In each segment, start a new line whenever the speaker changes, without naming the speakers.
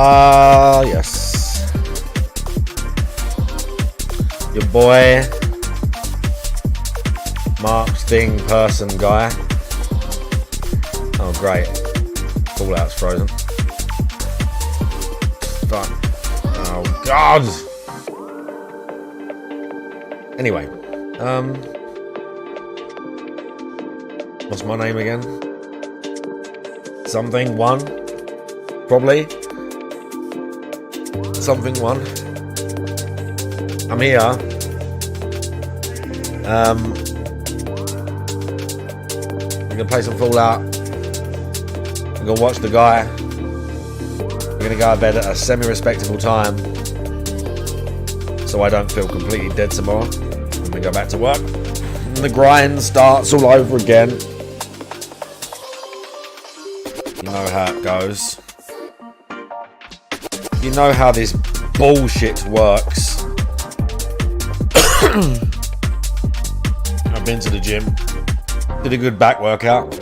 Yes. Your boy, Mark's thing person guy. Oh, great. Fallout's frozen. Fuck. Oh, God. Anyway. What's my name again? Something one. Probably. Something one. I'm here. We're gonna play some Fallout. We're gonna watch the guy. We're gonna go to bed at a semi-respectable time, so I don't feel completely dead tomorrow. I'm gonna go back to work. And the grind starts all over again. You know how it goes. You know how this bullshit works. I've been to the gym. Did a good back workout.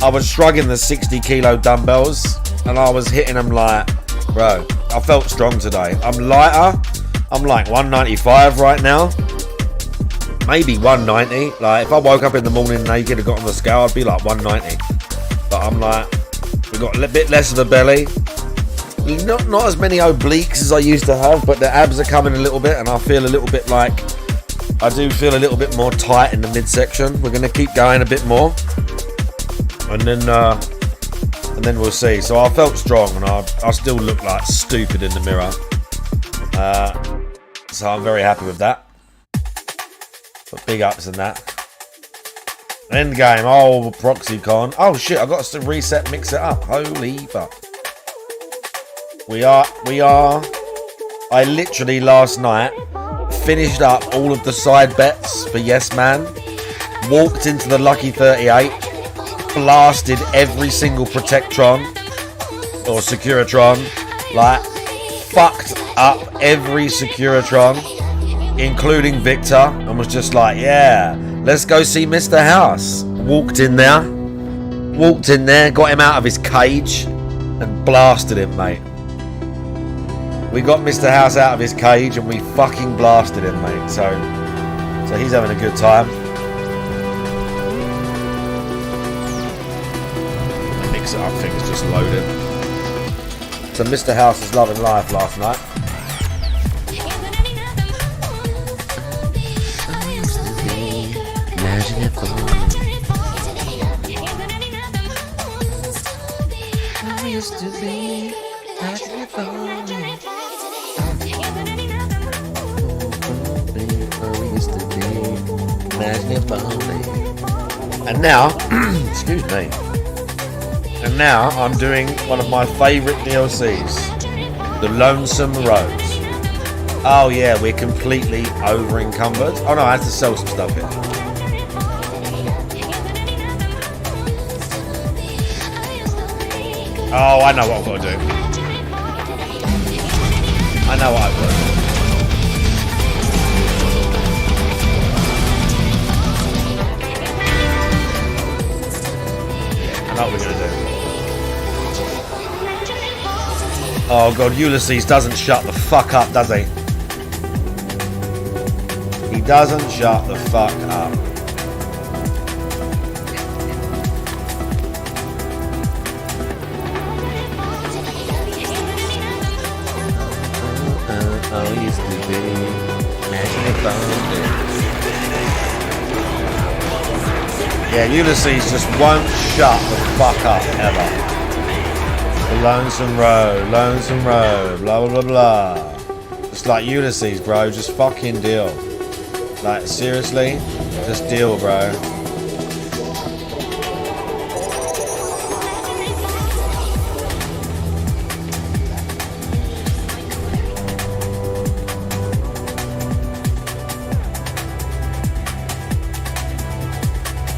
I was shrugging the 60 kilo dumbbells and I was hitting them like, bro, I felt strong today. I'm lighter. I'm like 195 right now. Maybe 190. Like if I woke up in the morning naked and got on the scale, I'd be like 190. But I'm like, we got a bit less of a belly. Not as many obliques as I used to have, but the abs are coming a little bit and I feel a little bit like, I do feel a little bit more tight in the midsection. We're going to keep going a bit more. And then we'll see. So I felt strong and I still look like stupid in the mirror. So I'm very happy with that. But big ups in that. End game. Oh, ProxyCon. Oh shit, I got to reset, mix it up. Holy fuck. We are. I literally last night finished up all of the side bets for Yes Man. Walked into the Lucky 38. Blasted every single Protectron or Securitron. Like, fucked up every Securitron, including Victor, and was just like, yeah, let's go see Mr. House. Walked in there, got him out of his cage, and blasted him, mate. We got Mr. House out of his cage, and we fucking blasted him, mate. So he's having a good time. Mix it up, I think it's just loaded. So Mr. House is loving life last night. And now, excuse me. And now I'm doing one of my favourite DLCs, the Lonesome Road. Oh yeah, we're completely over encumbered. Oh no, I have to sell some stuff here. Oh, I know what I've got to do. I know what I've got to do. I know what we're going to do. Oh god, Ulysses doesn't shut the fuck up, does he? He doesn't shut the fuck up. Oh, used to be. Yeah, Ulysses just won't shut the fuck up ever. The Lonesome Road, blah blah blah blah. Just like Ulysses, bro, just fucking deal. Like, seriously? Just deal, bro.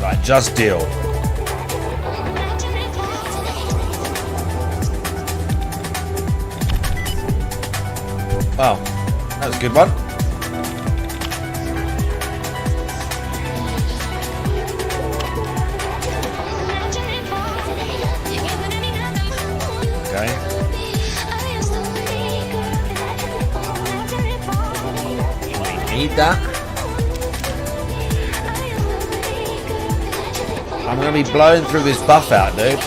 Like, just deal. Wow, that was a good one. Okay. need that. I'm going to be blowing through this buff out, dude.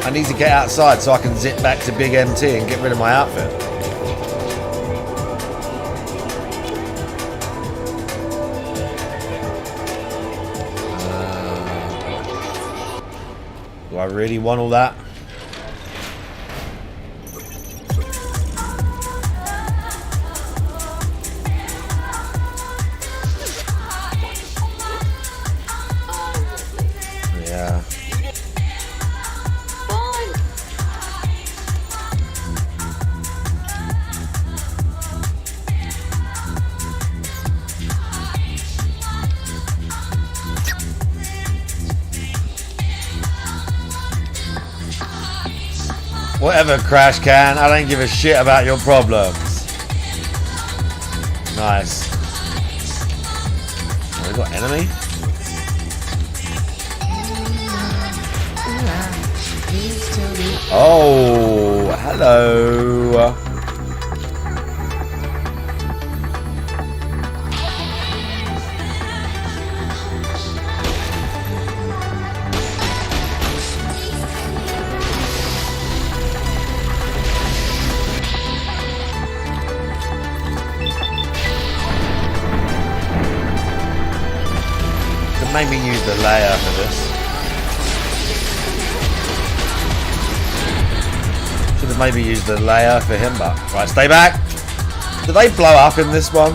I need to get outside so I can zip back to Big MT and get rid of my outfit. Do I really want all that? Yeah. Whatever, Crash Can. I don't give a shit about your problems. Nice. Oh, we got enemy? Oh, hello. Made me use the layer for this. Should have maybe used the layer for him, but right, stay back. Did they blow up in this one?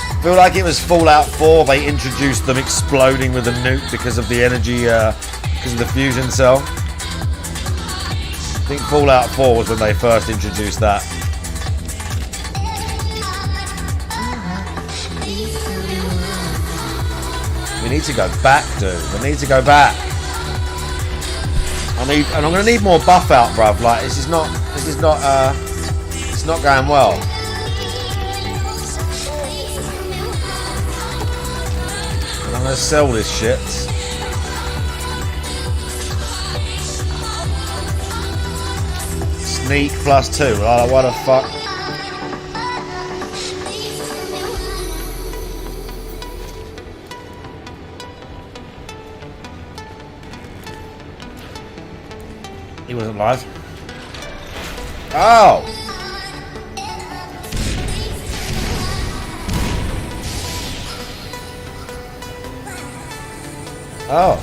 I feel like it was Fallout 4. They introduced them exploding with a nuke because of the energy, because of the fusion cell. I think Fallout 4 was when they first introduced that. We need to go back, dude. We need to go back. And I'm gonna need more buff out, bruv. Like this is not it's not going well. And I'm gonna sell this shit. Sneak +2. Like, what the fuck? He wasn't live. Oh! Oh.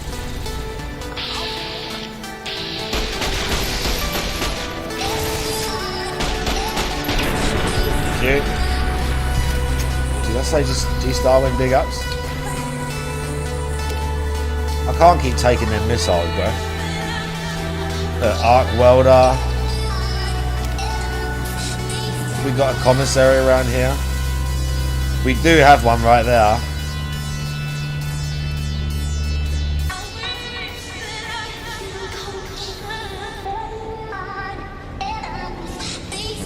Cute. Did I say just G-Star when big ups? I can't keep taking them missiles, bro. Arc welder. We got a commissary around here. We do have one right there.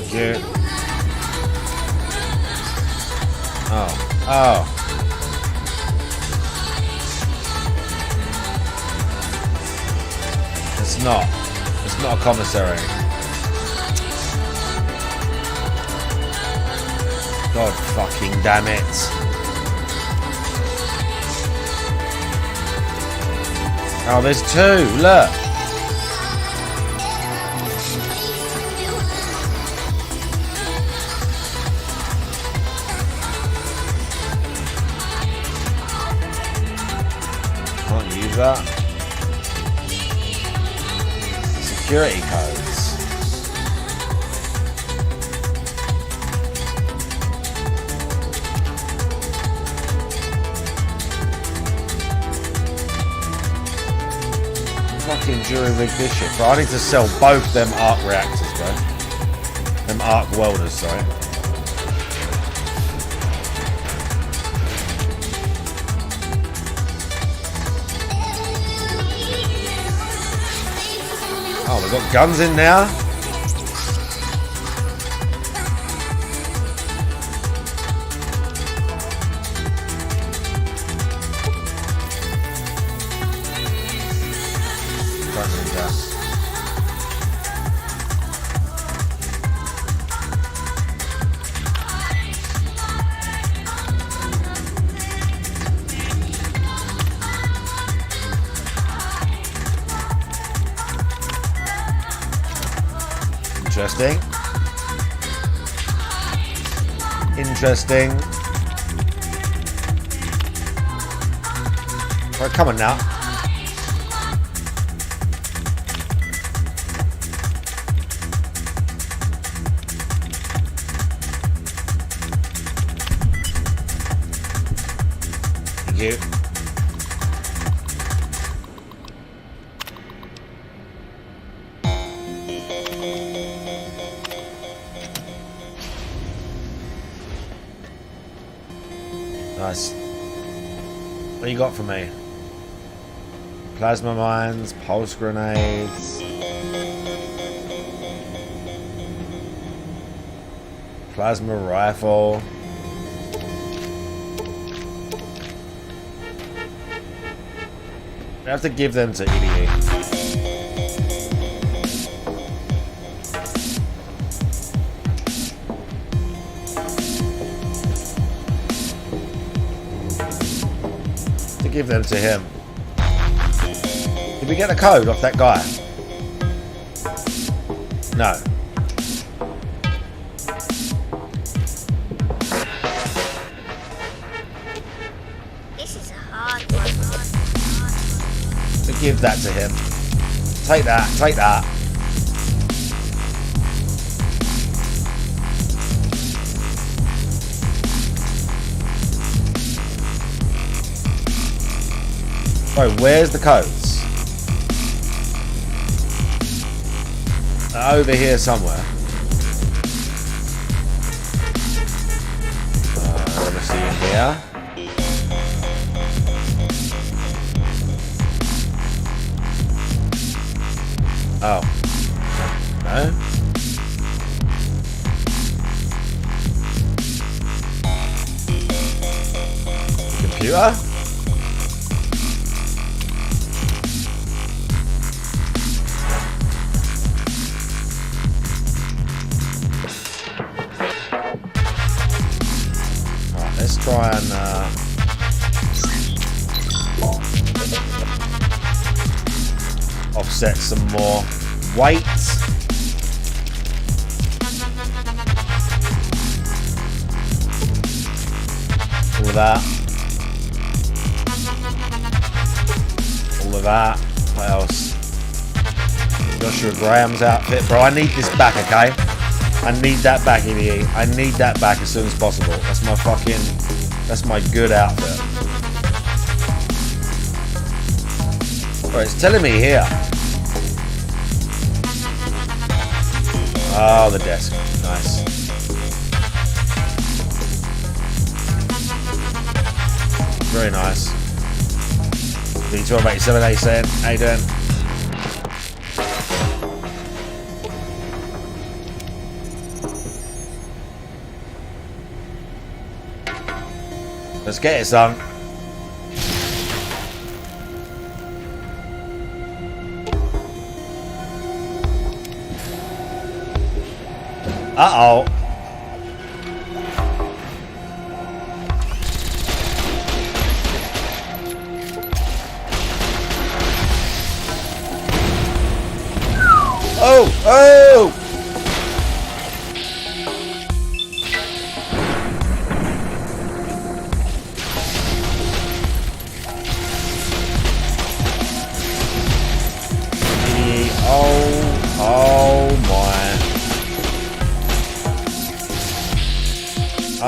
Cute. Oh. Oh. It's not. It's not a commissary. God fucking damn it. Oh, there's two. Look. Can't use that. Security codes. Fucking jury rig this shit, bro. I need to sell both them arc reactors, bro. Them arc welders, sorry. Oh, we've got guns in now. Don't need that. Interesting. Interesting. Right, come on now. Thank you. Nice. What you got for me? Plasma mines, pulse grenades, plasma rifle. I have to give them to EDE. Give them to him. Did we get a code off that guy? No.
This is a hard one.
To give that to him. Take that. Take that. Bro, where's the codes? Over here somewhere. Let me see in here. Oh. No? Computer? Let's try and offset some more weight. All of that. All of that. What else? Joshua Graham's outfit. Bro, I need this back, okay? I need that back, EDE. I need that back as soon as possible. That's my fucking... That's my good outfit. Bro, it's telling me here. Oh, the desk. Nice. Very nice. B1287, how you saying? How you doing? Let's get it, son. Uh-oh. Oh! Oh!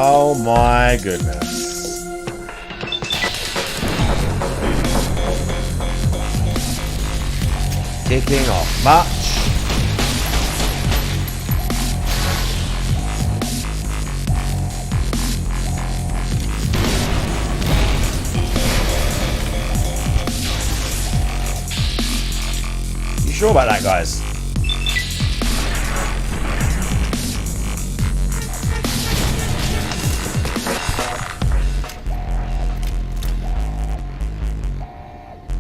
Oh my goodness. Kicking off much. You sure about that, guys?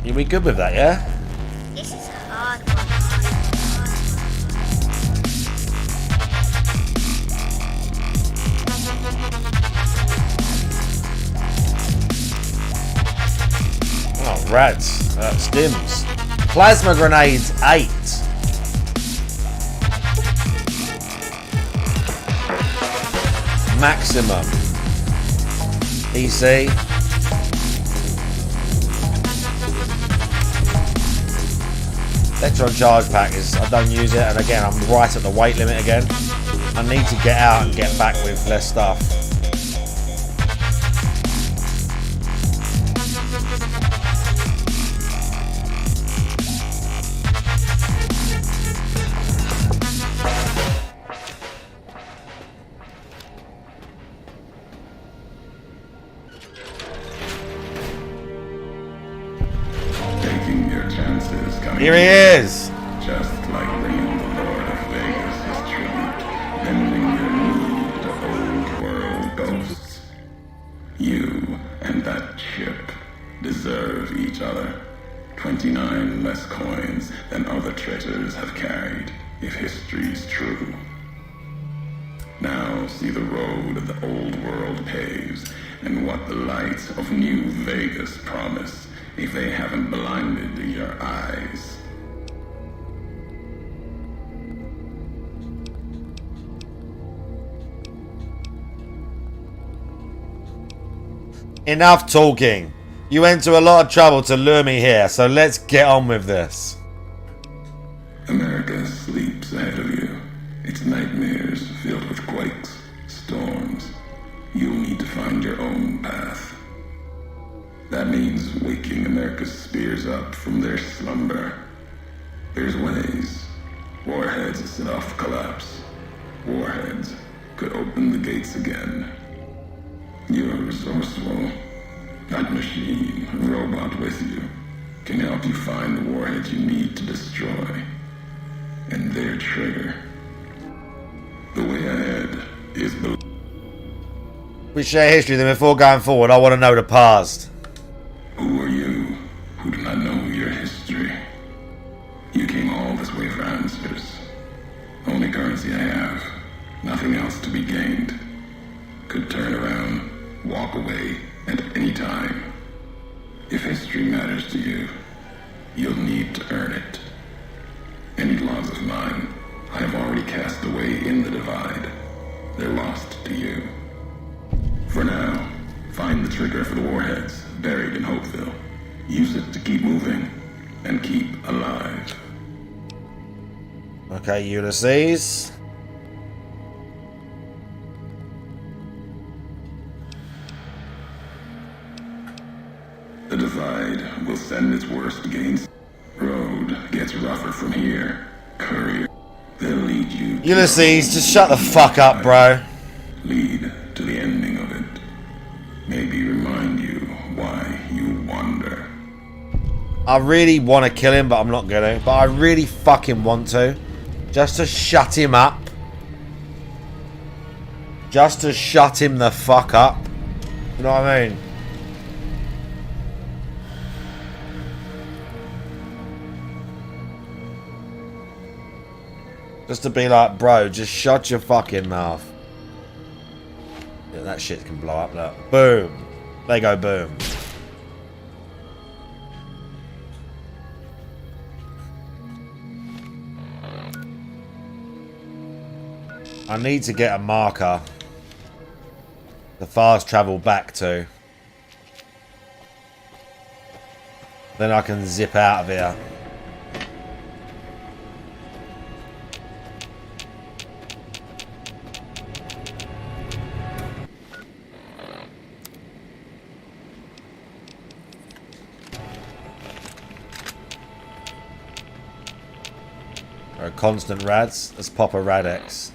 Are we good with that, yeah?
This is a hard one.
Oh, rads. Stims. Plasma grenades, 8. maximum. EC. Electron charge pack is, I don't use it, and again, I'm right at the weight limit again. I need to get out and get back with less stuff. Here he is!
Just like bringing the Lord of Vegas' tribute, bending your knee to old world ghosts. You and that chip deserve each other. 29 less coins than other treasures have carried, if history's true. Now see the road the old world paves, and what the lights of New Vegas promise, if they haven't blinded your eyes.
Enough talking. You went to a lot of trouble to lure me here, so let's get on with this.
America sleeps ahead of you. Its nightmares filled with quakes, storms. You'll need to find your own path. That means waking America's spears up from their slumber. There's ways. Warheads set off collapse. Warheads could open the gates again. You're resourceful. That machine, robot with you, can help you find the warheads you need to destroy. And their trigger. The way ahead is the...
We share history, then before going forward, I want to know the past.
Who are you who do not know your history? You came all this way for answers. Only currency I have. Nothing else to be gained. Could turn around, walk away at any time. If history matters to you, you'll need to earn it. Any laws of mine, I have already cast away in the divide. They're lost to you. For now, find the trigger for the warheads buried in Hopeville. Use it to keep moving and keep alive.
Okay, Ulysses.
The divide will send its worst gains. Road gets rougher from here. Courier, they'll lead you.
Ulysses, just shut the fuck up, bro.
Lead to the ending of it. Maybe remind you why you wander.
I really want to kill him, but I'm not gonna. But I really fucking want to. Just to shut him up. Just to shut him the fuck up. You know what I mean? Just to be like, bro, just shut your fucking mouth. Yeah, that shit can blow up, look. Boom. They go boom. I need to get a marker to fast travel back to. Then I can zip out of here. Constant rads. Let's pop a Radex.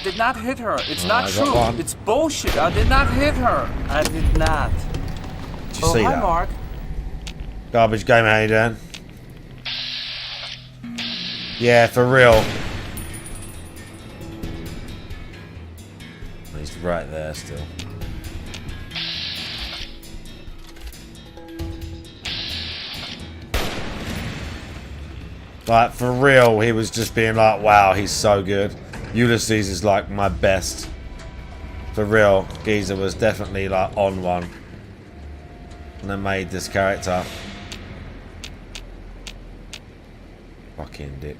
Did not hit her. It's
Oh,
not
I got
true.
one.
It's bullshit. I did not hit her. I did not.
Did you see
hi,
that?
Mark.
Garbage game, how you doing? Yeah, for real. He's right there still. Like, for real, he was just being like, wow, he's so good. Ulysses is like my best. For real, Geezer was definitely like on one. And I made this character. Fucking dick.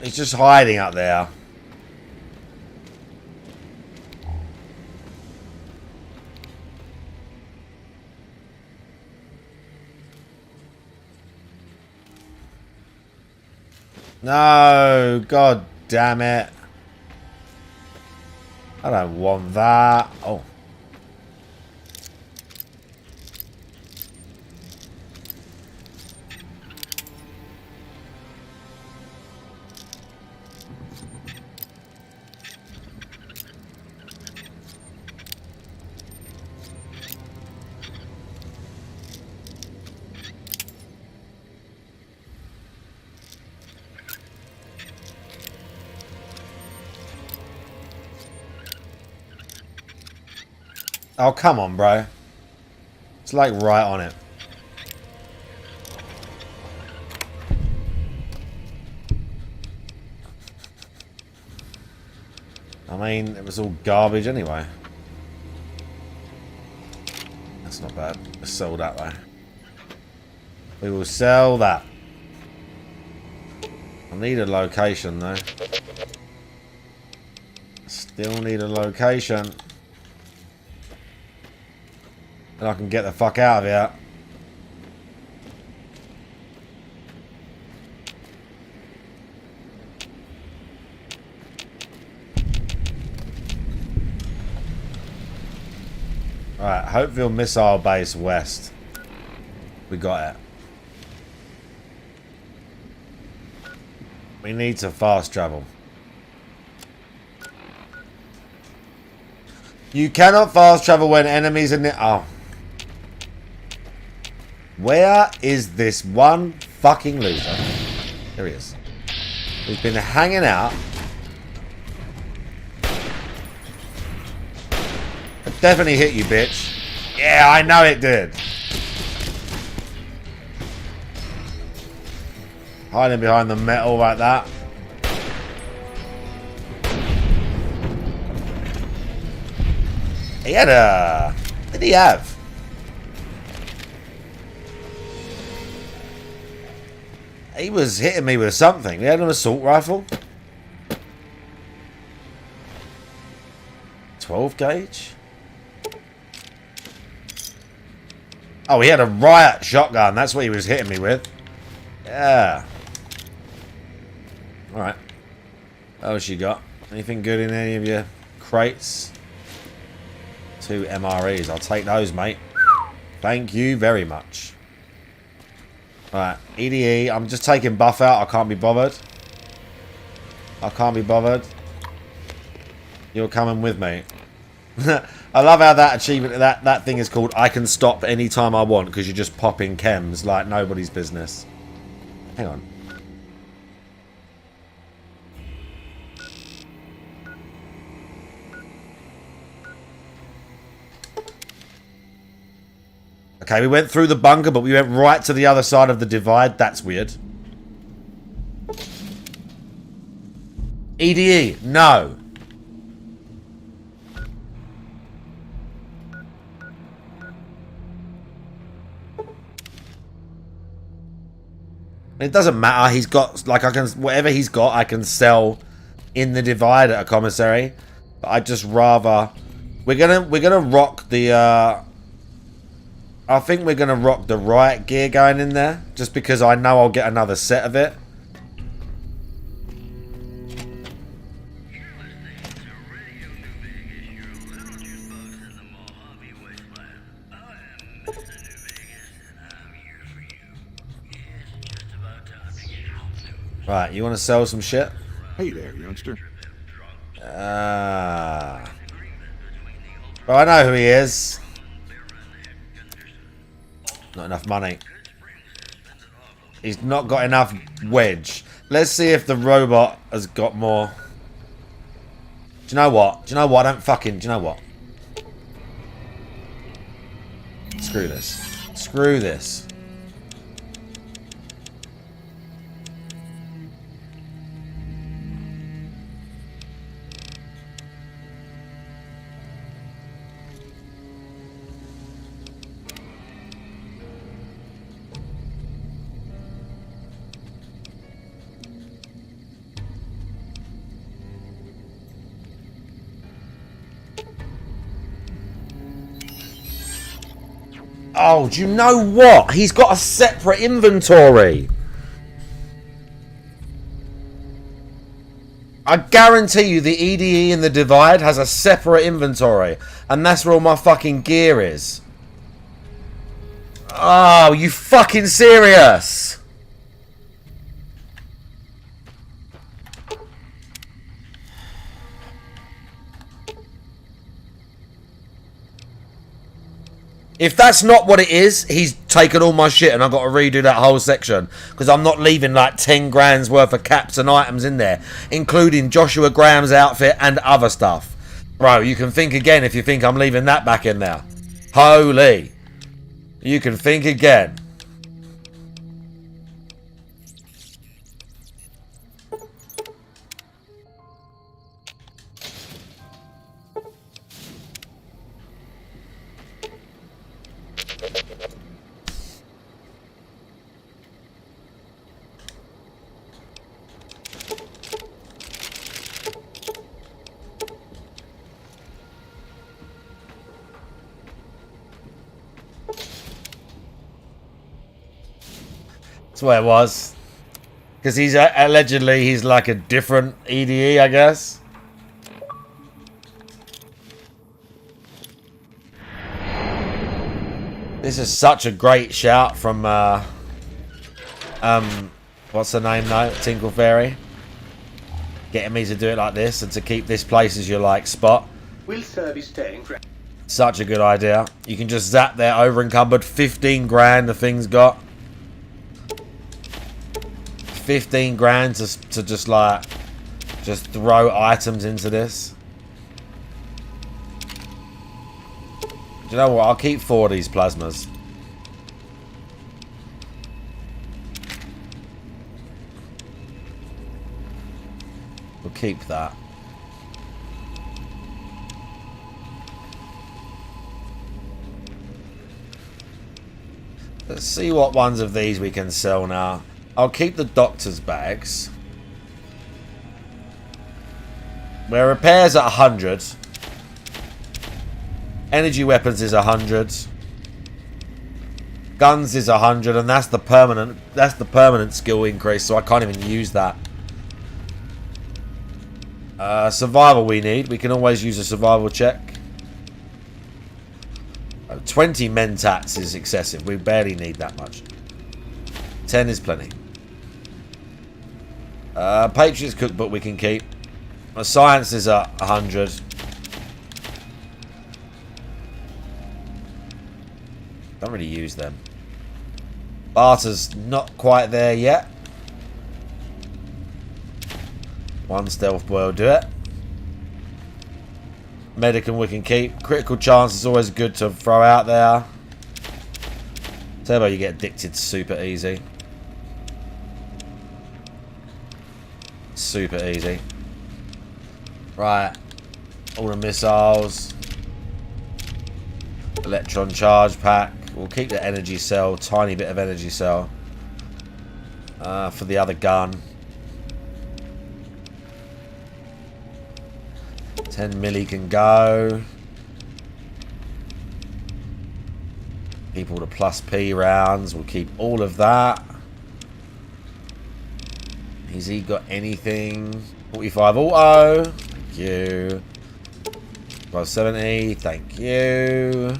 He's just hiding up there. No, god damn it. I don't want that. Oh. Oh, come on, bro. It's like right on it. I mean, it was all garbage anyway. That's not bad. Let's sell that though. We will sell that. I need a location though. Still need a location. And I can get the fuck out of here. Alright, Hopeville Missile Base West. We got it. We need to fast travel. You cannot fast travel when enemies are near. Oh. Where is this one fucking loser? There he is. He's been hanging out. It definitely hit you, bitch. Yeah, I know it did. Hiding behind the metal like that. He had a... What did he have? He was hitting me with something. He had an assault rifle. 12 gauge. Oh, he had a riot shotgun. That's what he was hitting me with. Yeah. Alright. What else you got? Anything good in any of your crates? 2 MREs. I'll take those, mate. Thank you very much. Alright, EDE. I'm just taking buff out. I can't be bothered. I can't be bothered. You're coming with me. I love how that achievement, that thing is called I can stop anytime I want because you're just popping chems like nobody's business. Hang on. Okay, we went through the bunker, but we went right to the other side of the divide. That's weird. EDE, no. It doesn't matter. He's got, like, I can, whatever he's got, I can sell in the divide at a commissary. But I'd just rather, we're gonna rock the, I think we're going to rock the riot gear going in there. Just because I know I'll get another set of it. Right, you want to sell some shit?
Hey there, youngster.
Well, I know who he is. Not enough money. He's not got enough wedge. Let's see if the robot has got more. Do you know what? Do you know what? I don't fucking... Do you know what? Screw this. Screw this. Oh, do you know what? He's got a separate inventory. I guarantee you the EDE in the Divide has a separate inventory. And that's where all my fucking gear is. Oh, you fucking serious? If that's not what it is, he's taken all my shit and I've got to redo that whole section. Because I'm not leaving like 10 grand's worth of caps and items in there. Including Joshua Graham's outfit and other stuff. Bro, you can think again if you think I'm leaving that back in there. Holy. You can think again. That's where it was. Because he's allegedly he's like a different EDE, I guess. This is such a great shout from what's the name though? Tinkle Fairy. Getting me to do it like this and to keep this place as your like spot.
Will Sir be staying for...
Such a good idea. You can just zap there over encumbered. 15 grand the thing's got. 15 grand to just like just throw items into this. Do you know what? I'll keep 4 of these plasmas. We'll keep that. Let's see what ones of these we can sell now. I'll keep the doctor's bags. Where repairs at 100. Energy weapons is 100. Guns is 100, and that's the permanent skill increase, so I can't even use that. Survival we need. We can always use a survival check. 20 mentats is excessive. We barely need that much. 10 is plenty. Patriots cookbook we can keep. Science is at 100. Don't really use them. Barter's not quite there yet. 1 stealth boy will do it. Medicine we can keep. Critical chance is always good to throw out there. Turbo you get addicted super easy. Super easy. Right. All the missiles. Electron charge pack. We'll keep the energy cell. Tiny bit of energy cell. For the other gun. 10 milli can go. Keep all the plus P rounds. We'll keep all of that. Has he got anything? 45 auto. Thank you. 570. Thank you.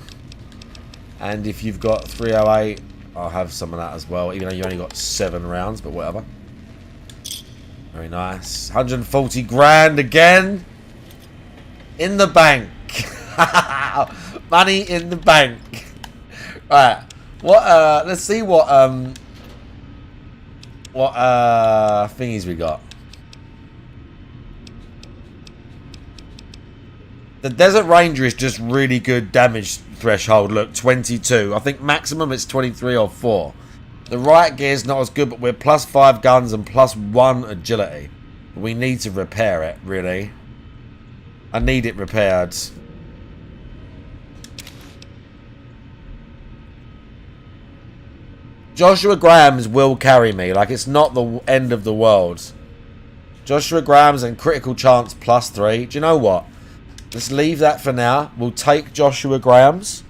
And if you've got 308, I'll have some of that as well. Even though you only got 7 rounds, but whatever. Very nice. 140 grand again. In the bank. Money in the bank. Right. What let's see what thingies we got. The Desert Ranger is just really good damage threshold. Look, 22. I think maximum it's 23 or 4. The riot gear is not as good, but we're +5 guns and +1 agility. We need to repair it, really. I need it repaired. Joshua Grahams will carry me. Like, it's not the end of the world. Joshua Grahams and critical chance +3. Do you know what? Let's leave that for now. We'll take Joshua Grahams.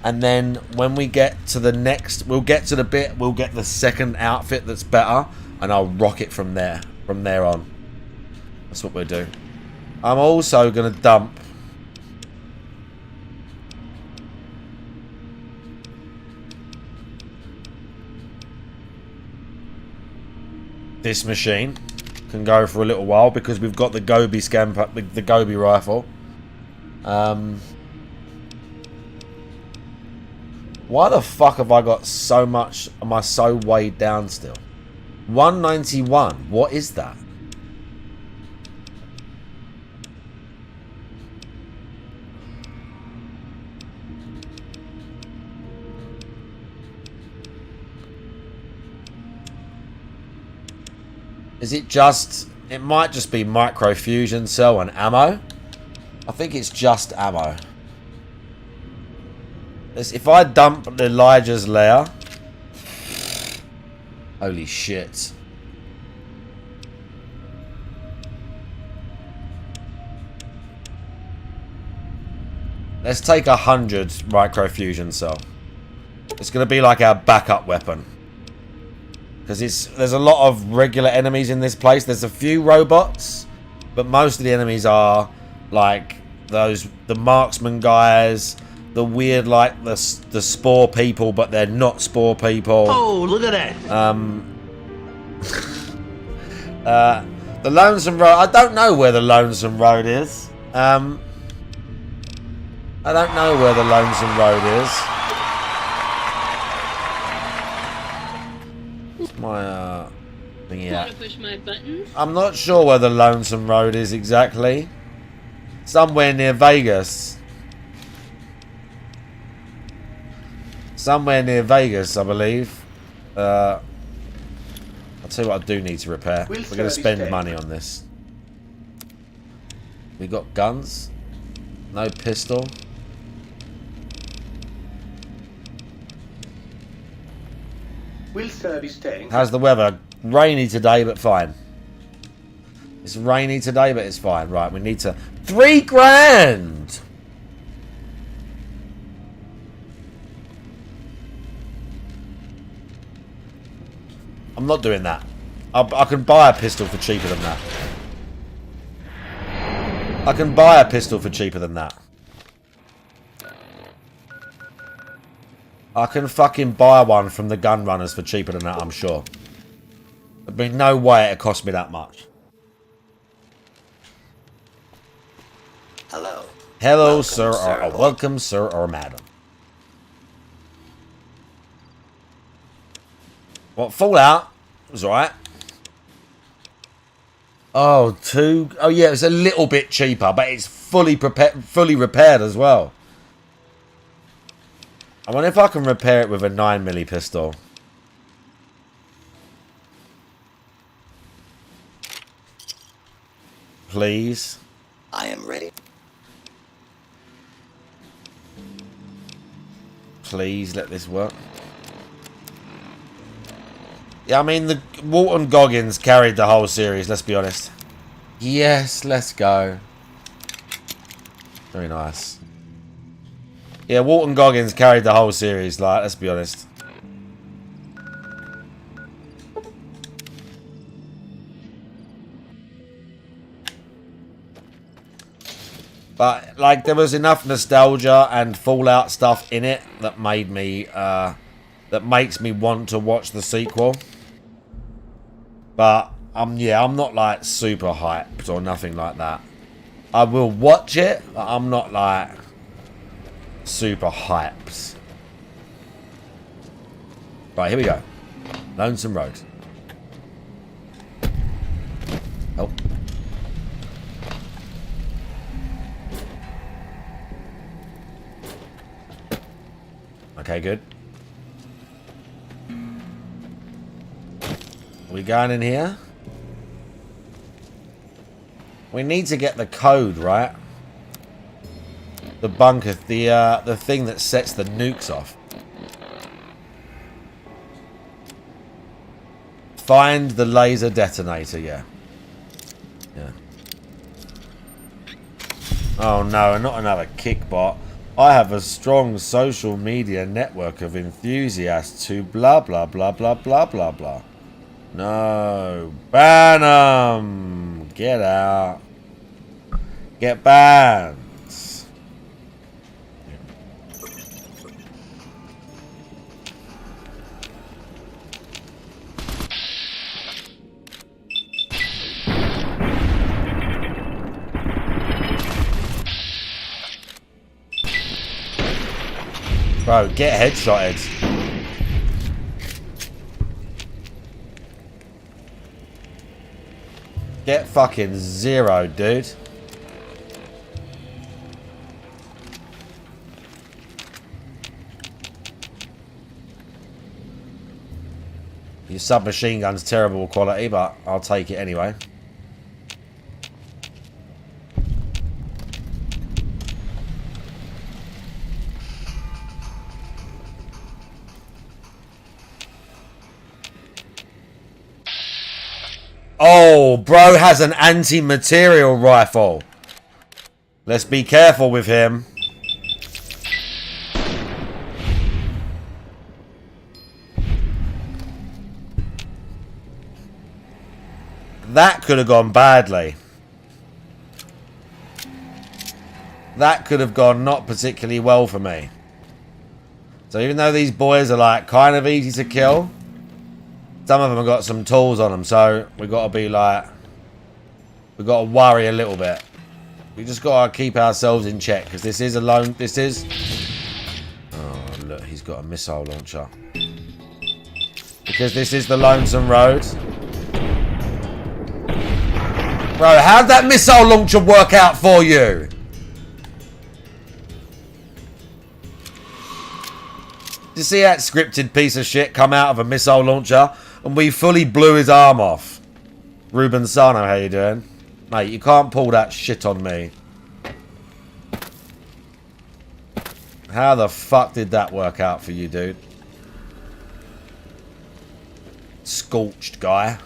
And then when we get to the next, we'll get to the bit, we'll get the second outfit that's better. And I'll rock it from there. From there on. That's what we'll do. I'm also going to dump this machine. Can go for a little while because we've got the Gobi scamper, the Gobi rifle. Why the fuck have I got so much? Am I so weighed down still? 191. What is that? Is it just... It might just be microfusion cell and ammo. I think it's just ammo. If I dump Elijah's lair... Holy shit. Let's take 100 microfusion cell. It's going to be like our backup weapon. Because there's a lot of regular enemies in this place. There's a few robots, but most of the enemies are like the marksman guys, the weird like the spore people, but they're not spore people.
Oh, look at that!
The Lonesome Road. I don't know where the Lonesome Road is. I don't know where the Lonesome Road is. My thingy out.
Want to push my buttons?
I'm not sure where the Lonesome Road is exactly. Somewhere near Vegas. Somewhere near Vegas, I believe. I'll tell you what I do need to repair. We're going to spend money on this. We got guns. No pistol.
Will service staying?
How's the weather? Rainy today, but fine. It's rainy today, but it's fine. Right, we need to... 3 grand! I'm not doing that. I can buy a pistol for cheaper than that. I can buy a pistol for cheaper than that. I can fucking buy one from the gun runners for cheaper than that, I'm sure. There'd be no way it'd cost me that much.
Hello.
Hello,
Welcome,
sir, or welcome, sir, or madam. What, Fallout? It was alright. Oh, oh yeah, it's a little bit cheaper, but it's fully repaired as well. I wonder if I can repair it with a 9mm pistol. Please.
I am ready.
Please let this work. Yeah, I mean, the Walton Goggins carried the whole series, let's be honest. Yes, let's go. Very nice. Yeah, Walton Goggins carried the whole series, like, let's be honest. But, like, there was enough nostalgia and Fallout stuff in it that made me, that makes me want to watch the sequel. But, yeah, I'm not, like, super hyped or nothing like that. I will watch it, but I'm not, like... super hyped. Right, here we go. Lonesome Road. Oh. Okay, good. We going in here? We need to get the code, right? The bunker, the thing that sets the nukes off. Find the laser detonator, yeah. Yeah. Oh no, not another kickbot. I have a strong social media network of enthusiasts who blah blah blah blah blah blah blah. No. Ban 'em! Get out. Get banned. Bro, get headshotted. Get fucking zero, dude. Your submachine gun's terrible quality, but I'll take it anyway. Oh, bro has an anti-material rifle. Let's be careful with him. That could have gone badly. That could have gone not particularly well for me. So even though these boys are like kind of easy to kill, some of them have got some tools on them, so we've got to be like, we've got to worry a little bit. We just got to keep ourselves in check, because this is a lone, this is... Oh, look, he's got a missile launcher. Because this is the Lonesome Road. Bro, how'd that missile launcher work out for you? Did you see that scripted piece of shit come out of a missile launcher? And we fully blew his arm off. Ruben Sano, how you doing? Mate, you can't pull that shit on me. How the fuck did that work out for you, dude? Scorched guy.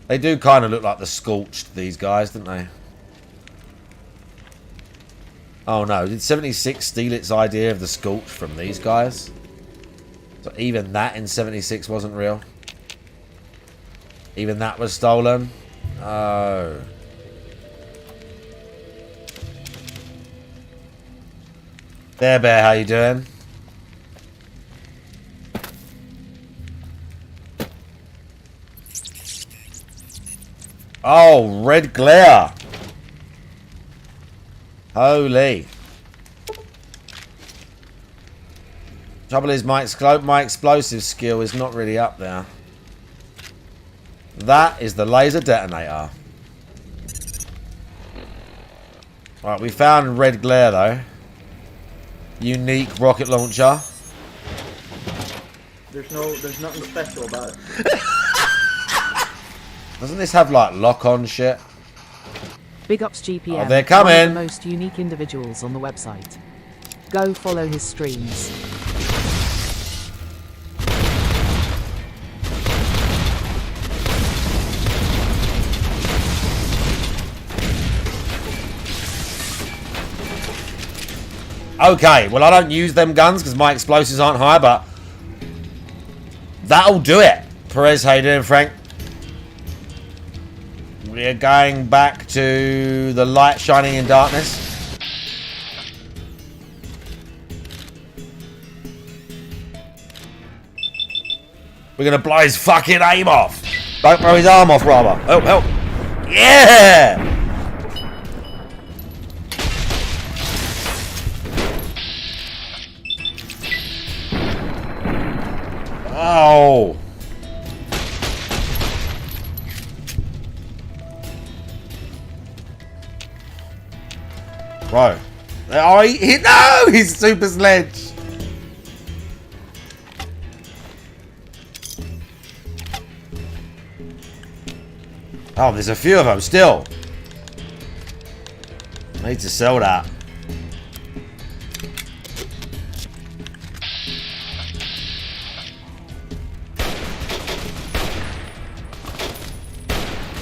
They do kind of look like the Scorched, these guys, don't they? Oh no, did 76 steal its idea of the Scorched from these guys? So even that in 76 wasn't real? Even that was stolen? Oh. There, Bear, how you doing? Oh, red glare. Holy. Trouble is, my explosive skill is not really up there. That is the laser detonator. Right, we found red glare though. Unique rocket launcher.
There's nothing special about it.
Doesn't this have like lock-on shit?
Big ups GPM.
Oh, they're
One of
coming.
the most unique individuals on the website. Go follow his streams.
Okay, well I don't use them guns because my explosives aren't high, but that'll do it. Perez, how you doing, Frank? We're going back to the light shining in darkness. We're gonna blow his fucking aim off. Don't blow his arm off, rather. Help, help. Yeah! Oh! Bro. Oh, no! He's super sledge! Oh, there's a few of them still. I need to sell that.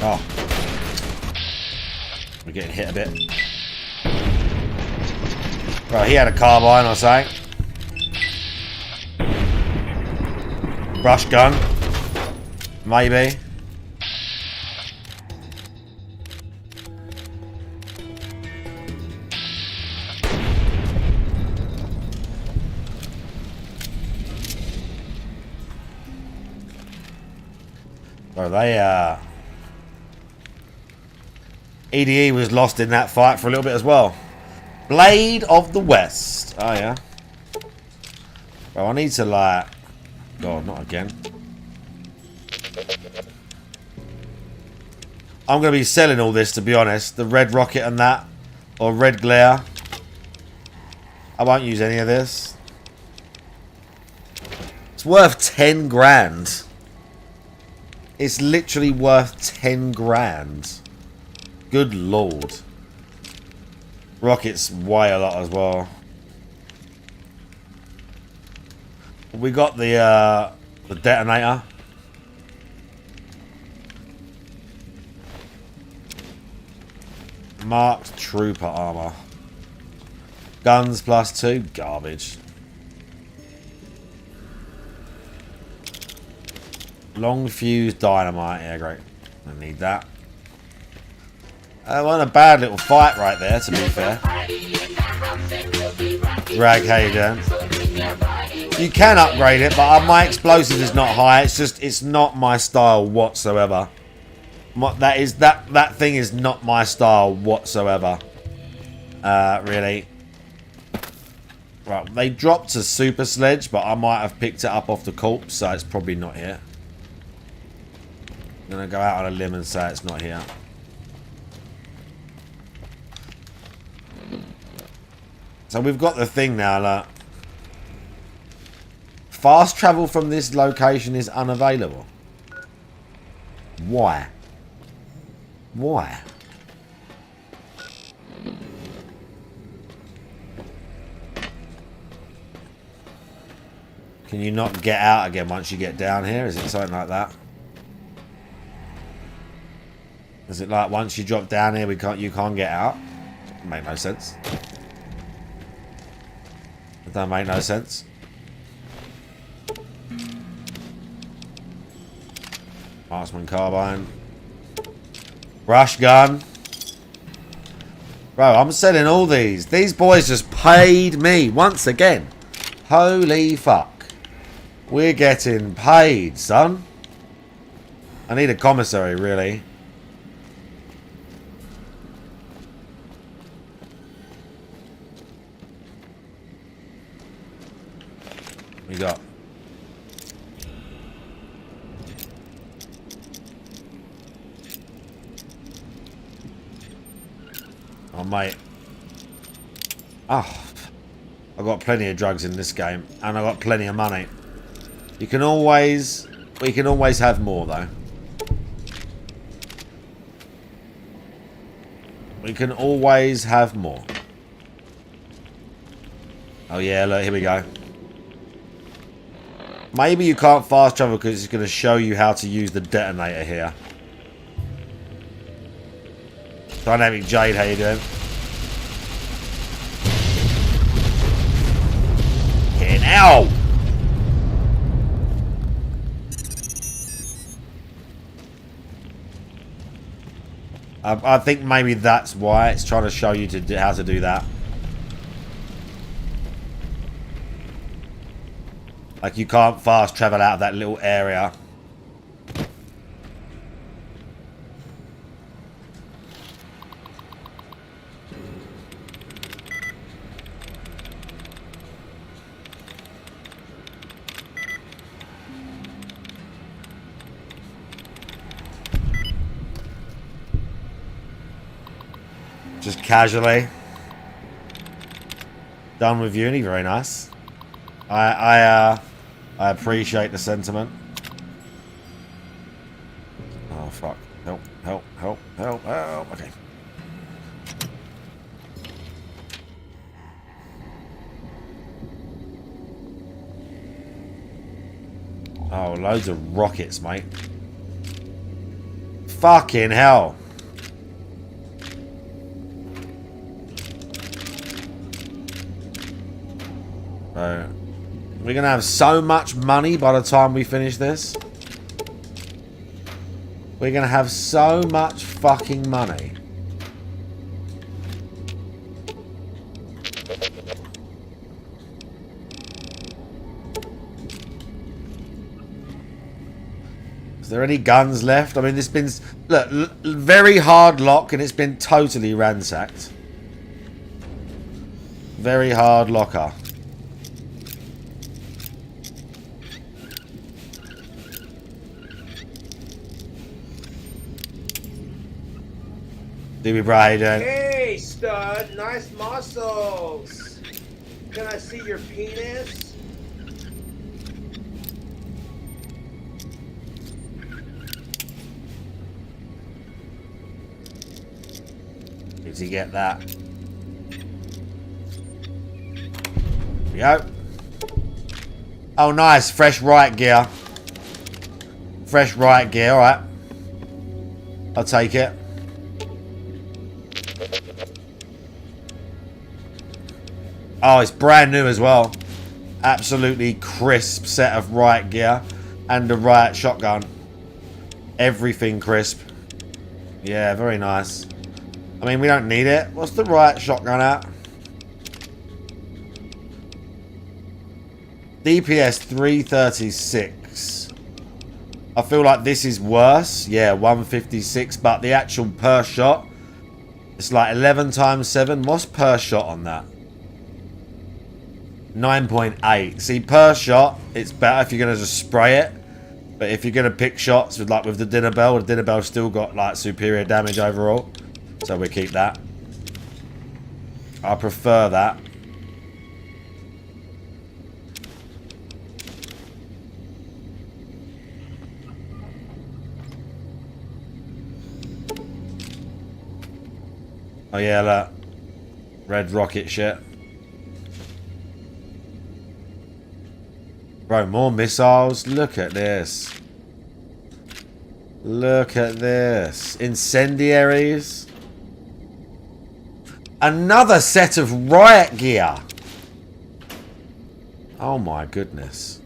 Oh. We're getting hit a bit. Right, he had a carbine or something. Brush gun. Maybe. Bro, they, EDE was lost in that fight for a little bit as well. Blade of the West. Oh, yeah. Bro, I need to, like... God, not again. I'm going to be selling all this, to be honest. The red rocket and that. Or red glare. I won't use any of this. It's worth 10 grand. It's literally worth 10 grand. Good lord. Rockets weigh a lot as well. We got the detonator. Marked trooper armor. Guns +2. Garbage. Long fuse dynamite. Yeah, great. I need that. Wasn't a bad little fight right there, to be fair. Rag, how you doing? You can upgrade it, but my explosive is not high. It's just, it's not my style whatsoever. That thing is not my style whatsoever. Really. Right, they dropped a super sledge, but I might have picked it up off the corpse, so it's probably not here. I'm gonna go out on a limb and say it's not here. So we've got the thing now, look. Fast travel from this location is unavailable. Why? Why? Can you not get out again once you get down here? Is it something like that? Is it like once you drop down here you can't get out? Make no sense. It don't make no sense. Marksman carbine. Rush gun. Bro, I'm selling all these. These boys just paid me once again. Holy fuck. We're getting paid, son. I need a commissary, really. We got. Oh, mate. Oh. I've got plenty of drugs in this game. And I've got plenty of money. You can always... We can always have more, though. We can always have more. Oh, yeah, look, here we go. Maybe you can't fast travel because it's going to show you how to use the detonator here. Dynamic Jade, how you doing? Hey, now! I think maybe that's why it's trying to show you how to do that. Like you can't fast travel out of that little area. Just casually. Done with uni, very nice. I appreciate the sentiment. Oh fuck. Help, help, help, help, help. Okay. Oh, loads of rockets, mate. Fucking hell. So, we're going to have so much money by the time we finish this. We're going to have so much fucking money. Is there any guns left? I mean, it's been... Look, very hard lock and it's been totally ransacked. Very hard locker. Doobie bro, how you doing?
Hey, stud, nice muscles. Can I see your penis?
Did you get that? Here we go. Oh, nice. Fresh riot gear. Fresh riot gear, alright. I'll take it. Oh, it's brand new as well. Absolutely crisp set of riot gear. And a riot shotgun. Everything crisp. Yeah, very nice. I mean, we don't need it. What's the riot shotgun at? DPS 336. I feel like this is worse. Yeah, 156. But the actual per shot, it's like 11 times 7. What's per shot on that? 9.8. See, per shot, it's better if you're going to just spray it. But if you're going to pick shots with the dinner bell, the dinner bell's still got like superior damage overall. So we keep that. I prefer that. Oh yeah, look. Red rocket shit. Bro, more missiles. Look at this. Look at this. Incendiaries. Another set of riot gear. Oh my goodness.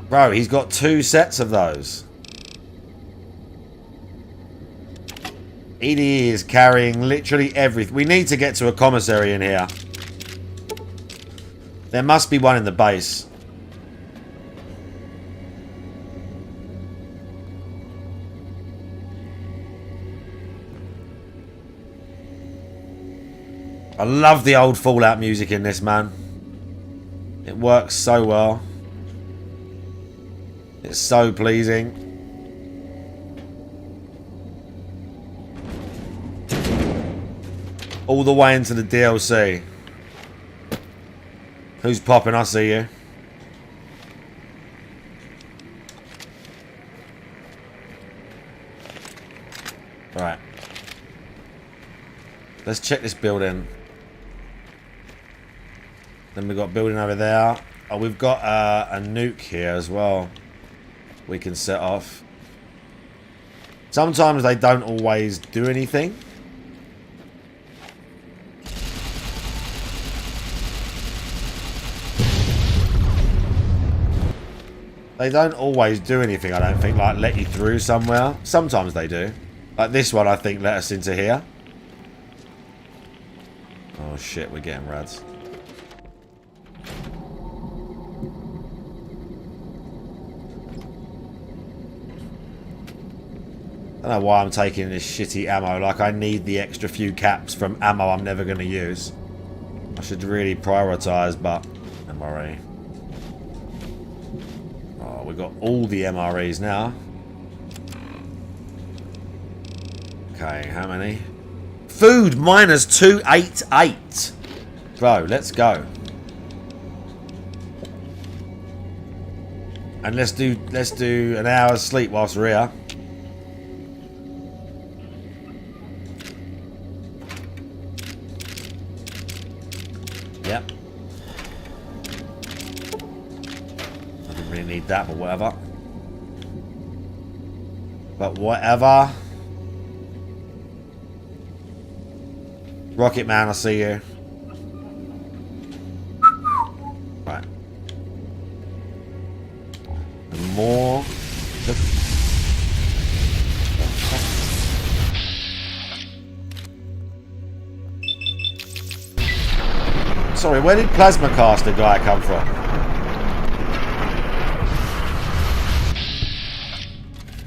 Bro, he's got 2 sets of those. EDE is carrying literally everything. We need to get to a commissary in here. There must be one in the base. I love the old Fallout music in this, man. It works so well. It's so pleasing. All the way into the DLC. Who's popping? I see you. Right. Let's check this building. Then we've got a building over there. Oh, we've got a nuke here as well. We can set off. Sometimes they don't always do anything. They don't always do anything, I don't think, like let you through somewhere. Sometimes they do. Like this one, I think, let us into here. Oh shit, we're getting rads. I don't know why I'm taking this shitty ammo. Like, I need the extra few caps from ammo I'm never going to use. I should really prioritise, but MRE. Oh, we've got all the MREs now. Okay, how many? Food minus 288. Bro, let's go. And let's do an hour's sleep whilst we're here. Yep. I didn't really need that, but whatever. Rocket Man, I see you. Right. And more. Sorry, where did Plasma Caster guy come from?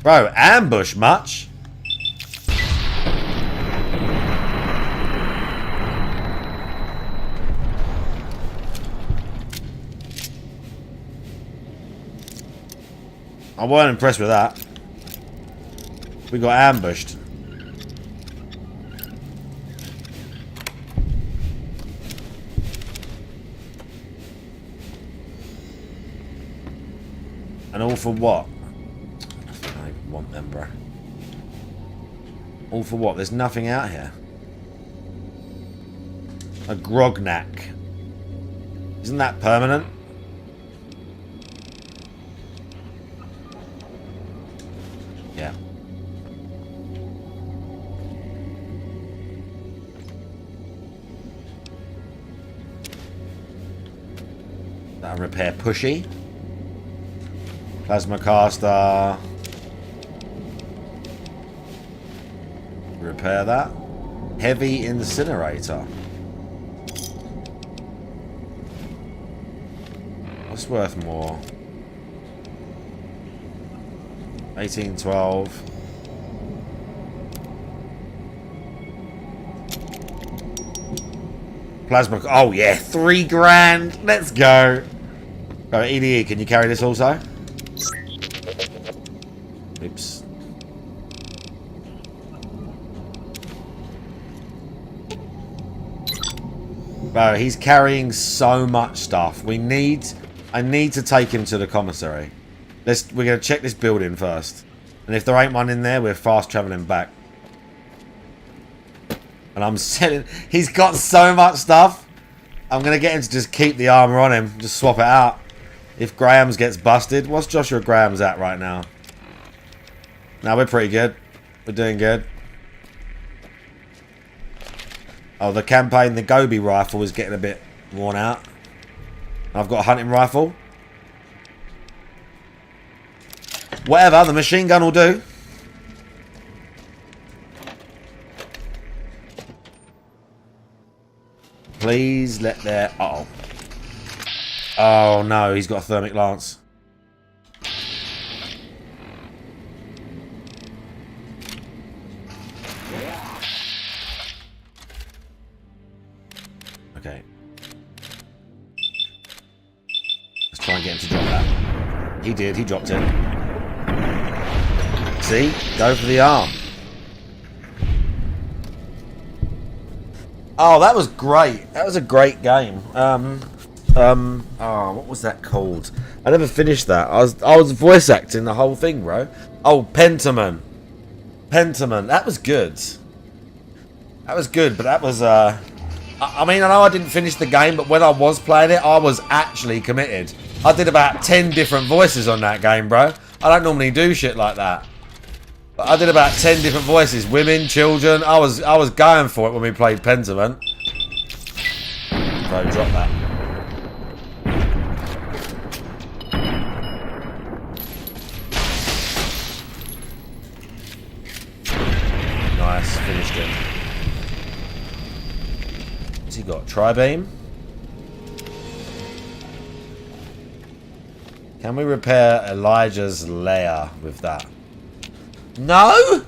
Bro, ambush much? I weren't impressed with that. We got ambushed. And all for what? I don't even want them, bro. All for what? There's nothing out here. A grognack. Isn't that permanent? Yeah. That'll repair pushy. Plasma caster. Repair that. Heavy incinerator. What's worth more? 1812. Plasma. Oh yeah, 3 grand. Let's go. Oh, EDE, can you carry this also? Oops. Bro, he's carrying so much stuff. I need to take him to the commissary. We're gonna check this building first. And if there ain't one in there, we're fast traveling back. And I'm selling. He's got so much stuff. I'm gonna get him to just keep the armor on him. Just swap it out. If Graham's gets busted. What's Joshua Graham's at right now? No, we're pretty good. We're doing good. Oh, the campaign, the Gobi rifle is getting a bit worn out. I've got a hunting rifle. Whatever, the machine gun will do. Please let there... Uh-oh. Oh, no, he's got a thermic lance. Okay. Let's try and get him to drop that. He did, he dropped it. See? Go for the arm. Oh, that was great. That was a great game. Oh, what was that called? I never finished that. I was voice acting the whole thing, bro. Oh, Pentiment. Pentiment. That was good. That was good, but that was, I mean, I know I didn't finish the game, but when I was playing it, I was actually committed. I did about 10 different voices on that game, bro. I don't normally do shit like that. But I did about 10 different voices. Women, children. I was going for it when we played Pentiment. Bro, drop that. Nice, finished it. What's he got? Tri-beam? Can we repair Elijah's lair with that? No?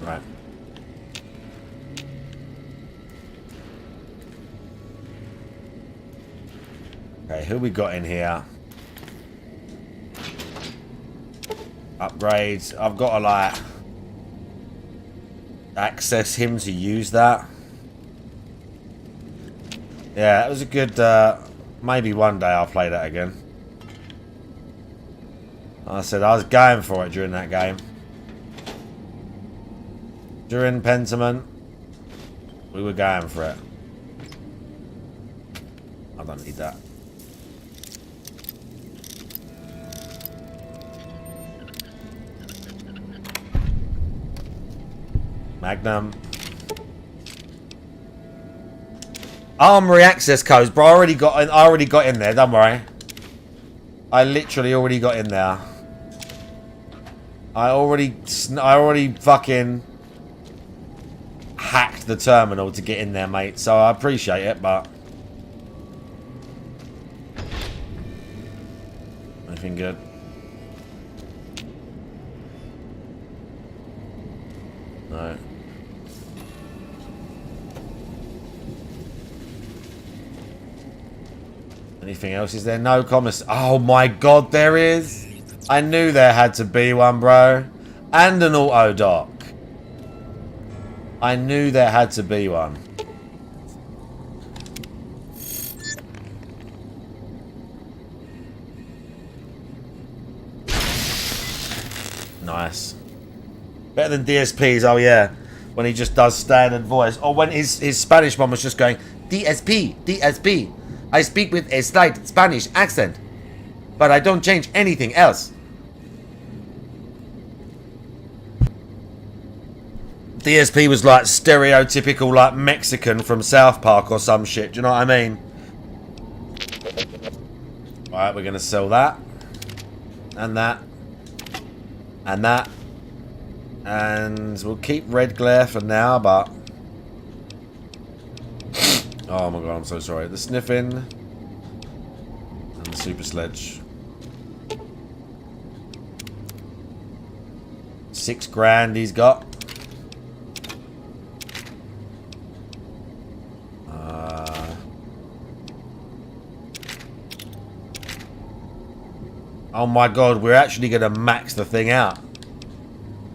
Right. Okay, who we got in here? Upgrades. I've got a like... access him to use that. Yeah, it was a good... maybe one day I'll play that again. Like I said, I was going for it during that game. During Pentiment, we were going for it. I don't need that. Magnum. Armory access codes, bro. I already got in there. Don't worry. I literally already got in there. I already fucking hacked the terminal to get in there, mate. So I appreciate it, but anything good? No. Anything else? Is there no comments? Oh my god, there is! I knew there had to be one, bro. And an auto dock. I knew there had to be one. Nice. Better than DSP's, oh yeah. When he just does standard voice. Or when his Spanish one was just going, DSP, DSP. I speak with a slight Spanish accent, but I don't change anything else. DSP was like stereotypical like Mexican from South Park or some shit, do you know what I mean? Alright, we're gonna sell that. And that. And that. And we'll keep red glare for now, but... Oh my god, I'm so sorry. The sniffing. And the super sledge. 6 grand he's got. Oh my god, we're actually going to max the thing out.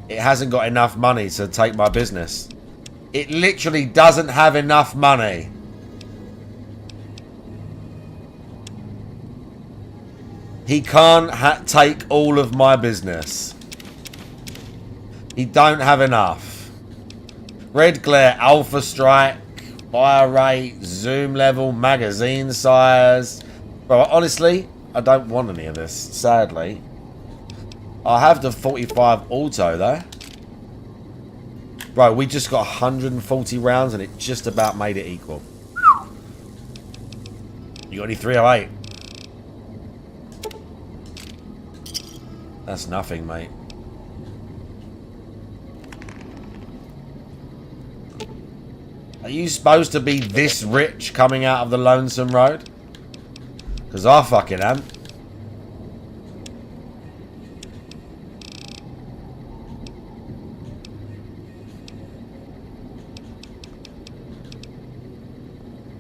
It hasn't got enough money to take my business. It literally doesn't have enough money. He can't take all of my business. He don't have enough. Red glare, alpha strike, fire rate, zoom level, magazine size. Bro, honestly, I don't want any of this, sadly. I have the 45 auto though. Bro, we just got 140 rounds and it just about made it equal. You got any 308? That's nothing, mate. Are you supposed to be this rich coming out of the Lonesome Road? Because I fucking am.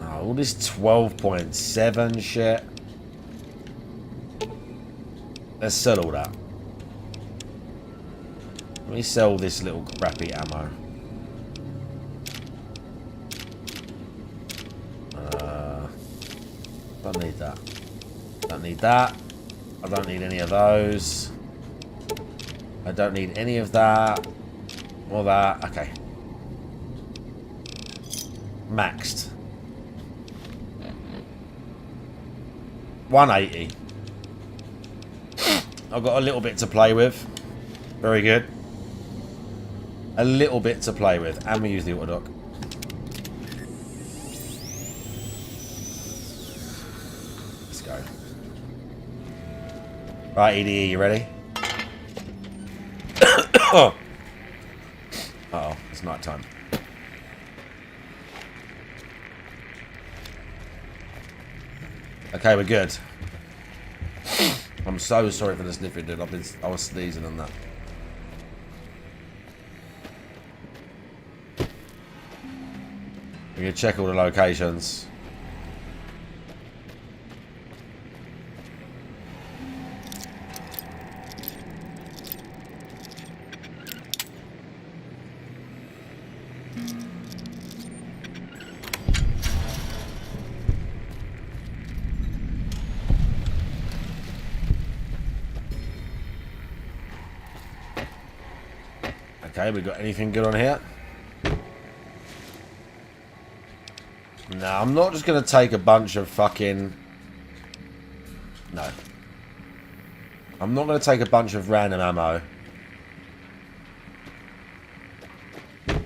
Oh, all this 12.7 shit. Let's sell all that. Let me sell this little crappy ammo. Don't need that. Don't need that. I don't need any of those. I don't need any of that. Or that. Okay. Maxed. 180. I've got a little bit to play with. Very good. A little bit to play with. And we use the auto dock. Let's go. Right, EDE, you ready? Uh oh, it's night time. Okay, we're good. I'm so sorry for the sniffing, dude. I was sneezing on that. We're gonna check all the locations. Okay, we got anything good on here? No, I'm not just going to take a bunch of fucking... No. I'm not going to take a bunch of random ammo.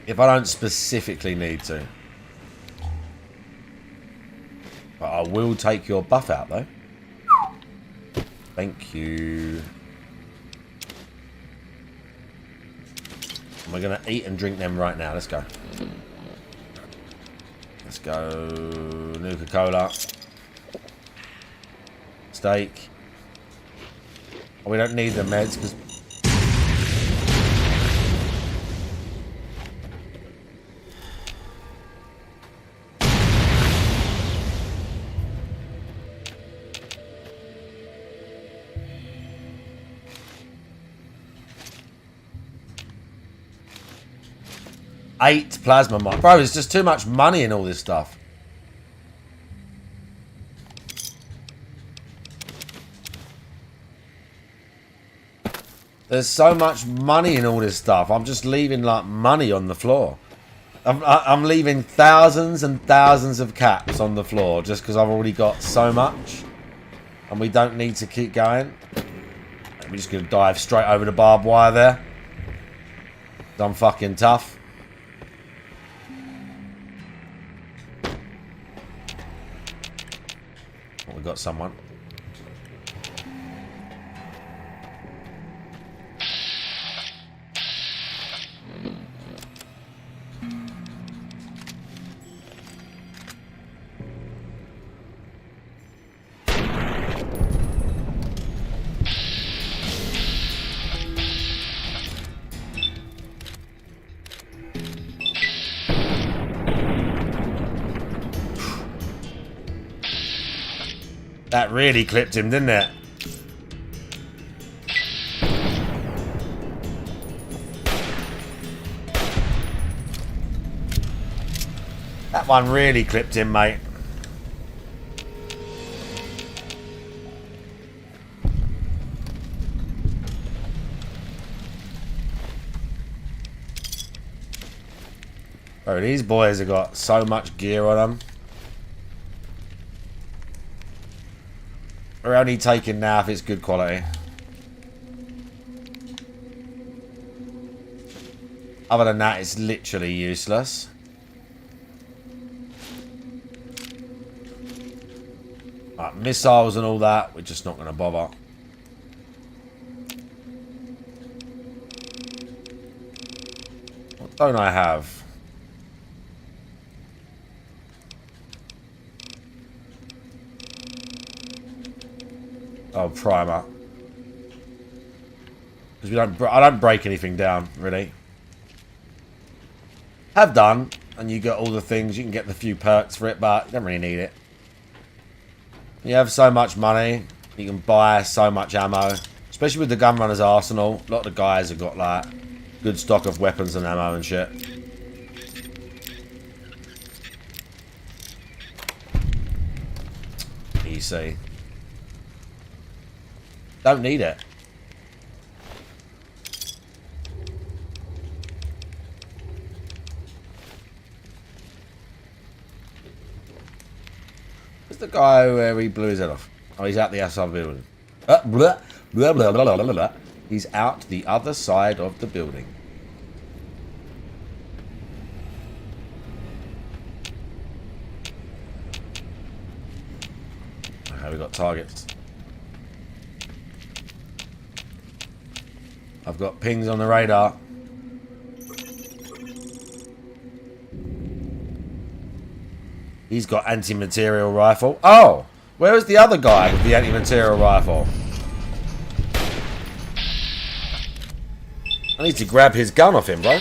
If I don't specifically need to. But I will take your buff out, though. Thank you. And we're going to eat and drink them right now. Let's go. Let's go. Nuka-Cola. Steak. Oh, we don't need the meds because... Eight plasma mine. Bro, there's just too much money in all this stuff. There's so much money in all this stuff. I'm just leaving like money on the floor. I'm leaving thousands and thousands of caps on the floor just because I've already got so much. And we don't need to keep going. We're just going to dive straight over the barbed wire there. I'm fucking tough. Oh, we got someone. That really clipped him, didn't it? That one really clipped him, mate. Oh, these boys have got so much gear on them. We're only taking now if it's good quality. Other than that, it's literally useless. Right, missiles and all that, we're just not going to bother. What don't I have? Oh, primer. Because I don't break anything down, really. Have done, and you get all the things. You can get the few perks for it, but you don't really need it. You have so much money, you can buy so much ammo. Especially with the Gunrunner's arsenal. A lot of the guys have got, like, good stock of weapons and ammo and shit. Easy. Don't need it. Where's the guy where he blew his head off? Oh, he's out the outside of the building. Blah, blah, blah, blah, blah, blah. He's out the other side of the building. Okay, we got targets. I've got pings on the radar. He's got anti-material rifle. Oh! Where is the other guy with the anti-material rifle? I need to grab his gun off him, bro.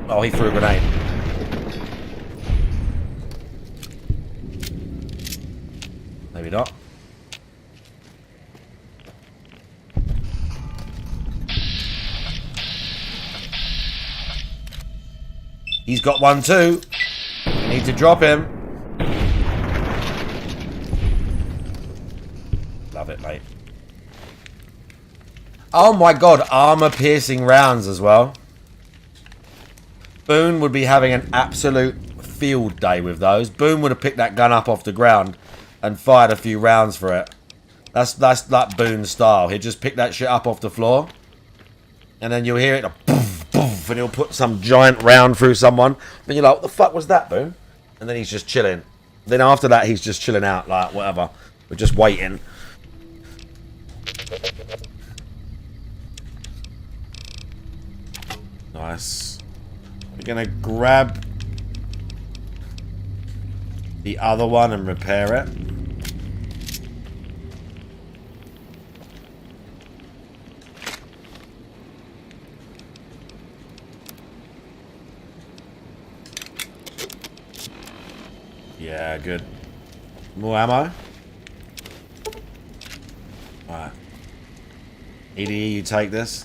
Oh, he threw a grenade. Maybe not. He's got one too. You need to drop him. Love it, mate. Oh my god, armor-piercing rounds as well. Boone would be having an absolute field day with those. Boone would have picked that gun up off the ground and fired a few rounds for it. That's like Boone's style. He'd just pick that shit up off the floor, and then you'll hear it, a poof, poof, and he'll put some giant round through someone. And you're like, what the fuck was that, Boone? And then he's just chilling. Then after that, he's just chilling out, like, whatever. We're just waiting. Nice. We're gonna grab the other one and repair it. Yeah, good. More ammo. Alright. EDE, you take this.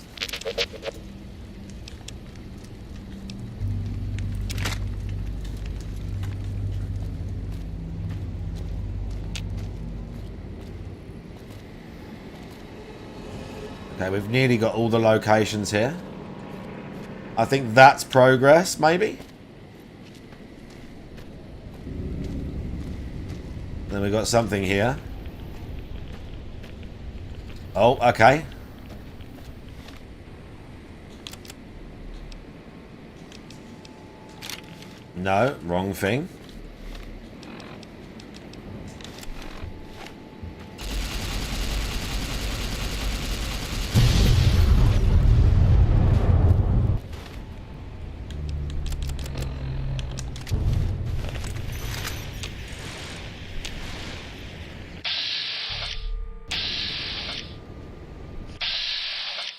Okay, we've nearly got all the locations here. I think that's progress, maybe? Then we got something here. Oh, okay. No, wrong thing.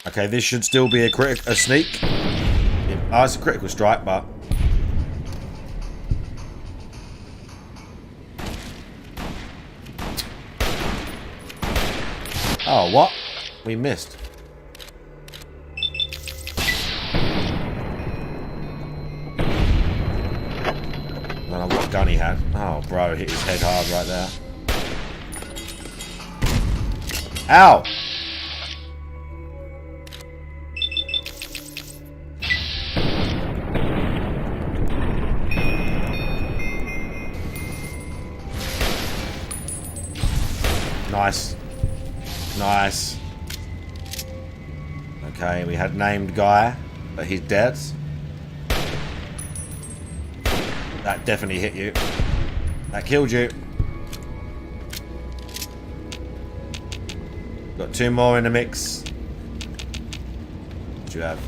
Okay, this should still be a sneak. Yeah. Oh, it's a critical strike, but... Oh, what? We missed. I don't know what gun he had. Oh, bro, hit his head hard right there. Ow! Nice. Nice. Okay, we had named guy, but he's dead. That definitely hit you. That killed you. Got two more in the mix. What do you have?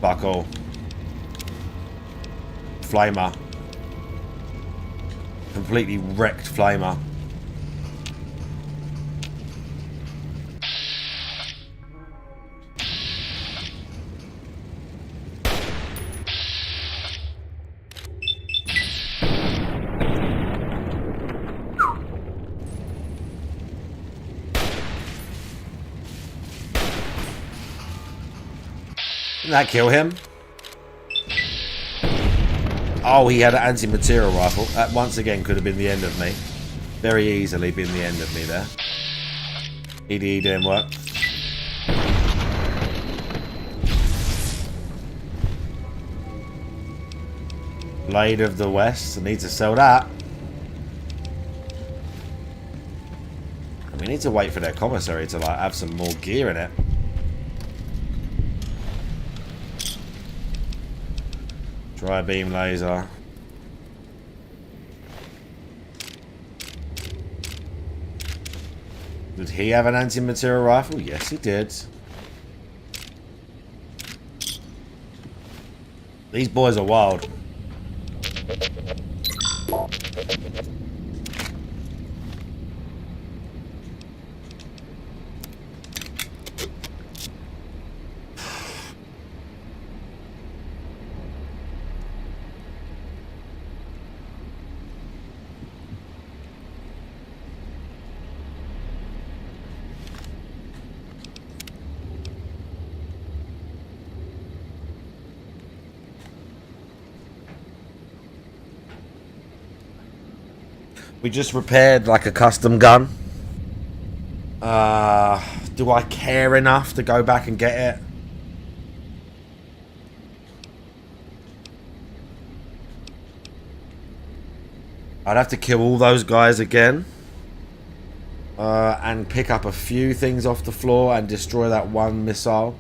Buckle. Flamer. Completely wrecked flamer. Didn't that kill him? Oh, he had an anti-material rifle. That once again could have been the end of me. Very easily been the end of me there. EDE didn't work. Blade of the West. I need to sell that. And we need to wait for their commissary to like have some more gear in it. Tri-beam laser. Did he have an anti-material rifle? Yes, he did. These boys are wild. We just repaired like a custom gun. Do I care enough to go back and get it? I'd have to kill all those guys again. And pick up a few things off the floor and destroy that one missile.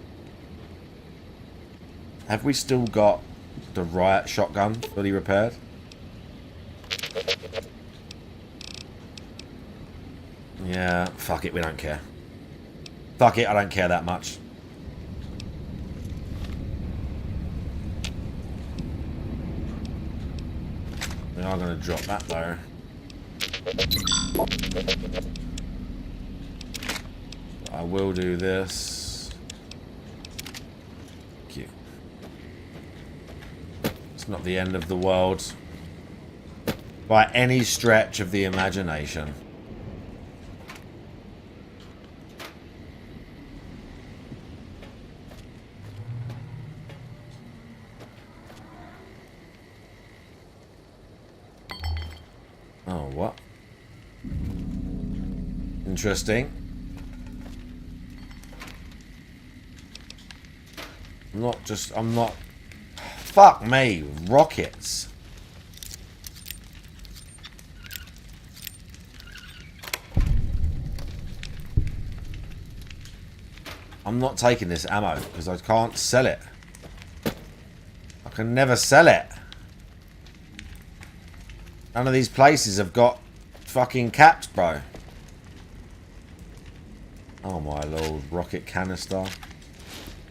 Have we still got the riot shotgun fully repaired? Yeah, fuck it, we don't care. Fuck it, I don't care that much. We are going to drop that though. I will do this. Cute. It's not the end of the world by any stretch of the imagination. Oh, what? Interesting. I'm not... Fuck me, rockets. I'm not taking this ammo because I can't sell it. I can never sell it. None of these places have got fucking caps, bro. Oh my lord, rocket canister.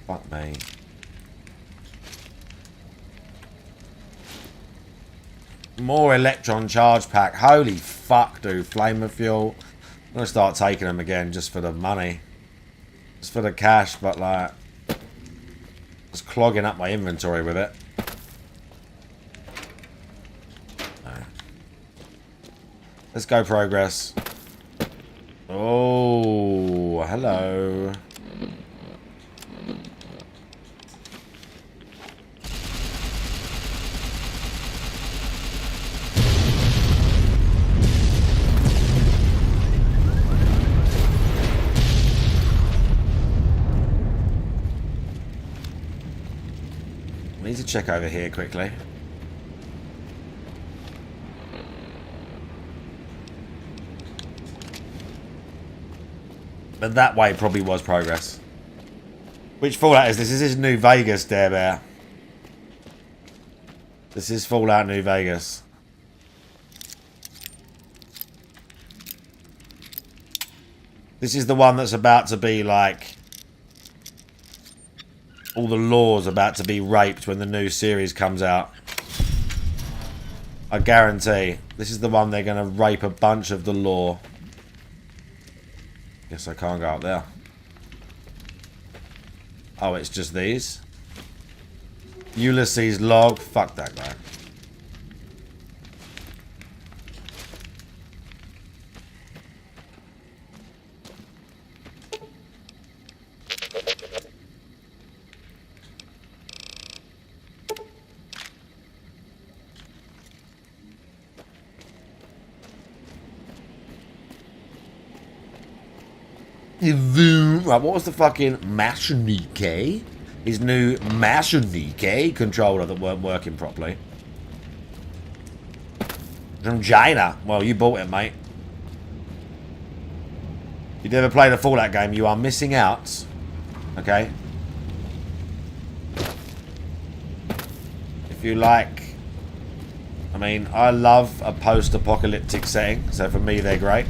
Fuck me. More electron charge pack. Holy fuck, dude. Flamer fuel. I'm gonna start taking them again just for the money. Just for the cash, but like... just clogging up my inventory with it. Let's go, progress. Oh, hello. I need to check over here quickly. But that way probably was progress. Which Fallout is this? This is New Vegas, Dare Bear. This is Fallout New Vegas. This is the one that's about to be like... all the law's about to be raped when the new series comes out. I guarantee. This is the one they're going to rape a bunch of the law. Guess I can't go up there. Oh, it's just these? Ulysses log. Fuck that guy. Right, what was the fucking Mashnike? His new Mashnike controller that weren't working properly. From China. Well, you bought it, mate. If you never played a Fallout game, you are missing out. Okay? If you like... I mean, I love a post-apocalyptic setting, so for me, they're great.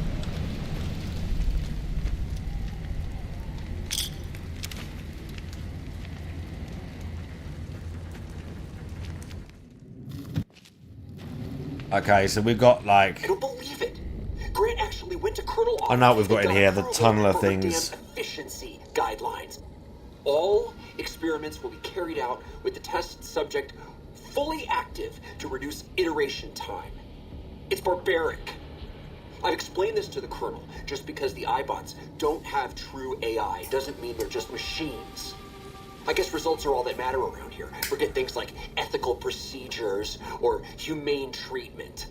Okay, so we've got like...
I don't believe it. Grant actually went to Colonel.
I know what we've got in here, the tunneler things.
Efficiency guidelines. All experiments will be carried out with the test subject fully active to reduce iteration time. It's barbaric. I've explained this to the Colonel. Just because the iBots don't have true AI doesn't mean they're just machines. I guess results are all that matter around here. Forget things like ethical procedures or humane treatment.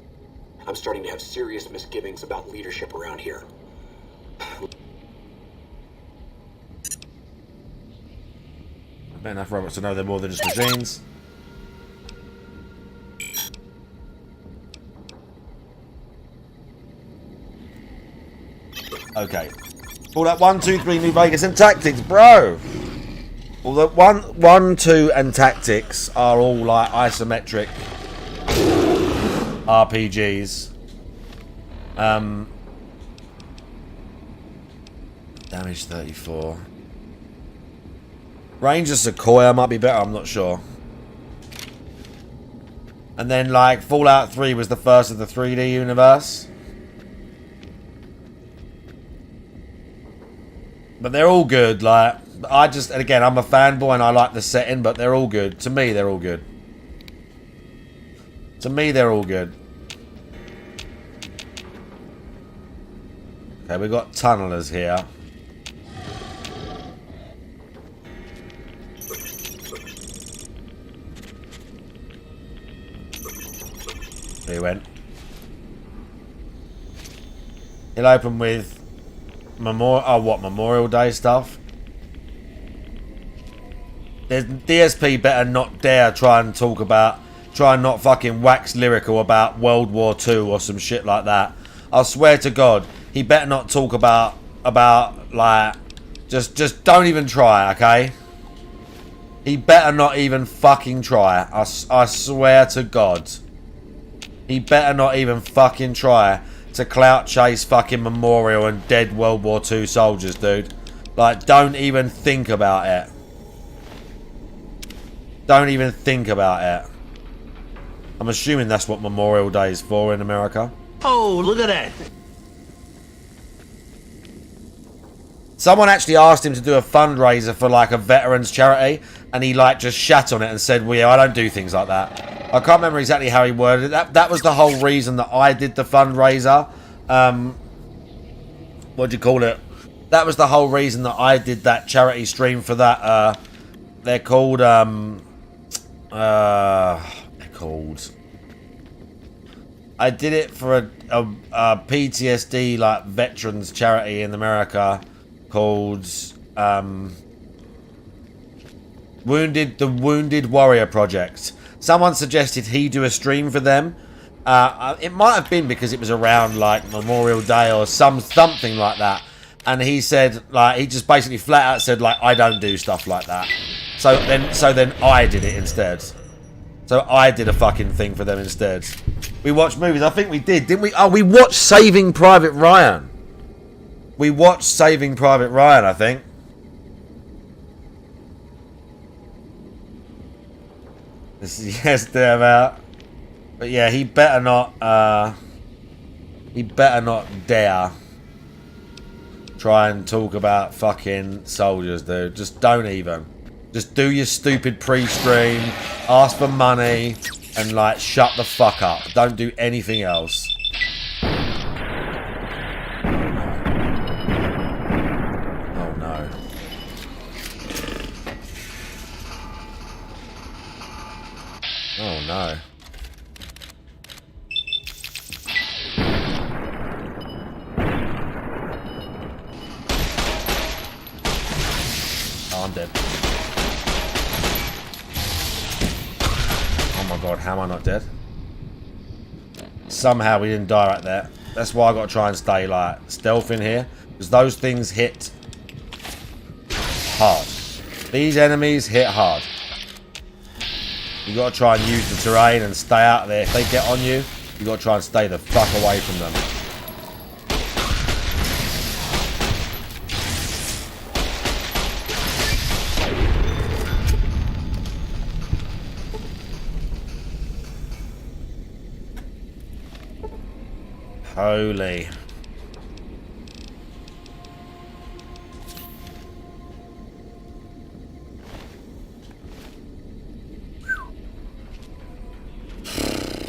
I'm starting to have serious misgivings about leadership around here.
Met enough robots to know they're more than just machines. Okay. All that 1, 2, 3 New Vegas and tactics, bro. All the 1, 2 and tactics are all like isometric RPGs. Damage 34. Ranger Sequoia might be better, I'm not sure. And then like Fallout 3 was the first of the 3D universe. But they're all good, like, I just, and again, I'm a fanboy and I like the setting, but they're all good. To me, they're all good. To me, they're all good. Okay, we've got tunnelers here. There he went. He'll open with Memorial Day stuff. There's DSP better not dare try and not fucking wax lyrical about World War II or some shit like that. I swear to God, he better not talk about like, just don't even try, okay? He better not even fucking try. I swear to God. He better not even fucking try to clout chase fucking Memorial and dead World War II soldiers, dude. Like, don't even think about it. Don't even think about it. I'm assuming that's what Memorial Day is for in America.
Oh, look at that.
Someone actually asked him to do a fundraiser for like a veterans charity, and he like just shat on it and said, well, yeah, I don't do things like that. I can't remember exactly how he worded it. That was the whole reason that I did the fundraiser. What do you call it? That was the whole reason that I did that charity stream for that. They're called I did it for a PTSD like veterans charity in America called the Wounded Warrior Project. Someone suggested he do a stream for them. It might have been because it was around like Memorial Day or something like that. And he said, like, he just basically flat out said, like, I don't do stuff like that. So then I did it instead. So I did a fucking thing for them instead. We watched movies. I think we did, didn't we? Oh, we watched Saving Private Ryan. We watched Saving Private Ryan, I think. This is yes, damn out. But yeah, he better not dare try and talk about fucking soldiers, dude. Just don't even. Just do your stupid pre-stream, ask for money, and like shut the fuck up. Don't do anything else. Oh no. Oh no. Oh, I'm dead. Oh my god, how am I not dead? Somehow we didn't die right there. That's why I got to try and stay like stealth in here, because those things hit hard. These enemies hit hard. You got to try and use the terrain and stay out of there. If they get on you, you got to try and stay the fuck away from them. Holy.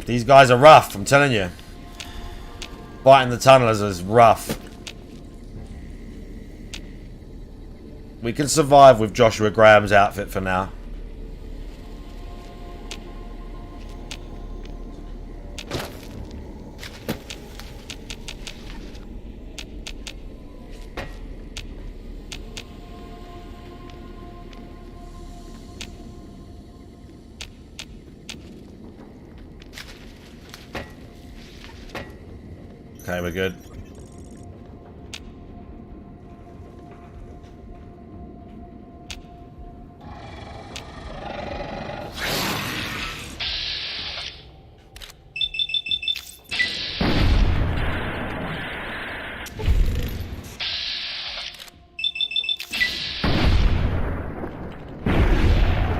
These guys are rough, I'm telling you. Fighting the tunnelers is rough. We can survive with Joshua Graham's outfit for now. Okay, we're good.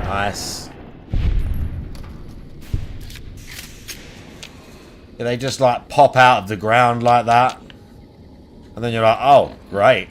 Nice. Yeah, they just like pop out of the ground like that. And then you're like, oh, great.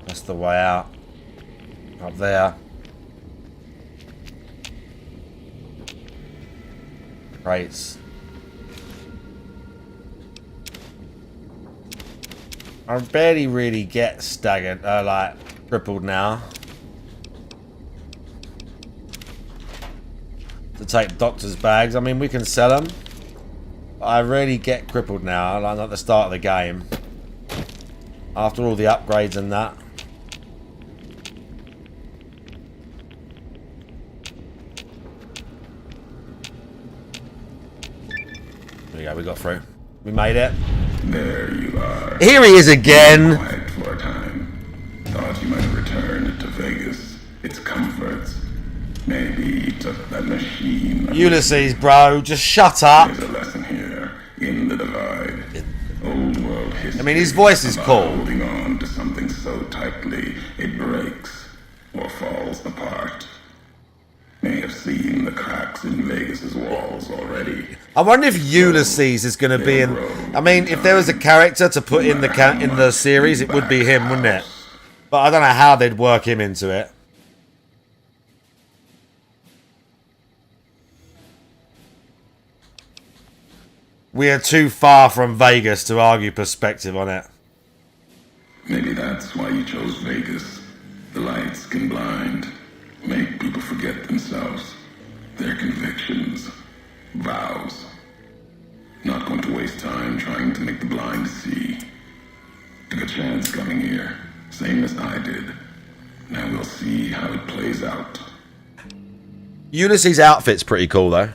That's the way out. Up there. Crates. I barely really get staggered, like crippled now. To take doctor's bags. I mean, we can sell them. But I really get crippled now, like at the start of the game. After all the upgrades and that. There we go, we got through. We made it.
There you are.
Here he is again.
Quiet for a time. Thought you might return to Vegas. Its comforts. Maybe you took that machine.
Ulysses, bro, just shut up.
There's a lesson here in the divide. Old world history.
I mean, his voice is
about
cool.
Holding on to something so tightly it breaks or falls apart. May have seen the cracks in Vegas's walls already.
I wonder if Ulysses is going to be in. I mean, if there was a character to put in the series, it would be him, wouldn't it? But I don't know how they'd work him into it. We are too far from Vegas to argue perspective on it.
Maybe that's why you chose Vegas. The lights can blind, make people forget themselves, their convictions, vows. Not going to waste time trying to make the blind see. Took a chance coming here, same as I did. Now we'll see how it plays out.
Ulysses' outfit's pretty cool, though.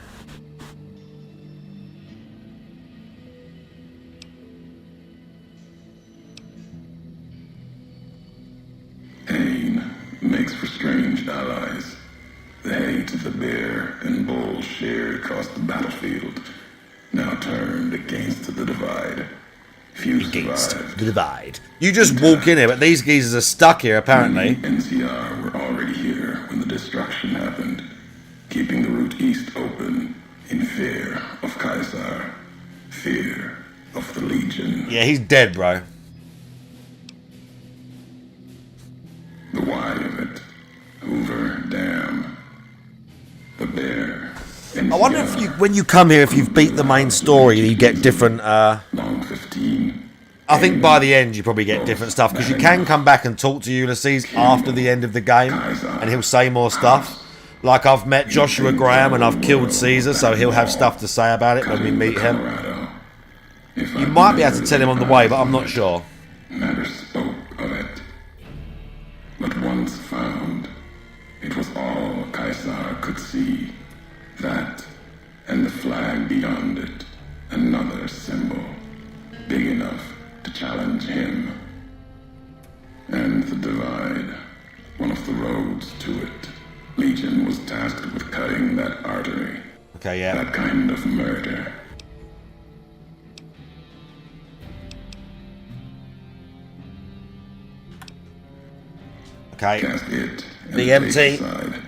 Pain makes for strange allies. The hate the bear and bull shared across the battlefield, now turned against the divide. Few survived.
The divide. You just walk in here, but these geezers are stuck here, apparently.
The NCR were already here when the destruction happened, keeping the route east open in fear of Caesar, fear of the Legion.
Yeah, he's dead, bro.
The why of it, Hoover Dam, the bear. NCR,
I wonder if you, when you come here, if you've beat the main story, you get different.
Long 15.
I think by the end you probably get different stuff because you can come back and talk to Ulysses after the end of the game, and he'll say more stuff. Like I've met Joshua Graham and I've killed Caesar, so he'll have stuff to say about it when we meet him. You might be able to tell him on the way, but I'm not sure.
Never spoke of it. But once found, it was all Caesar could see. That, and the flag beyond it, another symbol, big enough to challenge him. And the divide, one of the roads to it. Legion was tasked with cutting that artery.
Okay, yeah.
That kind of murder.
Okay.
Cast it and
The
the
MT.
tape aside.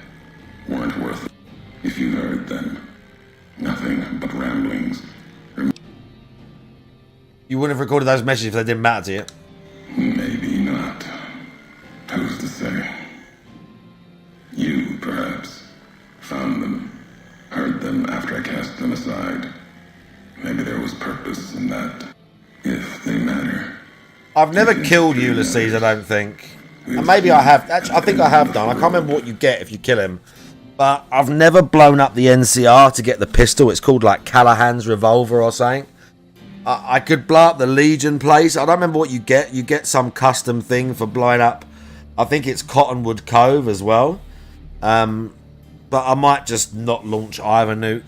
Weren't worth it. If you heard them, nothing but ramblings.
You wouldn't have recorded those messages if they didn't matter to you.
Maybe not. Who's to say? You, perhaps, found them, heard them after I cast them aside. Maybe there was purpose in that. If they matter,
I've never killed Ulysses, I don't think. And maybe I have. Actually, I think I have done. I can't remember what you get if you kill him. But I've never blown up the NCR to get the pistol. It's called like Callahan's revolver or something. I could blow up the Legion place. I don't remember what you get. You get some custom thing for blowing up. I think it's Cottonwood Cove as well. But I might just not launch either nuke.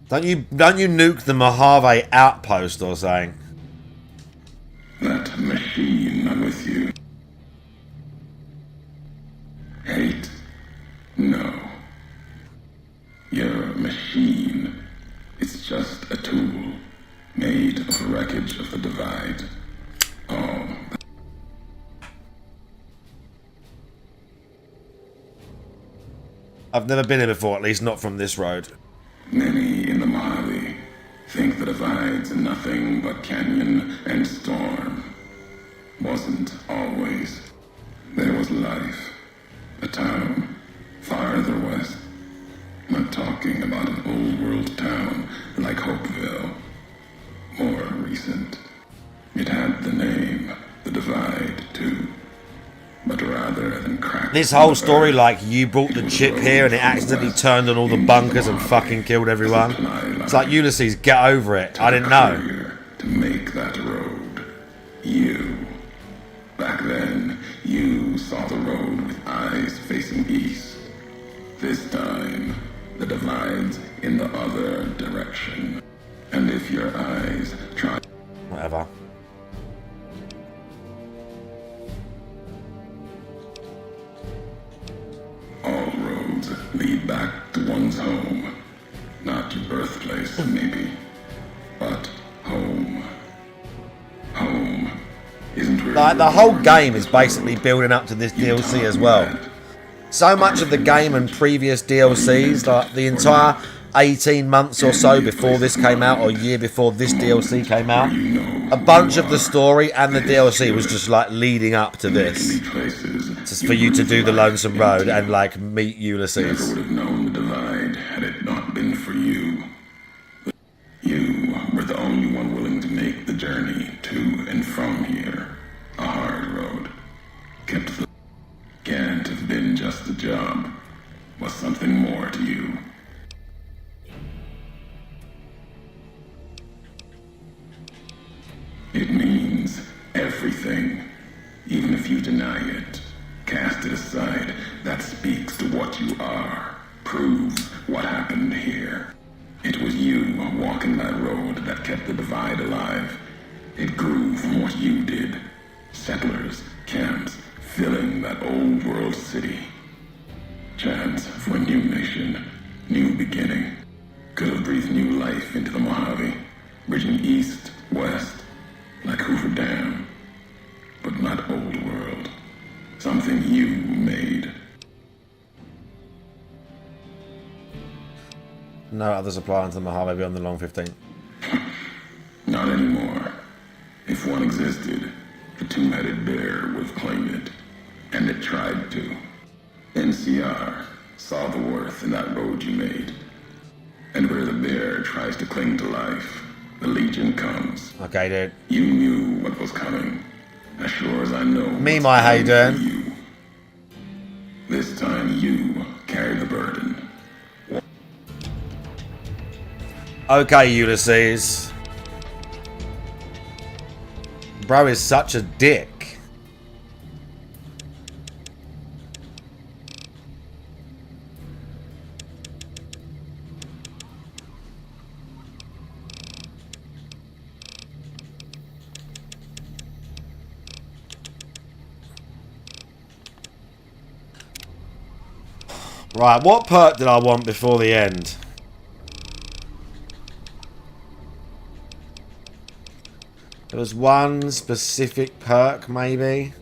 Don't you nuke the Mojave outpost or something?
That machine I'm with you. Hate? No. Your machine. It's just a tool made of the wreckage of the divide. Oh.
I've never been here before, at least not from this road.
Many in the Mojave think the divide's nothing but canyon and storm. Wasn't always. There was life. A town farther west. Not talking about an old world town like Hopeville. More recent. It had the name, the divide, too. But rather than crack...
This whole story, like, you brought the chip here and it accidentally turned on all the bunkers and fucking killed everyone. It's like, Ulysses, get over it. I didn't know.
To make that road. You. Back then, you saw the road with eyes facing east. This time, the divide's in the other direction. And if your eyes try...
Whatever.
All roads lead back to one's home. Not your birthplace, maybe, but home. Home isn't where
Like, the whole game is basically building up to this DLC as well. So much of the game and previous DLCs, like the entire 18 months or so before this came out, or a year before this DLC came out, a bunch of the story and the DLC was just like leading up to this. Just for you to do the Lonesome Road and like meet Ulysses.
Never would have known the divide had it not been for you. You were the only one willing to make the journey to and from here. A hard road. Kept the... Can't have been just a job. Was something more to you. It means everything. Even if you deny it. Cast it aside. That speaks to what you are. Proves what happened here. It was you walking that road that kept the divide alive. It grew from what you did. Settlers, camps, filling that old world city. Chance for a new nation, new beginning. Could have breathed new life into the Mojave, bridging east, west, like Hoover Dam. But not old world. Something you made.
No other supply into the Mojave beyond the long 15.
Not anymore. If one existed, the two-headed bear would have claimed it. And it tried to. NCR saw the worth in that road you made. And where the bear tries to cling to life, the Legion comes.
Okay, dude.
You knew what was coming. As sure as I know.
Me, my, how you doing?
You. This time you carry the burden.
Okay, Ulysses. Bro is such a dick. Right, what perk did I want before the end? There was one specific perk, maybe.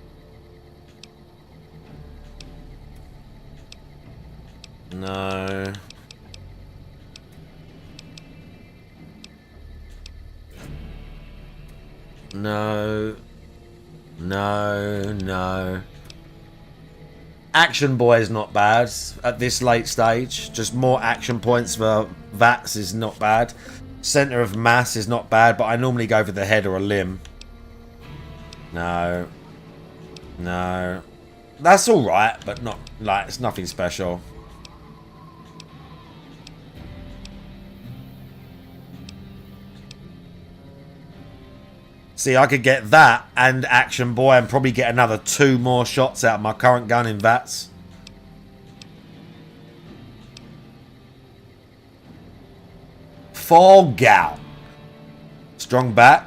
No. No. No, no. Action Boy is not bad at this late stage. Just more action points for VATS is not bad. Center of mass is not bad, but I normally go for the head or a limb. No. No. That's alright, but not like it's nothing special. See, I could get that and Action Boy and probably get another 2 more shots out of my current gun in VATS. Fog out. Strong back.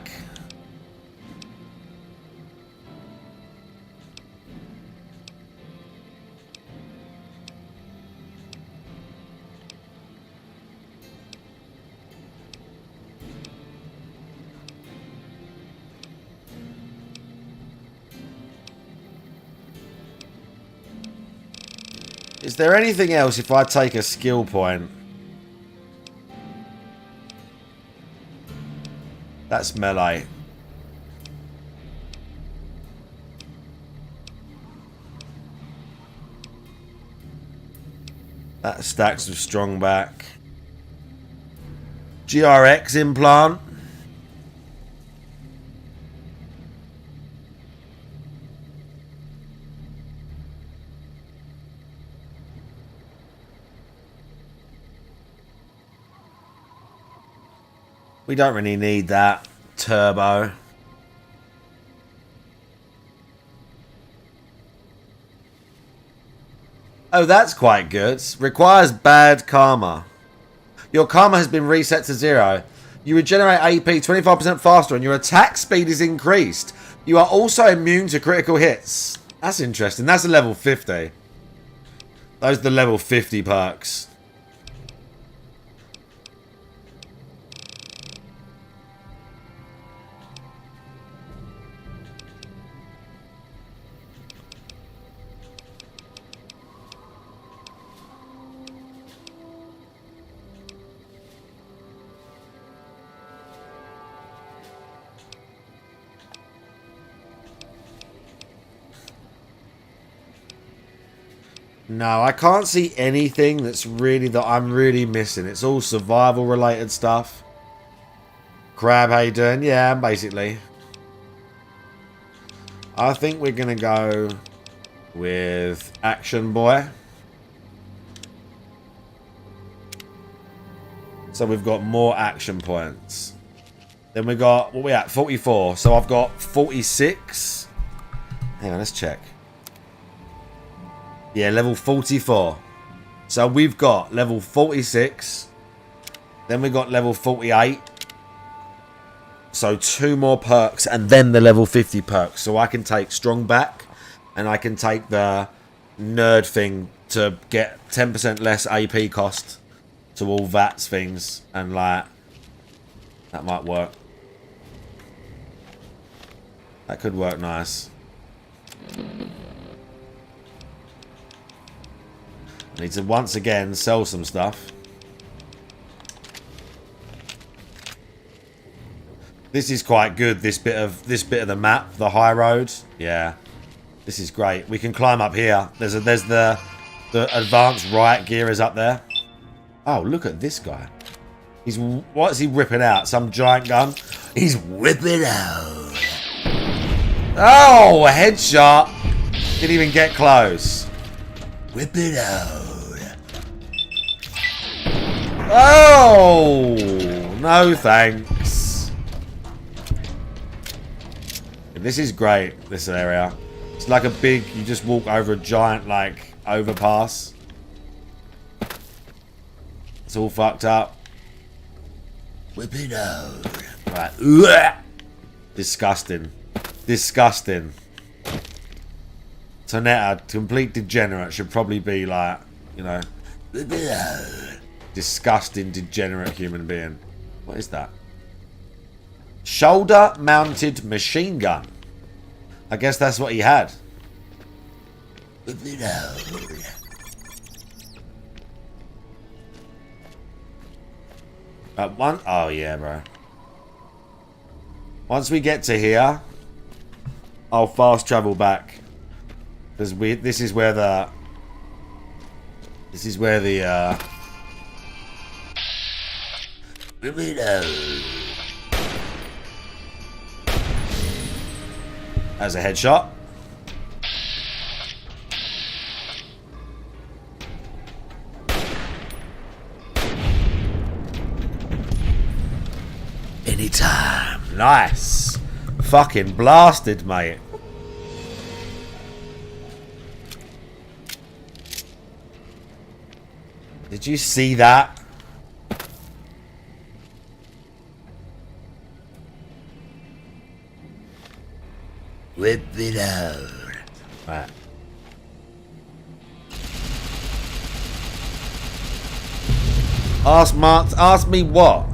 Is there anything else if I take a skill point? That's melee. That stacks with strong back. GRX implant. We don't really need that. Turbo. Oh, that's quite good. Requires bad karma. Your karma has been reset to 0. You regenerate AP 25% faster and your attack speed is increased. You are also immune to critical hits. That's interesting. That's a level 50. Those are the level 50 perks. No, I can't see anything that I'm really missing. It's all survival related stuff. Crab, how you doing? Yeah, basically. I think we're gonna go with Action Boy. So we've got more action points. Then we got, what we at? 44. So I've got 46. Hang on, let's check. Yeah, level 44. So we've got level 46. Then we got level 48. So 2 more perks and then the level 50 perks. So I can take strong back and I can take the nerd thing to get 10% less AP cost to all VATS things. And like, that might work. That could work nice. I need to once again sell some stuff. This is quite good. This bit of the map, the high road. Yeah, this is great. We can climb up here. There's the advanced riot gear is up there. Oh, look at this guy. What is he whipping out? Some giant gun? He's whipping out. Oh, a headshot. Didn't even get close. Whip it out. Oh, no thanks. This is great, this area. It's like a big, you just walk over a giant, like, overpass. It's all fucked up. Whip it out. Right. Ugh. Disgusting. Disgusting. Tonetta, complete degenerate, should probably be like, you know, disgusting, degenerate human being. What is that? Shoulder mounted machine gun. I guess that's what he had. Oh yeah, bro. Once we get to here, I'll fast travel back. Because this is where the As a headshot. Anytime. Nice. Fucking blasted, mate. Did you see that? Whip it out. Right. Ask Mark. Ask me what?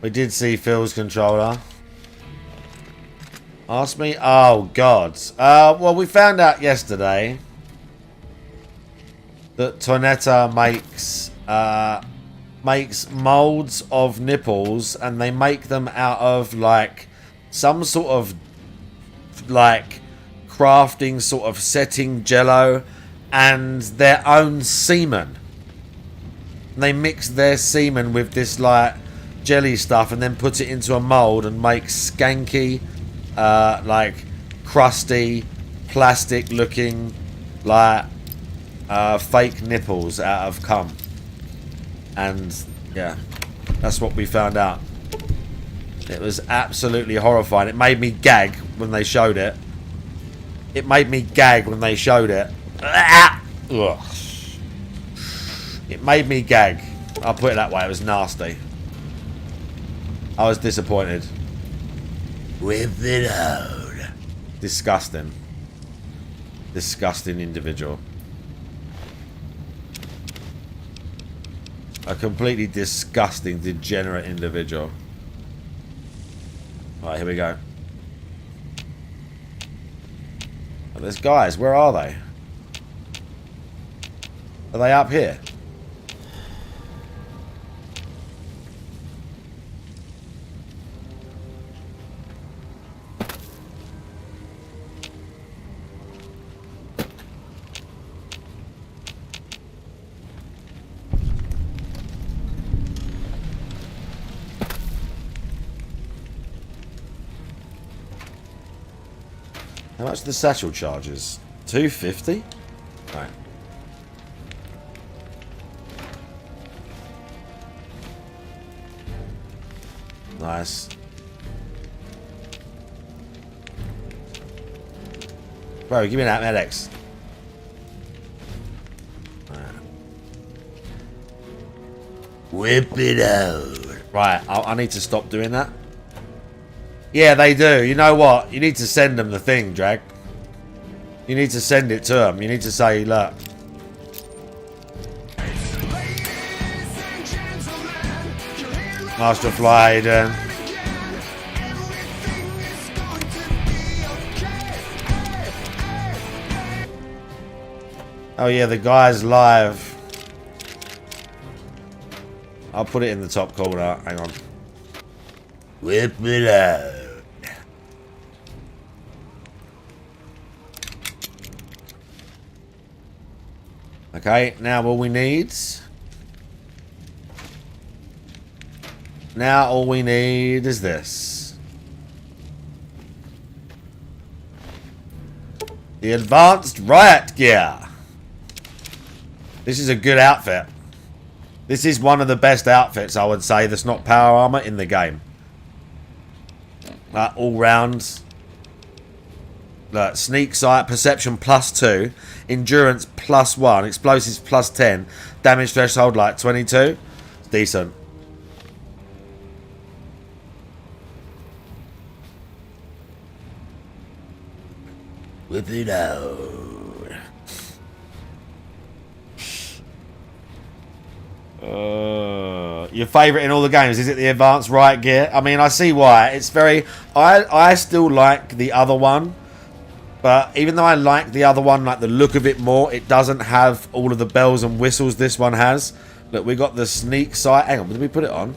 We did see Phil's controller. Ask me. Oh God. Well, we found out yesterday that detonator makes molds of nipples, and they make them out of like some sort of like crafting sort of setting jello and their own semen. And they mix their semen with this like jelly stuff and then put it into a mold and make skanky like crusty plastic looking like fake nipples out of cum. And yeah, that's what we found out. It was absolutely horrifying. It made me gag when they showed it. It made me gag when they showed it. Ugh. It made me gag. I'll put it that way. It was nasty. I was disappointed. Whip it out. Disgusting. Disgusting individual. A completely disgusting, degenerate individual. Alright, here we go. Oh, there's guys. Where are they? Are they up here? How much the satchel charges? $2.50? Right. Nice. Bro, give me that medics. Right. Whip it out. Right, I need to stop doing that. Yeah, they do. You know what? You need to send them the thing, Drag. You need to send it to them. You need to say, look. Master Fly, how you doing? Oh yeah, the guy's live. I'll put it in the top corner. Hang on. Whip it out. Okay, now all we need. Now all we need is this. The advanced riot gear. This is a good outfit. This is one of the best outfits, I would say, that's not power armor in the game. All round. Look, sneak sight, perception +2, endurance +1, explosives +10, damage threshold like 22. It's decent. Whip it out. Your favourite in all the games, is it the advanced riot gear? I mean, I see why. It's very... I still like the other one. But even though I like the other one, like the look of it more, it doesn't have all of the bells and whistles this one has. Look, we got the sneak sight. Hang on, did we put it on?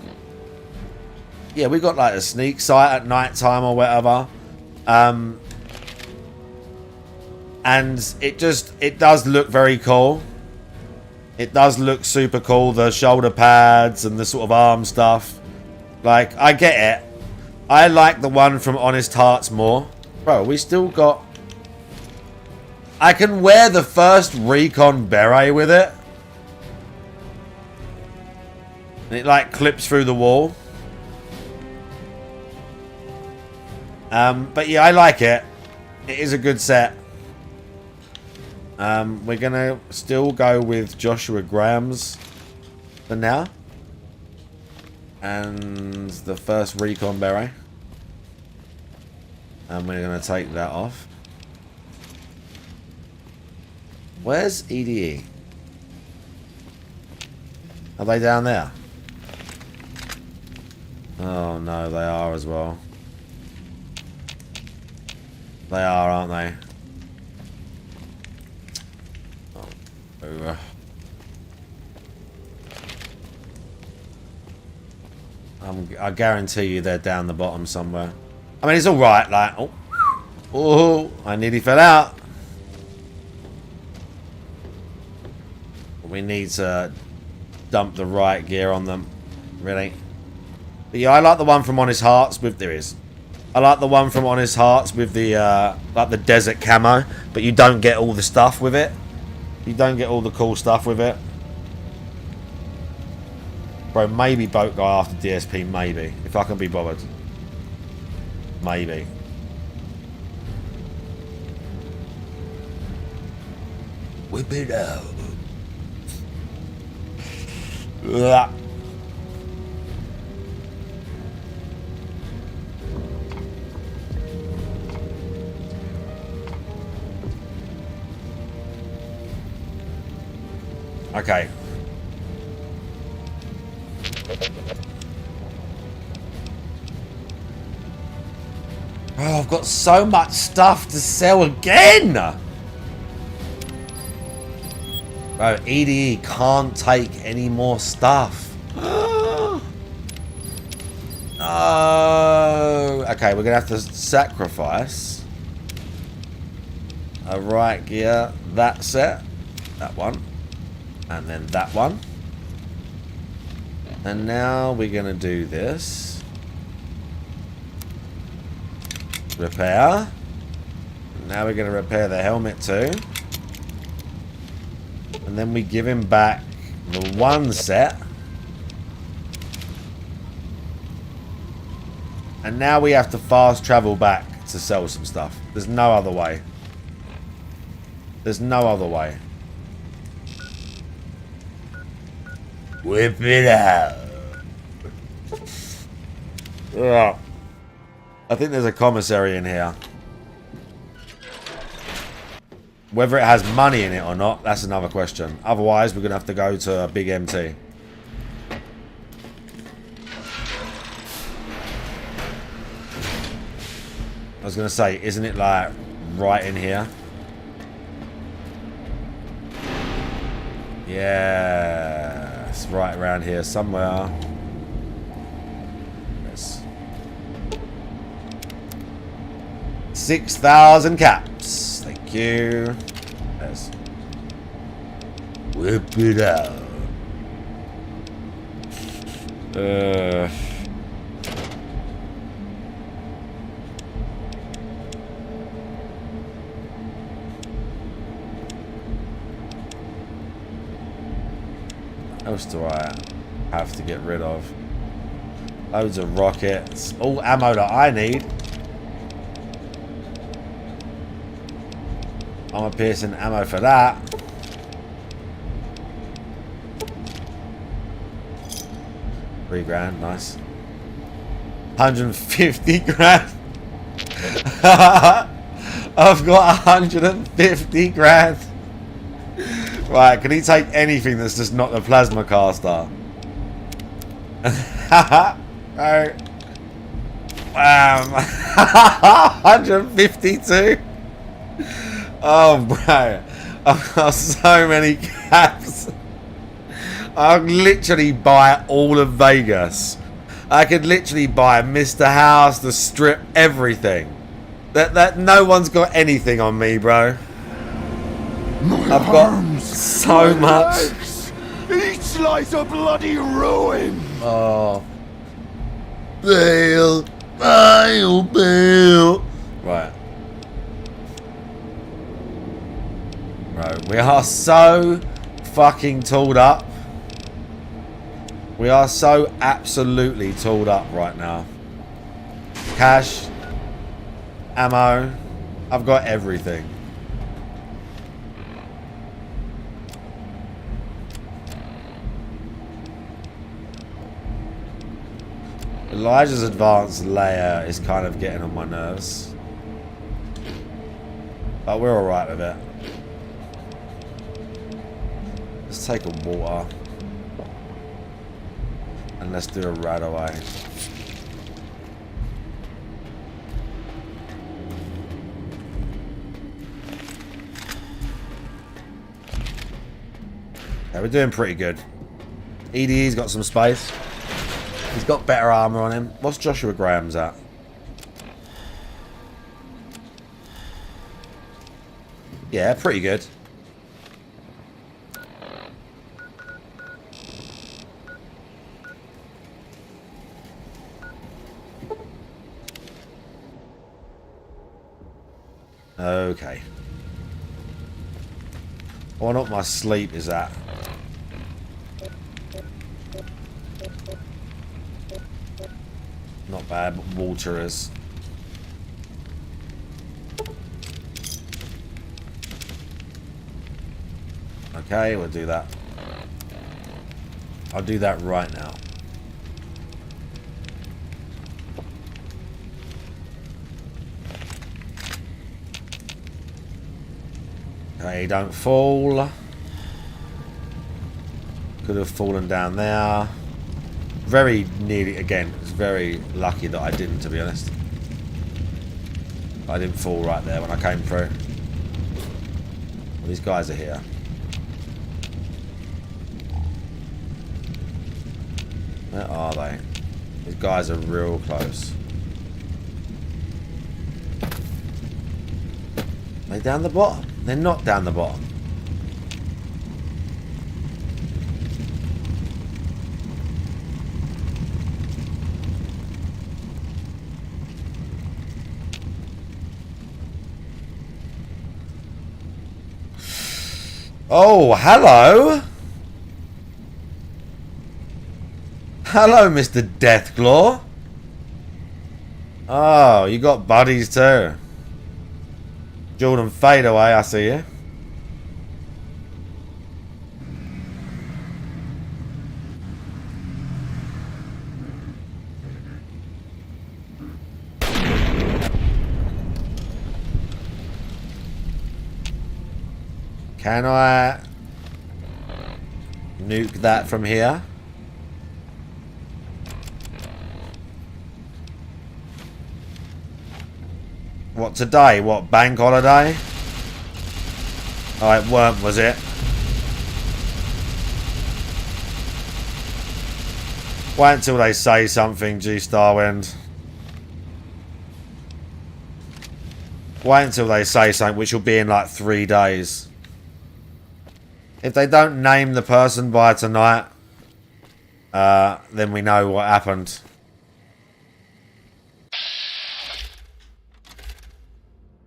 Yeah, we got like a sneak sight at night time or whatever. And it does look very cool. It does look super cool, the shoulder pads and the sort of arm stuff. Like, I get it. I like the one from Honest Hearts more. Bro, we still got... I can wear the first recon beret with it. And it like clips through the wall. But yeah, I like it. It is a good set. We're gonna still go with Joshua Graham's for now. And the first recon beret. And we're gonna take that off. Where's EDE? Are they down there? Oh no, they are as well. They are, aren't they? Oh. I guarantee you they're down the bottom somewhere. I mean, it's alright, like... Oh, I nearly fell out. We need to dump the right gear on them. Really. But yeah, I like the one from Honest Hearts with... There is. I like the one from Honest Hearts with the, like the desert camo. But you don't get all the stuff with it. You don't get all the cool stuff with it. Bro, maybe boat guy after DSP, maybe. If I can be bothered. Maybe. Whip it out. Ugh. Okay. Oh, I've got so much stuff to sell again! Bro, EDE can't take any more stuff. Oh. Okay, we're gonna have to sacrifice a right gear, that set, that one, and then that one. And now we're gonna do this. Repair. Now we're gonna repair the helmet too. And then we give him back the one set. And now we have to fast travel back to sell some stuff. There's no other way. There's no other way. Whip it out. Ugh. I think there's a commissary in here. Whether it has money in it or not, that's another question. Otherwise, we're going to have to go to a big MT. I was going to say, isn't it like right in here? Yeah, it's right around here somewhere. Yes. 6,000 caps. Thank you. Yes. Whip it out. What else do I have to get rid of? Loads of rockets. All ammo that I need. Armor piercing ammo for that. $3 grand, nice. 150 grand. I've got 150 grand. Right, can he take anything that's just not the plasma caster? Oh. Wow. 152. Oh, bro. I've got so many caps. I'll literally buy all of Vegas. I could literally buy Mr. House, the strip, everything. That no one's got anything on me, bro. I've got so much.
Each lies a bloody ruin.
Oh. Bail. Bail. Bail. Right. Right. We are so fucking tooled up. We are so absolutely tooled up right now. Cash. Ammo. I've got everything. Elijah's advanced layer is kind of getting on my nerves. But we're alright with it. Let's take a water. And let's do a right away. Yeah, we're doing pretty good. EDE's got some space. He's got better armor on him. What's Joshua Graham's at? Yeah, pretty good. Okay. I wonder what my sleep is at. Not bad, but water is. Okay, we'll do that. I'll do that right now. Okay, don't fall. Could have fallen down there. Very nearly, again, it's very lucky that I didn't, to be honest. I didn't fall right there when I came through. Well, these guys are here. Where are they? These guys are real close. Are they down the bottom? They're not down the bottom. Oh, hello. Hello, Mr. Deathclaw. Oh, you got buddies too. Jordan Fadeaway, I see you. Can I nuke that from here? What, today? What, bank holiday? Oh, it weren't, was it? Wait until they say something, G Starwind. Wait until they say something, which will be in like 3 days. If they don't name the person by tonight, then we know what happened.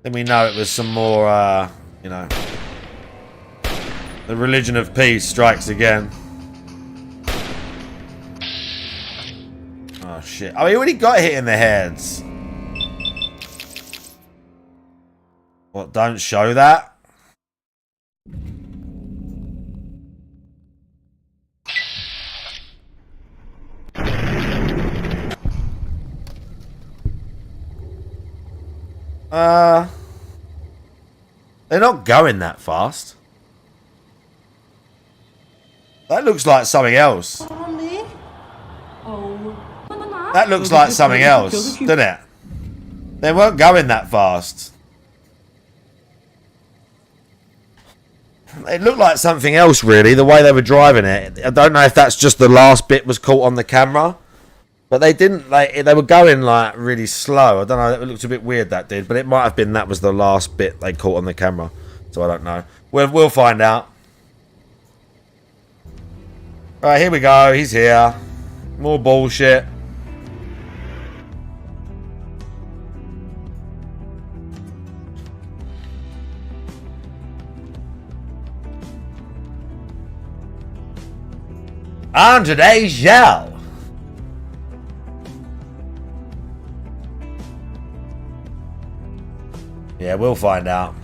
Then we know it was some more, you know. The religion of peace strikes again. Oh shit. Oh, he already got hit in the heads. What, don't show that? They're not going that fast. That looks like something else. That looks like something else, doesn't it? They weren't going that fast. It looked like something else, really, the way they were driving it. I don't know if that's just the last bit was caught on the camera. But they didn't, they were going like really slow. I don't know, it looked a bit weird, that did. But it might have been that was the last bit they caught on the camera. So I don't know. We'll find out. Alright, here we go. He's here. More bullshit. On today's show. Yeah, we'll find out.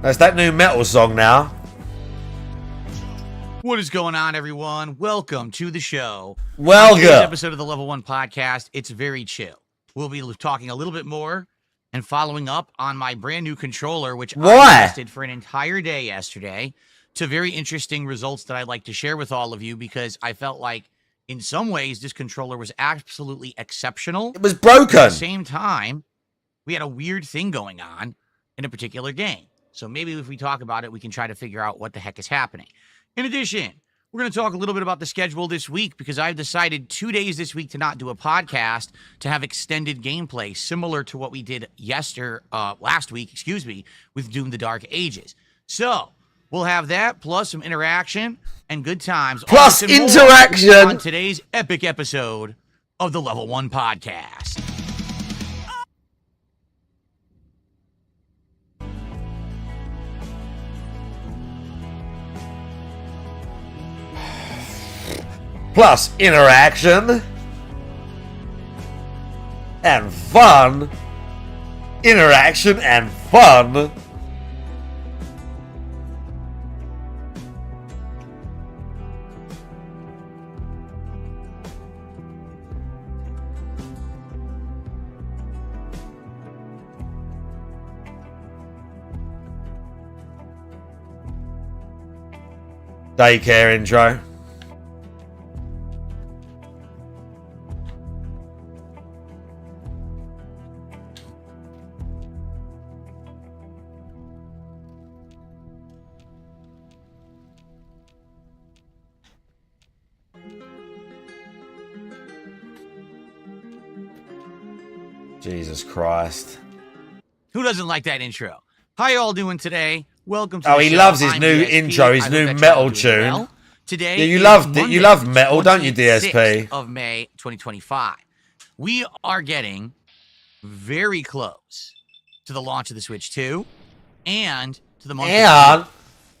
That's that new metal song now.
What is going on, everyone? Welcome to the show.
Welcome.
On today's episode of the Level 1 podcast, it's very chill. We'll be talking a little bit more and following up on my brand new controller, which I tested for an entire day yesterday, to very interesting results that I'd like to share with all of you, because I felt like in some ways this controller was absolutely exceptional.
It was broken.
At the same time, we had a weird thing going on in a particular game. So maybe if we talk about it, we can try to figure out what the heck is happening. In addition, we're going to talk a little bit about the schedule this week, because I've decided 2 days this week to not do a podcast, to have extended gameplay similar to what we did last week, with Doom: The Dark Ages. So we'll have that, plus some interaction and good times.
Plus interaction
on today's epic episode of the Level 1 podcast.
Plus interaction and fun. Interaction and fun. Daycare intro. Jesus Christ.
Who doesn't like that intro? How y'all doing today? Welcome to
the
show.
He loves his
I'm
new
DSP.
intro, his new metal tune.
Well. Today,
yeah, you
Monday,
love metal, don't you, DSP?
Of May 2025. We are getting very close to the launch of the Switch 2 and to the month of June.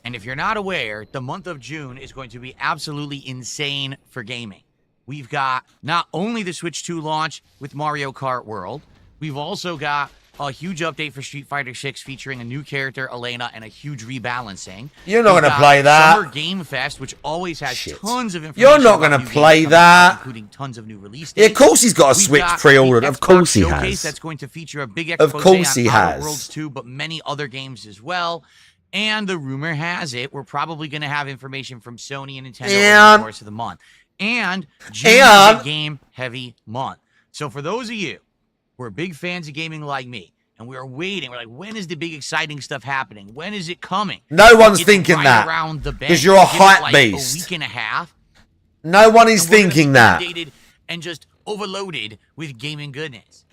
And if you're not aware, the month of June is going to be absolutely insane for gaming. We've got not only the Switch 2 launch with Mario Kart World, we've also got a huge update for Street Fighter 6 featuring a new character, Elena, and a huge rebalancing.
You're not going to play that.
Summer Game Fest, which always has tons of information.
You're not going to play that.
Including tons of new release dates.
Yeah, of course he's got a Switch pre-ordered. Of course he has.
That's going to feature a big
expose
of course
he
on
has.
Outer Worlds 2, but many other games as well. And the rumor has it, we're probably going to have information from Sony and Nintendo over the course of the month. And June is a game-heavy month. So for those of you who are big fans of gaming like me, and we're waiting, we're like, when is the big exciting stuff happening? When is it coming?
No one's
it's
thinking
right
that.
Around the bend.
Because you're a hype
like
beast.
A week and a half.
No one is thinking that.
And just overloaded with gaming goodness.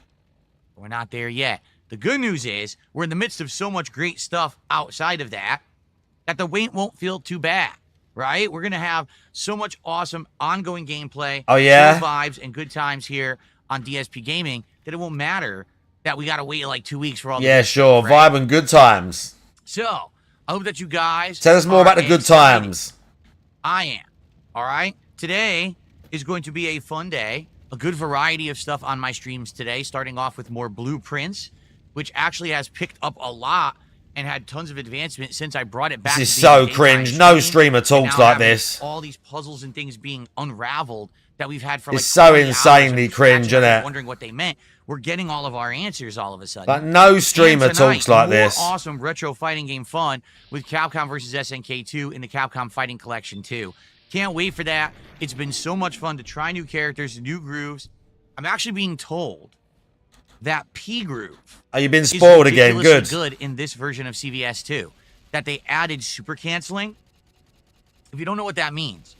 We're not there yet. The good news is we're in the midst of so much great stuff outside of that the wait won't feel too bad, right? We're going to have so much awesome ongoing gameplay, vibes, and good times here on DSP Gaming that it won't matter that we got to wait like 2 weeks for all the
sure.
Right?
Vibe and good times.
So, I hope that you guys
tell us more about the good times.
I am. All right? Today is going to be a fun day. A good variety of stuff on my streams today, starting off with more blueprints, which actually has picked up a lot and had tons of advancement since I brought it back.
This is so cringe. No streamer talks like this.
All these puzzles and things being unraveled that we've had for
it's so insanely cringe, isn't it?
Wondering what they meant. We're getting all of our answers all of a sudden.
But no streamer talks like this.
Awesome retro fighting game fun with Capcom vs. SNK 2 in the Capcom Fighting Collection 2. Can't wait for that. It's been so much fun to try new characters, new grooves. I'm actually being told that P groove.
Oh, you've been spoiled again. Good.
Good in this version of CVS 2. That they added super canceling If you don't know what that means,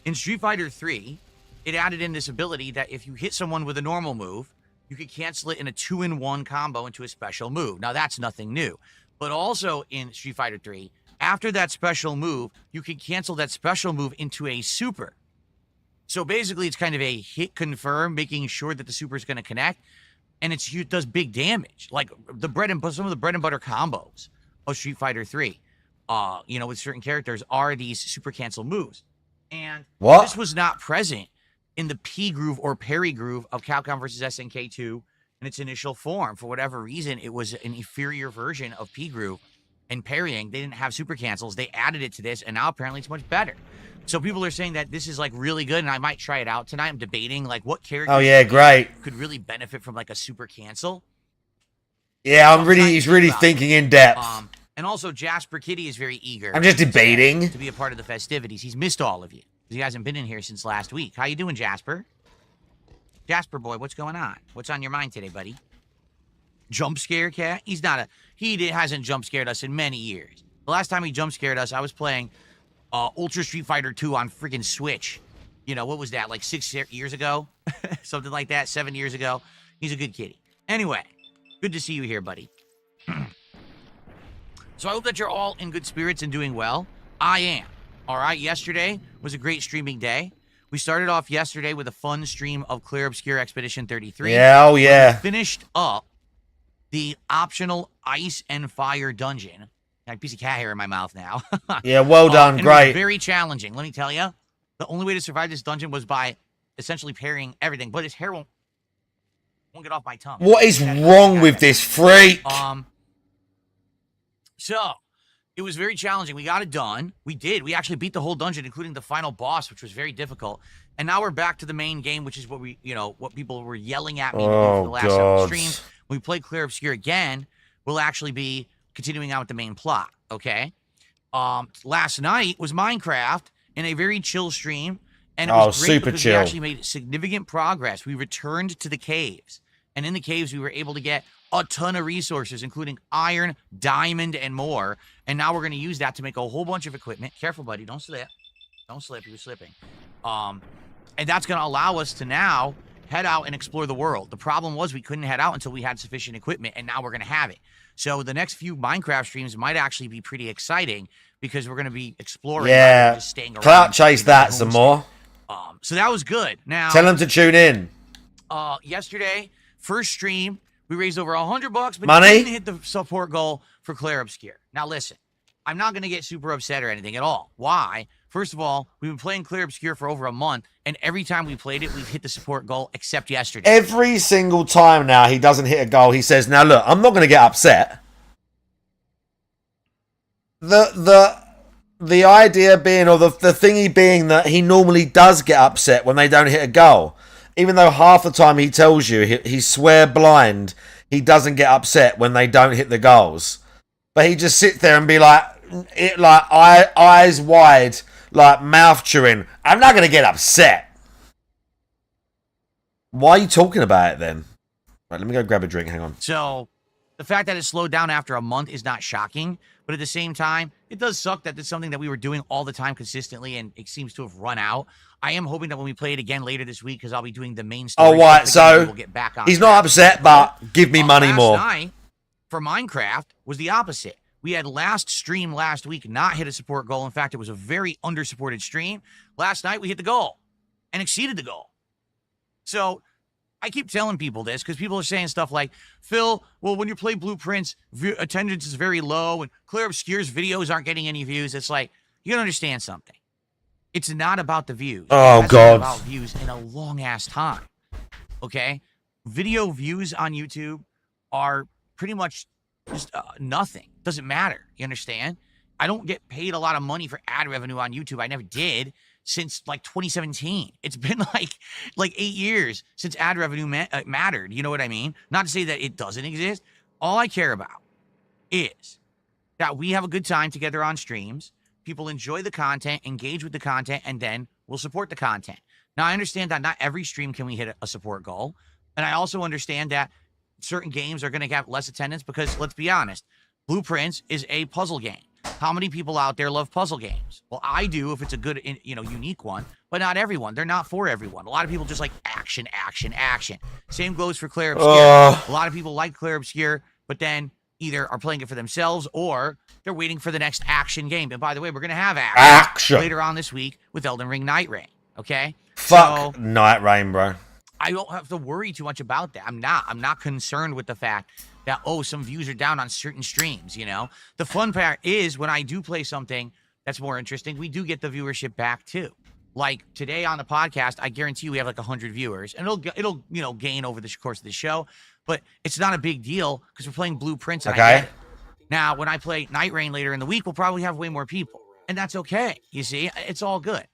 in Street Fighter 3, it added in this ability that if you hit someone with a normal move, you could cancel it in a 2-in-1 combo into a special move. Now, that's nothing new. But also in Street Fighter 3, after that special move, you can cancel that special move into a super. So basically, it's kind of a hit confirm, making sure that the super is going to connect, and it does big damage. Like some of the bread and butter combos of Street Fighter 3, with certain characters are these super cancel moves. And this was not present in the P groove or parry groove of Capcom vs. SNK 2 in its initial form. For whatever reason, it was an inferior version of P groove and parrying. They didn't have super cancels. They added it to this, and now apparently it's much better. So people are saying that this is like really good, and I might try it out tonight. I'm debating like what character could really benefit from like a super cancel.
Yeah, he's really thinking in depth.
And also Jasper Kitty is very eager.
I'm just debating
to be a part of the festivities. He's missed all of you because he hasn't been in here since last week. How you doing, Jasper? Jasper boy, what's going on? What's on your mind today, buddy? Jump scare cat? He hasn't jump scared us in many years. The last time he jump scared us, I was playing Ultra Street Fighter 2 on freaking Switch. What was that, like 6 years ago? Something like that, 7 years ago. He's a good kitty. Anyway, good to see you here, buddy. So I hope that you're all in good spirits and doing well. I am. All right, yesterday was a great streaming day. We started off yesterday with a fun stream of Clear Obscure Expedition 33.
Yeah, oh yeah.
We finished up the optional Ice and Fire dungeon. I have a piece of cat hair in my mouth now.
Yeah, well done, great.
It was very challenging, let me tell you. The only way to survive this dungeon was by essentially parrying everything, but his hair won't get off my tongue.
What is wrong with this freak?
So, it was very challenging. We got it done. We did. We actually beat the whole dungeon, including the final boss, which was very difficult. And now we're back to the main game, which is what what people were yelling at me to do for the last several streams. When we play Clear Obscure again, we'll actually be continuing out with the main plot, okay? Last night was Minecraft in a very chill stream, and it was great
super
because
chill.
We actually made significant progress. We returned to the caves, and in the caves, we were able to get a ton of resources, including iron, diamond, and more. And now we're going to use that to make a whole bunch of equipment. Careful, buddy. Don't slip. Don't slip. You're slipping. And that's going to allow us to now head out and explore the world. The problem was we couldn't head out until we had sufficient equipment, and now we're going to have it. So the next few Minecraft streams might actually be pretty exciting because we're going to be exploring.
Yeah,
just staying around.
Clout chase that some more.
So that was good. Now
tell them to tune in.
Yesterday, first stream, we raised over $100, but
money
didn't hit the support goal for Claire Obscure. Now listen, I'm not going to get super upset or anything at all. Why? First of all, we've been playing Clear Obscure for over a month, and every time we played it, we've hit the support goal except yesterday.
Every single time now he doesn't hit a goal, he says, now look, I'm not going to get upset. The idea being, or the thingy being that he normally does get upset when they don't hit a goal. Even though half the time he tells you he's swear blind, he doesn't get upset when they don't hit the goals. But he just sit there and be like eyes wide, like mouth chewing. I'm not going to get upset. Why are you talking about it then? Right, let me go grab a drink. Hang on.
So the fact that it slowed down after a month is not shocking. But at the same time, it does suck that it's something that we were doing all the time consistently, and it seems to have run out. I am hoping that when we play it again later this week, because I'll be doing the main story.
Oh, right. So
we'll get back on
he's not upset, but give me money more.
Last night for Minecraft was the opposite. We had last stream last week not hit a support goal. In fact, it was a very under-supported stream. Last night, we hit the goal and exceeded the goal. So I keep telling people this because people are saying stuff like, Phil, well, when you play Blueprints, attendance is very low and Clear Obscure's videos aren't getting any views. It's like, you gotta understand something. It's not about the views.
Oh, God.
It's about views in a long-ass time, okay? Video views on YouTube are pretty much just nothing. Doesn't matter, you understand? I don't get paid a lot of money for ad revenue on YouTube. I never did since like 2017. It's been like 8 years since ad revenue mattered. You know what I mean? Not to say that it doesn't exist. All I care about is that we have a good time together on streams. People enjoy the content, engage with the content, and then we'll support the content. Now, I understand that not every stream can we hit a support goal. And I also understand that certain games are going to have less attendance because, let's be honest, Blueprints is a puzzle game. how many people out there love puzzle games? Well, I do if it's a good, unique one, but not everyone. They're not for everyone. A lot of people just like action, action, action. Same goes for Claire Obscure. A lot of people like Claire Obscure, but then either are playing it for themselves or they're waiting for the next action game. And by the way, we're going to have action later on this week with Elden Ring Night Rain. Okay?
Fuck Night Rain, bro.
I don't have to worry too much about that. I'm not concerned with the fact that, some views are down on certain streams, The fun part is when I do play something that's more interesting, we do get the viewership back too. Like today on the podcast, I guarantee you we have like 100 viewers, and it'll gain over the course of the show, but it's not a big deal because we're playing Blueprints. And I get it. Now, when I play Night Rain later in the week, we'll probably have way more people, and that's okay. You see, it's all good.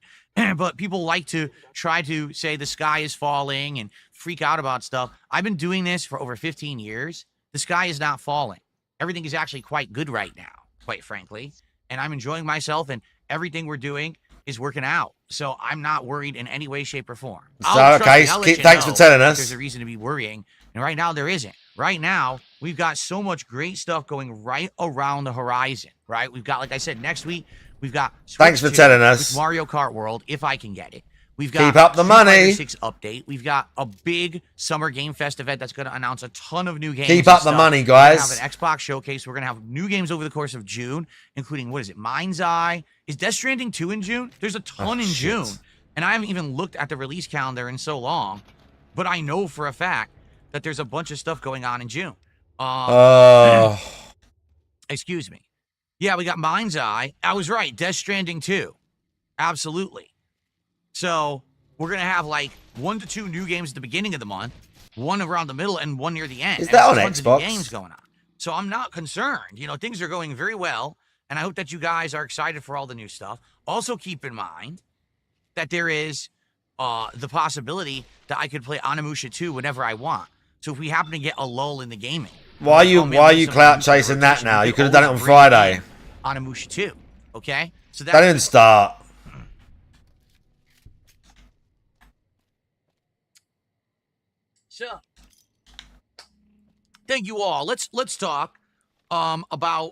But people like to try to say the sky is falling and freak out about stuff. I've been doing this for over 15 years. The sky is not falling. Everything is actually quite good right now, quite frankly. And I'm enjoying myself, and everything we're doing is working out. So I'm not worried in any way, shape, or form.
Thanks for telling us.
There's a reason to be worrying. And right now there isn't. Right now, we've got so much great stuff going right around the horizon, right? We've got, like I said, next week, we've got Switch
Thanks for telling us.
With Mario Kart World, if I can get it. We've got
Keep up the money.
6 update. We've got a big Summer Game Fest event that's going to announce a ton of new games.
Keep up the money, guys.
We're going to have an Xbox showcase. We're going to have new games over the course of June, including, what is it, Mind's Eye? Is Death Stranding 2 in June? There's a ton in June. And I haven't even looked at the release calendar in so long. But I know for a fact that there's a bunch of stuff going on in June. Excuse me. Yeah, we got Mind's Eye. I was right. Death Stranding 2. Absolutely. So we're going to have like 1 to 2 new games at the beginning of the month, 1 around the middle, and 1 near the end.
Is that on
tons
Xbox?
Of games going on. So I'm not concerned. Things are going very well, and I hope that you guys are excited for all the new stuff. Also keep in mind that there is the possibility that I could play Onimusha 2 whenever I want. So if we happen to get a lull in the gaming.
Why are you clout chasing that now? You could have done it on Friday.
Onimusha 2, okay? So
That didn't start.
So, thank you all. Let's talk about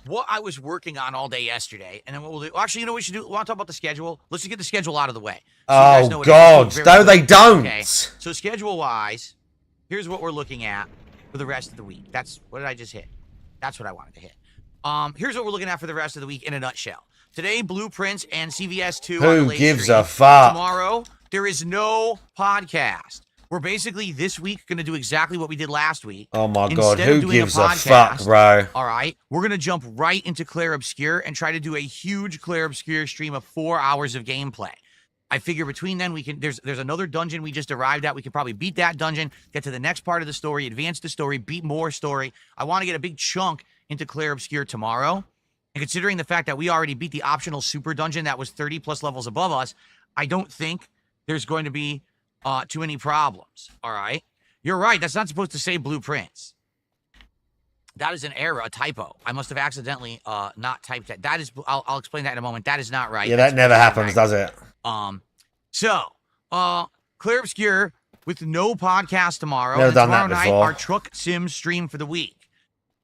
what I was working on all day yesterday, and then what we'll do. Actually, you know what we should do? We want to talk about the schedule. Let's just get the schedule out of the way. So
oh God! No, they don't.
Okay. So schedule-wise, here's what we're looking at for the rest of the week. What did I just hit? That's what I wanted to hit. Here's what we're looking at for the rest of the week in a nutshell. Today, Blueprints and CVS 2.
Who gives a fuck?
Tomorrow, there is no podcast. We're basically this week going to do exactly what we did last week.
Oh my God, who gives a fuck, bro?
All right, we're going to jump right into Claire Obscure and try to do a huge Claire Obscure stream of 4 hours of gameplay. I figure between then we can, there's another dungeon we just arrived at. We could probably beat that dungeon, get to the next part of the story, advance the story, beat more story. I want to get a big chunk into Claire Obscure tomorrow. And considering the fact that we already beat the optional super dungeon that was 30 plus levels above us, I don't think there's going to be too many problems. All right. You're right. That's not supposed to say Blueprints. That is an error, a typo. I must have accidentally not typed that. That is, I'll explain that in a moment. That is not right.
Yeah, that never happens, does it?
Claire Obscure with no podcast tomorrow.
Never done
tomorrow
that
night,
before.
our Truck Sim stream for the week.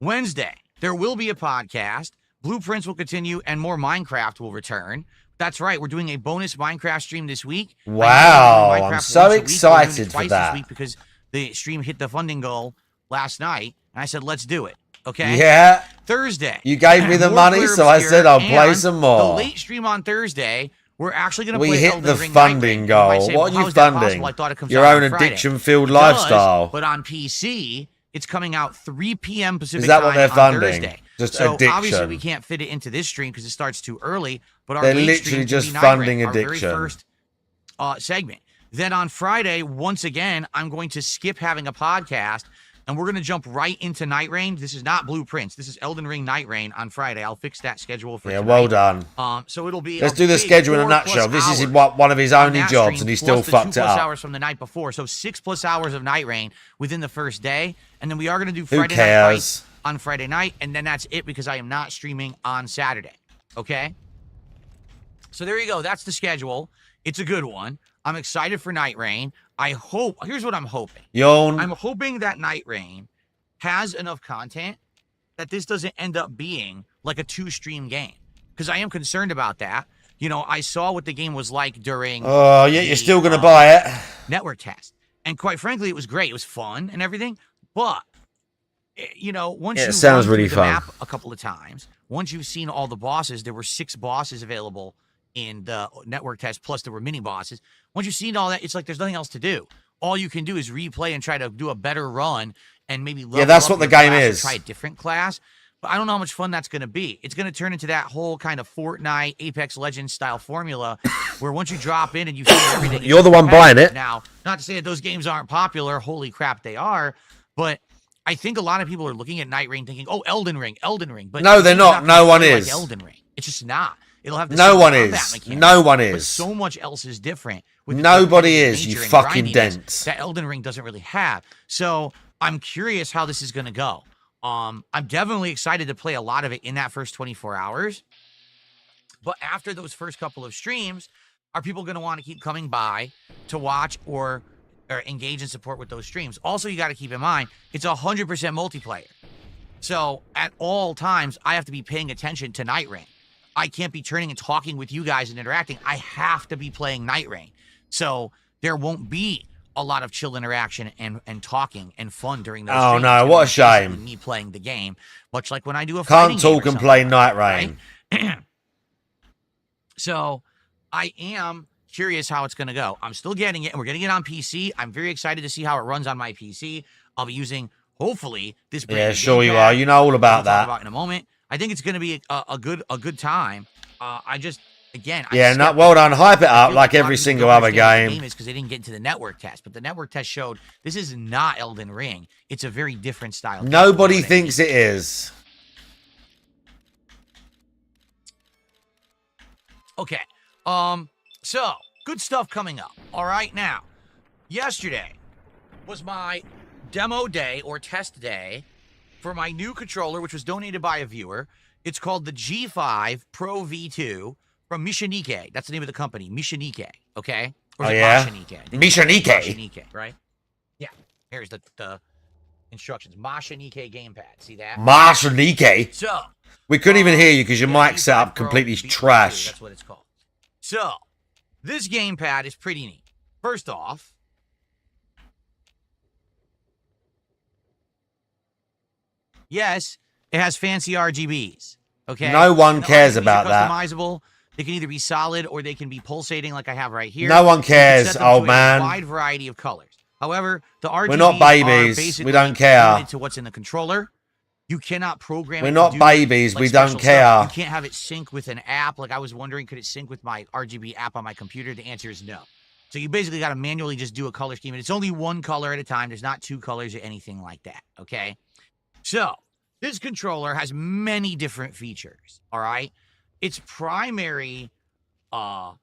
Wednesday, there will be a podcast. Blueprints will continue, and more Minecraft will return. That's right. We're doing a bonus Minecraft stream this week.
Wow, I'm so excited for that.
This week because the stream hit the funding goal last night, and I said, let's do it. Okay?
Yeah.
Thursday.
You gave me the money, so I said I'll play some more.
The late stream on Thursday, we're actually going to play
We hit
Elden
the
Ring
funding
Night
goal.
Rain. Say,
What
well,
are you
how is that
funding?
possible? I thought it comes
Your
out
own
on Friday.
addiction-filled
It
lifestyle.
does, but on PC, it's coming out 3 p.m. Pacific
Is that what
time
they're
on
funding?
Thursday.
Just
so
addiction.
obviously we can't fit it into this stream because it starts too early. But our
They're
late
literally
stream
just
will be Night
funding
Rain, our very
addiction.
first segment. Then on Friday, once again, I'm going to skip having a podcast, and we're going to jump right into Night Rain. This is not Blueprints. This is Elden Ring Night Rain on Friday. I'll fix that schedule for
Yeah,
tonight.
well done.
So it'll be.
Let's do the schedule in a nutshell. This is one of his only jobs, and he still fucked it
2+
up.
hours from the night before, so 6+ hours of Night Rain within the first day, and then we are going to do
Who
Friday Night
cares?
Fights on Friday night, and then that's it because I am not streaming on Saturday. Okay. So there you go. That's the schedule. It's a good one. I'm excited for Night Rain. I hope. Here's what I'm hoping.
Yawn.
I'm hoping that Night Rain has enough content that this doesn't end up being like a 2-stream game, because I am concerned about that. You know, I saw what the game was like during.
Oh, yeah, you're still gonna buy it.
Network test, and quite frankly, it was great. It was fun and everything, but you know, once you
sounds
run
really
through the
fun.
map a couple of times, once you've seen all the bosses, there were 6 bosses available in the network test, plus there were mini bosses. Once you've seen all that, it's like there's nothing else to do. All you can do is replay and try to do a better run and maybe level
that's
up
what the
your
game
class or
is.
try a different class. But I don't know how much fun that's going to be. It's going to turn into that whole kind of Fortnite, Apex Legends style formula where once you drop in and you see everything.
You're the one buying it.
Now, not to say that those games aren't popular. Holy crap, they are. But I think a lot of people are looking at Night Rain thinking, oh, Elden Ring. But
No, they're not. No one is.
Like Elden Ring. It's just not. It'll have the
No
same
one
combat
is.
mechanics,
No one
but
is.
so much else is different. With the
Nobody
competitive
is, you
nature and
fucking
grindiness
dents.
that Elden Ring doesn't really have. So I'm curious how this is going to go. I'm definitely excited to play a lot of it in that first 24 hours. But after those first couple of streams, are people going to want to keep coming by to watch or engage in support with those streams? Also, you got to keep in mind, it's 100% multiplayer. So at all times, I have to be paying attention to Night Rain. I can't be turning and talking with you guys and interacting. I have to be playing Night Rain. So there won't be a lot of chill interaction and talking and fun during those
Oh
streams.
no,
It's
what a
basically
shame.
me playing the game, much like when I do a fighting
Can't
game
talk
or
and play
something
Night
like that,
Rain.
right? So I am curious how it's going to go. I'm still getting it, and we're getting it on PC. I'm very excited to see how it runs on my PC. I'll be using, hopefully, this brand
Yeah,
new
sure you
gamepad,
are. You know all about
we'll talk
that.
about in a moment. I think it's going to be a good time. I just, again,
Yeah,
I'm
no,
skeptical.
well done. Hype it
I
up
feel
like
a lot
every
of people
single
don't
other
understand what the
game.
game is because they didn't get into the network test, but the network test showed this is not Elden Ring. It's a very different style. game,
Nobody
you know what I
thinks
mean?
it is.
Okay. So good stuff coming up. All right, now, yesterday was my demo day or test day for my new controller, which was donated by a viewer. It's called the G5 Pro V2 from Mishanike. That's the name of the company, Mishanike. Okay. Or is
Oh,
it
yeah?
Mashanike? I think it's
Mishanike.
Mashanike, right? Yeah. Here's the instructions. Mashanike gamepad. See that?
Marshanike.
So
We couldn't even hear you because your
yeah,
mic set up
Pro
completely
V2,
trash.
That's what it's called. So, this gamepad is pretty neat. First off, yes, it has fancy RGBs. Okay.
No one
And the
cares
RGBs
about
are
that.
customizable. They can either be solid or they can be pulsating like I have right here.
No one
You can
cares,
set them
old
to a
man.
wide variety of colors. However, the RGBs
We're not babies.
are
We
basically
don't care.
limited to what's in the controller. You cannot program
We're
it to
not
do,
babies.
like,
We don't
special
care.
stuff. You can't have it sync with an app. Like I was wondering, could it sync with my RGB app on my computer? The answer is no. So you basically got to manually just do a color scheme. And it's only one color at a time. There's not 2 colors or anything like that. Okay. So this controller has many different features. All right. Its primary, I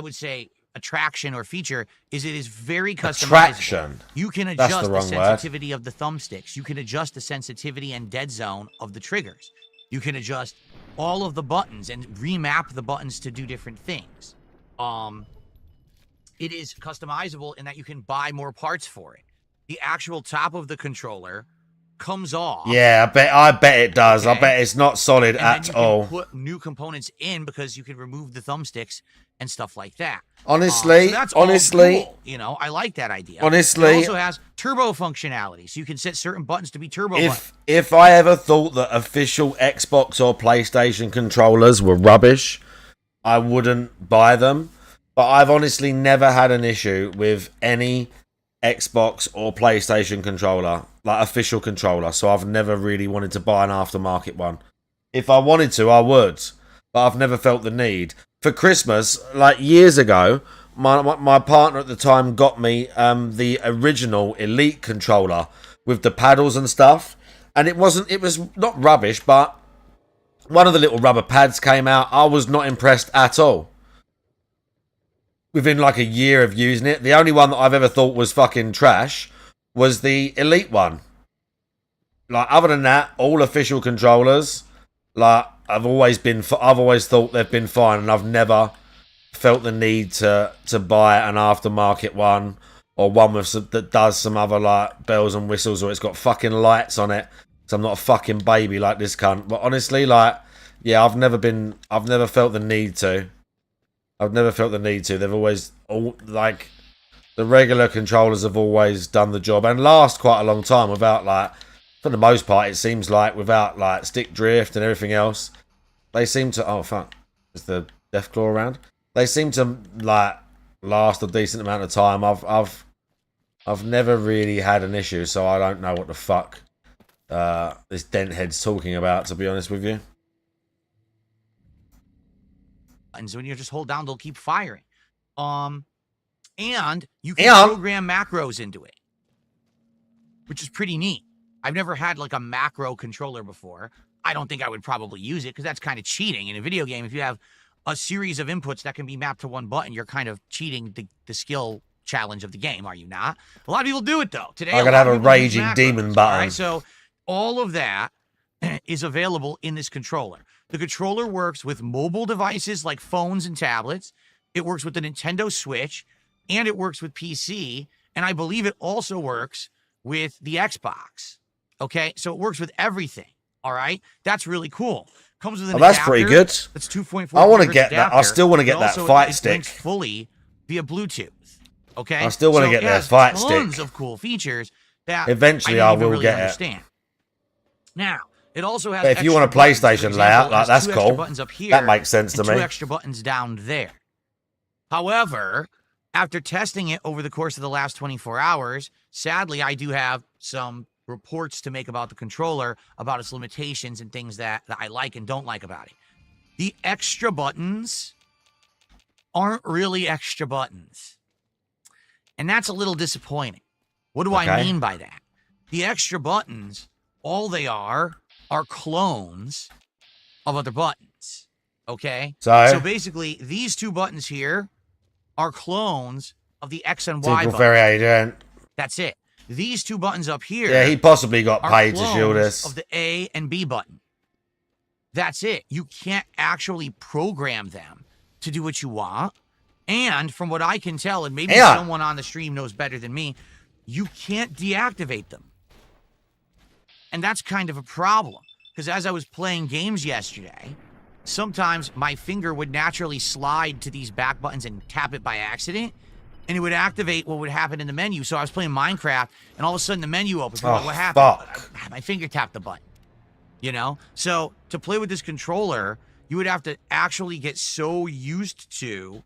would say, attraction or feature is it is very customizable.
Attraction.
You can
That's
adjust
the
the
wrong word.
sensitivity of the thumbsticks. You can adjust the sensitivity and dead zone of the triggers. You can adjust all of the buttons and remap the buttons to do different things. It is customizable in that you can buy more parts for it. The actual top of the controller comes off.
Yeah, I bet it does. I
Okay.
bet it's not solid
And then
at
you
all.
can put new components in because you can remove the thumbsticks and stuff like that.
Honestly,
so that's all
honestly,
cool. You know, I like that idea.
honestly-
it also has turbo functionality, so you can set certain buttons to be turbo buttons.
if I ever thought that official Xbox or PlayStation controllers were rubbish, I wouldn't buy them. But I've honestly never had an issue with any Xbox or PlayStation controller, like official controller. So I've never really wanted to buy an aftermarket one. If I wanted to, I would, but I've never felt the need. For Christmas, like years ago, my partner at the time got me the original Elite controller with the paddles and stuff, and it was not rubbish, but one of the little rubber pads came out. I was not impressed at all. Within like a year of using it, the only one that I've ever thought was fucking trash was the Elite one. Like, other than that, all official controllers, like, I've always thought they've been fine, and I've never felt the need to buy an aftermarket one, or one with that does some other like bells and whistles, or it's got fucking lights on it. So I'm not a fucking baby like this cunt. But honestly, like, yeah, I've never felt the need to. I've never felt the need to. They've always, like, the regular controllers have always done the job and last quite a long time without, like, for the most part, it seems like, without, like, stick drift and everything else. They seem to, oh, fuck. Is the Deathclaw around? They seem to, like, last a decent amount of time. I've never really had an issue, so I don't know what the fuck this denthead's talking about, to be honest with you.
And so when you just hold down, they'll keep firing. And you can program macros into it, which is pretty neat. I've never had like a macro controller before. I don't think I would probably use it because that's kind of cheating. In a video game, if you have a series of inputs that can be mapped to one button, you're kind of cheating the skill challenge of the game, are you not? A lot of people do it though. Today,
I gotta have a raging demon button.
All right, so all of that is available in this controller. The controller works with mobile devices like phones and tablets. It works with the Nintendo Switch, and it works with PC, and I believe it also works with the Xbox. Okay, so it works with everything. All right, that's really cool. Comes with an
that's
adapter.
Pretty good.
That's 2.4.
I want to get that. I still want to get that fight stick
fully via Bluetooth. Okay,
I still want to get that fight stick.
Tons of cool features that
eventually I will
really
get
understand. Now, it also has.
But if you want a PlayStation layout, like that's cool.
Buttons up here
that makes sense to me.
2 extra buttons down there. However, after testing it over the course of the last 24 hours, sadly, I do have some reports to make about the controller, about its limitations and things that I like and don't like about it. The extra buttons aren't really extra buttons. And that's a little disappointing. What do I mean by that? The extra buttons, all they are clones of other buttons. Okay? So basically, these 2 buttons here are clones of the X and Y buttons. That's it. These 2 buttons up here.
Yeah, he possibly got paid to shield us.
Of the A and B button. That's it. You can't actually program them to do what you want. And from what I can tell, and maybe someone on the stream knows better than me, you can't deactivate them. And that's kind of a problem. Because as I was playing games yesterday, sometimes my finger would naturally slide to these back buttons and tap it by accident. And it would activate what would happen in the menu. So I was playing Minecraft, and all of a sudden the menu opens. Like, what happened?
Fuck.
My finger tapped the button. You know? So to play with this controller, you would have to actually get so used to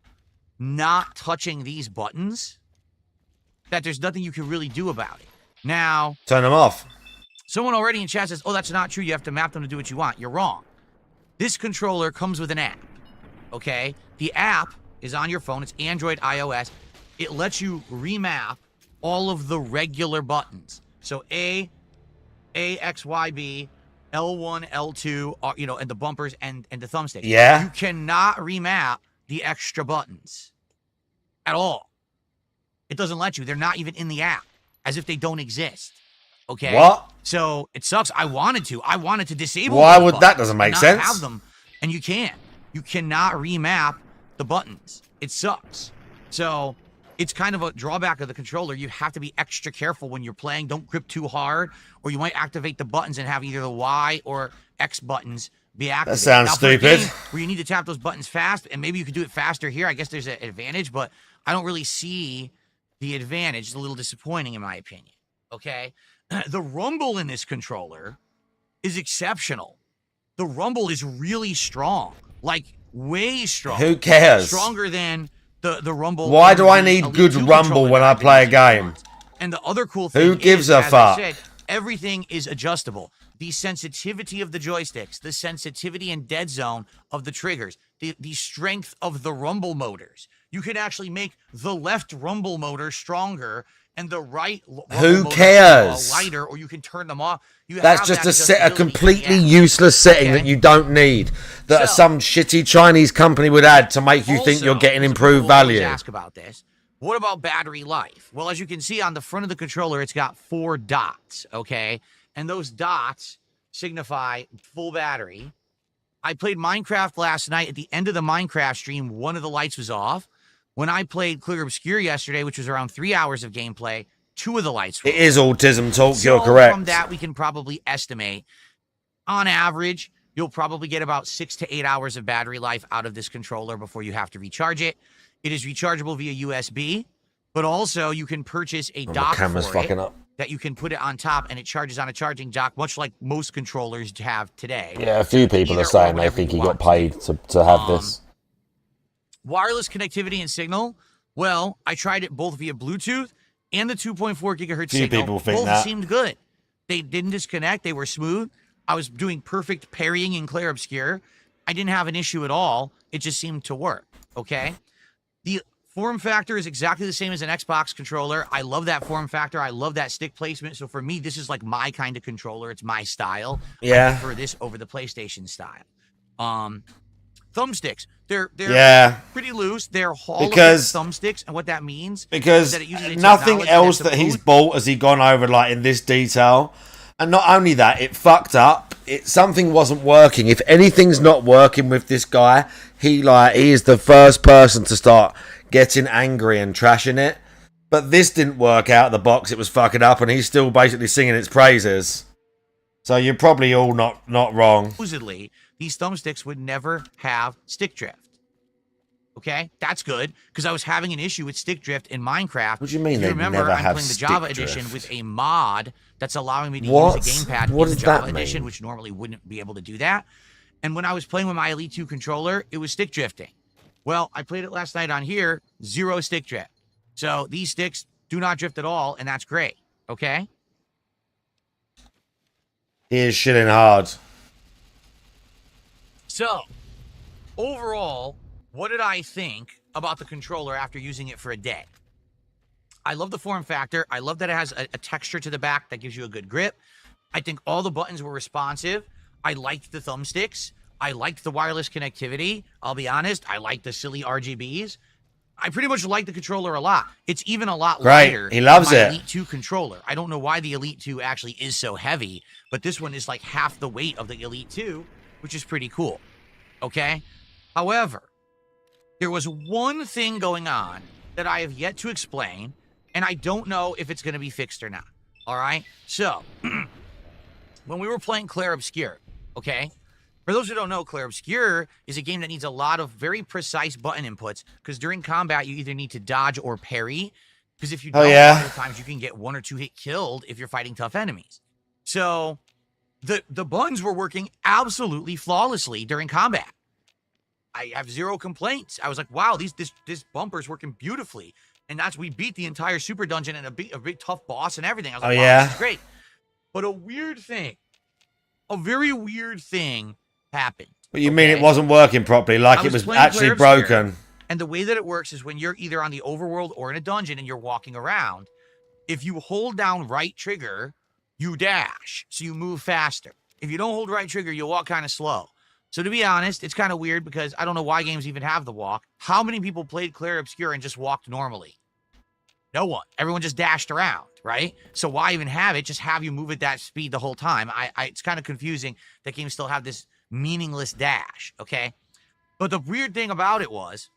not touching these buttons that there's nothing you can really do about it. Now,
turn them off.
Someone already in chat says, oh, that's not true. You have to map them to do what you want. You're wrong. This controller comes with an app. Okay? The app is on your phone. It's Android, iOS. It lets you remap all of the regular buttons. So A, X, Y, B, L1, L2, and the bumpers and the thumbstick.
Yeah.
You cannot remap the extra buttons at all. It doesn't let you. They're not even in the app, as if they don't exist. Okay?
What?
So it sucks. I wanted to disable
Why would that doesn't make sense?
Have them, and you can't. You cannot remap the buttons. It sucks. So it's kind of a drawback of the controller. You have to be extra careful when you're playing. Don't grip too hard, or you might activate the buttons and have either the Y or X buttons be activated.
That sounds stupid.
Where you need to tap those buttons fast, and maybe you could do it faster here. I guess there's an advantage, but I don't really see the advantage. It's a little disappointing in my opinion. Okay? The rumble in this controller is exceptional. The rumble is really strong. Like, way strong.
Who cares?
Stronger than the rumble.
Why do I need good rumble when I play a game?
And the other cool thing
Who gives
is,
a
as
fuck?
I said, everything is adjustable. The sensitivity of the joysticks, the sensitivity and dead zone of the triggers, the strength of the rumble motors. You can actually make the left rumble motor stronger and the right rumble
Who
motor
cares?
lighter, or you can turn them off.
That's just a completely useless setting that you don't need. That some shitty Chinese company would add to make you think you're getting improved value.
Ask about this. What about battery life? Well, as you can see on the front of the controller, it's got 4 dots, okay? And those dots signify full battery. I played Minecraft last night. At the end of the Minecraft stream, one of the lights was off. When I played Clear Obscure yesterday, which was around 3 hours of gameplay, 2 of the lights.
It is autism talk.
So
You're correct.
From that, we can probably estimate, on average, you'll probably get about 6 to 8 hours of battery life out of this controller before you have to recharge it. It is rechargeable via USB, but also you can purchase a dock
the camera's
for
fucking
it
up.
that you can put it on top, and it charges on a charging dock, much like most controllers have today.
Yeah, a few people
Either
are saying
or
they
whatever
think
you
he got
want
paid to have this.
Wireless connectivity and signal. Well, I tried it both via Bluetooth and the 2.4 gigahertz
Few
signal.
people think
Both
that.
seemed good. They didn't disconnect. They were smooth. I was doing perfect parrying in Clair Obscur. I didn't have an issue at all. It just seemed to work. Okay. The form factor is exactly the same as an Xbox controller. I love that form factor. I love that stick placement. So for me, this is like my kind of controller. It's my style.
Yeah.
I prefer this over the PlayStation style. Thumbsticks. They're pretty loose. They're Hall of Fame thumbsticks, and what that means
because
is that it uses a
nothing
technology
else
that's
that he's
approved.
bought has he gone over like in this detail. And not only that, it fucked up. Something wasn't working. If anything's not working with this guy, he is the first person to start getting angry and trashing it. But this didn't work out of the box. It was fucking up, and he's still basically singing its praises. So you're probably all not wrong.
Supposedly, these thumbsticks would never have stick drift. Okay, that's good because I was having an issue with stick drift in Minecraft.
What do you mean
If
they
remember,
never
I'm
have
playing the
stick
Java
drift?
edition with a mod that's allowing me to
What?
use a gamepad
What
in the
does
Java
that
edition,
mean?
which normally wouldn't be able to do that. And when I was playing with my Elite 2 controller, it was stick drifting. Well, I played it last night on here, 0 stick drift. So these sticks do not drift at all, and that's great. Okay.
He is shitting hard.
So, overall, what did I think about the controller after using it for a day? I love the form factor. I love that it has a texture to the back that gives you a good grip. I think all the buttons were responsive. I liked the thumbsticks. I liked the wireless connectivity. I'll be honest, I liked the silly RGBs. I pretty much like the controller a lot. It's even a lot lighter
He loves
than my
it.
Elite 2 controller. I don't know why the Elite 2 actually is so heavy, but this one is like half the weight of the Elite 2, which is pretty cool. Okay? However, there was one thing going on that I have yet to explain, and I don't know if it's going to be fixed or not. All right? So, when we were playing Clair Obscur, okay? For those who don't know, Clair Obscur is a game that needs a lot of very precise button inputs because during combat, you either need to dodge or parry. Because if you don't, a lot of times you can get 1 or 2 hit killed if you're fighting tough enemies. So, the buttons were working absolutely flawlessly during combat. I have 0 complaints. I was like, wow, this bumper's working beautifully. And we beat the entire super dungeon and a big tough boss and everything. I was like, wow, this is great. But a very weird thing happened.
What you mean it wasn't working properly? Like it was actually broken?
And the way that it works is when you're either on the overworld or in a dungeon and you're walking around, if you hold down right trigger, you dash. So you move faster. If you don't hold right trigger, you walk kind of slow. So to be honest, it's kind of weird because I don't know why games even have the walk. How many people played Clair Obscur and just walked normally? No one. Everyone just dashed around, right? So why even have it? Just have you move at that speed the whole time. It's kind of confusing that games still have this meaningless dash, okay? But the weird thing about it was,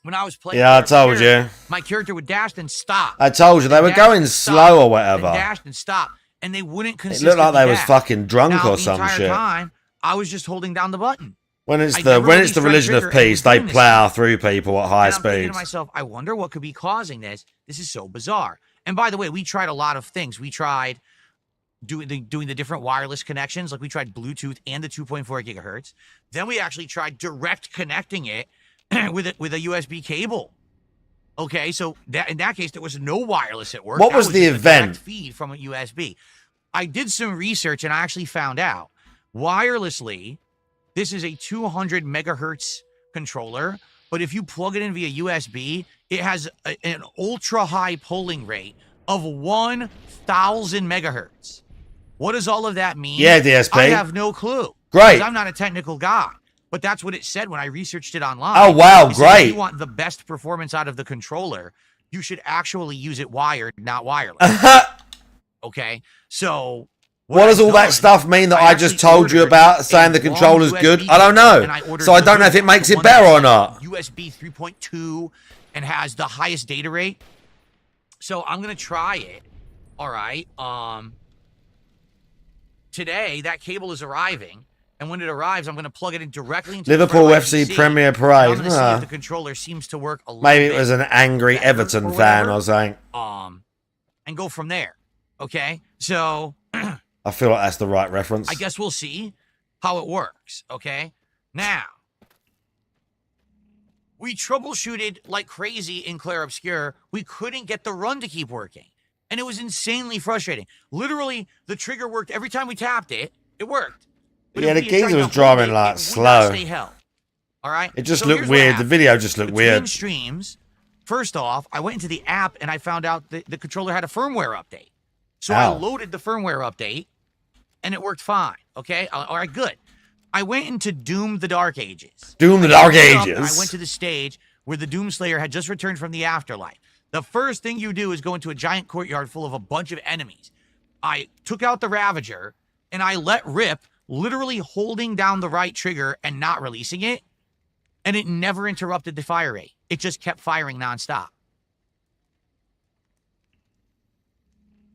when I was playing,
I told you.
My character would dash and stop.
I told you they were going slow or whatever.
Dashed and stopped, and they wouldn't
It
consistently
looked like they was
dash.
fucking drunk
Now,
or some
the entire
shit.
time, I was just holding down the button.
When it's
I never
the religion
released right
of
trigger and
peace,
was
they
doing this
plow
thing.
through people at high
And I'm thinking
speed.
to myself, I wonder what could be causing this. This is so bizarre. And by the way, we tried a lot of things. We tried doing the different wireless connections. Like we tried Bluetooth and the 2.4 gigahertz. Then we actually tried direct connecting it with a USB cable. Okay, so in that case, there was no wireless at work.
What
That
was the
just a
event?
direct feed from a USB. I did some research and I actually found out wirelessly, this is a 200 megahertz controller, but if you plug it in via USB, it has an ultra high polling rate of 1,000 megahertz. What does all of that mean?
Yeah, DSP.
I have no clue.
Great.
Because I'm not a technical guy. But that's what it said when I researched it online.
Oh, wow,
It said,
great.
If you want the best performance out of the controller, you should actually use it wired, not wireless. Okay? So
What does all that stuff mean that I just told you about, saying the controller's good? I don't know. So I don't know if it makes it better or not.
USB 3.2 and has the highest data rate. So I'm gonna try it. All right. Today that cable is arriving, and when it arrives, I'm gonna plug it in directly into
Liverpool
the
FC
PC,
Premier
and
Parade.
I'm gonna see if the controller seems to work a little
Maybe it
bit
was an angry
better
Everton
or
fan
whatever.
or something.
And go from there. Okay. So
I feel like that's the right reference.
I guess we'll see how it works. Okay. Now, we troubleshooted like crazy in Clair Obscur. We couldn't get the run to keep working. And it was insanely frustrating. Literally, the trigger worked every time we tapped it. It worked. But
Yeah,
if
the
we had tried
geezer
to
was
hold
driving
it,
like
it would not
slow.
stay held. All right.
It just
So
looked
here's what
weird. The
happened.
video just looked
Between
weird.
streams, first off, I went into the app and I found out that the controller had a firmware update. So
Ow.
I loaded the firmware update, and it worked fine. Okay. All right. Good. I went into Doom: The Dark Ages.
Doom: The Dark Ages.
I went to the stage where the Doomslayer had just returned from the afterlife. The first thing you do is go into a giant courtyard full of a bunch of enemies. I took out the Ravager, and I let rip, literally holding down the right trigger and not releasing it, and it never interrupted the fire rate. It just kept firing nonstop.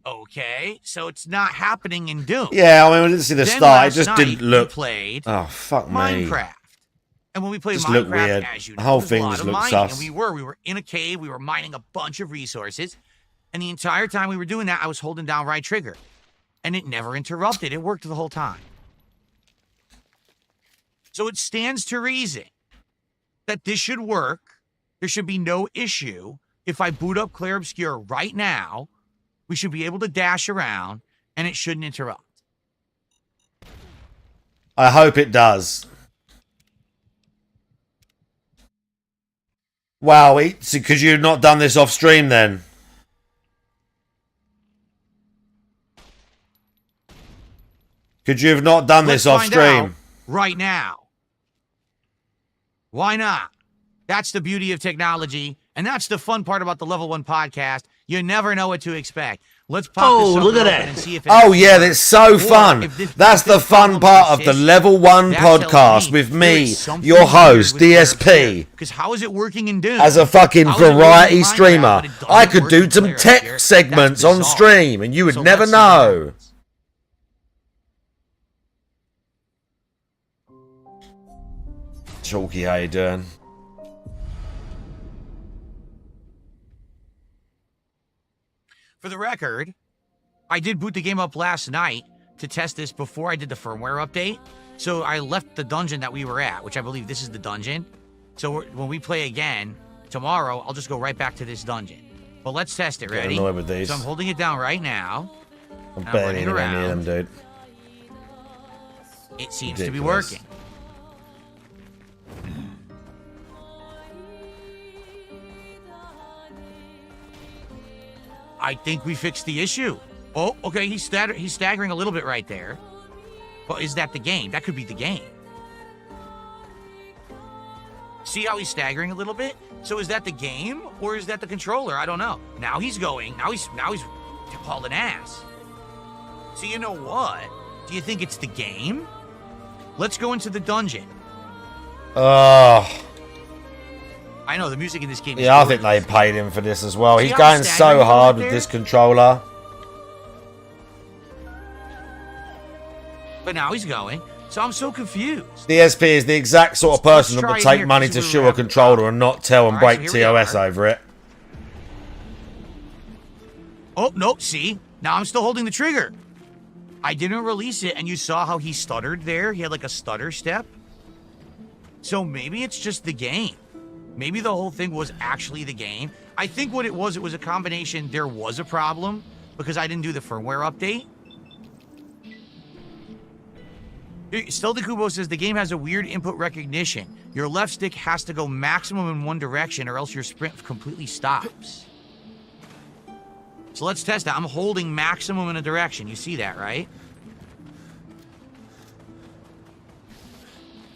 Okay, so it's not happening in Doom.
Yeah, I mean, we didn't see the
Then
start. It
last
just
night,
didn't look.
We played
Oh, fuck me.
Minecraft. And when we played
Just
Minecraft,
looked weird.
as you know,
The whole
there's
thing
a lot
just
of
looked
mining.
sus.
And we were in a cave, we were mining a bunch of resources. And the entire time we were doing that, I was holding down right trigger. And it never interrupted. It worked the whole time. So it stands to reason that this should work. There should be no issue. If I boot up Clair Obscur right now, we should be able to dash around and it shouldn't interrupt.
I hope it does. Wow, because you've not done this off stream then. Could you have not done
Let's
this off
find
stream?
out right now. Why not? That's the beauty of technology, and that's the fun part about the Level 1 podcast. You never know what to expect. Let's pop this
look at
open
that.
and see if it
Oh yeah, that's so
Or
fun.
if this-
That's
if
the
this
fun
problem
part of the
persists,
Level 1
that tells
podcast with
there
me,
is something
your
weird
host,
with Clair
DSP.
Obscur. Because how is it working in Doom?
As a fucking
How is it working in
variety
Minecraft,
streamer,
but it doesn't
I could
work
do
in
some
Clair
tech
Obscur?
segments
That's
on
bizarre.
stream and you would
So
never
let's see what
know.
happens.
Chalky, how you doing?
For the record, I did boot the game up last night to test this before I did the firmware update. So I left the dungeon that we were at, which I believe this is the dungeon. So when we play again tomorrow, I'll just go right back to this dungeon. But let's test it.
Getting
Ready?
annoyed with these.
So I'm holding it down right now.
I'm
I'm
barely
running
anywhere near them,
around.
dude.
It seems to be
Ridiculous.
working. I think we fixed the issue. Oh, okay, he's staggering a little bit right there. Well, is that the game? That could be the game. See how he's staggering a little bit? So is that the game or is that the controller? I don't know. Now he's going. Now he's hauling ass. So you know what? Do you think it's the game? Let's go into the dungeon.
Oh,
I know the music in this game is
yeah, I think
gorgeous.
they paid him for this as well.
See
He's
how
going
he's
so
staggering
hard
right
with
there?
this controller.
But now he's going. So I'm so confused.
DSP is the exact sort of person that
try
would
it
take
here,
money
'cause
to
we
shoe
were
a
having
controller and not tell and
All right,
break
so here we
TOS
are.
over it.
Oh, no, see? Now I'm still holding the trigger. I didn't release it, and you saw how he stuttered there? He had like a stutter step. So maybe it's just the game. Maybe the whole thing was actually the game. I think what it was a combination. There was a problem because I didn't do the firmware update. Still the Kubo says the game has a weird input recognition. Your left stick has to go maximum in one direction or else your sprint completely stops. So let's test that. I'm holding maximum in a direction. You see that, right?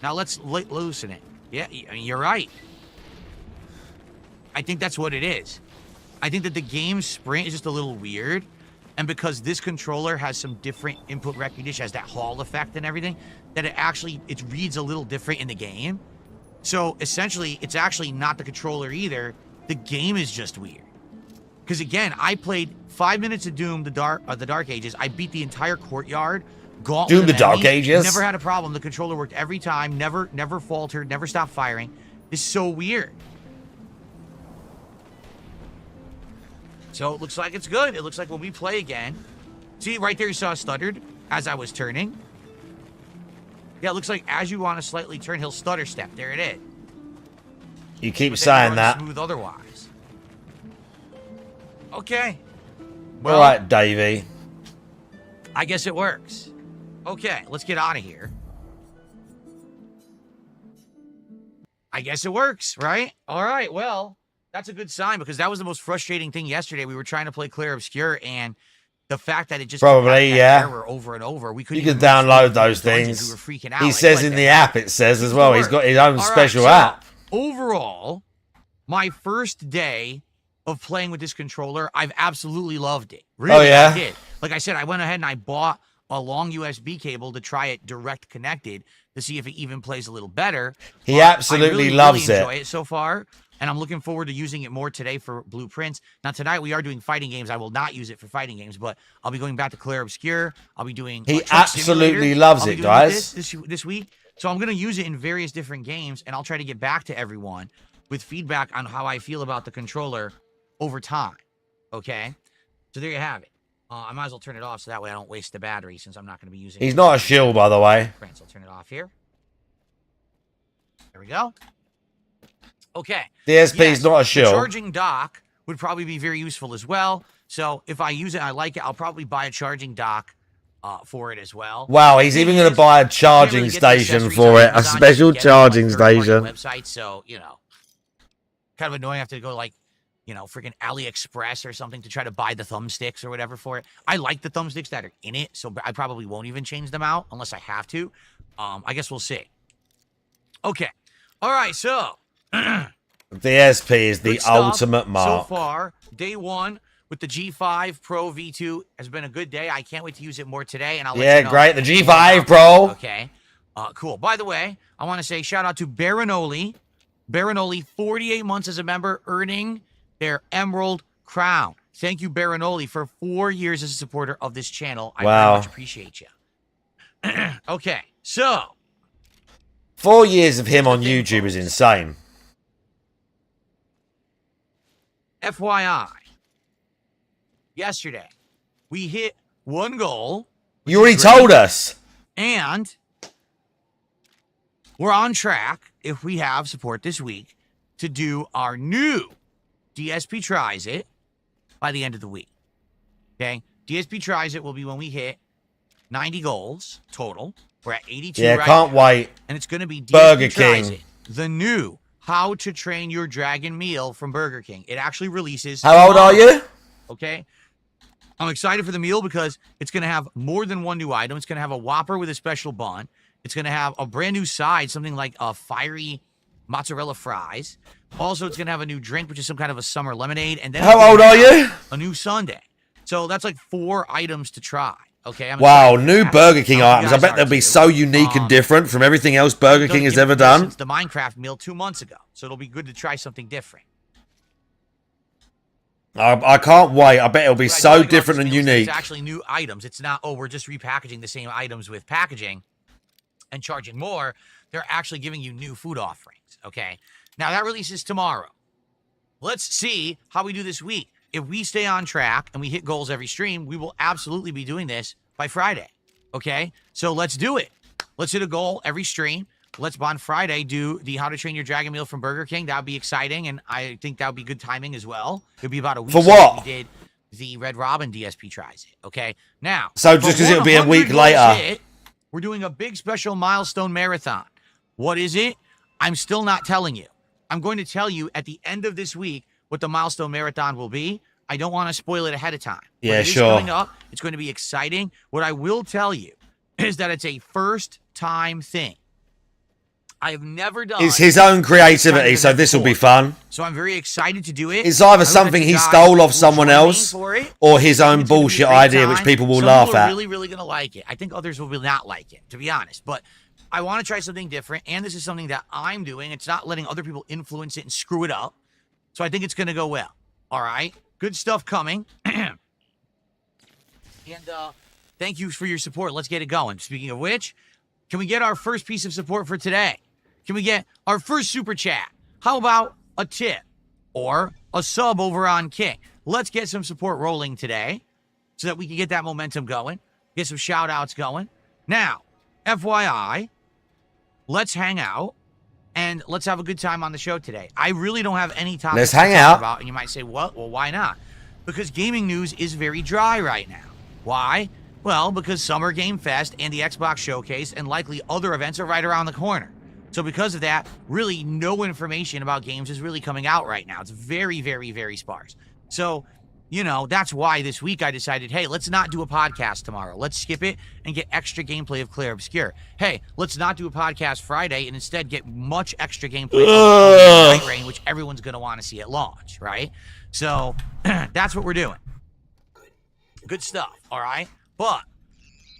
Now let's loosen it. Yeah, I mean, you're right. I think that's what it is. I think that the game's sprint is just a little weird. And because this controller has some different input recognition, has that Hall effect and everything, that it reads a little different in the game. So essentially, it's actually not the controller either. The game is just weird. Because again, I played 5 minutes of Doom, the Dark Ages. I beat the entire courtyard.
Doom, the Dark Ages.
Never had a problem. The controller worked every time. Never faltered. Never stopped firing. It's so weird. So it looks like it's good. It looks like when we play again. See, right there you saw stuttered as I was turning. Yeah, it looks like as you want to slightly turn, he'll stutter step. There it is.
You keep saying that.
Smooth otherwise. Okay. Well,
all right, Davey.
I guess it works. Okay, let's get out of here. I guess it works, right? All right, well, that's a good sign because that was the most frustrating thing yesterday. We were trying to play Clear Obscure, and the fact that it just
probably
error over and over. We couldn't.
You can download those things.
We were freaking out.
He says in the app, it says as well. He's got his own special app.
Overall, my first day of playing with this controller, I've absolutely loved it. Really, I did. Like I said, I went ahead and I bought a long USB cable to try it direct connected to see if it even plays a little better.
He absolutely loves it.
I enjoy it so far, and I'm looking forward to using it more today for blueprints. Now, tonight we are doing fighting games. I will not use it for fighting games, but I'll be going back to Clear Obscure. I'll be doing
He absolutely loves it, guys.
This week. So I'm going to use it in various different games, and I'll try to get back to everyone with feedback on how I feel about the controller over time. Okay? So there you have it. I might as well turn it off so that way I don't waste the battery since I'm not going to be using it.
He's not a shill, by the way.
So I'll turn it off here. There we go. Okay.
The SP is not a shill.
The charging dock would probably be very useful as well. So if I use it and I like it, I'll probably buy a charging dock for it as well.
Wow, he's even going to buy a charging station for it. A special charging station.
Website, so, you know, kind of annoying. I have to go like, you know, freaking AliExpress or something to try to buy the thumbsticks or whatever for it. I like the thumbsticks that are in it, so I probably won't even change them out unless I have to. I guess we'll see. Okay. All right, so.
The SP is the ultimate mark.
So far, day one with the G5 Pro V2 has been a good day. I can't wait to use it more today, and I'll let you know.
Great. The G5 Pro.
Okay. Cool. By the way, I want to say shout out to Baronoli. Baronoli, 48 months as a member, earning their Emerald Crown. Thank you, Baronoli, for 4 years as a supporter of this channel. I very much appreciate you. Okay, so.
4 years of him on YouTube is insane.
FYI, yesterday, we hit one goal.
You already told us.
And we're on track, if we have support this week, to do our new DSP Tries It by the end of the week. Okay? DSP Tries It will be when we hit 90 goals total. We're at 82 right
can't
now.
wait.
And it's going to be DSP
Burger
Tries
King.
It, the new How to Train Your Dragon meal from Burger King. It actually releases.
How old are you?
Okay? I'm excited for the meal because it's going to have more than one new item. It's going to have a Whopper with a special bun. It's going to have a brand new side, something like a fiery mozzarella fries. Also, it's going to have a new drink, which is some kind of a summer lemonade. And then
how old are you?
A new sundae. So that's like 4 items to try. Okay.
Wow, new Burger King items. I bet they'll be so unique and different from everything else Burger King has ever done.
Since the Minecraft meal 2 months ago. So it'll be good to try something different.
I can't wait. I bet it'll be so different and unique.
It's actually new items. It's not, oh, we're just repackaging the same items with packaging and charging more. They're actually giving you new food offerings. Okay. Now that releases tomorrow. Let's see how we do this week. If we stay on track and we hit goals every stream, we will absolutely be doing this by Friday. Okay? So let's do it. Let's hit a goal every stream. Let's, on Friday, do the How to Train Your Dragon meal from Burger King. That would be exciting, and I think that would be good timing as well. It would be about a week
for what?
We did the Red Robin DSP Tries It. Okay? Now,
so just because it'll be a week later.
We're doing a big special milestone marathon. What is it? I'm still not telling you. I'm going to tell you at the end of this week what the milestone marathon will be. I don't want to spoil it ahead of time.
Yeah,
it's coming up. It's going to be exciting. What I will tell you is that it's a first-time thing. I have never done.
It's his own creativity, so this will be fun.
So I'm very excited to do it.
It's either something he stole off someone else or his own bullshit idea, which people will laugh at.
Really, really going to like it. I think others will not like it, to be honest. But I want to try something different, and this is something that I'm doing. It's not letting other people influence it and screw it up. So I think it's going to go well. All right? good stuff coming. And thank you for your support. Let's get it going. Speaking of which, can we get our first piece of support for today? Can we get our first super chat? How about a tip or a sub over on Kick? Let's get some support rolling today so that we can get that momentum going, get some shout outs going. Now, FYI, let's hang out and let's have a good time on the show today. I really don't have any topics
Let's
to
hang
talk
out.
about, and you might say, well, why not? Because gaming news is very dry right now. Why? Well, because Summer Game Fest and the Xbox Showcase and likely other events are right around the corner. So because of that, really no information about games is really coming out right now. It's very, very, very sparse. So, you know, that's why this week I decided, hey, let's not do a podcast tomorrow. Let's skip it and get extra gameplay of Claire Obscure. Hey, let's not do a podcast Friday and instead get much extra gameplay of Night Rain, which everyone's going to want to see at launch, right? So that's what we're doing. Good stuff, all right? But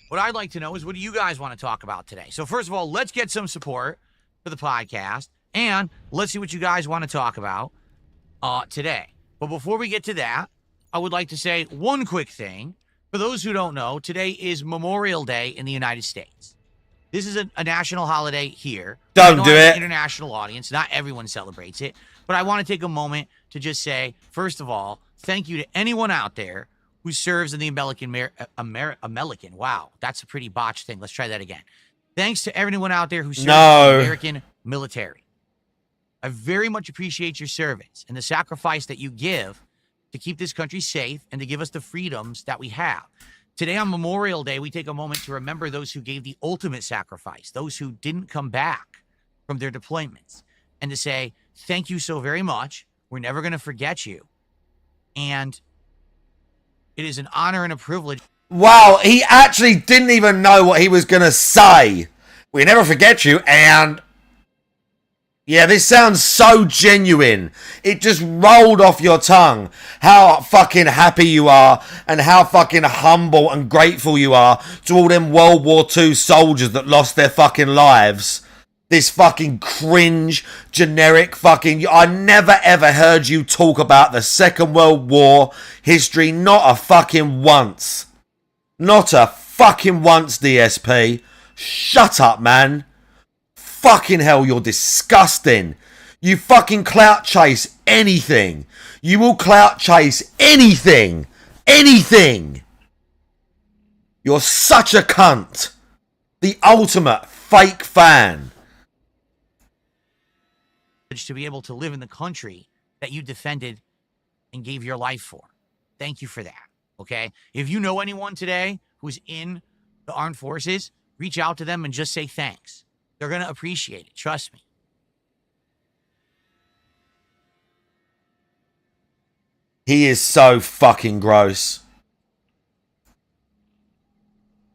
what I'd like to know is, what do you guys want to talk about today? So first of all, let's get some support for the podcast, and let's see what you guys want to talk about today. But before we get to that, I would like to say one quick thing. For those who don't know, today is Memorial Day in the United States. This is a national holiday here.
Don't do it.
International audience. Not everyone celebrates it. But I want to take a moment to just say, first of all, thank you to anyone out there who serves in the American. Wow, that's a pretty botched thing. Let's try that again. Thanks to everyone out there who serves in the American military. I very much appreciate your service and the sacrifice that you give to keep this country safe and to give us the freedoms that we have. Today on Memorial Day, we take a moment to remember those who gave the ultimate sacrifice, those who didn't come back from their deployments, and to say, thank you so very much. We're never going to forget you. And it is an honor and a privilege.
Wow, he actually didn't even know what he was going to say. We never forget you, and... yeah, this sounds so genuine. It just rolled off your tongue how fucking happy you are and how fucking humble and grateful you are to all them World War II soldiers that lost their fucking lives. This fucking cringe, generic fucking... I never ever heard you talk about the Second World War history, not a fucking once. Not a fucking once, DSP. Shut up, man. Fucking hell, you're disgusting. You fucking clout chase anything. You will clout chase anything. Anything. You're such a cunt. The ultimate fake fan.
To be able to live in the country that you defended and gave your life for. Thank you for that, okay? If you know anyone today who's in the armed forces, reach out to them and just say thanks. They're going to appreciate it. Trust me.
He is so fucking gross.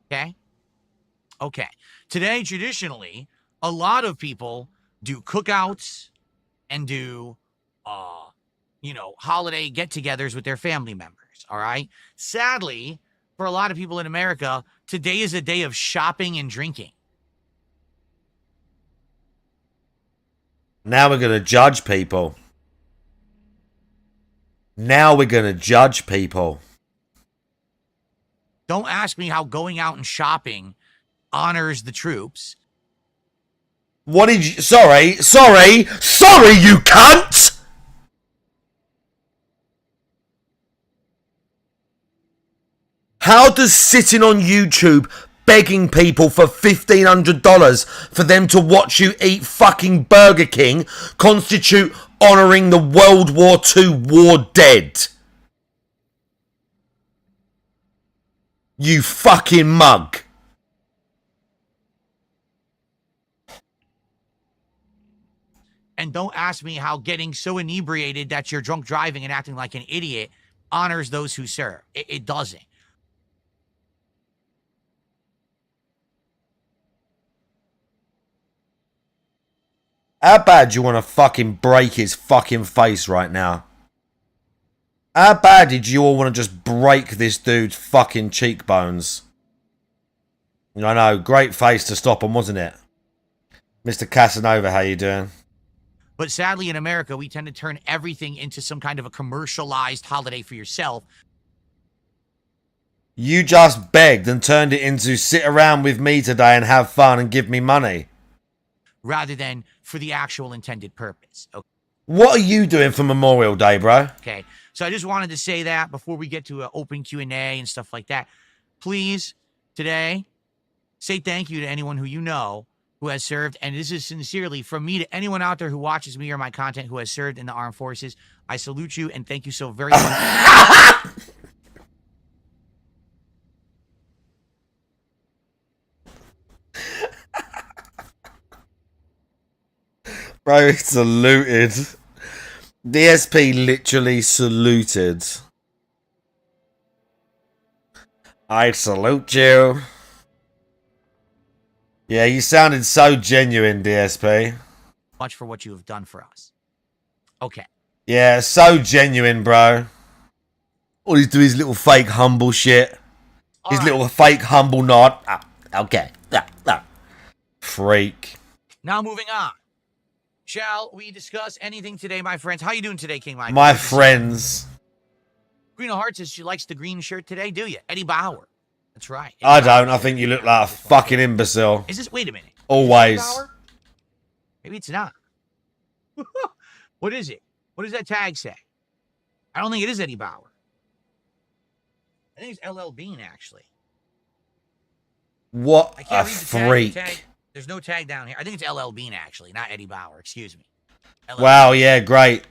Okay? Okay. Today, traditionally, a lot of people do cookouts and do, holiday get-togethers with their family members, all right? Sadly, for a lot of people in America, today is a day of shopping and drinking.
Now we're going to judge people. Now we're going to judge people.
Don't ask me how going out and shopping honors the troops.
What did you... Sorry, you cunt! How does sitting on YouTube begging people for $1,500 for them to watch you eat fucking Burger King constitute honouring the World War II war dead? You fucking mug.
And don't ask me how getting so inebriated that you're drunk driving and acting like an idiot honors those who serve. It doesn't.
How bad do you want to fucking break his fucking face right now? How bad did you all want to just break this dude's fucking cheekbones? I know, great face to stop him, wasn't it? Mr. Casanova, how you doing?
But sadly, in America, we tend to turn everything into some kind of a commercialized holiday for yourself.
You just begged and turned it into sit around with me today and have fun and give me money.
Rather than for the actual intended purpose. Okay.
What are you doing for Memorial Day, bro?
Okay. So I just wanted to say that before we get to an open Q&A and stuff like that. Please, today, say thank you to anyone who you know who has served. And this is sincerely from me to anyone out there who watches me or my content who has served in the armed forces. I salute you and thank you so very much.
Bro, he saluted. DSP literally saluted. I salute you. Yeah, you sounded so genuine, DSP.
Much for what you have done for us. Okay.
Yeah, so genuine, bro. All he's doing is little fake humble shit. His little fake humble nod. Okay. Freak.
Now moving on. Shall we discuss anything today, my friends? How you doing today, King Mike?
My friends.
Green of Hearts says she likes the green shirt today, do you? Eddie Bauer. That's right.
I don't. I think you look like a fucking imbecile.
Is this... Wait a minute.
Always.
Maybe it's not. What is it? What does that tag say? I don't think it is Eddie Bauer. I think it's LL Bean, actually.
What
I can't
a
read the
freak.
tag. There's no tag down here. I think it's LL Bean, actually, not Eddie Bauer. Excuse me. LL
Wow,
Bean.
yeah, great.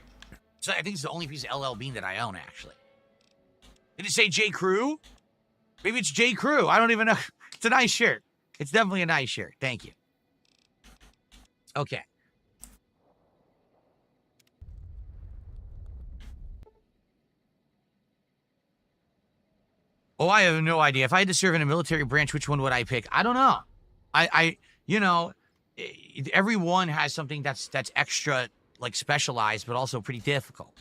So I think it's the only piece of LL Bean that I own, actually. Did it say J. Crew? Maybe it's J. Crew. I don't even know. It's a nice shirt. It's definitely a nice shirt. Thank you. Okay. Oh, I have no idea. If I had to serve in a military branch, which one would I pick? I don't know. You know, everyone has something that's extra, like, specialized, but also pretty difficult.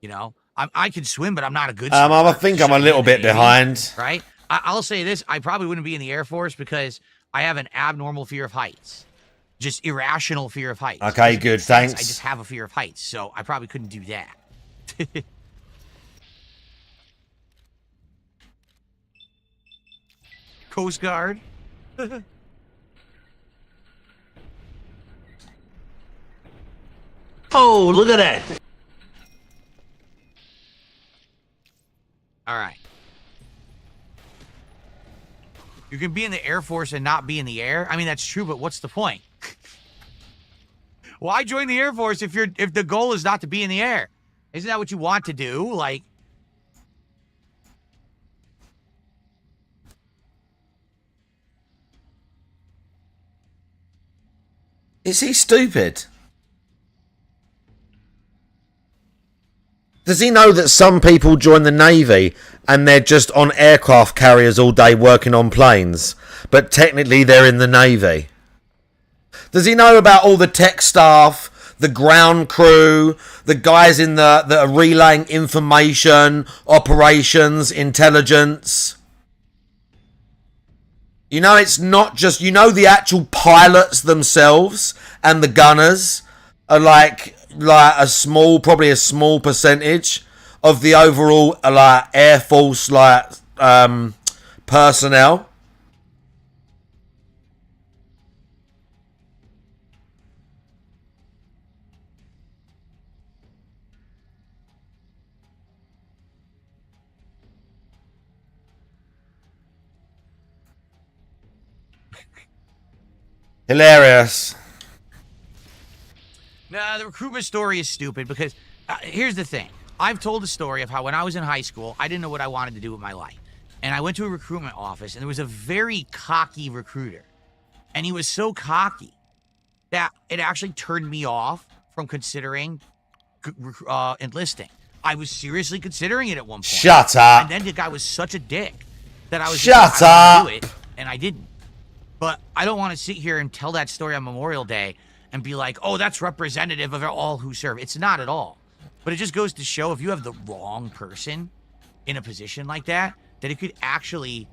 You know, I can swim, but I'm not a good swimmer.
I think I'm a little bit behind.
Right? I'll say this. I probably wouldn't be in the Air Force because I have an abnormal fear of heights. Just irrational fear of heights.
Okay, good. Thanks.
I just have a fear of heights, so I probably couldn't do that. Coast Guard.
Oh, look at that.
All right. You can be in the Air Force and not be in the air. I mean, that's true, but what's the point? Why join the Air Force if the goal is not to be in the air? Isn't that what you want to do? Like,
is he stupid? Does he know that some people join the Navy and they're just on aircraft carriers all day working on planes, but technically they're in the Navy? Does he know about all the tech staff, the ground crew, the guys in that are relaying information, operations, intelligence? You know, it's not just, you know, the actual pilots themselves and the gunners are like a small, probably a small percentage of the overall Air Force personnel. Hilarious.
Nah, the recruitment story is stupid because here's the thing. I've told the story of how when I was in high school, I didn't know what I wanted to do with my life. And I went to a recruitment office, and there was a very cocky recruiter. And he was so cocky that it actually turned me off from considering enlisting. I was seriously considering it at one point.
Shut up.
And then the guy was such a dick that I was
Shut
just like, I don't
up.
wanna do it, and I didn't. But I don't want to sit here and tell that story on Memorial Day and be like, oh, that's representative of all who serve. It's not at all. But it just goes to show if you have the wrong person in a position like that it could actually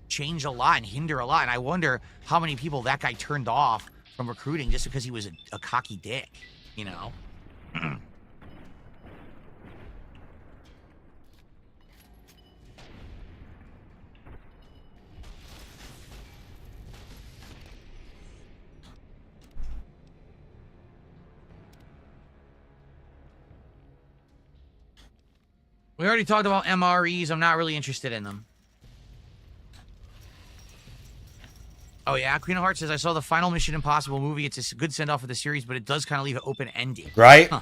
change a lot and hinder a lot. And I wonder how many people that guy turned off from recruiting just because he was a cocky dick. you know. We already talked about MREs. I'm not really interested in them. Oh, yeah. Queen of Hearts says, I saw the final Mission Impossible movie. It's a good send-off of the series, but it does kind of leave an open ending.
Right?
Huh.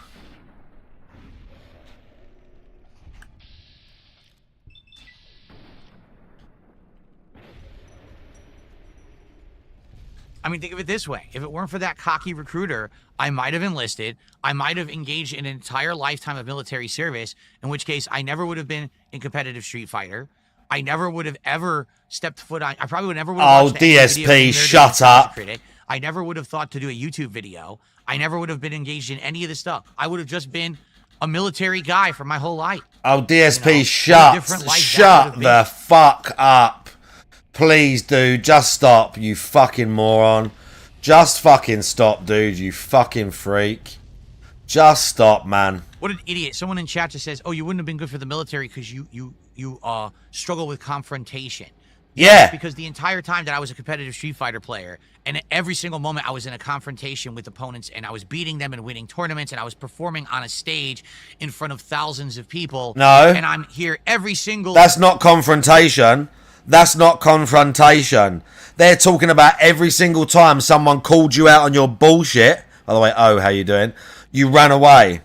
I mean, think of it this way. If it weren't for that cocky recruiter, I might have enlisted. I might have engaged in an entire lifetime of military service, in which case I never would have been in competitive Street Fighter. I never would have ever stepped foot on... I probably never would have watched
DSP, shut up.
Critic. I never would have thought to do a YouTube video. I never would have been engaged in any of this stuff. I would have just been a military guy for my whole life.
Oh, DSP,
you know,
shut the fuck up. Please, dude, just stop, you fucking moron. Just fucking stop, dude, you fucking freak. Just stop, man.
What an idiot. Someone in chat just says, oh, you wouldn't have been good for the military because you struggle with confrontation.
Yeah.
Because the entire time that I was a competitive Street Fighter player, and every single moment I was in a confrontation with opponents, and I was beating them and winning tournaments, and I was performing on a stage in front of thousands of people.
No.
And I'm here every single...
That's not confrontation. That's not confrontation. They're talking about every single time someone called you out on your bullshit. By the way, oh, how you doing? You ran away.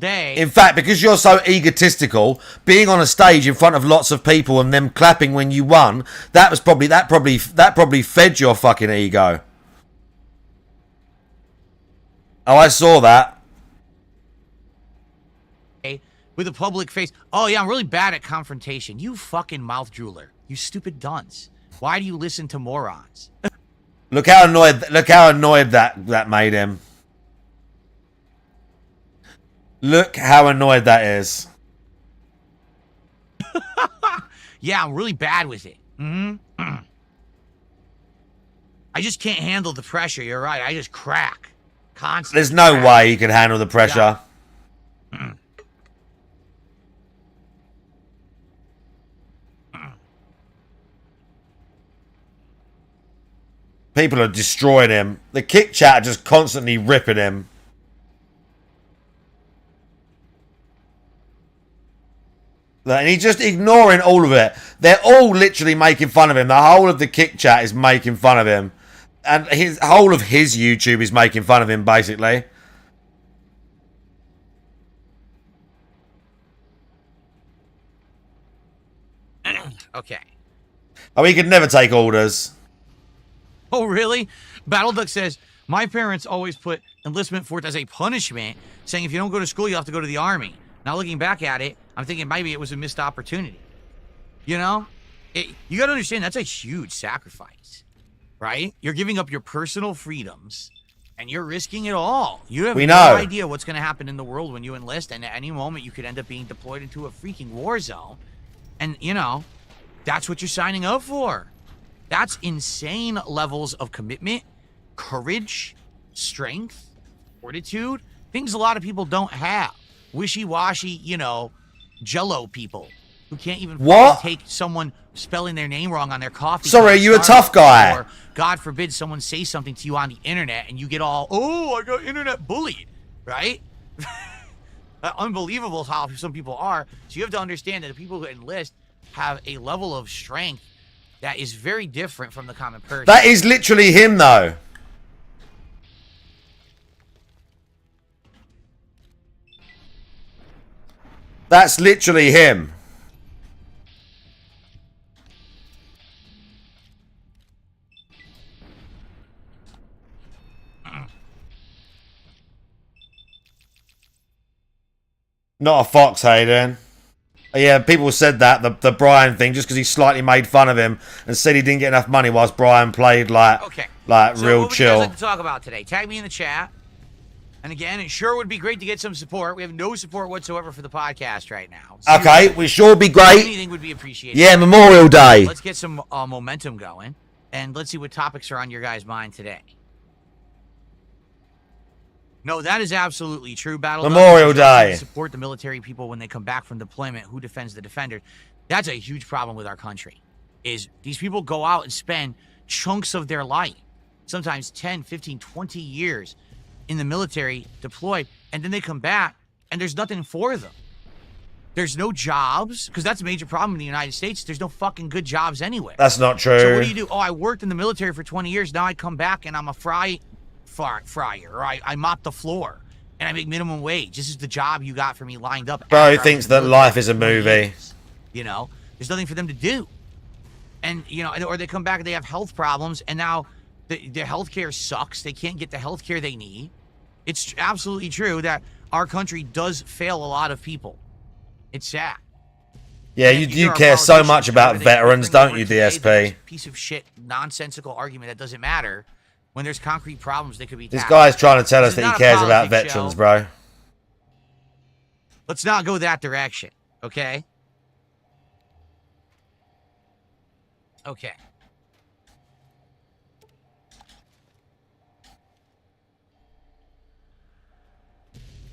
In fact, because you're so egotistical, being on a stage in front of lots of people and them clapping when you won, that probably fed your fucking ego. Oh, I saw that.
With a public face. Oh, yeah, I'm really bad at confrontation. You fucking mouth drooler. You stupid dunce. Why do you listen to morons?
Look how annoyed that made him. Look how annoyed that is.
Yeah, I'm really bad with it. I just can't handle the pressure. You're right. I just crack. Constantly.
There's no way you can handle the pressure.
Yeah.
People are destroying him. The kick chat are just constantly ripping him. And he's just ignoring all of it. They're all literally making fun of him. The whole of the kick chat is making fun of him. And his whole of his YouTube is making fun of him, basically.
Okay.
Oh, he could never take orders.
Oh, really? Battleduck says, my parents always put enlistment forth as a punishment, saying if you don't go to school, you have to go to the army. Now, looking back at it, I'm thinking maybe it was a missed opportunity. You know? You got to understand, that's a huge sacrifice, right? You're giving up your personal freedoms, and you're risking it all. You have no idea what's going to happen in the world when you enlist, and at any moment, you could end up being deployed into a freaking war zone. And, you know, that's what you're signing up for. That's insane levels of commitment, courage, strength, fortitude, things a lot of people don't have. Wishy-washy, you know, jello people who can't even take someone spelling their name wrong on their coffee.
Sorry, you a tough guy.
Or, God forbid, someone say something to you on the internet and you get all, oh, I got internet bullied, right? Unbelievable how some people are. So you have to understand that the people who enlist have a level of strength that is very different from the common person.
That is literally him, though. That's literally him. Not a fox, Hayden. Yeah, people said that, the Brian thing, just because he slightly made fun of him and said he didn't get enough money whilst Brian played like
so
real
what
chill.
What would you guys like to talk about today? Tag me in the chat. And again, it sure would be great to get some support. We have no support whatsoever for the podcast right now. Seriously.
Okay, we sure would be great.
Anything would be appreciated.
Yeah, Memorial Day.
Let's get some momentum going, and let's see what topics are on your guys' mind today. No, that is absolutely true. Battle
Memorial
Doctrine
Day.
support the military people when they come back from deployment. Who defends the defender? That's a huge problem with our country. Is these people go out and spend chunks of their life, sometimes 10, 15, 20 years in the military deployed, and then they come back and there's nothing for them. There's no jobs, because that's a major problem in the United States. There's no fucking good jobs anywhere.
That's not true.
So what do you do? Oh, I worked in the military for 20 years. Now I come back and I'm a fryer, or I mop the floor, and I make minimum wage. This is the job you got for me lined up.
Bro thinks that life is a movie.
You know, there's nothing for them to do. And, you know, or they come back and they have health problems, and now their health care sucks. They can't get the health care they need. It's absolutely true that our country does fail a lot of people. It's sad.
Yeah, you care so much about veterans, don't you, DSP?
Piece of shit, nonsensical argument that doesn't matter when there's concrete problems that could be
This
tackled.
guy's trying to tell us
This is
that he
not a
cares about
politics
veterans,
show.
bro.
Let's not go that direction, okay? Okay.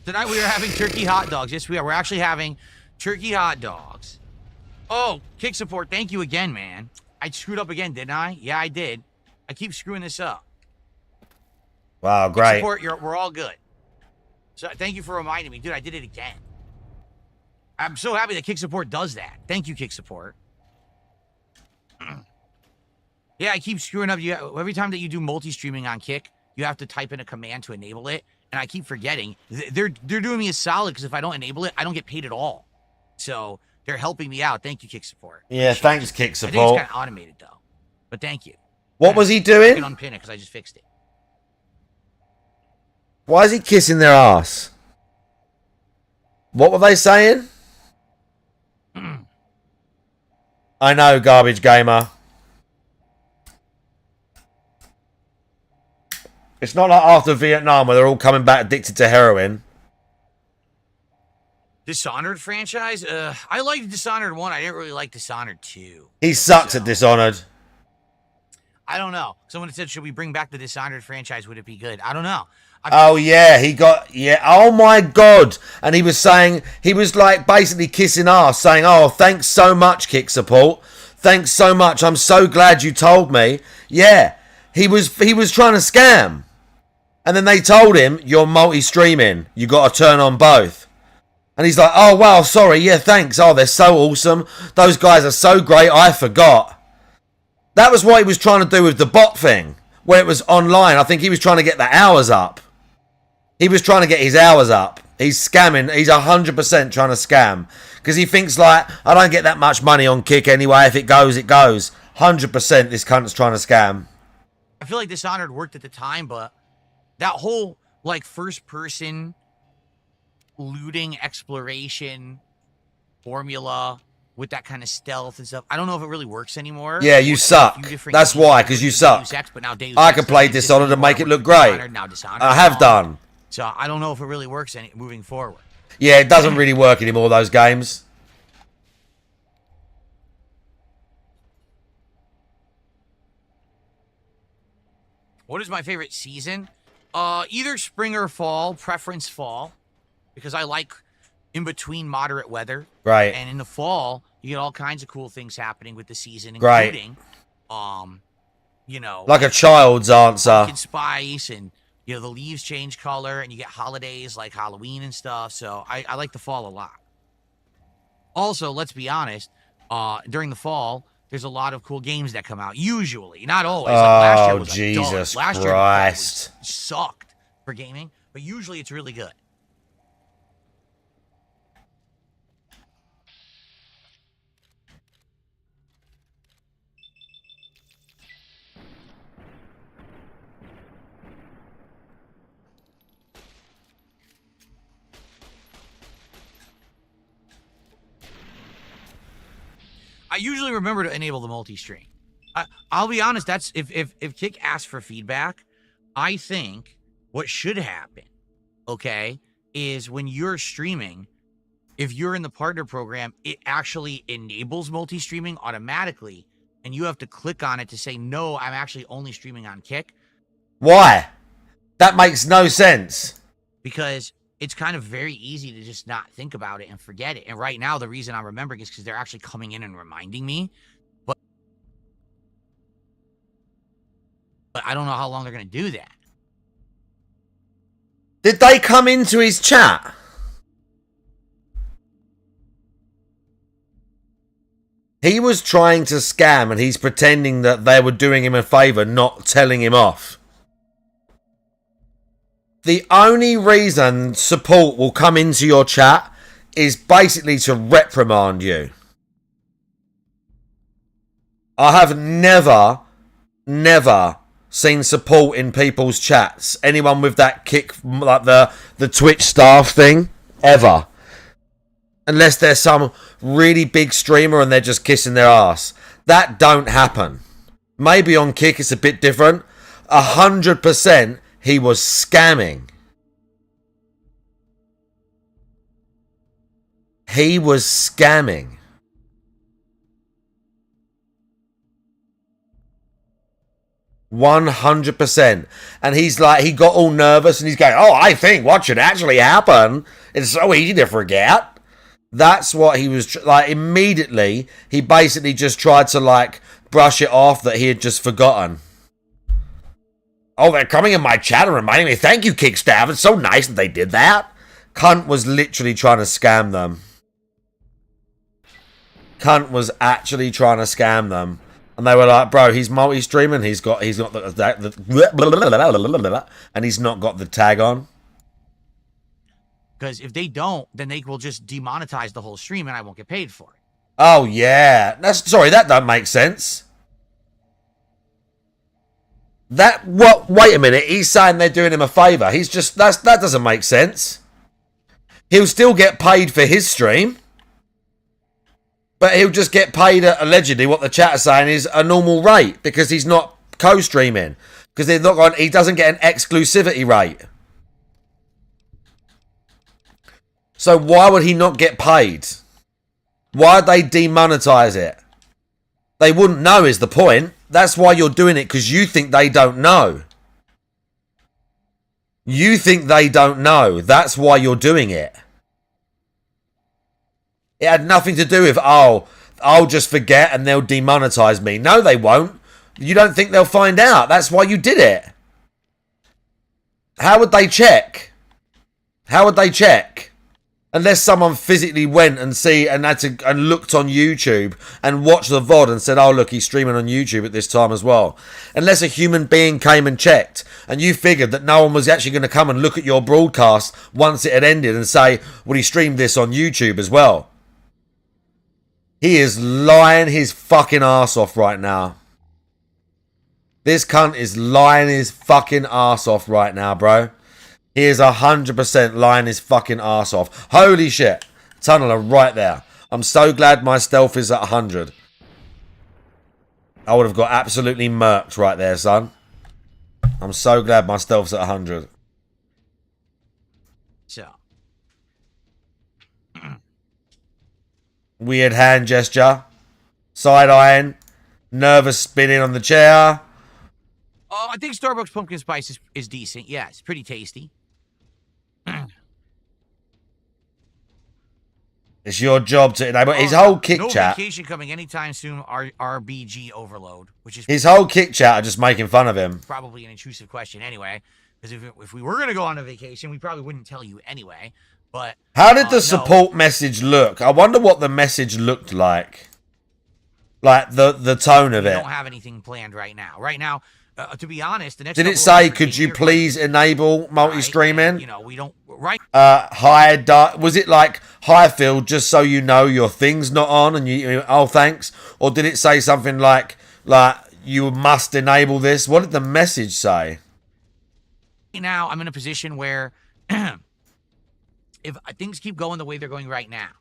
Tonight we are having turkey hot dogs. Yes, we are. We're actually having turkey hot dogs. Oh, kick support. Thank you again, man. I screwed up again, didn't I? Yeah, I did. I keep screwing this up.
Wow,
Kick
great.
support, we're all good. So thank you for reminding me. Dude, I did it again. I'm so happy that kick support does that. Thank you, kick support. Yeah, I keep screwing up. Every time that you do multi-streaming on Kick, you have to type in a command to enable it, and I keep forgetting. They're doing me a solid, because if I don't enable it, I don't get paid at all. So they're helping me out. Thank you, Kick support.
Yeah, thanks, Kick
I think
support.
it's kind of automated, though. But thank you.
What was he
I
doing?
can unpin it, because I just fixed it.
Why is he kissing their ass? What were they saying? I know, garbage gamer. It's not like after Vietnam where they're all coming back addicted to heroin.
Dishonored franchise? I liked Dishonored 1. I didn't really like Dishonored 2.
He sucks at Dishonored.
I don't know. Someone said, should we bring back the Dishonored franchise? Would it be good? I don't know.
Oh, yeah, oh my God. And he was saying, he was like basically kissing ass, saying, oh, thanks so much, Kick Support. Thanks so much. I'm so glad you told me. Yeah, he was trying to scam. And then they told him, you're multi-streaming. You got to turn on both. And he's like, oh, wow, sorry. Yeah, thanks. Oh, they're so awesome. Those guys are so great. I forgot. That was what he was trying to do with the bot thing, where it was online. I think he was trying to get the hours up. He was trying to get his hours up. He's scamming. He's 100% trying to scam. Because he thinks like, I don't get that much money on Kick anyway. If it goes, it goes. 100% this cunt's trying to scam.
I feel like Dishonored worked at the time, but that whole like first person looting exploration formula with that kind of stealth and stuff, I don't know if it really works anymore.
Yeah, you suck. That's why, because you suck. I could play Dishonored and make it look great. I have done.
So I don't know if it really works moving forward.
Yeah, it doesn't really work anymore, those games.
What is my favorite season? Either spring or fall, preference fall, because I like in between moderate weather.
Right.
And in the fall, you get all kinds of cool things happening with the season,
Right.
including, you know,
Like a child's answer.
pumpkin spice, and you know the leaves change color, and you get holidays like Halloween and stuff. So I like the fall a lot. Also, let's be honest, during the fall, there's a lot of cool games that come out. Usually, not always. Like last year was a dud.
Jesus
Last year
Christ.
sucked for gaming, but usually it's really good. I usually remember to enable the multi-stream. I'll be honest, that's if Kick asks for feedback, I think what should happen, okay, is when you're streaming, if you're in the partner program, it actually enables multi-streaming automatically, and you have to click on it to say, no, I'm actually only streaming on Kick.
Why? That makes no sense.
because it's kind of very easy to just not think about it and forget it. And right now, the reason I'm remembering is because they're actually coming in and reminding me. But I don't know how long they're going to do that.
Did they come into his chat? He was trying to scam and he's pretending that they were doing him a favour, not telling him off. The only reason support will come into your chat is basically to reprimand you. I have never seen support in people's chats. Anyone with that kick, like the Twitch staff thing, ever. Unless there's some really big streamer and they're just kissing their ass. That don't happen. Maybe on Kick it's a bit different. 100% he was scamming. He was scamming. %. And he's like, he got all nervous and he's going, oh, I think what should actually happen. It's so easy to forget. That's what he was, like, immediately, he basically just tried to, like, brush it off that he had just forgotten. Oh, they're coming in my chat and reminding me, thank you, Kickstaff, it's so nice that they did that. Cunt was literally trying to scam them. Cunt was actually trying to scam them. And they were like, bro, he's multi-streaming, he's got and he's not got the tag on.
Because if they don't, then they will just demonetize the whole stream and I won't get paid for it.
Oh, yeah. Sorry, that don't make sense. Wait a minute. He's saying they're doing him a favour. He's just, that doesn't make sense. He'll still get paid for his stream. But he'll just get paid, allegedly, what the chat are saying is a normal rate. Because he's not co-streaming. Because he doesn't get an exclusivity rate. So why would he not get paid? Why'd they demonetize it? They wouldn't know is the point. That's why you're doing it, because you think they don't know. You think they don't know. That's why you're doing it. It had nothing to do with, oh, I'll just forget and they'll demonetize me. No, they won't. You don't think they'll find out. That's why you did it. How would they check? How would they check? Unless someone physically went and and looked on YouTube and watched the VOD and said, oh, look, he's streaming on YouTube at this time as well. Unless a human being came and checked and you figured that no one was actually going to come and look at your broadcast once it had ended and say, well, he streamed this on YouTube as well. He is lying his fucking ass off right now. This cunt is lying his fucking ass off right now, bro. He is 100% lying his fucking ass off. Holy shit. Tunneler right there. I'm so glad my stealth is at 100. I would have got absolutely murked right there, son. I'm so glad my stealth's at 100.
So.
Weird hand gesture. Side-eyeing. Nervous spinning on the chair.
Oh, I think Starbucks pumpkin spice is decent. Yeah, it's pretty tasty.
It's your job to enable his whole kick
no
chat.
Vacation coming anytime soon. RBG overload, which is
his whole kick chat are just making fun of him.
Probably an intrusive question anyway, because if we were gonna go on a vacation, we probably wouldn't tell you anyway. But
how did the support message look? I wonder what the message looked like. Like the tone of it.
We don't have anything planned right now. Right now, to be honest, the next.
Did it say, "Could you please enable multi-streaming"?
You know, we don't. Right.
Hi, was it like, "Hi, Phil, just so you know, your thing's not on," and oh, thanks, or did it say something like you must enable this? What did the message say?
Now I'm in a position where, if things keep going the way they're going right now,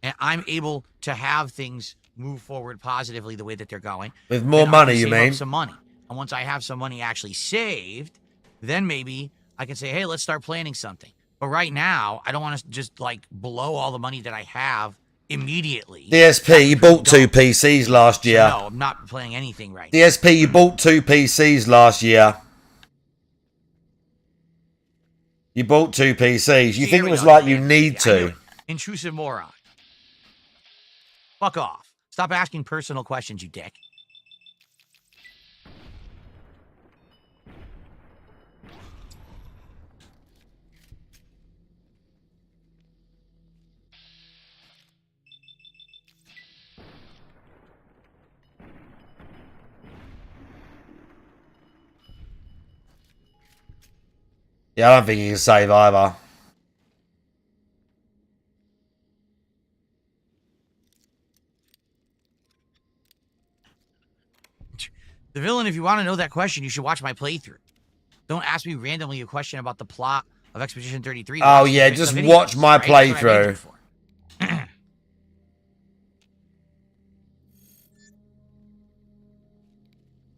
and I'm able to have things move forward positively the way that they're going,
with more money, you mean?
Some money. And once I have some money actually saved, then maybe I can say, hey, let's start planning something. But right now, I don't want to just like blow all the money that I have immediately.
DSP, you bought 2 PCs last year.
No, I'm not playing anything right
now. DSP, you bought 2 PCs last year. You bought 2 PCs. You
See,
think
here
it
we
was
go.
like you
Yeah,
need
I knew
to.
it. Intrusive moron. Fuck off. Stop asking personal questions, you dick.
Yeah, I don't think you can save either.
The villain, if you want to know that question, you should watch my playthrough. Don't ask me randomly a question about the plot of Expedition 33.
Oh,
Watch
yeah,
the
just
videos,
watch my
right? That's what I made
playthrough.
them for.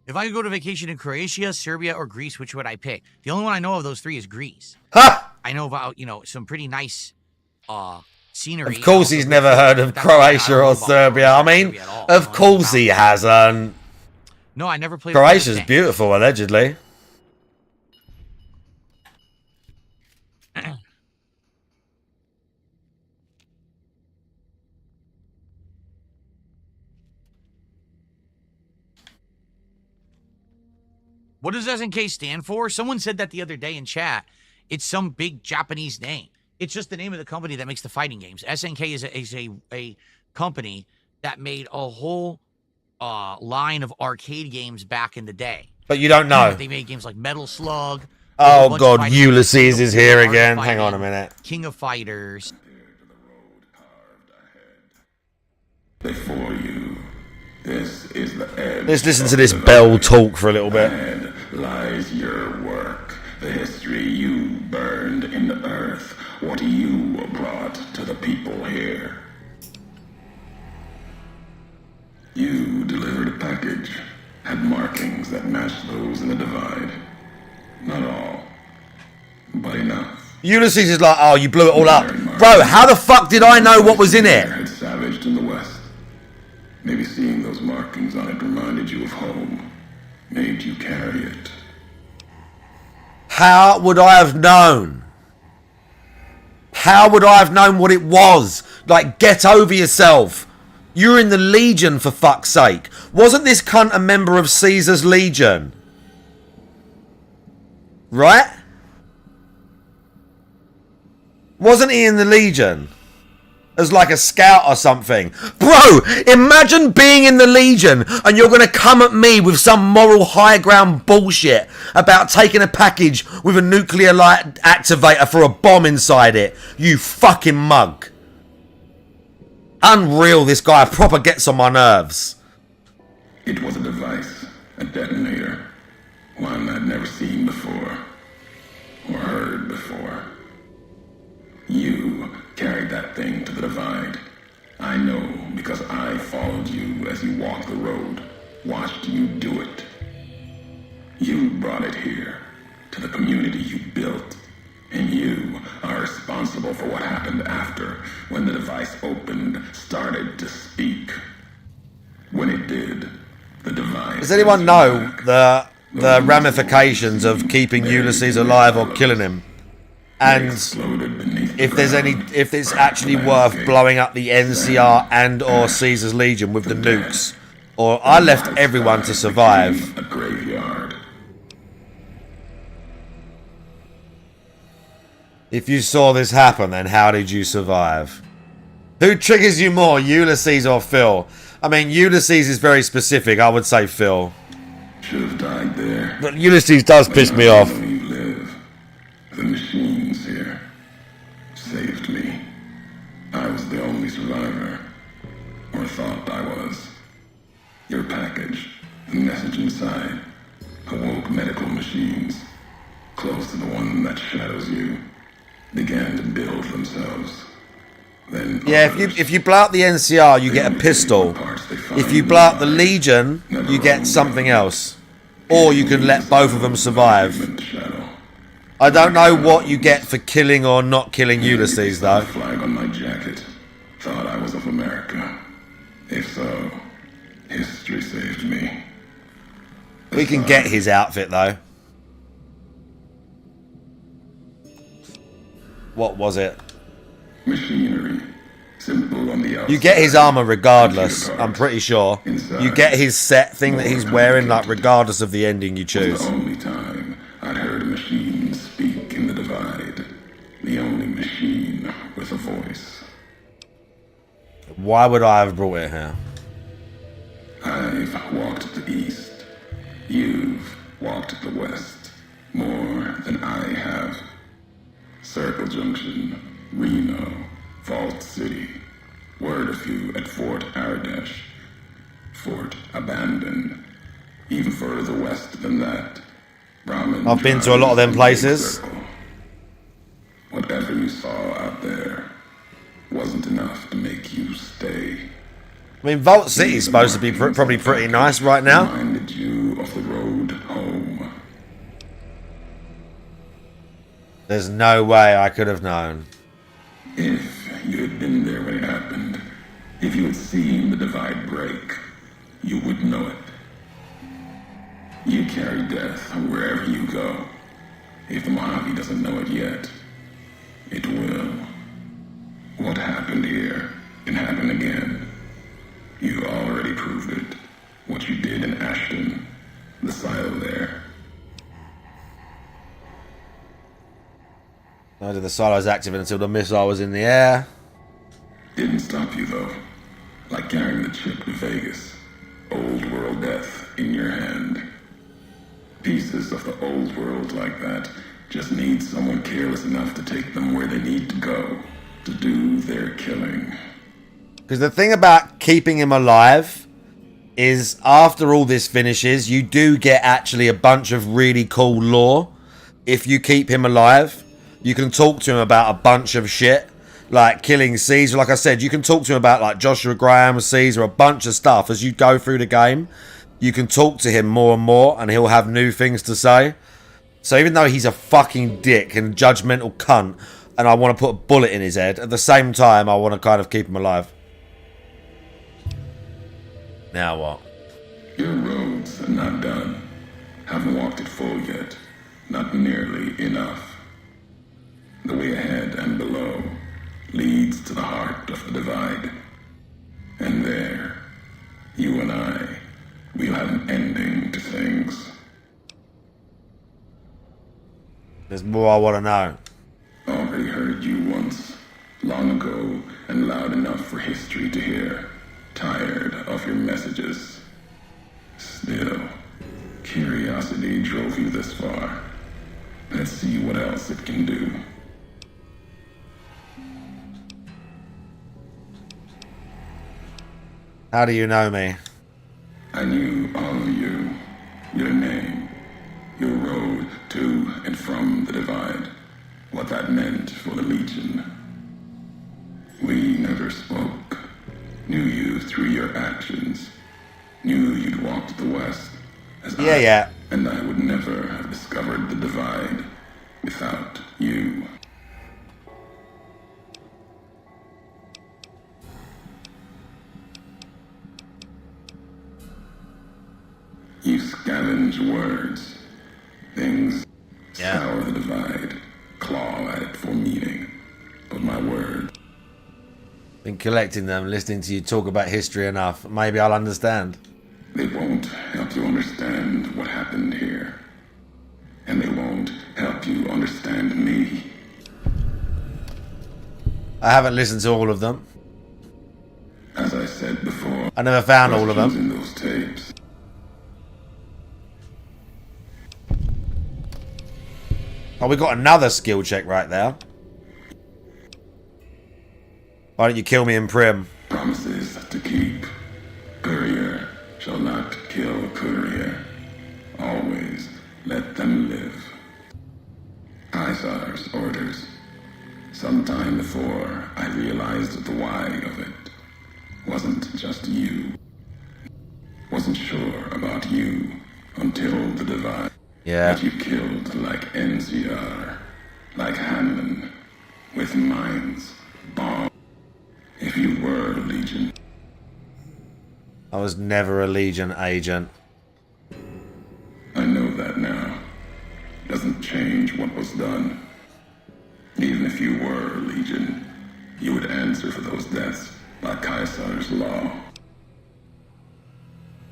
If I could go to vacation in Croatia, Serbia, or Greece, which would I pick? The only one I know of those 3 is Greece.
Ha!
I know about, some pretty nice scenery.
Of course he's never heard of Croatia or Serbia. I mean, of course he hasn't.
No, I never played.
Croatia's beautiful, allegedly.
What does SNK stand for? Someone said that the other day in chat. It's some big Japanese name. It's just the name of the company that makes the fighting games. SNK is a company that made a whole line of arcade games back in the day.
But you don't know.
They made games like Metal Slug.
Oh, God, Ulysses is here again. Hang on a minute.
King of Fighters.
Before you, this is the edge.
Let's listen to this bell talk for a little bit.
Ahead lies your work, the history you burned in the earth, what you brought to the people here. You delivered a package, had markings that matched those in the divide. Not all, but enough.
Ulysses is like, oh, you blew it all up. Bro, how the fuck did I know what was in it?
Had savaged in the west. Maybe seeing those markings on it reminded you of home, made you carry it.
How would I have known? How would I have known what it was? Like, get over yourself. You're in the Legion, for fuck's sake. Wasn't this cunt a member of Caesar's Legion? Right? Wasn't he in the Legion? As like a scout or something. Bro, imagine being in the Legion and you're going to come at me with some moral high ground bullshit about taking a package with a nuclear light activator for a bomb inside it. You fucking mug. Unreal, this guy proper gets on my nerves.
It was a device, a detonator. One I'd never seen before. Or heard before. You carried that thing to the divide. I know because I followed you as you walked the road, watched you do it. You brought it here, to the community you built, and you are responsible for what happened after, when the device opened, started to speak. When it did, the device...
Does anyone know the ramifications of keeping Ulysses alive or killing him? And if it's actually worth blowing up the NCR and or Caesar's Legion with the nukes, or I left everyone to survive.
A graveyard.
If you saw this happen, then how did you survive? Who triggers you more, Ulysses or Phil? I mean, Ulysses is very specific. I would say Phil.
Should have died there.
But Ulysses does piss me off.
The machines here saved me. I was the only survivor. Or thought I was. Your package, the message inside, awoke medical machines, close to the one that shadows you, began to build themselves. Then
yeah, if you blow up the NCR, you get a pistol. If you blow up the Legion, you get something else. Or you can let both of them survive. I don't know what you get for killing or not killing Ulysses, though.
Flag on my jacket. Thought I was of America. If so, history saved me.
We can get his outfit, though. What was it?
Machinery. Simple on the outside.
You get his armor regardless,
Apart.
I'm pretty sure.
Inside,
You get his set thing that
more
he's wearing, like,
complicated.
regardless of the ending you
Was
choose.
the only time I'd heard a machine speak in the divide. The only machine with a voice.
Why would I have brought it here?
I've walked the east. You've walked the west. More than I have. Circle Junction, Reno, Vault City. Word a few at Fort Ardash. Fort Abandoned. Even further west than that. Brahmin
I've been to a lot of them
tribes in Big
places.
Circle. Whatever you saw out there wasn't enough to make you stay.
I mean, Vault City's supposed to be probably pretty nice right now.
Reminded you of the road home.
There's no way I could have known.
If you had been there when it happened, if you had seen the divide break, you would know it. You carry death wherever you go. If the Mojave doesn't know it yet, it will. What happened here can happen again. You already proved it. What you did in Ashton, the silo there.
Neither the silo was active until the missile was in the air.
Didn't stop you though. Like carrying the chip to Vegas. Old world death in your hand. Pieces of the old world like that just need someone careless enough to take them where they need to go. To do their killing.
Because the thing about keeping him alive is after all this finishes, you do get actually a bunch of really cool lore. If you keep him alive, you can talk to him about a bunch of shit. Like killing Caesar. Like I said, you can talk to him about like Joshua Graham, Caesar, a bunch of stuff. As you go through the game, you can talk to him more and more and he'll have new things to say. So even though he's a fucking dick and judgmental cunt and I want to put a bullet in his head, at the same time I want to kind of keep him alive. Now what?
Your roads are not done. Haven't walked it full yet. Not nearly enough. The way ahead and below leads to the heart of the divide. And there, you and I, we'll have an ending to things.
There's more I want to know.
Already heard you once, long ago, and loud enough for history to hear. Tired of your messages. Still, curiosity drove you this far. Let's see what else it can do.
How do you know me?
I knew all of you, your name, your road to and from the divide, what that meant for the Legion. We never spoke. Knew you through your actions. Knew you'd walked the West. As
Yeah.
And I would never have discovered the divide without you. You scavenge words. Things scour the divide, claw at it for meaning. But my words.
Been collecting them, listening to you talk about history enough. Maybe I'll understand.
They won't help you understand what happened here. And they won't help you understand me.
I haven't listened to all of them.
As I said before,
I never found all of them.
in those tapes.
Oh, we got another skill check right there. Why don't you kill me in Prim?
Promises to keep. Courier shall not kill courier. Always let them live. Caesar's orders. Sometime before I realized the why of it. Wasn't just you. Wasn't sure about you until the divide.
Yeah.
That you killed like NCR, like Hanlon, with mines, bombs. If you were a Legion.
I was never a Legion agent.
I know that now. Doesn't change what was done. Even if you were Legion, you would answer for those deaths by Caesar's law.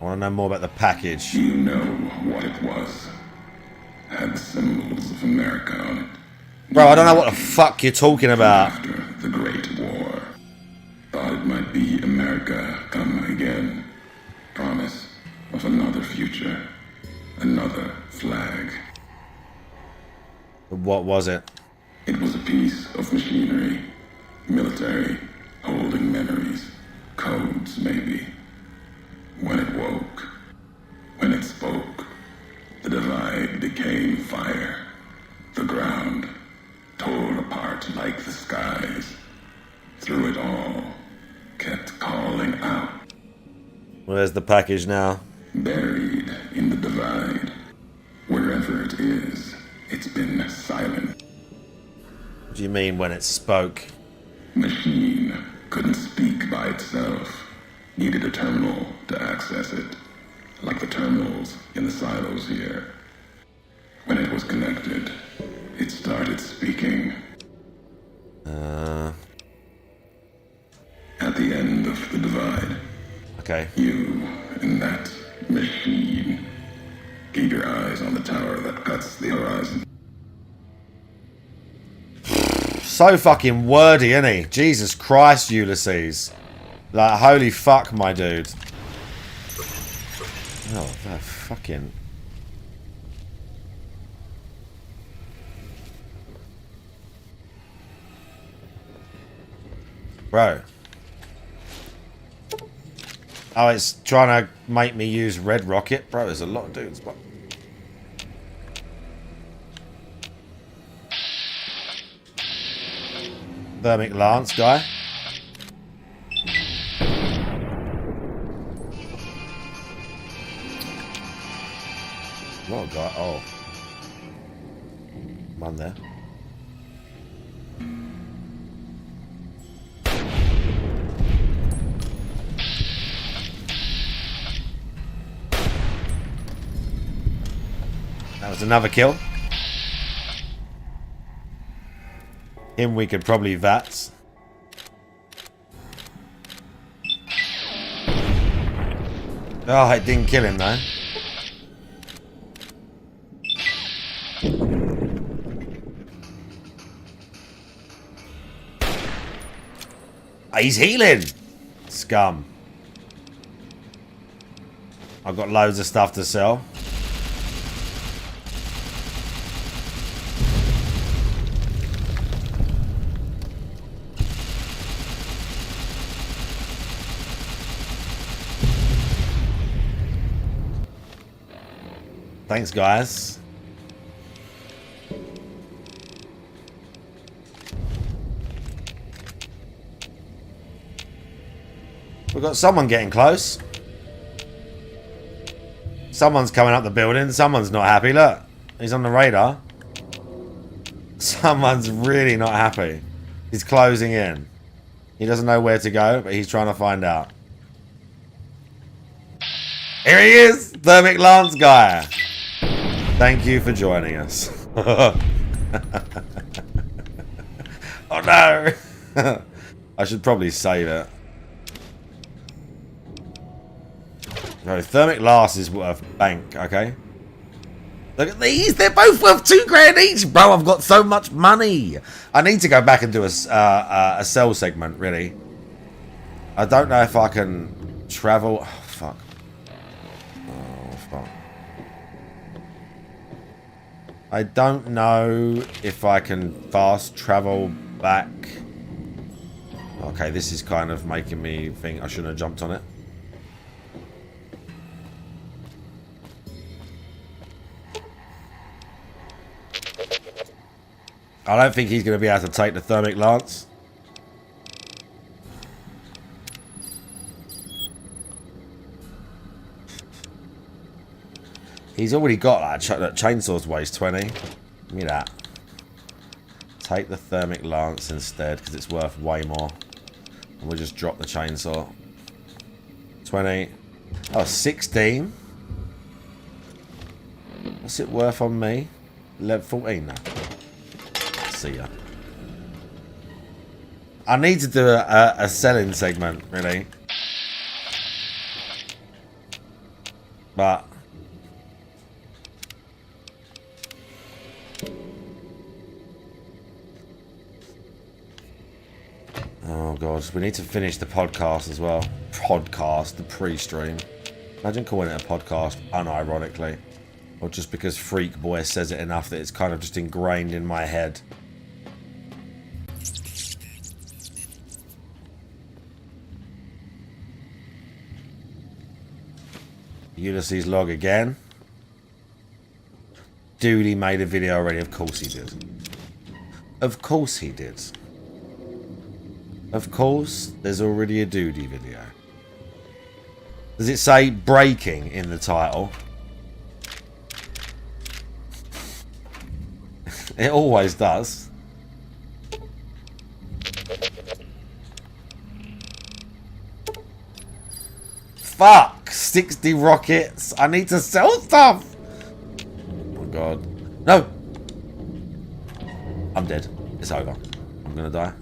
I want to know more about the package.
You know what it was. Had the symbols of America on it.
Bro, I don't know what the fuck you're talking about.
After the Great War. Thought it might be America come again. Promise of another future. Another flag.
What was it?
It was a piece of machinery. Military. Holding memories. Codes, maybe. When it woke. When it spoke. The divide became fire. The ground tore apart like the skies. Through it all, kept calling out.
Where's the package now?
Buried in the divide. Wherever it is, it's been silent.
What do you mean when it spoke?
Machine couldn't speak by itself. Needed a terminal to access it. Like the terminals in the silos here. When it was connected, it started speaking. At the end of the divide.
Okay.
You and that machine. Keep your eyes on the tower that cuts the horizon.
So fucking wordy, isn't he? Jesus Christ, Ulysses. Like, holy fuck, my dude. Oh, that fucking... Bro. Oh, it's trying to make me use red rocket? Bro, there's a lot of dudes, but... Thermic Lance guy. What guy? Oh. Man there. That was another kill. Him we could probably VATS. Oh, it didn't kill him though. He's healing! Scum. I've got loads of stuff to sell. Thanks, guys. We've got someone getting close. Someone's coming up the building. Someone's not happy. Look, he's on the radar. Someone's really not happy. He's closing in. He doesn't know where to go, but he's trying to find out. Here he is, Thermic Lance guy. Thank you for joining us. Oh no! I should probably save it. No, Thermic Lance is worth bank, okay? Look at these, they're both worth $2 each! Bro, I've got so much money! I need to go back and do a sell segment, really. I don't know if I can travel... Oh, fuck. Oh, fuck. I don't know if I can fast travel back. Okay, this is kind of making me think I shouldn't have jumped on it. I don't think he's going to be able to take the Thermic Lance. He's already got that chainsaw's weighs 20. Give me that. Take the Thermic Lance instead because it's worth way more. And we'll just drop the chainsaw. 20. Oh, 16. What's it worth on me? Level 14 now. See ya. I need to do a selling segment, really. But oh god, we need to finish the podcast as well. Podcast, the pre-stream. Imagine calling it a podcast unironically. Or just because Freak Boy says it enough that it's kind of just ingrained in my head. Ulysses log again. Dude, he made a video already. Of course he did. Of course he did. Of course, there's already a Doody video. Does it say breaking in the title? It always does. Fuck! 60 rockets. I need to sell stuff. Oh my god. No! I'm dead. It's over. I'm gonna die.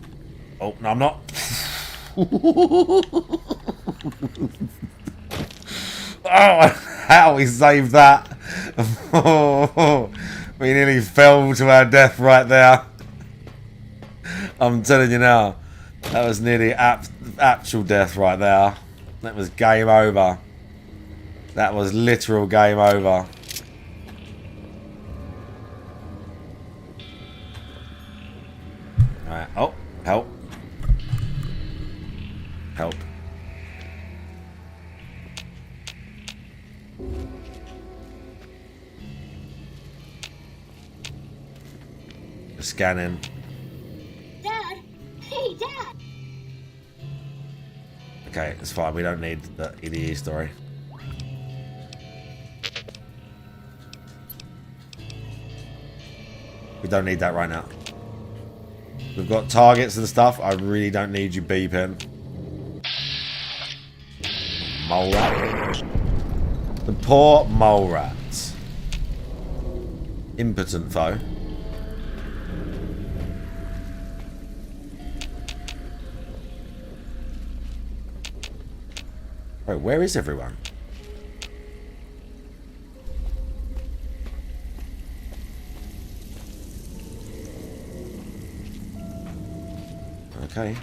Oh, no, I'm not. Oh, how we saved that. Oh, we nearly fell to our death right there. I'm telling you now. That was nearly actual death right there. That was game over. That was literal game over. Alright. Oh, help. Help. Scanning.
Dad! Hey, Dad!
Okay, it's fine. We don't need the EDE story. We don't need that right now. We've got targets and stuff. I really don't need you beeping. Mole rat. The poor mole rats. Impotent foe. Right, where is everyone? Okay.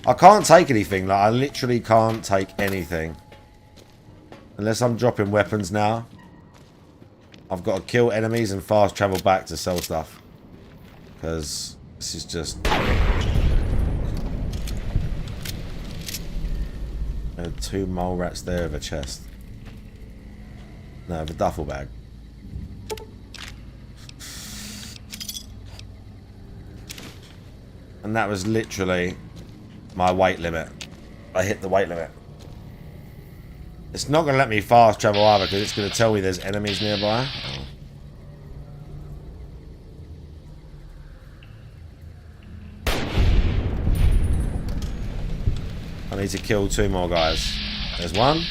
I can't take anything. Like, I literally can't take anything. Unless I'm dropping weapons now. I've got to kill enemies and fast travel back to sell stuff. Because this is just... There are 2 mole rats there with a chest. No, with a duffel bag. And that was literally my weight limit. I hit the weight limit. It's not going to let me fast travel either because it's going to tell me there's enemies nearby. Oh. I need to kill 2 more guys. There's one.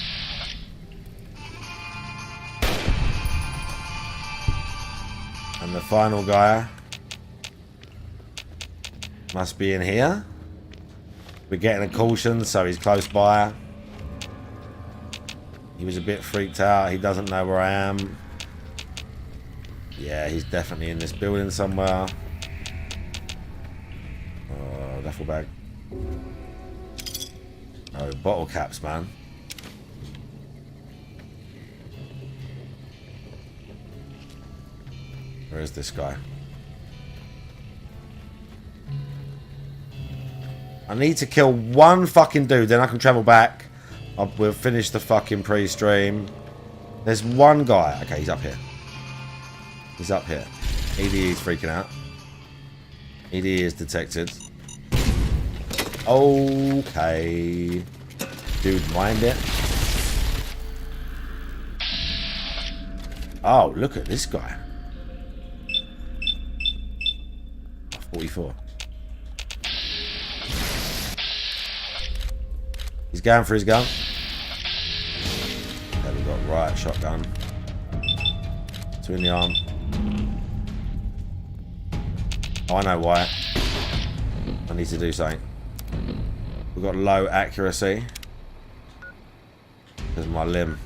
And the final guy must be in here. We're getting a caution, so he's close by. He was a bit freaked out. He doesn't know where I am. Yeah, he's definitely in this building somewhere. Oh, duffel bag. Oh, bottle caps, man. Where is this guy? I need to kill 1 fucking dude, then I can travel back. We'll finish the fucking pre-stream. There's 1 guy. Okay, he's up here. He's up here. EDE is freaking out. EDE is detected. Okay. Dude, mind it. Oh, look at this guy. 44. He's going for his gun. There we got riot shotgun. 2 in the arm. Oh, I know why. I need to do something. We've got low accuracy. There's my limb.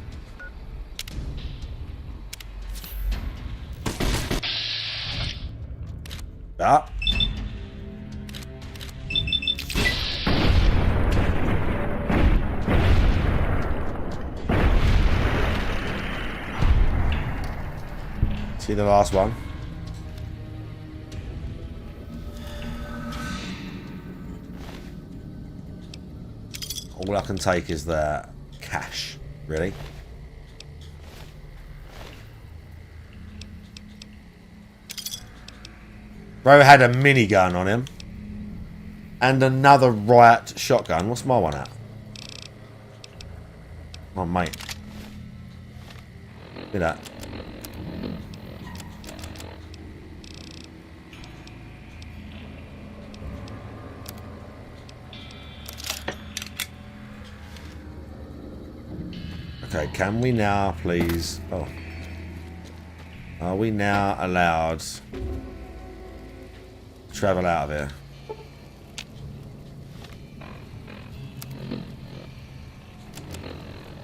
Ah. See the last one? All I can take is the cash, really. Bro had a minigun on him. And another riot shotgun. What's my one at? Oh, mate. Look at that. Okay, can we now please... Oh. Are we now allowed to travel out of here?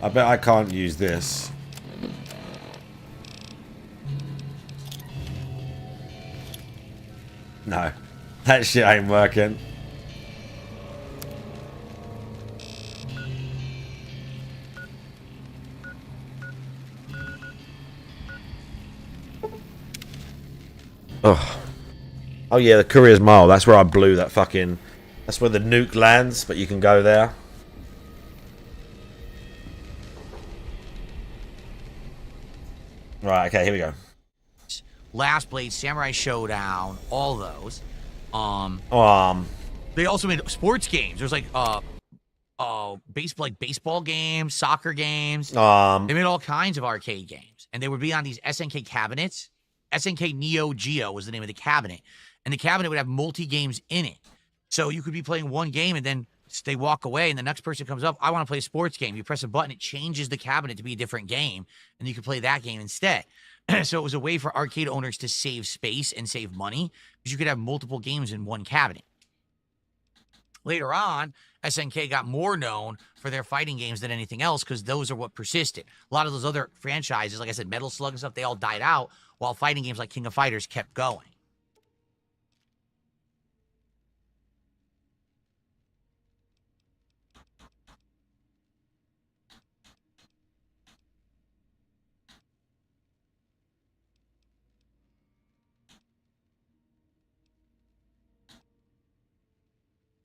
I bet I can't use this. No. That shit ain't working. Oh. Oh yeah, the Courier's Mile. That's where I blew that fucking... That's where the nuke lands, but you can go there. Right, okay, here we go.
Last Blade, Samurai Showdown, all those. They also made sports games. There's like baseball games, soccer games. They made all kinds of arcade games, and they would be on these SNK cabinets. SNK Neo Geo was the name of the cabinet, and the cabinet would have multi games in it. So you could be playing one game, and then they walk away, and the next person comes up. I want to play a sports game. You press a button, it changes the cabinet to be a different game, and you can play that game instead. So it was a way for arcade owners to save space and save money, because you could have multiple games in one cabinet. Later on, SNK got more known for their fighting games than anything else, because those are what persisted. A lot of those other franchises, like I said, Metal Slug and stuff, they all died out, while fighting games like King of Fighters kept going.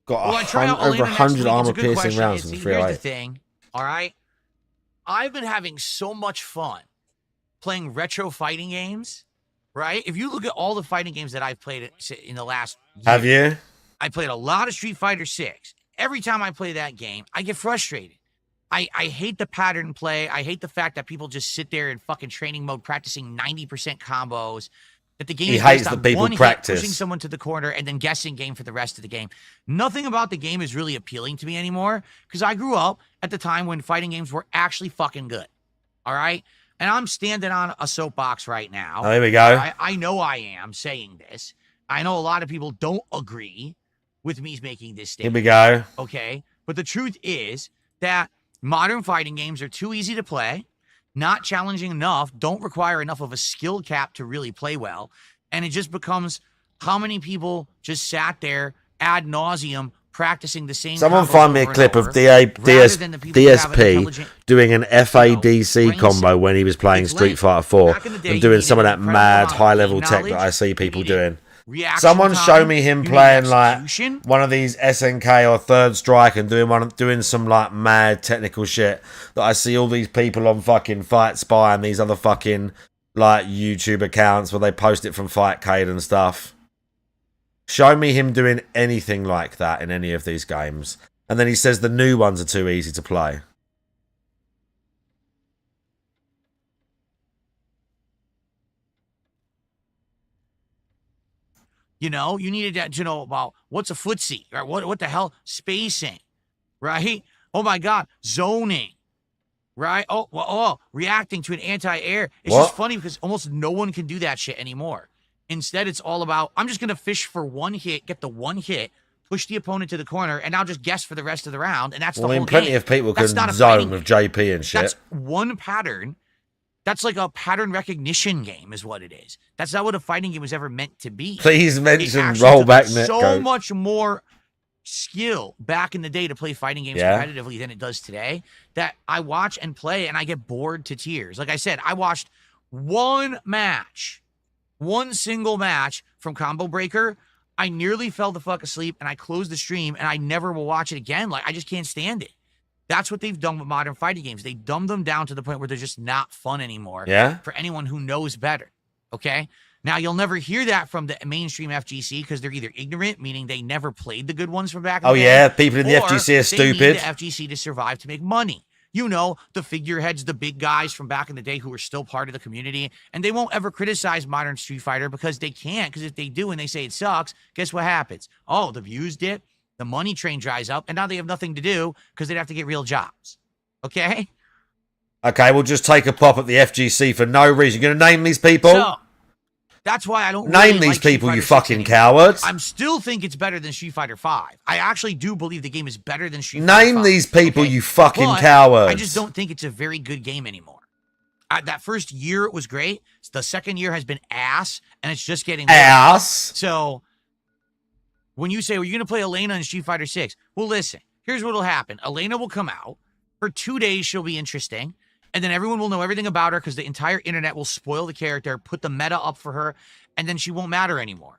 Got over 100 armor piercing rounds in 308.
Here's the thing, all right? I've been having so much fun playing retro fighting games, right? If you look at all the fighting games that I've played in the last year,
have you?
I played a lot of Street Fighter 6. Every time I play that game, I get frustrated. I hate the pattern play. I hate the fact that people just sit there in fucking training mode practicing 90% combos. That the game
he
is
hates
based
the
on
people
one
practice.
hit, pushing someone to the corner and then guessing game for the rest of the game. Nothing about the game is really appealing to me anymore, because I grew up at the time when fighting games were actually fucking good. All right? And I'm standing on a soapbox right now.
Oh, here we go.
I know I am saying this. I know a lot of people don't agree with me making this statement.
Here we go.
Okay? But the truth is that modern fighting games are too easy to play, not challenging enough, don't require enough of a skill cap to really play well. And it just becomes how many people just sat there ad nauseum practicing the same.
Someone find me a clip of DSP doing an FADC combo when he was playing Street Fighter 4 and doing some of that mad high-level tech that I see people doing. Someone show me him playing like one of these SNK or Third Strike and doing some like mad technical shit that I see all these people on fucking Fight Spy and these other fucking like YouTube accounts where they post it from Fightcade and stuff. Show me him doing anything like that in any of these games. And then he says the new ones are too easy to play.
You know, you needed to know about what's a footsie, or what the hell, spacing, right? Oh my God, zoning, right? Reacting to an anti-air. It's just funny because almost no one can do that shit anymore. Instead, it's all about, I'm just going to fish for one hit, get the one hit, push the opponent to the corner, and I'll just guess for the rest of the round, and that's the
Well, I
whole
mean, plenty
game.
of people
That's
can
not a
zone
fighting
with
game.
JP and shit.
That's one pattern. That's like a pattern recognition game is what it is. That's not what a fighting game was ever meant to be.
Please
It
mention
actually
rollback
took so
netcode.
much more skill back in the day to play fighting games
Yeah.
competitively than it does today that I watch and play and I get bored to tears. Like I said, I watched one single match from Combo Breaker. I nearly fell the fuck asleep and I closed the stream and I never will watch it again. Like, I just can't stand it. That's what they've done with modern fighting games. They dumb them down to the point where they're just not fun anymore.
Yeah.
For anyone who knows better. Okay? Now, you'll never hear that from the mainstream FGC because they're either ignorant, meaning they never played the good ones from back in the day.
Oh, yeah. People in the
or
FGC are
they need
stupid.
the FGC to survive to make money. You know, the figureheads, the big guys from back in the day who are still part of the community, and they won't ever criticize modern Street Fighter because they can't, because if they do and they say it sucks, guess what happens? Oh, the views dip, the money train dries up, and now they have nothing to do because they'd have to get real jobs. Okay?
Okay, we'll just take a pop at the FGC for no reason. You're going to name these people?
So, that's why I don't
Name
really
these
like Street
people,
Fighter
you
6
fucking
anymore.
cowards.
I still think it's better than Street Fighter 5. I actually do believe the game is better than Street Fighter 5.
Name these people,
okay?
you fucking
But
cowards.
I just don't think it's a very good game anymore. That first year, it was great. The second year has been ass, and it's just getting worse.
Ass.
So, when you say, well, you're going to play Elena in Street Fighter 6, well, listen, here's what will happen. Elena will come out. For 2 days, she'll be interesting. And then everyone will know everything about her because the entire internet will spoil the character, put the meta up for her, and then she won't matter anymore.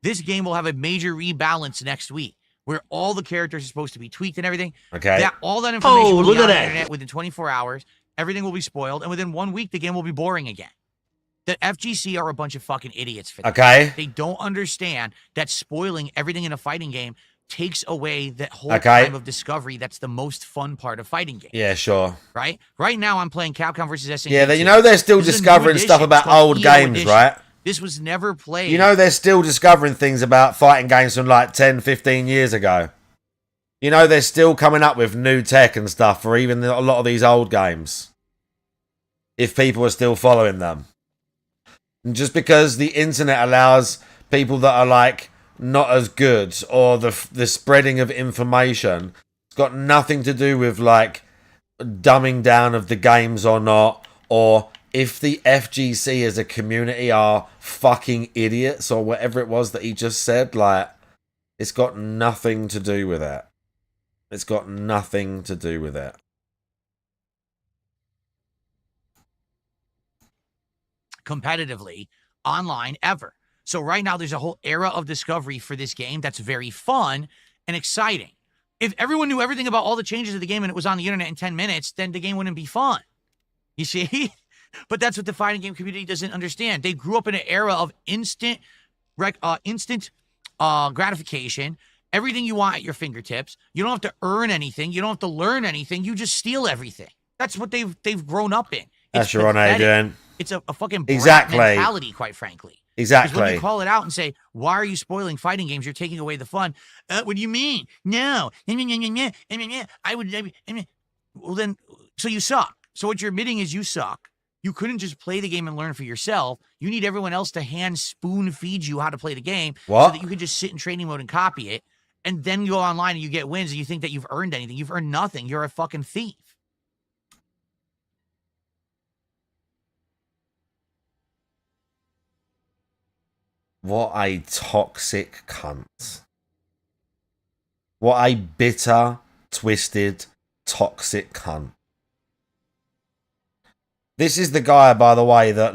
This game will have a major rebalance next week where all the characters are supposed to be tweaked and everything.
Okay.
All that information will
look
be
at
on the
that.
internet within 24 hours. Everything will be spoiled. And within 1 week, the game will be boring again. The FGC are a bunch of fucking idiots for that.
Okay.
They don't understand that spoiling everything in a fighting game takes away that whole
Okay.
time of discovery. That's the most fun part of fighting games.
Yeah, sure.
Right? Right now, I'm playing Capcom versus SNK.
Yeah, you know they're still
This is a new
discovering stuff
edition.
about
It's called
old
EO
games,
edition.
right?
This was never played.
You know they're still discovering things about fighting games from like 10, 15 years ago. You know they're still coming up with new tech and stuff for even a lot of these old games. If people are still following them. And just because the internet allows people that are like not as good or the spreading of information, it's got nothing to do with like dumbing down of the games or not, or if the FGC as a community are fucking idiots or whatever it was that he just said. Like, it's got nothing to do with it. It's got nothing to do with it.
Competitively online ever. So right now there's a whole era of discovery for this game that's very fun and exciting. If everyone knew everything about all the changes of the game and it was on the internet in 10 minutes, then the game wouldn't be fun. You see? But that's what the fighting game community doesn't understand. They grew up in an era of instant gratification. Everything you want at your fingertips. You don't have to earn anything. You don't have to learn anything. You just steal everything. That's what they've grown up in.
That's your on, Adrian.
It's a fucking brat
Exactly.
mentality, quite frankly.
Exactly.
Because when you call it out and say, why are you spoiling fighting games? You're taking away the fun. What do you mean? No. I would. Well, then, so you suck. So what you're admitting is you suck. You couldn't just play the game and learn for yourself. You need everyone else to hand spoon feed you how to play the game.
What?
So that you can just sit in training mode and copy it. And then you go online and you get wins and you think that you've earned anything. You've earned nothing. You're a fucking thief.
What a toxic cunt. What a bitter, twisted, toxic cunt. This is the guy, by the way, that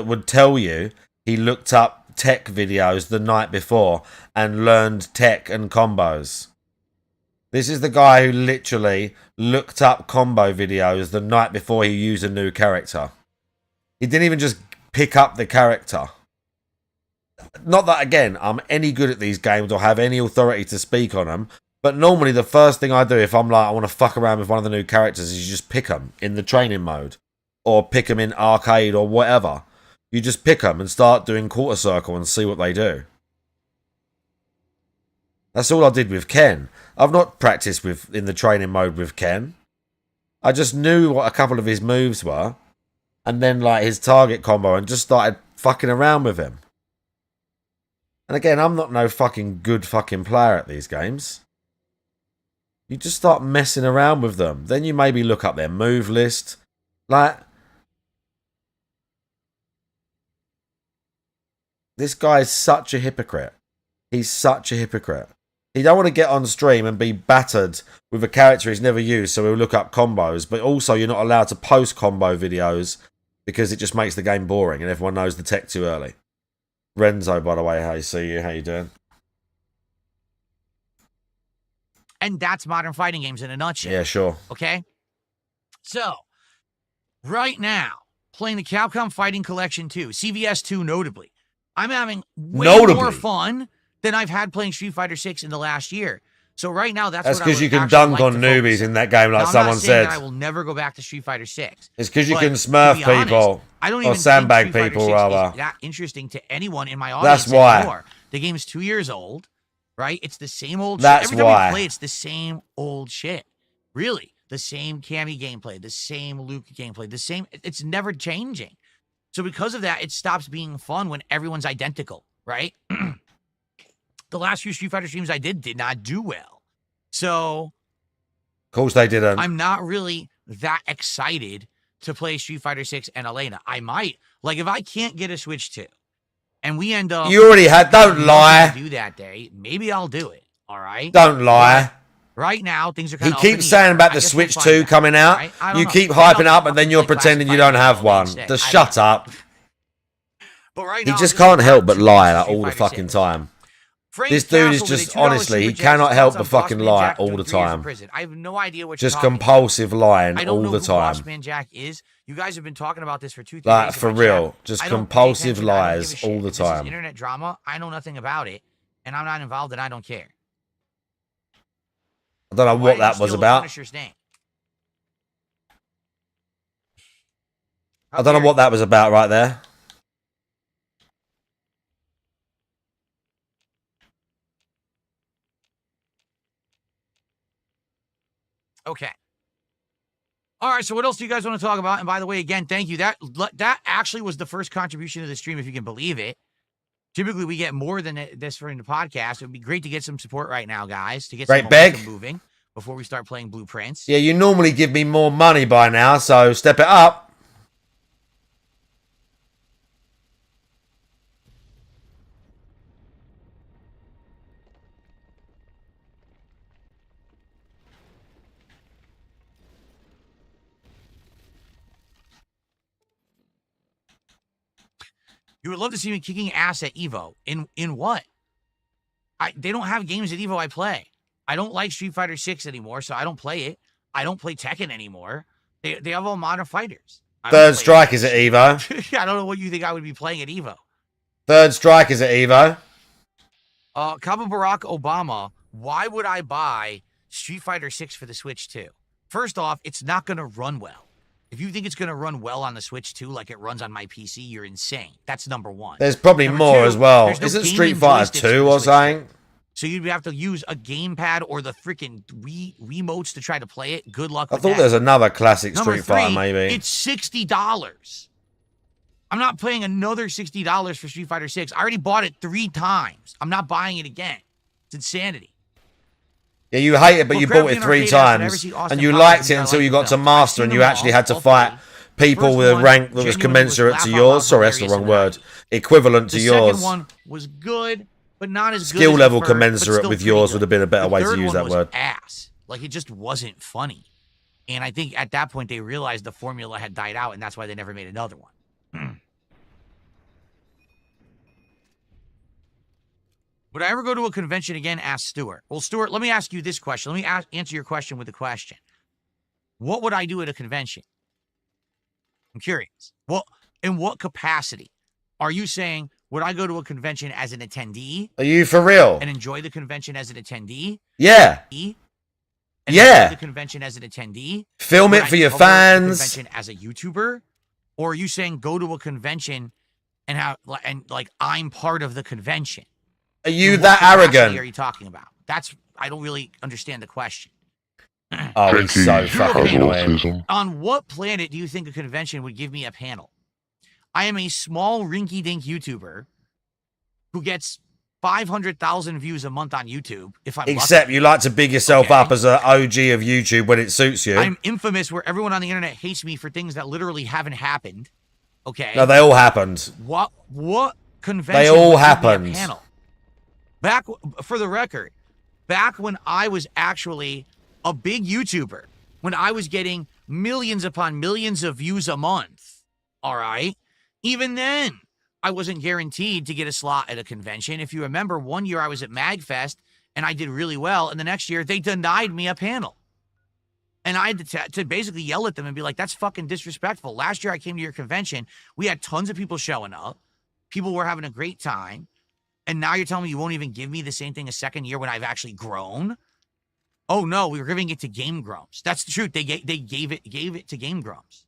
would tell you he looked up tech videos the night before and learned tech and combos. This is the guy who literally looked up combo videos the night before he used a new character. He didn't even just pick up the character. Not that, again, I'm any good at these games or have any authority to speak on them, but normally the first thing I do if I'm like, I want to fuck around with one of the new characters is you just pick them in the training mode or pick them in arcade or whatever. You just pick them and start doing quarter circle and see what they do. That's all I did with Ken. I've not practiced in the training mode with Ken. I just knew what a couple of his moves were and then like his target combo and just started fucking around with him. And And again, I'm not no fucking good fucking player at these games. You just start messing around with them. Then you maybe look up their move list. Like, this guy is such a hypocrite. He's such a hypocrite. He don't want to get on stream and be battered with a character he's never used, so he'll look up combos. But also, you're not allowed to post combo videos because it just makes the game boring and everyone knows the tech too early. Renzo, by the way, how you see you? How you doing?
And that's modern fighting games in a nutshell.
Yeah, sure.
Okay? So, right now, playing the Capcom Fighting Collection 2, CVS 2 notably, I'm having way more fun than I've had playing Street Fighter 6 in the last year. So right now, that's
because you can dunk on newbies in that game, like someone said.
I will never go back to Street Fighter 6.
It's because you can smurf people.
I don't even
or sandbag
think
people, rather.
Is that interesting to anyone in my audience.
That's why.
Anymore. The game's 2 years old, right? It's the same old
That's
shit. Every
why.
time we play, it's the same old shit. Really. The same Cammy gameplay, the same Luke gameplay, the same. It's never changing. So because of that, it stops being fun when everyone's identical, right? The last few Street Fighter streams I did not do well. So,
of course they didn't.
I'm not really that excited to play Street Fighter 6 and Elena. I might. Like, if I can't get a Switch 2, and we end up...
You already had... Don't lie.
...do that day, maybe I'll do it, all right?
Don't lie.
But right now, things are kind of...
He keeps saying about the Switch 2 coming out. Right? You keep hyping up, and then you're pretending you don't have one. Just shut up.
But right
he
now,
just can't help but lie like, all the fucking time. This dude is just, honestly, he cannot help but fucking lie all the time.
I have no idea what
just compulsive lying all the time.
Bossman Jack is. You guys have been talking about this for 2-3 days.
Like, for real. Just compulsive lies all the time.
This is internet drama. I know nothing about it, and I'm not involved, and I don't care.
I don't know what that was about. I don't know what that was about right there.
Okay. All right, so what else do you guys want to talk about? And by the way, again, thank you. That actually was the first contribution to the stream, if you can believe it. Typically, we get more than this for the podcast. It would be great to get some support right now, guys, to get some momentum moving before we start playing Blueprints.
Yeah, you normally give me more money by now, so step it up.
You would love to see me kicking ass at Evo. In what? They don't have games at Evo I play. I don't like Street Fighter 6 anymore, so I don't play it. I don't play Tekken anymore. They have all modern fighters.
Third Strike is at Evo.
I don't know what you think I would be playing at Evo.
Third Strike is at Evo.
Kaba Barack Obama, why would I buy Street Fighter 6 for the Switch 2? First off, it's not going to run well. If you think it's going to run well on the Switch 2 like it runs on my PC, you're insane. That's number one.
There's probably more as well. Isn't Street Fighter 2 or something?
So you'd have to use a gamepad or the freaking Wiimotes to try to play it. Good luck with
that. I thought there's another classic Street Fighter, maybe.
It's $60. I'm not paying another $60 for Street Fighter 6. I already bought it 3 times. I'm not buying it again. It's insanity.
Yeah, you hate it, but you bought it 3 times, and you liked it until you got to Master, and you actually had to fight people with a rank that was commensurate to yours. Sorry, that's the wrong word. Equivalent to yours.
The second one was good, but not as good.
Skill level commensurate with yours would have been a better way to use that word.
Ass. Like, it just wasn't funny. And I think at that point they realized the formula had died out, and that's why they never made another one. Would I ever go to a convention again? Asked Stuart. Well, Stuart, let me ask you this question. Let me answer your question with a question. What would I do at a convention? I'm curious. Well, in what capacity? Are you saying, would I go to a convention as an attendee?
Are you for real?
And enjoy the convention as an attendee?
Yeah.
And
yeah.
Enjoy the convention as an attendee?
Film it for your fans.
The convention as a YouTuber? Or are you saying go to a convention and like I'm part of the convention?
Are you that arrogant?
Are you talking about? I don't really understand the question.
Oh, he's so fucking annoying.
On what planet do you think a convention would give me a panel? I am a small rinky-dink YouTuber who gets 500,000 views a month on YouTube. If I'm
Except
lucky.
you like to big yourself up as an OG of YouTube when it suits you.
I'm infamous where everyone on the internet hates me for things that literally haven't happened. Okay.
No, they all happened.
What convention?
They all
would give me a
happened.
panel? Back, for the record, back when I was actually a big YouTuber, when I was getting millions upon millions of views a month, all right? Even then, I wasn't guaranteed to get a slot at a convention. If you remember, one year I was at MagFest and I did really well, and the next year they denied me a panel. And I had to basically yell at them and be like, that's fucking disrespectful. Last year I came to your convention. We had tons of people showing up. People were having a great time. And now you're telling me you won't even give me the same thing a second year when I've actually grown? Oh, no, we were giving it to Game Grumps. That's the truth. They gave it to Game Grumps.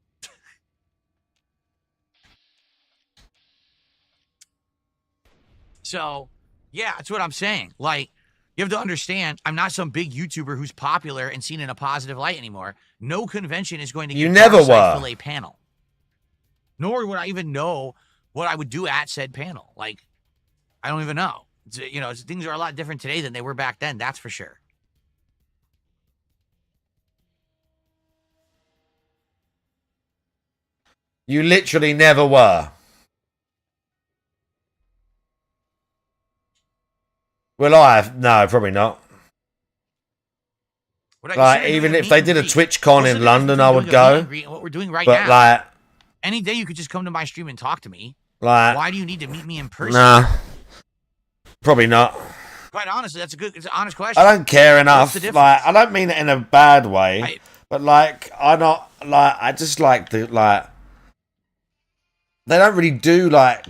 So, yeah, that's what I'm saying. Like, you have to understand, I'm not some big YouTuber who's popular and seen in a positive light anymore. No convention is going to
You
give
never
Darkseid
were.
a panel. Nor would I even know what I would do at said panel. Like, I don't even know. Things are a lot different today than they were back then, that's for sure.
You literally never were. Will I? No, probably not. Like, even if they did a TwitchCon in London, I would go.
What we're doing right
But
now.
like,
any day you could just come to my stream and talk to me.
like,
why do you need to meet me in person?
nah, probably not.
Quite honestly, it's an honest question.
I don't care enough.
What's the difference?
Like, I don't mean it in a bad way, but like, I just like the like. They don't really do like.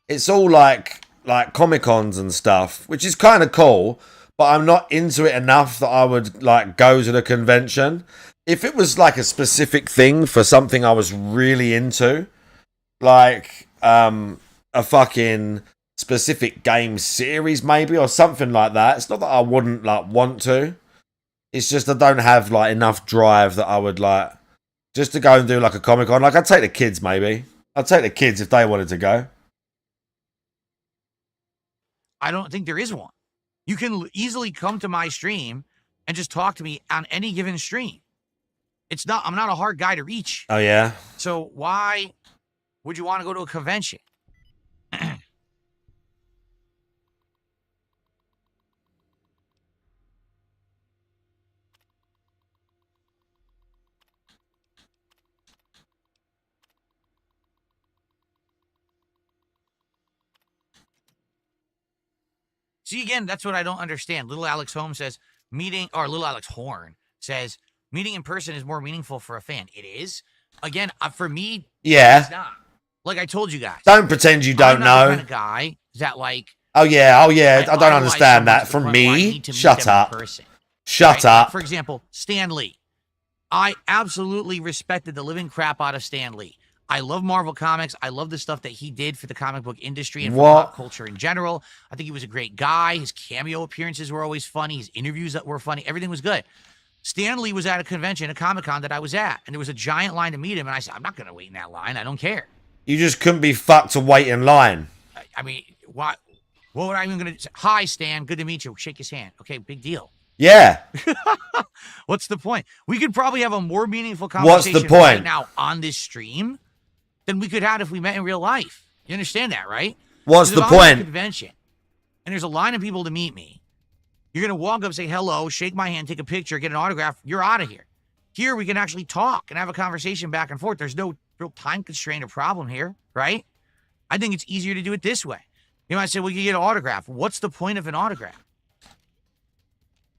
It's all like Comic-Cons and stuff, which is kind of cool. But I'm not into it enough that I would like go to the convention. If it was like a specific thing for something I was really into, like a fucking specific game series maybe or something like that. It's not that I wouldn't like want to. It's just I don't have like enough drive that I would like just to go and do like a Comic-Con. Like I'd take the kids maybe. I'd take the kids if they wanted to go.
I don't think there is one. You can easily come to my stream and just talk to me on any given stream. I'm not a hard guy to reach.
Oh yeah.
So why would you want to go to a convention? See, again, that's what I don't understand. Little Alex Holmes says Little Alex Horn says meeting in person is more meaningful for a fan. It is. Again, for me,
yeah,
it's not. Like I told you guys.
Don't pretend you don't
I'm not
know.
the kind of guy that like.
Oh yeah. I don't understand that. From me, shut up. Shut up.
For example, Stan Lee. I absolutely respected the living crap out of Stan Lee. I love Marvel Comics. I love the stuff that he did for the comic book industry and for pop culture in general. I think he was a great guy. His cameo appearances were always funny. His interviews that were funny. Everything was good. Stan Lee was at a convention, a Comic-Con that I was at, and there was a giant line to meet him, and I said, I'm not going to wait in that line. I don't care.
You just couldn't be fucked to wait in line.
I mean, what were I even going to say? Hi, Stan. Good to meet you. Shake his hand. Okay, big deal.
Yeah.
What's the point? We could probably have a more meaningful conversation
What's the point?
right now on this stream than we could have if we met in real life. You understand that, right?
What's the
I'm at a
point?
convention, and there's a line of people to meet me. You're going to walk up, say hello, shake my hand, take a picture, get an autograph. You're out of here. Here, we can actually talk and have a conversation back and forth. There's no real time constraint or problem here, right? I think it's easier to do it this way. You might say, well, you get an autograph. What's the point of an autograph?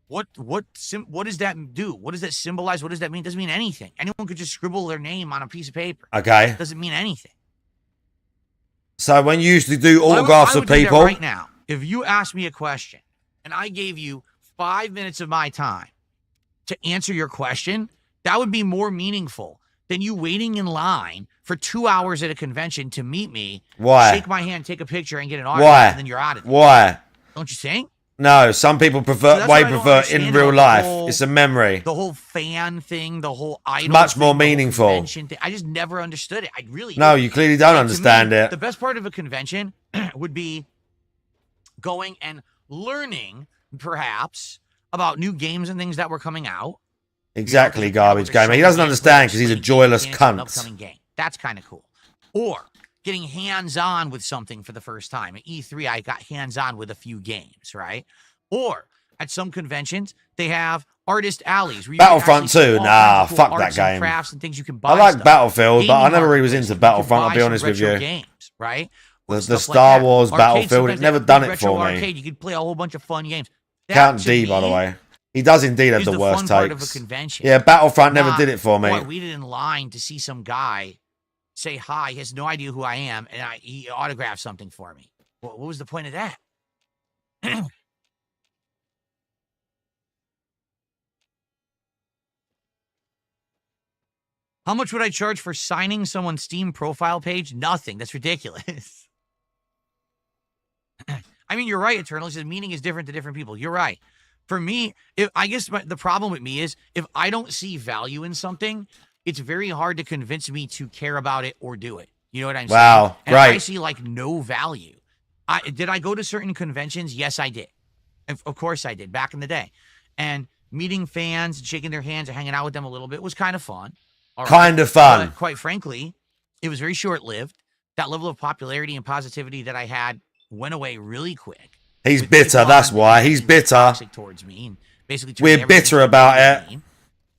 What does that do? What does that symbolize? What does that mean? It doesn't mean anything. Anyone could just scribble their name on a piece of paper.
Okay.
It doesn't mean anything.
So when you used to do autographs
I would
of people,
do that right now, if you asked me a question and I gave you 5 minutes of my time to answer your question, that would be more meaningful than you waiting in line for 2 hours at a convention to meet me.
Why?
Shake my hand, take a picture, and get an autograph, and then you're out of there.
Why?
Don't you think?
No, some people prefer in real life. It's a memory.
The whole fan thing, the whole idol
Much
thing,
more
the whole
meaningful.
convention thing. I just never understood it. I really
No,
didn't.
you clearly don't
Like, to
understand
me,
it.
The best part of a convention would be going and learning, perhaps, about new games and things that were coming out.
Exactly,
You know,
garbage
there's
gamer. He
so
doesn't
many
understand because he's a
explaining
joyless
mechanics of an
cunt.
upcoming game. That's kind of cool. Or getting hands-on with something for the first time. At E3, I got hands-on with a few games, right? Or at some conventions, they have artist alleys. Where you
Battlefront
can actually see
2,
all
nah,
kinds of cool
fuck that
arts and
game.
crafts and things you can buy.
I like
stuff.
Battlefield, but I
Gaming
never really was
marketplace,
into
you can
Battlefront,
buy
I'll be
some
honest with
retro
you.
Games, right? Or
The
stuff
Star
like that.
Wars
Arcade,
Battlefield,
sometimes
it
they
never
have
done
big
it
retro
for me.
arcade. You could play a whole bunch of fun games. That,
Count
to
D, by the
me,
way. He does indeed have
is
the
the
worst
fun part of a
takes.
convention.
Yeah, Battlefront never
Not,
did it for me.
boy, I waited in line to see some guy say hi. He has no idea who I am, and he autographed something for me. What was the point of that? How much would I charge for signing someone's Steam profile page? Nothing. That's ridiculous. I mean, you're right, Eternal. The meaning is different to different people. You're right. For me, I guess the problem with me is if I don't see value in something, it's very hard to convince me to care about it or do it. You know what I'm saying?
Wow,
And
right.
I see like no value. Did I go to certain conventions? Yes, I did. Of course I did back in the day. And meeting fans and shaking their hands and hanging out with them a little bit was kind of fun. All right.
Kind of fun.
But quite frankly, it was very short-lived. That level of popularity and positivity that I had went away really quick.
He's bitter, that's why. He's bitter.
Toxic towards me and basically
We're bitter about it.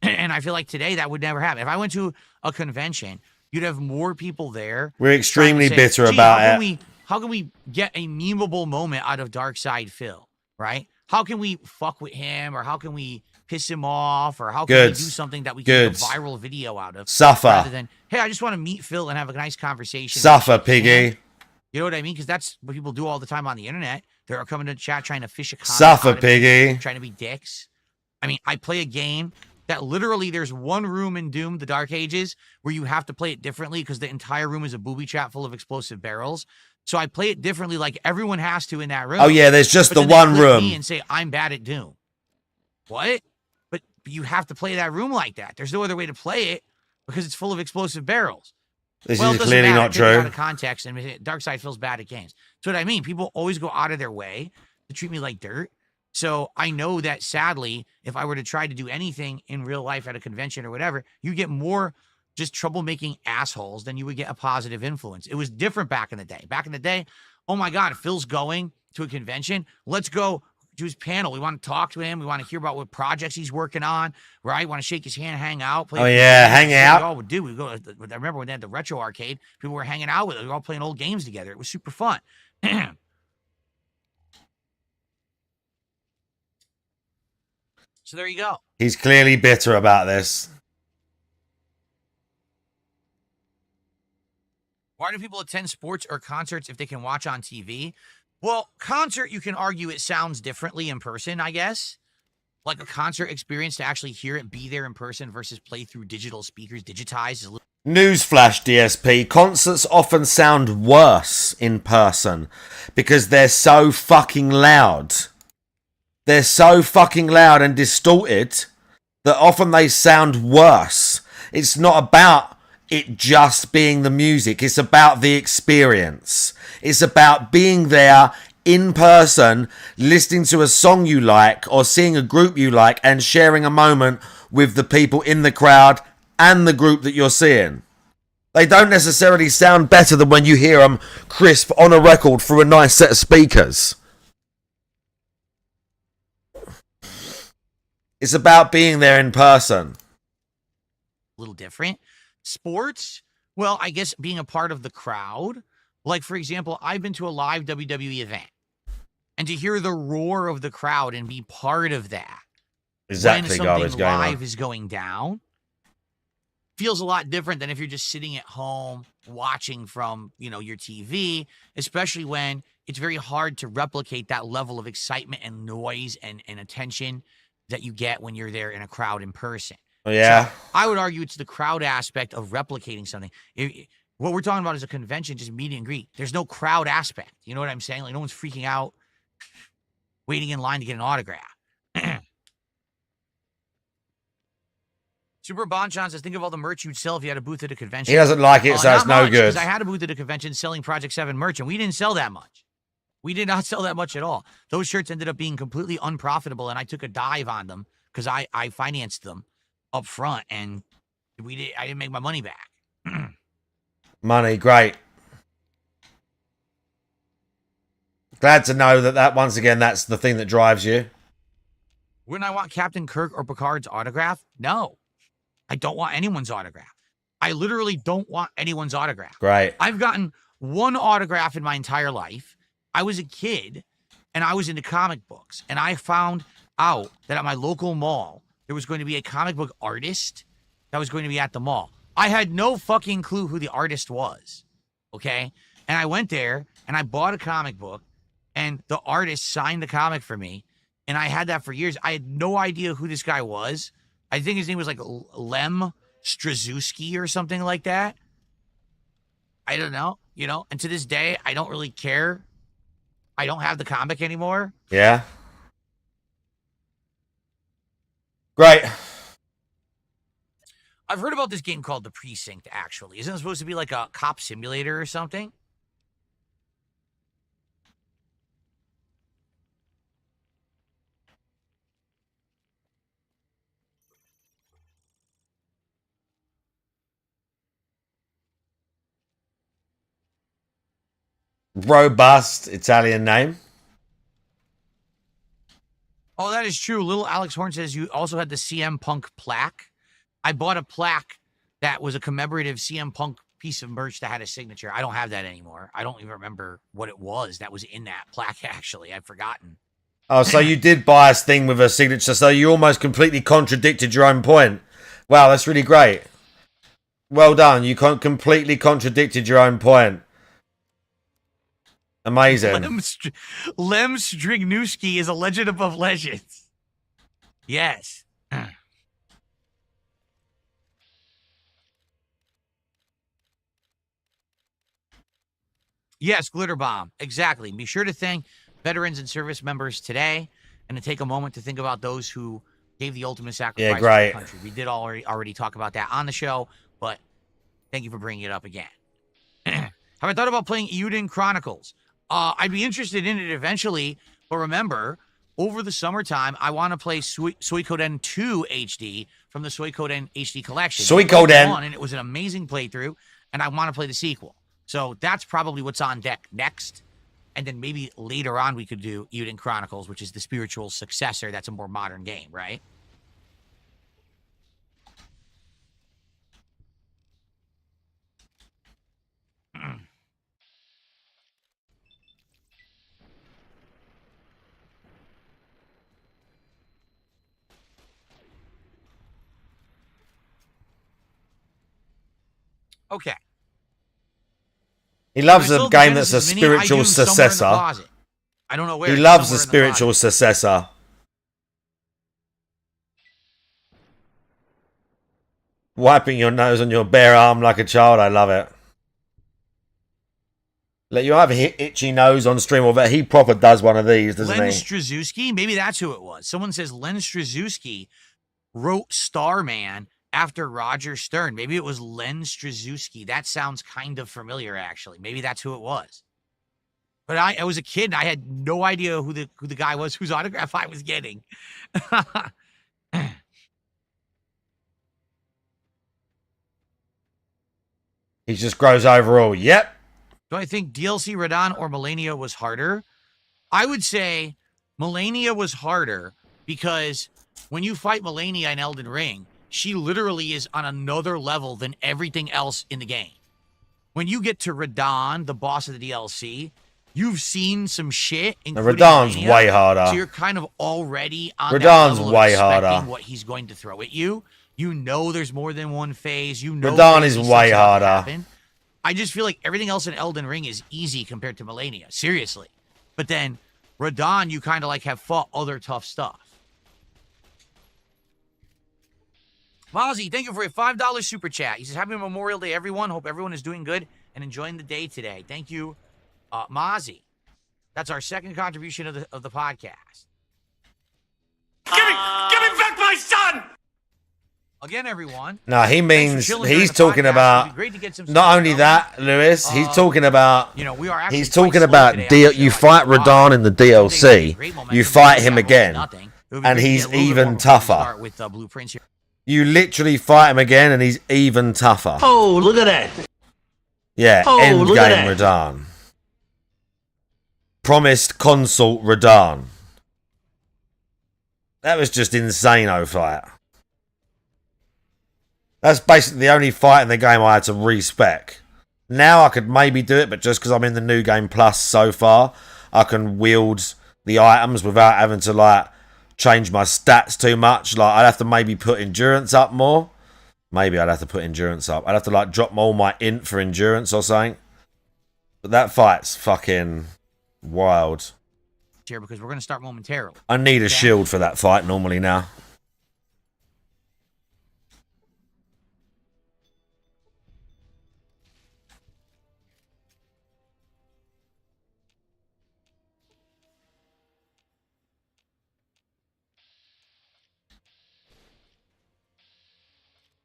And I feel like today that would never happen. If I went to a convention, you'd have more people there.
We're extremely
say,
bitter
"Gee,
about it.
How can we get a memeable moment out of Darkside Phil, right? How can we fuck with him, or how can we piss him off, or how can we do something that we can make a viral video out of?
Suffer.
Rather than, hey, I just want to meet Phil and have a nice conversation.
Suffer, piggy.
You know what I mean? Because that's what people do all the time on the internet. They're coming to chat trying to fish a comment
Suffer,
out of me,
piggy.
trying to be dicks. I mean, I play a game that literally there's one room in Doom, the Dark Ages, where you have to play it differently because the entire room is a booby trap full of explosive barrels. So I play it differently like everyone has to in that room.
Oh, yeah, there's just
But
the
then they
one
flip
room.
me and say, I'm bad at Doom. What? But you have to play that room like that. There's no other way to play it because it's full of explosive barrels.
This
Well, it
is
doesn't
clearly
matter.
not
Take it out
true.
of context, and Darkseid feels bad at games. So what I mean, people always go out of their way to treat me like dirt. So I know that sadly, if I were to try to do anything in real life at a convention or whatever, you get more just troublemaking assholes than you would get a positive influence. It was different back in the day. Back in the day, oh my God, Phil's going to a convention. Let's go to his panel. We want to talk to him. We want to hear about what projects he's working on, right? Want to shake his hand, hang out. Play
Oh, yeah, hang out.
We all would do. We go. I remember when they had the retro arcade. People were hanging out with it. We were all playing old games together. It was super fun. So there you go.
He's clearly bitter about this.
Why do people attend sports or concerts if they can watch on TV? Well, concert, you can argue it sounds differently in person, I guess. Like a concert experience to actually hear it, be there in person versus play through digital speakers, digitized. Is a little
Newsflash, DSP. Concerts often sound worse in person because they're so fucking loud. They're so fucking loud and distorted that often they sound worse. It's not about it just being the music. It's about the experience. It's about being there in person, listening to a song you like or seeing a group you like and sharing a moment with the people in the crowd and the group that you're seeing. They don't necessarily sound better than when you hear them crisp on a record through a nice set of speakers. It's about being there in person.
little different. Sports, well, I guess being a part of the crowd. Like, for example, I've been to a live WWE event. And to hear the roar of the crowd and be part of that.
Exactly,
when
garbage
something
gamer.
live is going down. Feels a lot different than if you're just sitting at home watching from, your TV. Especially when it's very hard to replicate that level of excitement and noise and attention that you get when you're there in a crowd in person.
Oh, yeah.
So I would argue it's the crowd aspect of replicating something. What we're talking about is a convention, just meet and greet. There's no crowd aspect. You know what I'm saying? Like, no one's freaking out, waiting in line to get an autograph. Super Bonchon says, think of all the merch you'd sell if you had a booth at a convention.
He doesn't like it, so
not
it's no
much,
good.
because I had a booth at a convention selling Project 7 merch, and we didn't sell that much. We did not sell that much at all. Those shirts ended up being completely unprofitable, and I took a dive on them because I financed them up front, and I didn't make my money back.
Money, great. Glad to know that once again, that's the thing that drives you.
Wouldn't I want Captain Kirk or Picard's autograph? No. I don't want anyone's autograph. I literally don't want anyone's autograph.
Great.
I've gotten one autograph in my entire life. I was a kid, and I was into comic books, and I found out that at my local mall, there was going to be a comic book artist that was going to be at the mall. I had no fucking clue who the artist was, okay? And I went there, and I bought a comic book, and the artist signed the comic for me, and I had that for years. I had no idea who this guy was. I think his name was like Lem Straczewski or something like that. I don't know, and to this day, I don't really care. I don't have the comic anymore.
Yeah. Great.
I've heard about this game called The Precinct, actually. Isn't it supposed to be like a cop simulator or something?
Robust Italian name.
Oh, that is true. Little Alex Horn says you also had the CM Punk plaque. I bought a plaque that was a commemorative CM Punk piece of merch that had a signature. I don't have that anymore. I don't even remember what it was that was in that plaque, actually. I've forgotten.
Oh, so you did buy a thing with a signature, so you almost completely contradicted your own point. Wow, that's really great. Well done. You completely contradicted your own point. Amazing.
Lem Strignewski is a legend above legends. Yes. Yes, Glitter Bomb. Exactly. Be sure to thank veterans and service members today and to take a moment to think about those who gave the ultimate sacrifice for the country. We did already talk about that on the show, but thank you for bringing it up again. Have I thought about playing Euden Chronicles? I'd be interested in it eventually, but remember, over the summertime, I want to play Suikoden 2 HD from the Suikoden HD collection.
Suikoden!
And it was an amazing playthrough, and I want to play the sequel. So that's probably what's on deck next. And then maybe later on we could do Euden Chronicles, which is the spiritual successor. That's a more modern game, right? Okay.
He loves a game that's a spiritual successor.
I don't know where.
He loves a spiritual successor. Wiping your nose on your bare arm like a child. I love it. Let you have a itchy nose on stream, or he proper does one of these, doesn't
Len
he?
Straczewski? Maybe that's who it was. Someone says Len Straczewski wrote Starman after Roger Stern. Maybe it was Len Straczewski. That sounds kind of familiar, actually. Maybe that's who it was. But I was a kid, and I had no idea who the guy was whose autograph I was getting.
He just grows overall. Yep.
Do I think DLC Radon or Melania was harder? I would say Melania was harder because when you fight Melania in Elden Ring, she literally is on another level than everything else in the game. When you get to Radon, the boss of the DLC, you've seen some shit.
Radon's
Melania,
way harder.
So you're kind of already on
Radon's
that level
way
of expecting
harder.
what he's going to throw at you. You know there's more than one phase. You know
Radon is way harder.
Happen. I just feel like everything else in Elden Ring is easy compared to Melania. Seriously. But then Radon, you kind of like have fought other tough stuff. Mozzie, thank you for a $5 super chat. He says, happy Memorial Day, everyone. Hope everyone is doing good and enjoying the day today. Thank you, Mozzie. That's our second contribution of the podcast.
Give me back my son!
again, everyone.
No, he
Thanks for
means
chilling during
he's
the
talking
podcast.
about
It'd be great to get some
not
stuff
only
going.
that, Lewis. He's talking about.
You know, we are actually
He's
quite
talking
slow
about
today on the show.
you
I
fight
don't know why.
Radahn in the
Some days we
DLC.
get great momentum,
You
some
fight
days
him
we have
again,
almost nothing. It would be
and
great to
he's
get a little bit
even
more before we
tougher.
start with blueprints here.
You literally fight him again, and he's even tougher.
Oh, look at that.
Yeah,
Oh,
end
look at
game Radahn. Promised consort Radahn. That was just insane-o fight. That's basically the only fight in the game I had to respec. Now I could maybe do it, but just because I'm in the new game plus so far, I can wield the items without having to like change my stats too much. Like I'd have to maybe put endurance up more. Maybe I'd have to put endurance up. I'd have to like drop all my int for endurance or something. But that fight's fucking wild.
Here because we're going to start momentarily.
I need a shield for that fight normally now.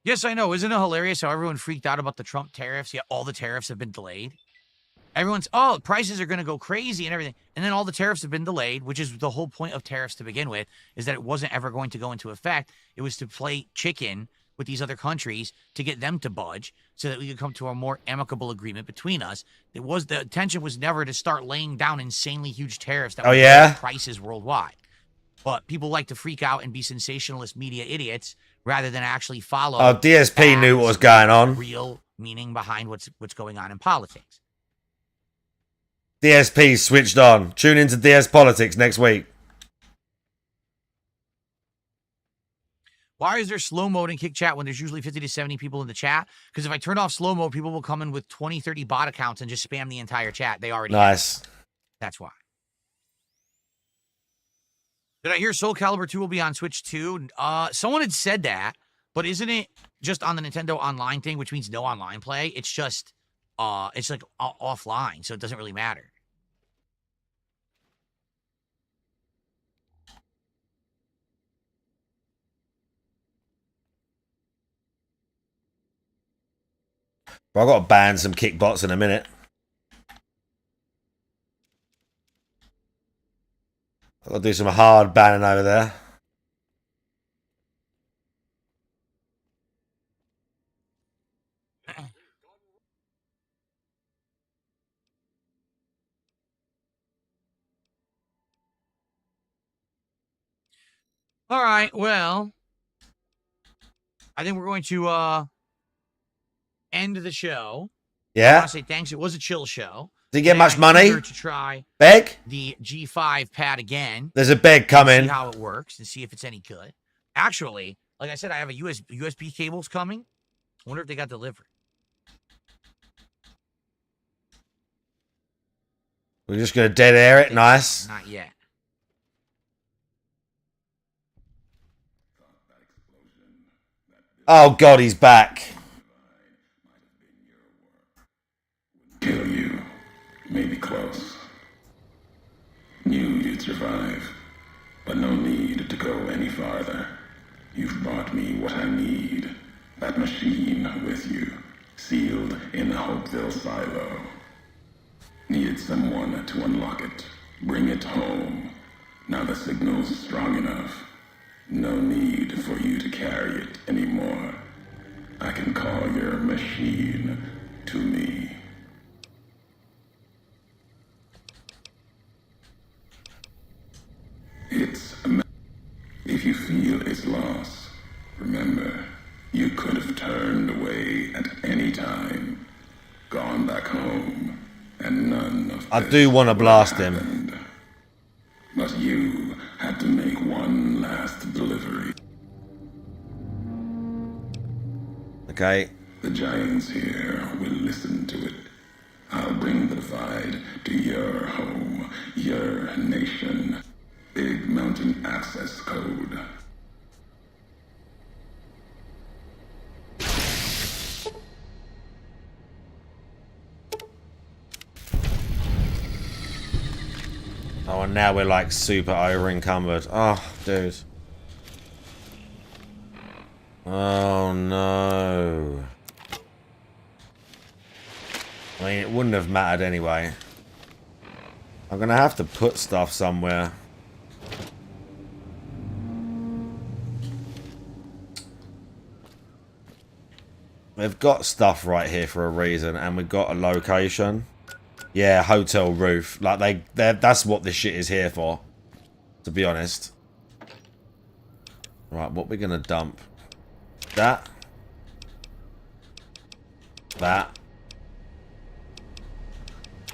Yes, I know. Isn't it hilarious how everyone freaked out about the Trump tariffs? Yet all the tariffs have been delayed. Everyone's, oh, prices are going to go crazy and everything. And then all the tariffs have been delayed, which is the whole point of tariffs to begin with, is that it wasn't ever going to go into effect. It was to play chicken with these other countries to get them to budge so that we could come to a more amicable agreement between us. The intention was never to start laying down insanely huge tariffs that would raise prices worldwide. But people like to freak out and be sensationalist media idiots rather than actually follow.
Oh, DSP knew what was going on.
Real meaning behind what's going on in politics.
DSP switched on. Tune into DS Politics next week.
Why is there slow mode in Kick Chat when there's usually 50 to 70 people in the chat? Because if I turn off slow mode, people will come in with 20, 30 bot accounts and just spam the entire chat. They already
nice.
have. That's why. Did I hear Soul Calibur 2 will be on Switch 2? Someone had said that, but isn't it just on the Nintendo Online thing, which means no online play? It's just, it's like offline, so it doesn't really matter.
Well, I've got to ban some kickbots in a minute. I've got to do some hard banning over there.
All right, well, I think we're going to end the show.
Yeah.
I want to say thanks. It was a chill show.
Did you get much money?
To try
Beg?
The G5 pad again.
There's a beg coming.
See how it works and see if it's any good. Actually, like I said, I have a USB cables coming. I wonder if they got delivered.
We're just going to dead air it. Nice.
Not yet.
Oh, God, he's back.
Kill you. Maybe close. Knew you'd survive, but no need to go any farther. You've brought me what I need. That machine with you, sealed in the Hopeville silo. Need someone to unlock it. Bring it home. Now the signal's strong enough. No need for you to carry it anymore. I can call your machine to me. If you feel its loss, remember, you could have turned away at any time, gone back home, and none of
I do want to blast him.
But you had to make one last delivery.
Okay.
The giants here will listen to it. I'll bring the divide to your home, your nation. Big Mountain access code.
Oh, and now we're like super over encumbered. Oh, dude. Oh no. I mean, it wouldn't have mattered anyway. I'm gonna have to put stuff somewhere. We've got stuff right here for a reason, and we've got a location. Yeah, hotel roof. Like that's what this shit is here for. To be honest. Right, what we're gonna dump? That. That.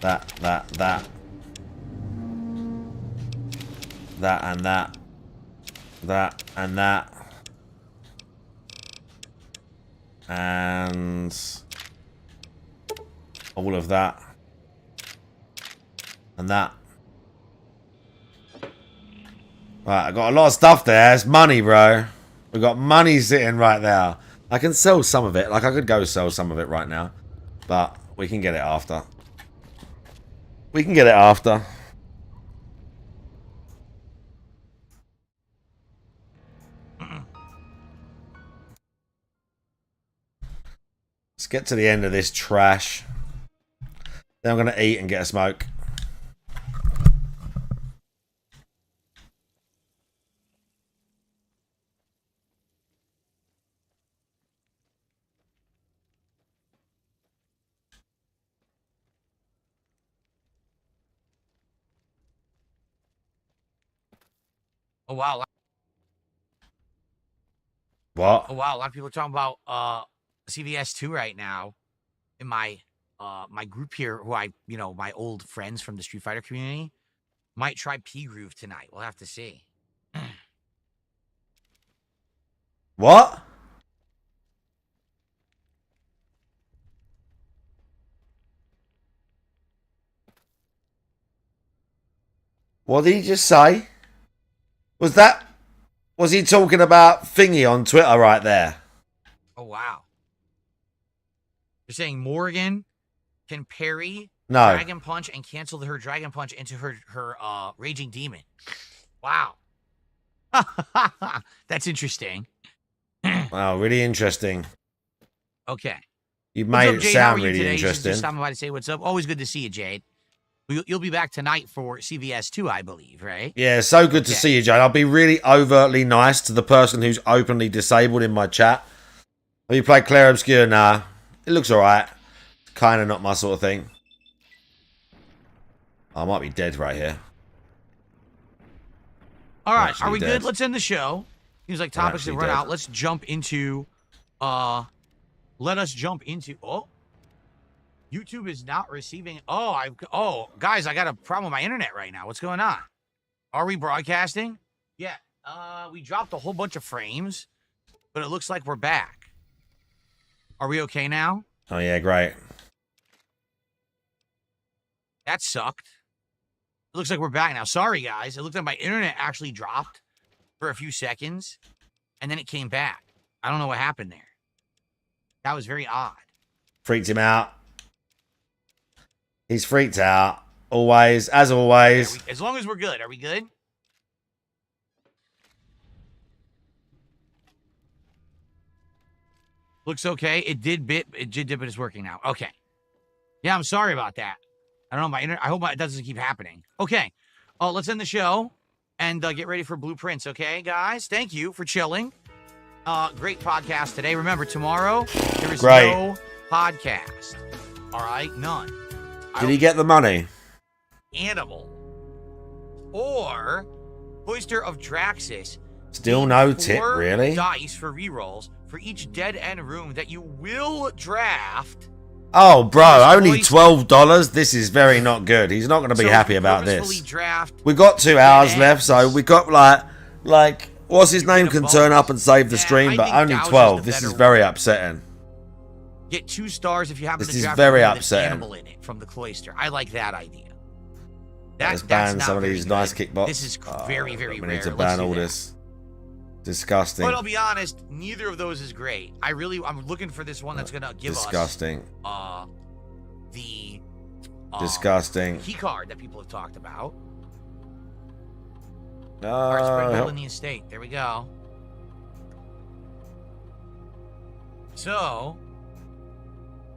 That. That and that. That and that. And all of that. And that. Right, I got a lot of stuff there. It's money, bro. We got money sitting right there. I can sell some of it. Like, I could go sell some of it right now. But we can get it after. We can get it after. Let's get to the end of this trash. Then I'm going to eat and get a smoke.
Oh wow.
What?
Oh wow, a lot of people are talking about CVS 2 right now in my my group here, who my old friends from the Street Fighter community might try P Groove tonight. We'll have to see.
What? What did he just say? Was he talking about Thingy on Twitter right there?
Oh wow. You're saying Morgan can parry
No.
Dragon Punch and cancel her Dragon Punch into her Raging Demon. Wow. That's interesting.
Wow, really interesting.
Okay.
You
What's
made
up,
it
Jade? How
sound
are you
really
today?
interesting.
Just stopping by to say what's up. Always good to see you, Jade. You'll be back tonight for CVS 2, I believe, right?
Yeah, so good to see you, Jade. I'll be really overtly nice to the person who's openly disabled in my chat. Have you played Claire Obscure? Nah. It looks alright. Kind of not my sort of thing. I might be dead right here.
All right,
Actually
are we
dead.
good? Let's end the show. Seems like topics have
actually
run
dead.
out. Let's jump into oh, YouTube is not receiving. Oh, guys, I got a problem with my internet right now. What's going on? Are we broadcasting? Yeah. We dropped a whole bunch of frames, but it looks like we're back. Are we okay now?
Oh, yeah, great.
That sucked. It looks like we're back now. Sorry, guys. It looked like my internet actually dropped for a few seconds, and then it came back. I don't know what happened there. That was very odd.
Freaked him out. He's freaked out. Always. As always.
As long as we're good. Are we good? Looks okay. It did dip, but it's working now. Okay. Yeah, I'm sorry about that. I don't know, my internet. I hope it doesn't keep happening. Okay. Let's end the show and get ready for blueprints, okay, guys? Thank you for chilling. Great podcast today. Remember, tomorrow there is no podcast. All right? None.
Did he get the money?
Animal. Or Cloister of Draxus.
Still no tip,
4
really?
dice for rerolls for each dead end room that you will draft.
Oh, bro, only $12? This is very not good. He's not going to be happy about this. We've got 2 hours left, so we got like, what's his name can turn up and save the stream, but only 12. This is very upsetting.
Get 2 stars if you happen
This
to
is
draft
very
one with an
upsetting.
animal in it from the Cloister. I like that idea.
Let's
That's
ban
not
some of
very
these
good.
nice kickbots.
This is very, very
We
rare.
need to
Let's
ban
do
all
that.
this. Disgusting.
But I'll be honest, neither of those is great. I'm looking for this one that's gonna give
Disgusting.
us the
Disgusting.
key card that people have talked about.
No.
Art spread metal in the estate. There we go. So,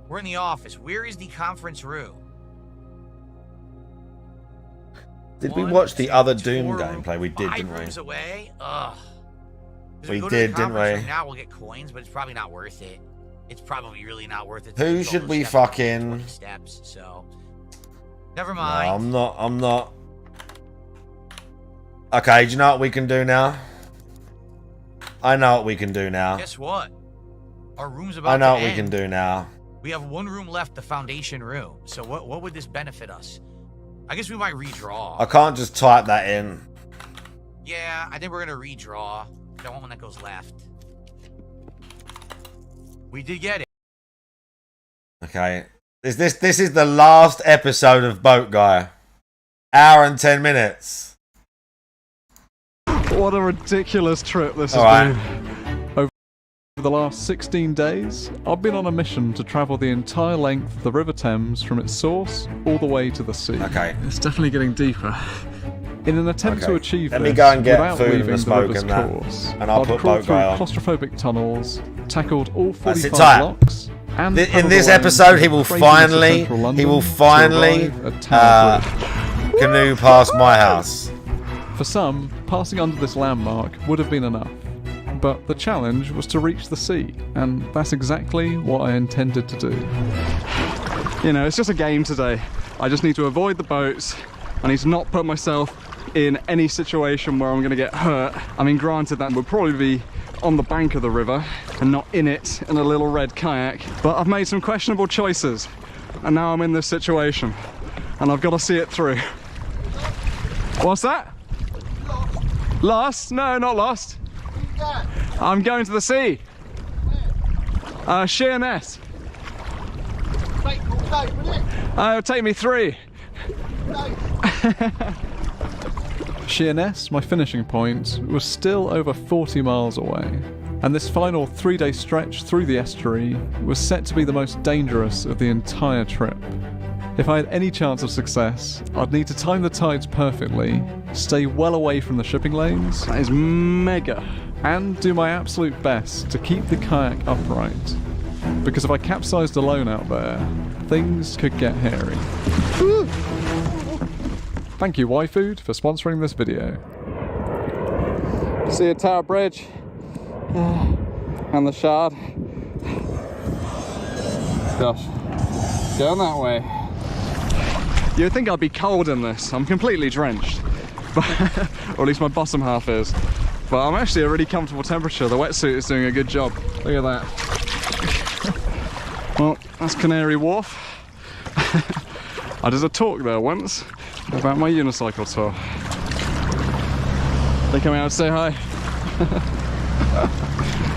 we're in the office. Where is the conference room?
Did we
1,
watch the
2,
other Doom
4,
gameplay? We did,
5
didn't we?
rooms away? Ugh. 'Cause
We
go to the
did, didn't
conference
we?
room now we'll get coins, but it's probably not worth it. It's probably really not worth it.
Who should we fucking...
Steps, so... Never
No,
mind.
I'm not. Okay, do you know what we can do now? I know what we can do now.
Guess what? Our room's about
I know
to
what we
end.
can do now.
We have 1 room left, the foundation room. So what would this benefit us? I guess we might redraw.
I can't just type that in.
Yeah, I think we're gonna redraw. I don't want one that goes left. We did get it.
Okay. This is the last episode of Boat Guy. Hour and 10 minutes.
What a ridiculous trip this has been. Over the last 16 days, I've been on a mission to travel the entire length of the River Thames from its source all the way to the sea.
Okay.
It's definitely getting deeper. In an attempt to achieve
Let
this
me go and get
without
food and
leaving
the smoke
river's
and that,
course,
and I'll
I've
put
crawled
Boat
through
Guy on.
claustrophobic tunnels, tackled all
That's it,
45
type.
locks, and
In
paddled
this
away
episode, he will
crazy into
finally,
central London to
finally
arrive at Tower Bridge.
canoe past my house.
For some, passing under this landmark would have been enough. But the challenge was to reach the sea, and that's exactly what I intended to do. You know, it's just a game today. I just need to avoid the boats. I need to not put myself in any situation where I'm going to get hurt. I mean, granted, that would probably be on the bank of the river and not in it in a little red kayak. But I've made some questionable choices, and now I'm in this situation, and I've got to see it through. What's that? Lost? No, not lost. I'm going to the sea. Sheerness. It'll take me 3. Sheerness, my finishing point, was still over 40 miles away, and this final 3-day stretch through the estuary was set to be the most dangerous of the entire trip. If I had any chance of success, I'd need to time the tides perfectly, stay well away from the shipping lanes, that is mega, and do my absolute best to keep the kayak upright. Because if I capsized alone out there, things could get hairy. Thank you, YFood, for sponsoring this video. See you at Tower Bridge and the Shard. Gosh, going that way. You'd think I'd be cold in this. I'm completely drenched, but or at least my bottom half is. But I'm actually a really comfortable temperature. The wetsuit is doing a good job. Look at that. Well, that's Canary Wharf. I did a talk there once about my unicycle tour. They come out to say hi.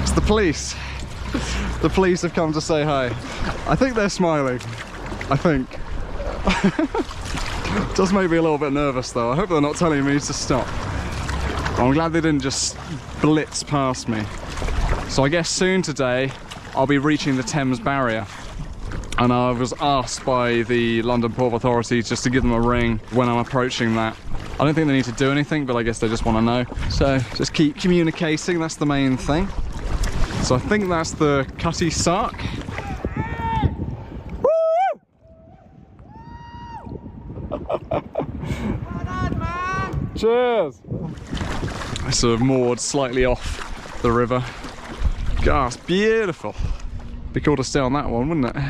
It's the police. The police have come to say hi. I think they're smiling. I think. It does make me a little bit nervous though. I hope they're not telling me to stop. I'm glad they didn't just blitz past me. So I guess soon today I'll be reaching the Thames barrier. And I was asked by the London Port Authority just to give them a ring when I'm approaching that. I don't think they need to do anything, but I guess they just want to know. So just keep communicating, that's the main thing. So I think that's the Cutty Sark. Cheers! I sort of moored slightly off the river. God, it's beautiful. Be cool to stay on that one, wouldn't it?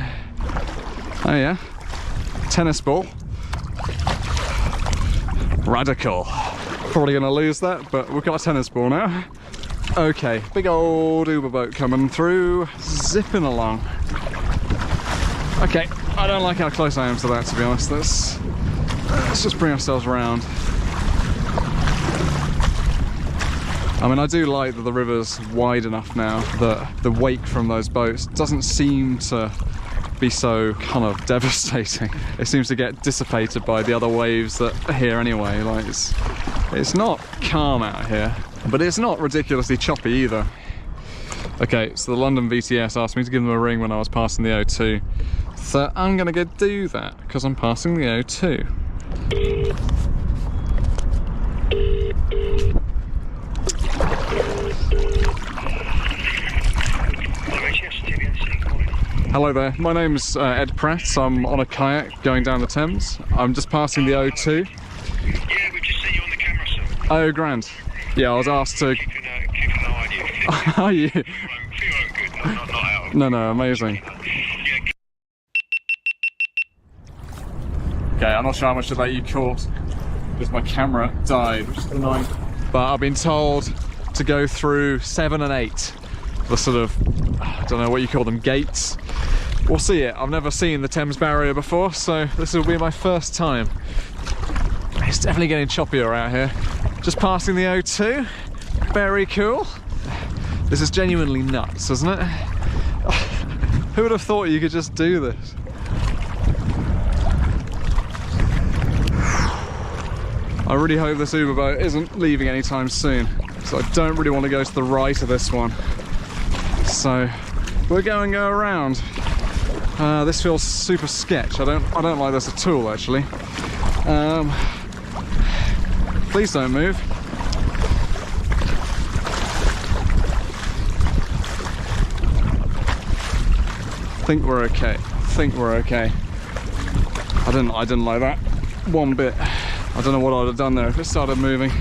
Oh yeah. Tennis ball. Radical. Probably gonna lose that, but we've got a tennis ball now. Okay, big old Uber boat coming through, zipping along. Okay, I don't like how close I am to that, to be honest. Let's just bring ourselves around. I mean, I do like that the river's wide enough now that the wake from those boats doesn't seem to be so kind of devastating. It seems to get dissipated by the other waves that are here anyway. Like it's not calm out here, but it's not ridiculously choppy either. Okay, so the London VTS asked me to give them a ring when I was passing the O2. So I'm gonna go do that because I'm passing the O2. Hello there, my name's Ed Pratt. I'm on a kayak going down the Thames. I'm just passing the O2.
Yeah, we've just seen you on the camera, sir.
Oh, grand. Yeah, I was asked to...
Keeping an eye on you.
Are you?
For your own good, not out.
No, amazing. Okay, I'm not sure how much of that you caught, because my camera died, which is annoying. But I've been told to go through 7 and 8. The sort of, I don't know what you call them, gates. We'll see it. I've never seen the Thames Barrier before, so this will be my first time. It's definitely getting choppier out here. Just passing the O2. Very cool. This is genuinely nuts, isn't it? Who would have thought you could just do this? I really hope this Uber boat isn't leaving anytime soon, so I don't really want to go to the right of this one. So we're going to go around. This feels super sketch. I don't like this at all, actually. Please don't move. I think we're okay. I didn't like that one bit. I don't know what I'd have done there if it started moving.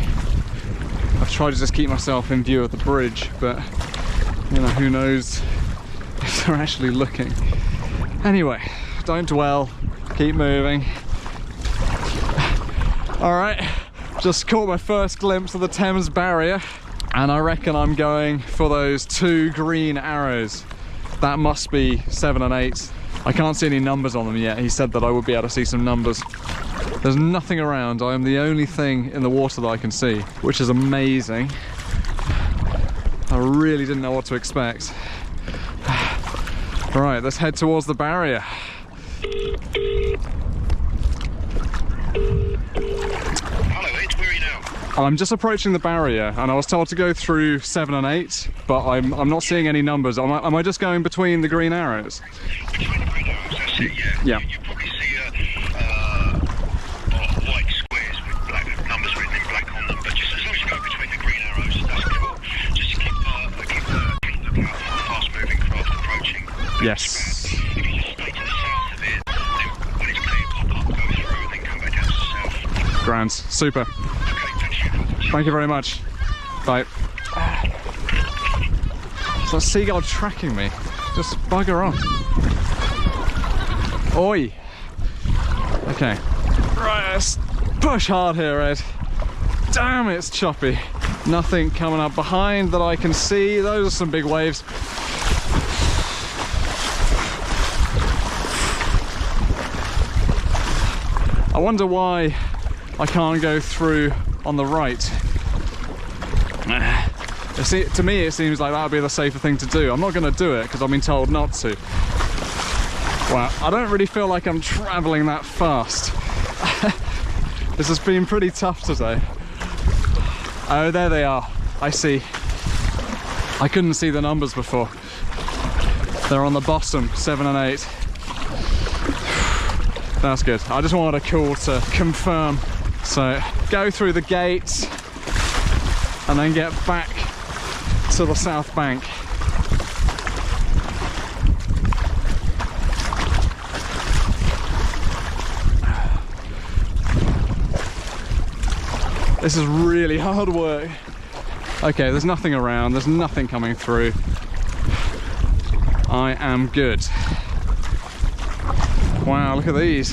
I've tried to just keep myself in view of the bridge, but you know, who knows if they're actually looking. Anyway, don't dwell, keep moving. Alright, just caught my first glimpse of the Thames Barrier, and I reckon I'm going for those 2 green arrows. That must be 7 and 8. I can't see any numbers on them yet. He said that I would be able to see some numbers. There's nothing around. I am the only thing in the water that I can see, which is amazing. I really didn't know what to expect. Right, let's head towards the barrier.
Hello, Ed, where are you now?
I'm just approaching the barrier, and I was told to go through 7 and 8, but I'm not seeing any numbers. Am I just going between the green arrows?
Between the green arrows, that's it, yeah.
Yeah.
You probably see white squares with black numbers written in black on them, but just as long as you go between the green arrows, that's cool. Just to keep looking out for fast-moving craft approaching.
Yes.
If you just stay to the south of it, then when it's clear, pop up, go through, and then come back down to the south.
Grand. Super.
Okay, thanks for your help.
Thank you very much. Bye. It's that seagull tracking me. Just bugger off. Oi. Okay. Right, let's push hard here, Ed. Damn, it's choppy. Nothing coming up behind that I can see. Those are some big waves. I wonder why I can't go through on the right. To me it seems like that would be the safer thing to do. I'm not going to do it because I've been told not to. Well, I don't really feel like I'm travelling that fast. This has been pretty tough today. Oh, there they are. I see. I couldn't see the numbers before. They're on the bottom, 7 and 8. That's good. I just wanted a call to confirm. So go through the gates and then get back to the south bank. This is really hard work. Okay, there's nothing around, there's nothing coming through. I am good. Wow, look at these.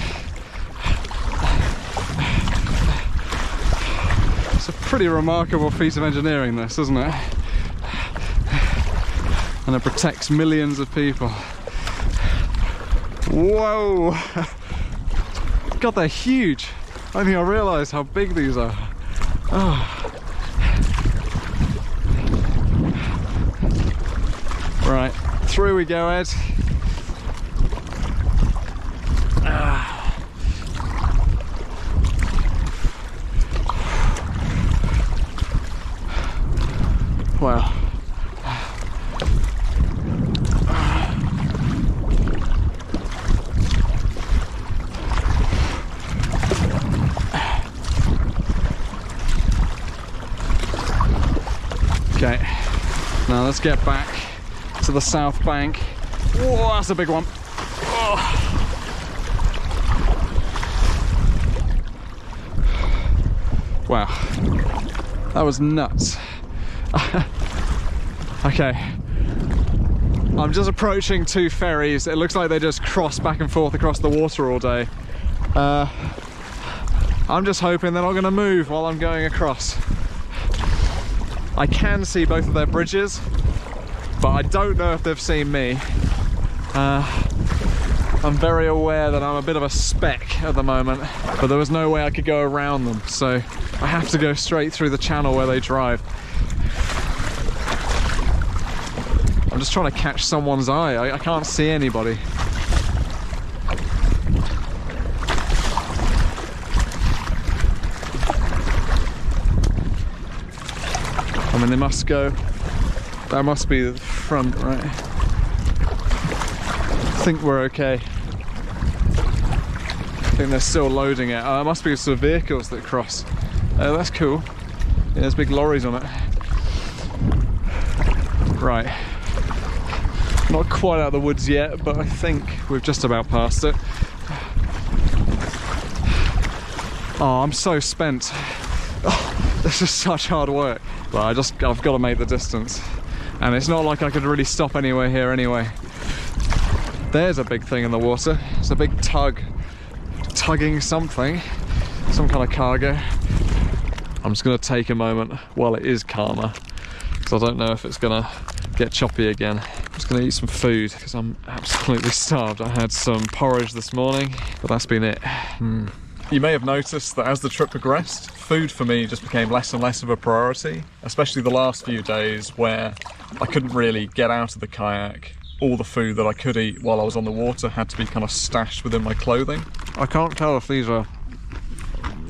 It's a pretty remarkable feat of engineering, this, isn't it? And it protects millions of people. Whoa! God, they're huge. I don't think I realised how big these are. Oh. Right, through we go, Ed. Wow. Okay, now let's get back to the south bank Whoa, that's a big one. Oh. Wow, that was nuts. Okay, I'm just approaching 2 ferries. It looks like they just cross back and forth across the water all day. I'm just hoping they're not going to move while I'm going across. I can see both of their bridges, but I don't know if they've seen me. I'm very aware that I'm a bit of a speck at the moment, but there was no way I could go around them, so I have to go straight through the channel where they drive. I'm just trying to catch someone's eye. I can't see anybody. I mean, they must go. That must be the front, right? I think we're okay. I think they're still loading it. It must be some vehicles that cross. That's cool. Yeah, there's big lorries on it. Right. Not quite out of the woods yet, but I think we've just about passed it. Oh, I'm so spent. Oh, this is such hard work. But I've got to make the distance. And it's not like I could really stop anywhere here anyway. There's a big thing in the water. It's a big tug. Tugging something. Some kind of cargo. I'm just going to take a moment while it is calmer, because I don't know if it's going to get choppy again. I'm just going to eat some food because I'm absolutely starved. I had some porridge this morning, but that's been it. You may have noticed that as the trip progressed, food for me just became less and less of a priority, especially the last few days where I couldn't really get out of the kayak. All the food that I could eat while I was on the water had to be kind of stashed within my clothing. I can't tell if these are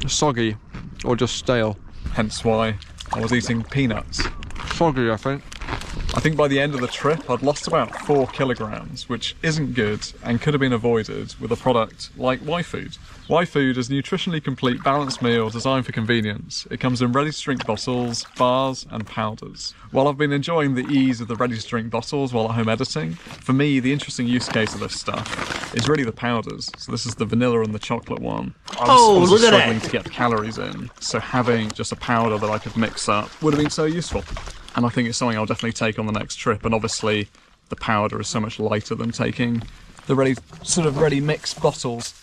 soggy or just stale, hence why I was eating peanuts. Soggy, I think. I think by the end of the trip I'd lost about 4 kilograms, which isn't good and could have been avoided with a product like Y-Food. Y-Food is a nutritionally complete balanced meal designed for convenience. It comes in ready-to-drink bottles, bars and powders. While I've been enjoying the ease of the ready-to-drink bottles while at home editing, for me the interesting use case of this stuff is really the powders. So this is the vanilla and the chocolate one. I was struggling to get the calories in, so having just a powder that I could mix up would have been so useful. And I think it's something I'll definitely take on the next trip. And obviously the powder is so much lighter than taking the ready mixed bottles.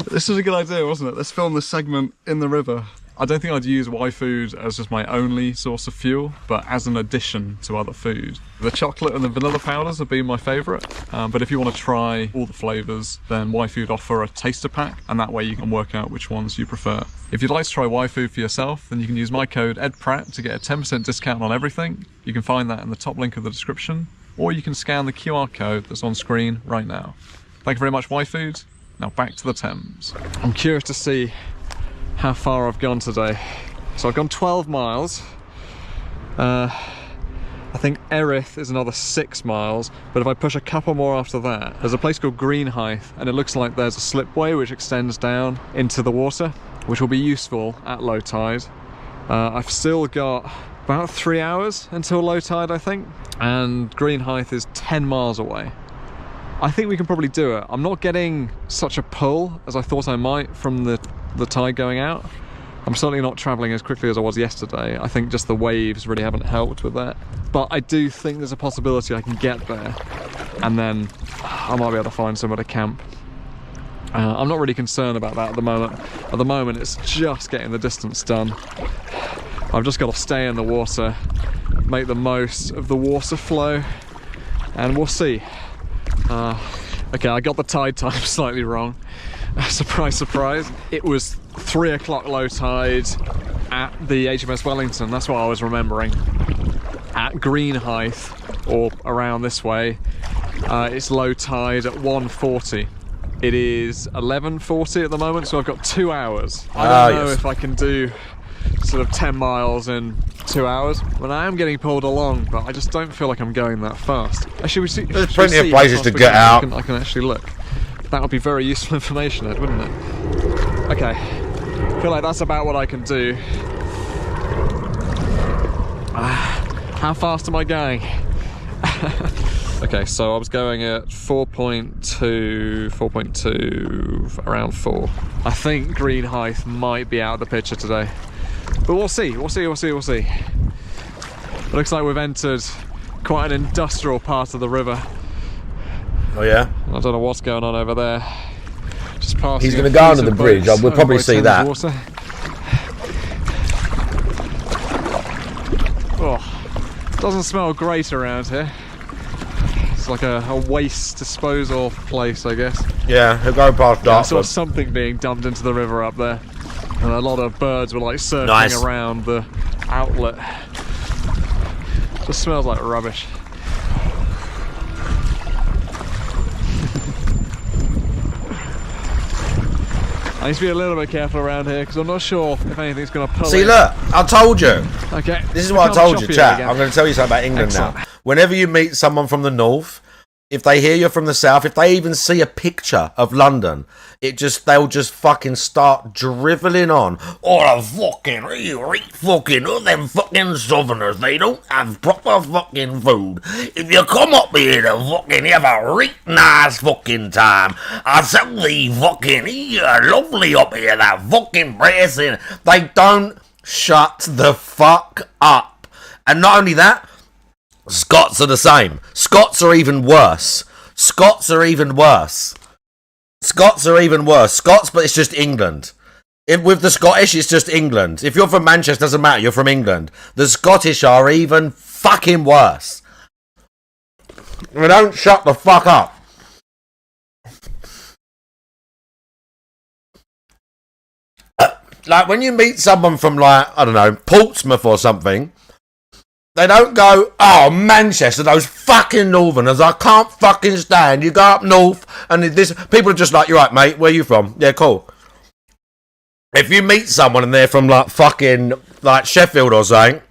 This was a good idea, wasn't it? Let's film this segment in the river. I don't think I'd use Y-Food as just my only source of fuel, but as an addition to other food. The chocolate and the vanilla powders have been my favourite, but if you want to try all the flavours, then Y-Food offer a taster pack, and that way you can work out which ones you prefer. If you'd like to try Y-Food for yourself, then you can use my code EDPRAT to get a 10% discount on everything. You can find that in the top link of the description, or you can scan the QR code that's on screen right now. Thank you very much, Y-Food. Now back to the Thames. I'm curious to see how far I've gone today. So I've gone 12 miles. I think Erith is another 6 miles, but if I push a couple more after that, there's a place called Greenhithe, and it looks like there's a slipway which extends down into the water, which will be useful at low tide. I've still got about 3 hours until low tide, I think, and Greenhithe is 10 miles away. I think we can probably do it. I'm not getting such a pull as I thought I might from the tide going out. I'm certainly not travelling as quickly as I was yesterday. I think just the waves really haven't helped with that. But I do think there's a possibility I can get there, and then I might be able to find somewhere to camp. I'm not really concerned about that at the moment. At the moment, it's just getting the distance done. I've just got to stay in the water, make the most of the water flow, and we'll see. Okay, I got the tide time slightly wrong. Surprise, surprise. It was 3 o'clock low tide at the HMS Wellington. That's what I was remembering. At Greenhithe, or around this way, it's low tide at 1:40. It is 11:40 at the moment, so I've got 2 hours. I don't know if I can do sort of 10 miles in 2 hours. But I am getting pulled along, but I just don't feel like I'm going that fast. Actually, we see,
there's plenty of places to get out.
I can actually look. That would be very useful information, Ed, wouldn't it? Okay, I feel like that's about what I can do. How fast am I going? Okay, so I was going at 4.2, around 4. I think Green Height might be out of the picture today. But we'll see. It looks like we've entered quite an industrial part of the river.
Oh yeah?
I don't know what's going on over there. Just passing.
He's going to go under the bridge. We'll probably see that.
Water. Oh, doesn't smell great around here. It's like a waste disposal place, I guess.
Yeah, he'll go past
Yeah, I
Dartford.
saw something being dumped into the river up there. And a lot of birds were like circling around the outlet. Just smells like rubbish. I need to be a little bit careful around here because I'm not sure if anything's going to pull
See,
in.
look, I told you.
Okay.
This is what I told you, chat. I'm going to tell you something about England
Excellent.
now. Whenever you meet someone from the north, if they hear you're from the south, if they even see a picture of London, they'll just fucking start driveling on. Oh, the fucking, all them fucking southerners, they don't have proper fucking food. If you come up here to fucking have a right nice fucking time, I tell thee fucking, you're lovely up here, that fucking pressing. They don't shut the fuck up. And not only that, Scots are the same. Scots are even worse. Scots, but it's just England. With the Scottish, it's just England. If you're from Manchester, doesn't matter, you're from England. The Scottish are even fucking worse. They don't shut the fuck up. Like, when you meet someone from, like, I don't know, Portsmouth or something, they don't go, oh, Manchester, those fucking northerners, I can't fucking stand. You go up north, and this people are just like, you're right, mate, where you from? Yeah, cool. If you meet someone and they're from, like, fucking, like, Sheffield or something,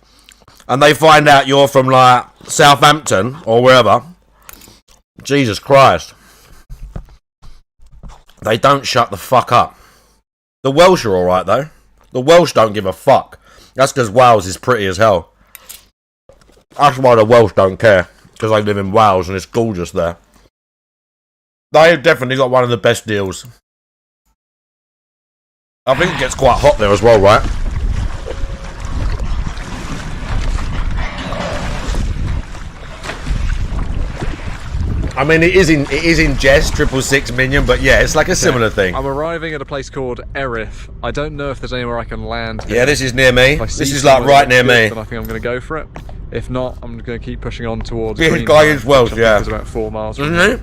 and they find out you're from, like, Southampton or wherever, Jesus Christ. They don't shut the fuck up. The Welsh are alright, though. The Welsh don't give a fuck. That's because Wales is pretty as hell. That's why the Welsh don't care, because they live in Wales and it's gorgeous there. They've definitely got one of the best deals. I think it gets quite hot there as well, right? I mean, it is in jest, 666 minion, but yeah, it's like a similar thing.
I'm arriving at a place called Erith. I don't know if there's anywhere I can land here.
Yeah, this is near me. This is like right near me.
Then I think I'm going to go for it. If not, I'm going to keep pushing on towards
This
Green
guy
Height,
is Welsh,
which I
yeah.
think is about 4 miles from here.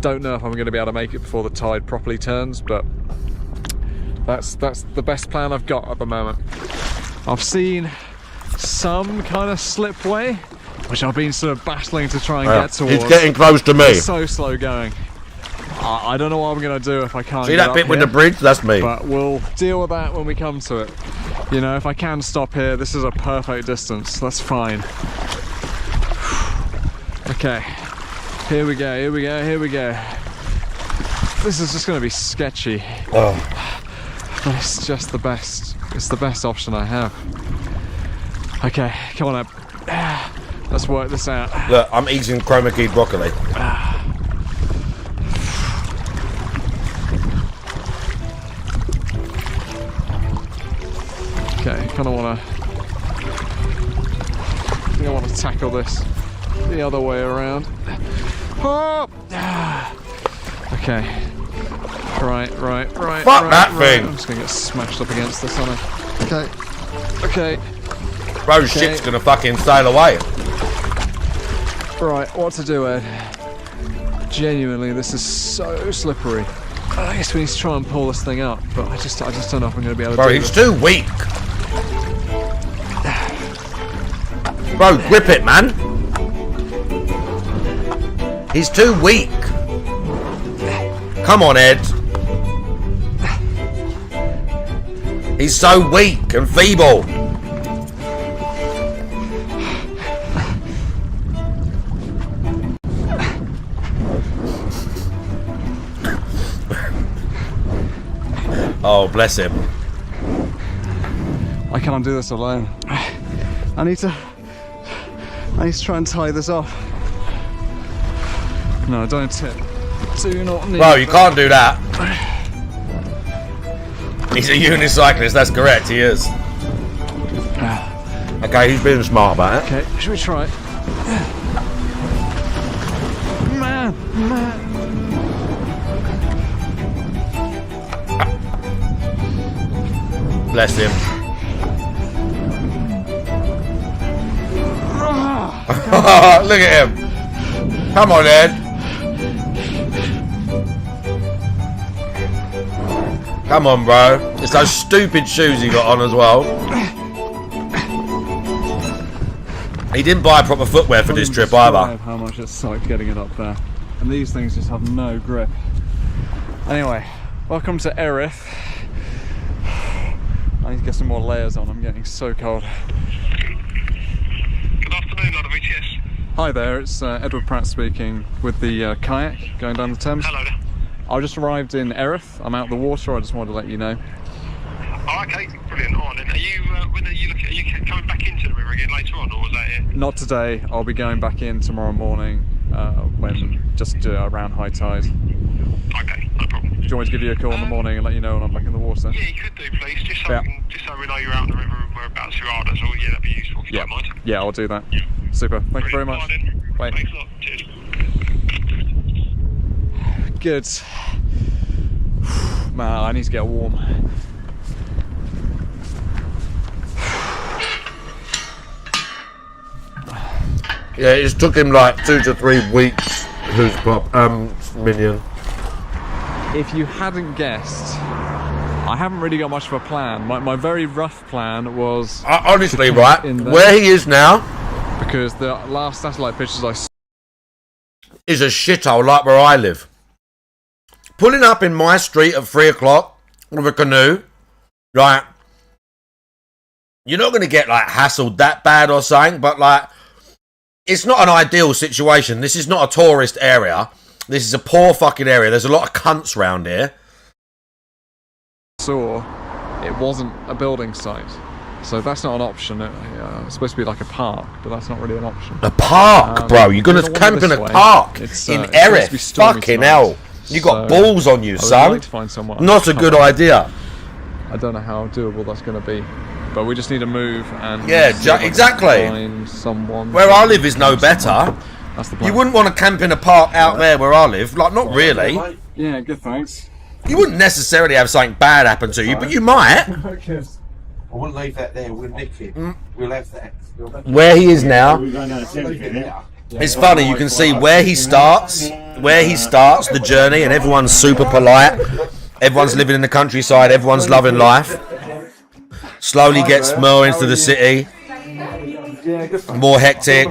Don't know if I'm going to be able to make it before the tide properly turns, but that's the best plan I've got at the moment. I've seen some kind of slipway, which I've been sort of battling to try and get towards.
He's getting close to me.
It's so slow going. I don't know what I'm going to do if I can't
See
get
that
up
bit with
here,
the bridge? That's me.
but we'll deal with that when we come to it. You know, if I can stop here, this is a perfect distance. That's fine. Okay. Here we go. This is just going to be sketchy.
Oh.
But it's just the best. It's the best option I have. Okay, come on up. Let's work this out.
Look, I'm eating chroma key broccoli.
Okay, kind of want to tackle this the other way around. Oh! Okay. Right.
Fuck that thing!
I'm just gonna get smashed up against this, aren't I? Okay.
Bro, shit's gonna fucking sail away.
Right, what to do, Ed? Genuinely, this is so slippery. I guess we need to try and pull this thing up, but I just don't know if I'm going to be able to
Bro,
do
he's
it.
too weak. Bro, grip it, man. He's too weak. Come on, Ed. He's so weak and feeble. Oh, bless him.
I can't do this alone. I need to try and tie this off. No, don't tip. Do not need.
Bro, you can't do that. He's a unicyclist, that's correct, he is. Okay, he's being smart about it.
Okay, should we try it? Man.
Bless him. Look at him. Come on, Ed. Come on, bro. It's those stupid shoes he got on as well. He didn't buy proper footwear for this trip either.
How much it's like getting it up there. And these things just have no grip. Anyway, welcome to Erith. I need to get some more layers on, I'm getting so cold.
Good afternoon, Lord of ETS.
Hi there, it's Edward Pratt speaking with the kayak going down the Thames.
Hello there.
I just arrived in Erith, I'm out of the water, I just wanted to let you know.
Oh, okay, brilliant. All right, then. Are you coming back into the river again later on, or was that it?
Not today, I'll be going back in tomorrow morning, when just around high tide.
Okay, no problem.
Do you want me to give you a call in the morning and let you know when I'm back in the water?
Yeah, you could do, please, just so we know you're out in the river and whereabouts you are, that's all. Yeah, that'd be useful if you don't mind.
Yeah, I'll do that. Yeah. Super, thank you very much.
All right, then.
Bye.
Thanks a lot, cheers.
Good. Man, I need to get warm.
Yeah, it took him like 2 to 3 weeks. Who's pop? Minion.
If you hadn't guessed, I haven't really got much of a plan. My very rough plan was...
honestly, right, where he is now...
Because the last satellite pictures I saw...
is a shithole like where I live. Pulling up in my street at 3 o'clock with a canoe, like... You're not going to get, like, hassled that bad or something, but, like... It's not an ideal situation. This is not a tourist area. This is a poor fucking area. There's a lot of cunts round here.
It wasn't a building site. So that's not an option. It's supposed to be like a park, but that's not really an option.
A park, bro? You're going to camp in a park in Erith? Fucking hell. You got balls on you, son.
I'd like to find somewhere.
Not a good idea.
I don't know how doable that's going to be. But we just need to move and...
Yeah, exactly.
Find someone.
Where I live is no better.
That's the plan.
You wouldn't want to camp in a park out there where I live. Like, not really.
Yeah, good, thanks.
You wouldn't necessarily have something bad happen to you, but you might.
I wouldn't leave that there. We'll nick it. We'll have that.
Where he is now, it's funny. You can see where he starts the journey, and everyone's super polite. Everyone's living in the countryside. Everyone's loving life. Slowly gets more into the city. More hectic.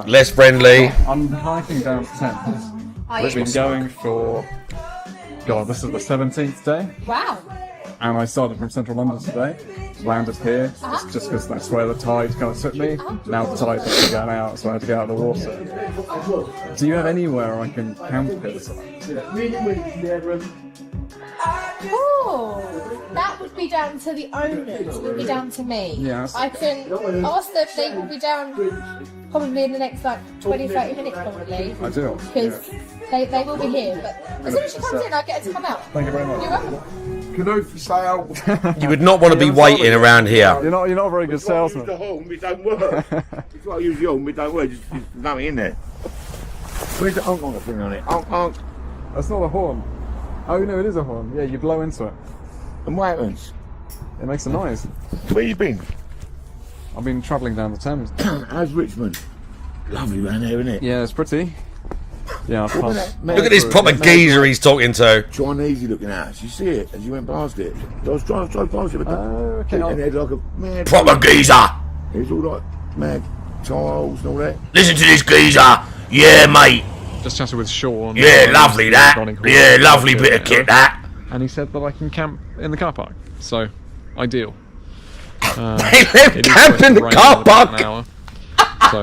Less friendly.
I'm hiking down to Thames. We've been going for... God, this is the 17th day.
Wow.
And I started from central London today. Landed here, just because that's where the tide kind of took me. Now the tide's actually going out, so I had to get out of the water. Do you have anywhere I can camp here?
Oh, that would be down to the owners. It would be down to me.
Yes.
I can ask them. They will be down probably in the next 20-30 minutes, probably.
I do.
Because they will be here. But as soon as she comes in, I get her to come out.
Thank you very much.
You're welcome.
Canoe for sale.
You would not want to be waiting around here.
You're not a very good salesman.
The horn, it don't work. It's like use the horn, it don't work. Just nothing in there. Where's the honk thing on it? Honk.
That's not a horn. Oh no, it is a horn. Yeah, you blow into it.
And what happens?
It makes a noise.
Where you been?
I've been travelling down the Thames.
How's Richmond? Lovely round there, isn't it?
Yeah, it's pretty. Yeah, I've passed.
Look at this proper geezer he's talking to.
Chinesey looking house. You see it as you went past it. I was trying to drive past it, but
okay.
and there's like a mad
Proper geezer.
It's all like mad tiles and all that.
Listen to this geezer. Yeah, mate.
Just chatted with Sean.
Yeah, lovely that. Yeah, lovely bit of kit that.
And he said that I can camp in the car park. So, ideal.
They let him camp in the car park.
So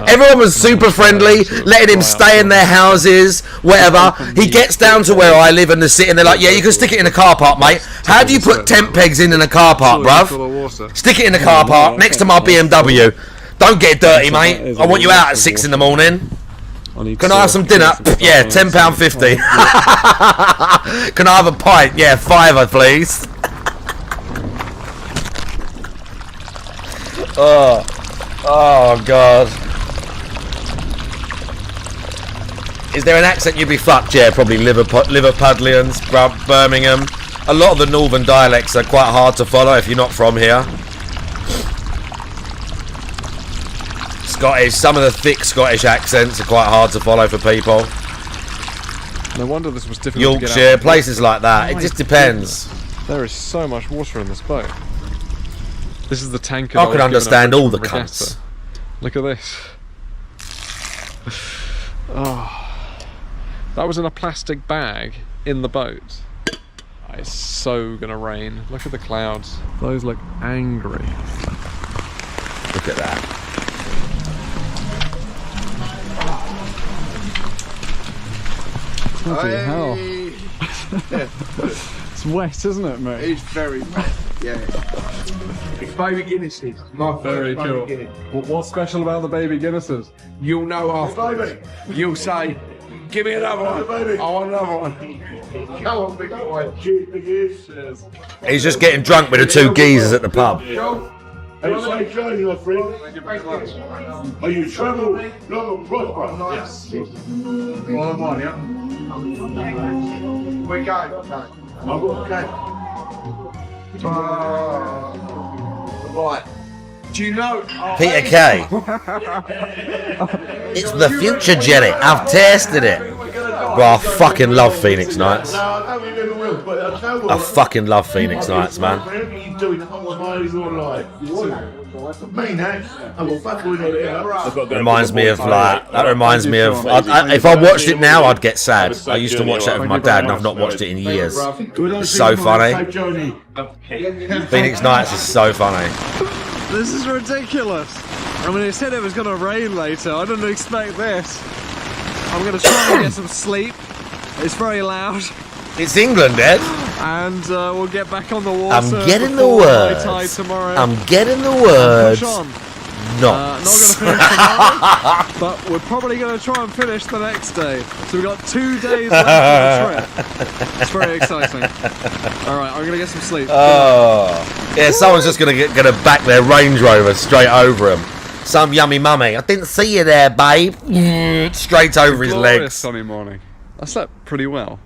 everyone was super friendly, letting him stay in their houses, whatever. He gets down to where I live in the city, and they're like, "Yeah, you can stick it in a car park, mate. How do you put tent pegs in a car park, bruv? Stick it in the car park next to my BMW. Don't get dirty, mate. I want you out at 6 in the morning." Can I have some dinner? Yeah, £10.50. Can I have a pint? Yeah, £5, please. Oh God. Is there an accent you'd be fucked? Yeah, probably Liverpudlians, Birmingham. A lot of the northern dialects are quite hard to follow if you're not from here. Scottish, some of the thick Scottish accents are quite hard to follow for people.
No wonder this was difficult to get
Yorkshire,
out.
places like that. It just depends.
There is so much water in this boat. This is the tanker.
I can understand all the cunts.
Look at this. Oh. That was in a plastic bag in the boat. It's so gonna rain. Look at the clouds. Those look angry.
Look at that.
Bloody hell. It's wet, isn't it, mate?
It's very wet, yeah. It's baby Guinnesses. My
Very cool. What's special about the baby Guinnesses?
You'll know after. You'll say, give me another one. I want another one. Come on, big boy. Cheers, big ears.
He's just getting drunk with the two geezers at the pub.
Have a safe journey, my friend. Are you travel long and prosper? Yes. All of one, yeah? We go. I've got a right. Do you know?
Peter Kay. It's the future, Jenny. I've tasted it. Bro, I fucking love Phoenix Nights. I fucking love Phoenix Nights, man. Reminds me of like. That reminds me of. If I watched it now, I'd get sad. I used to watch that with my dad, and I've not watched it in years. It's so funny. Phoenix Nights is so funny.
This is ridiculous. I mean, it said it was going to rain later. I didn't expect this. I'm going to try and get some sleep. It's very loud.
It's England, Ed.
And we'll get back on the water.
I'm getting the
before
words.
high tide tomorrow.
I'm getting the words.
Push on.
Not
going to finish tomorrow, but we're probably going to try and finish the next day. So we've got 2 days left of the trip. It's very exciting. All right, I'm going to get some sleep.
Oh, yeah. Someone's just gonna back their Range Rover straight over him. Some yummy mummy. I didn't see you there, babe. Straight over his legs.
Sunny morning. I slept pretty well.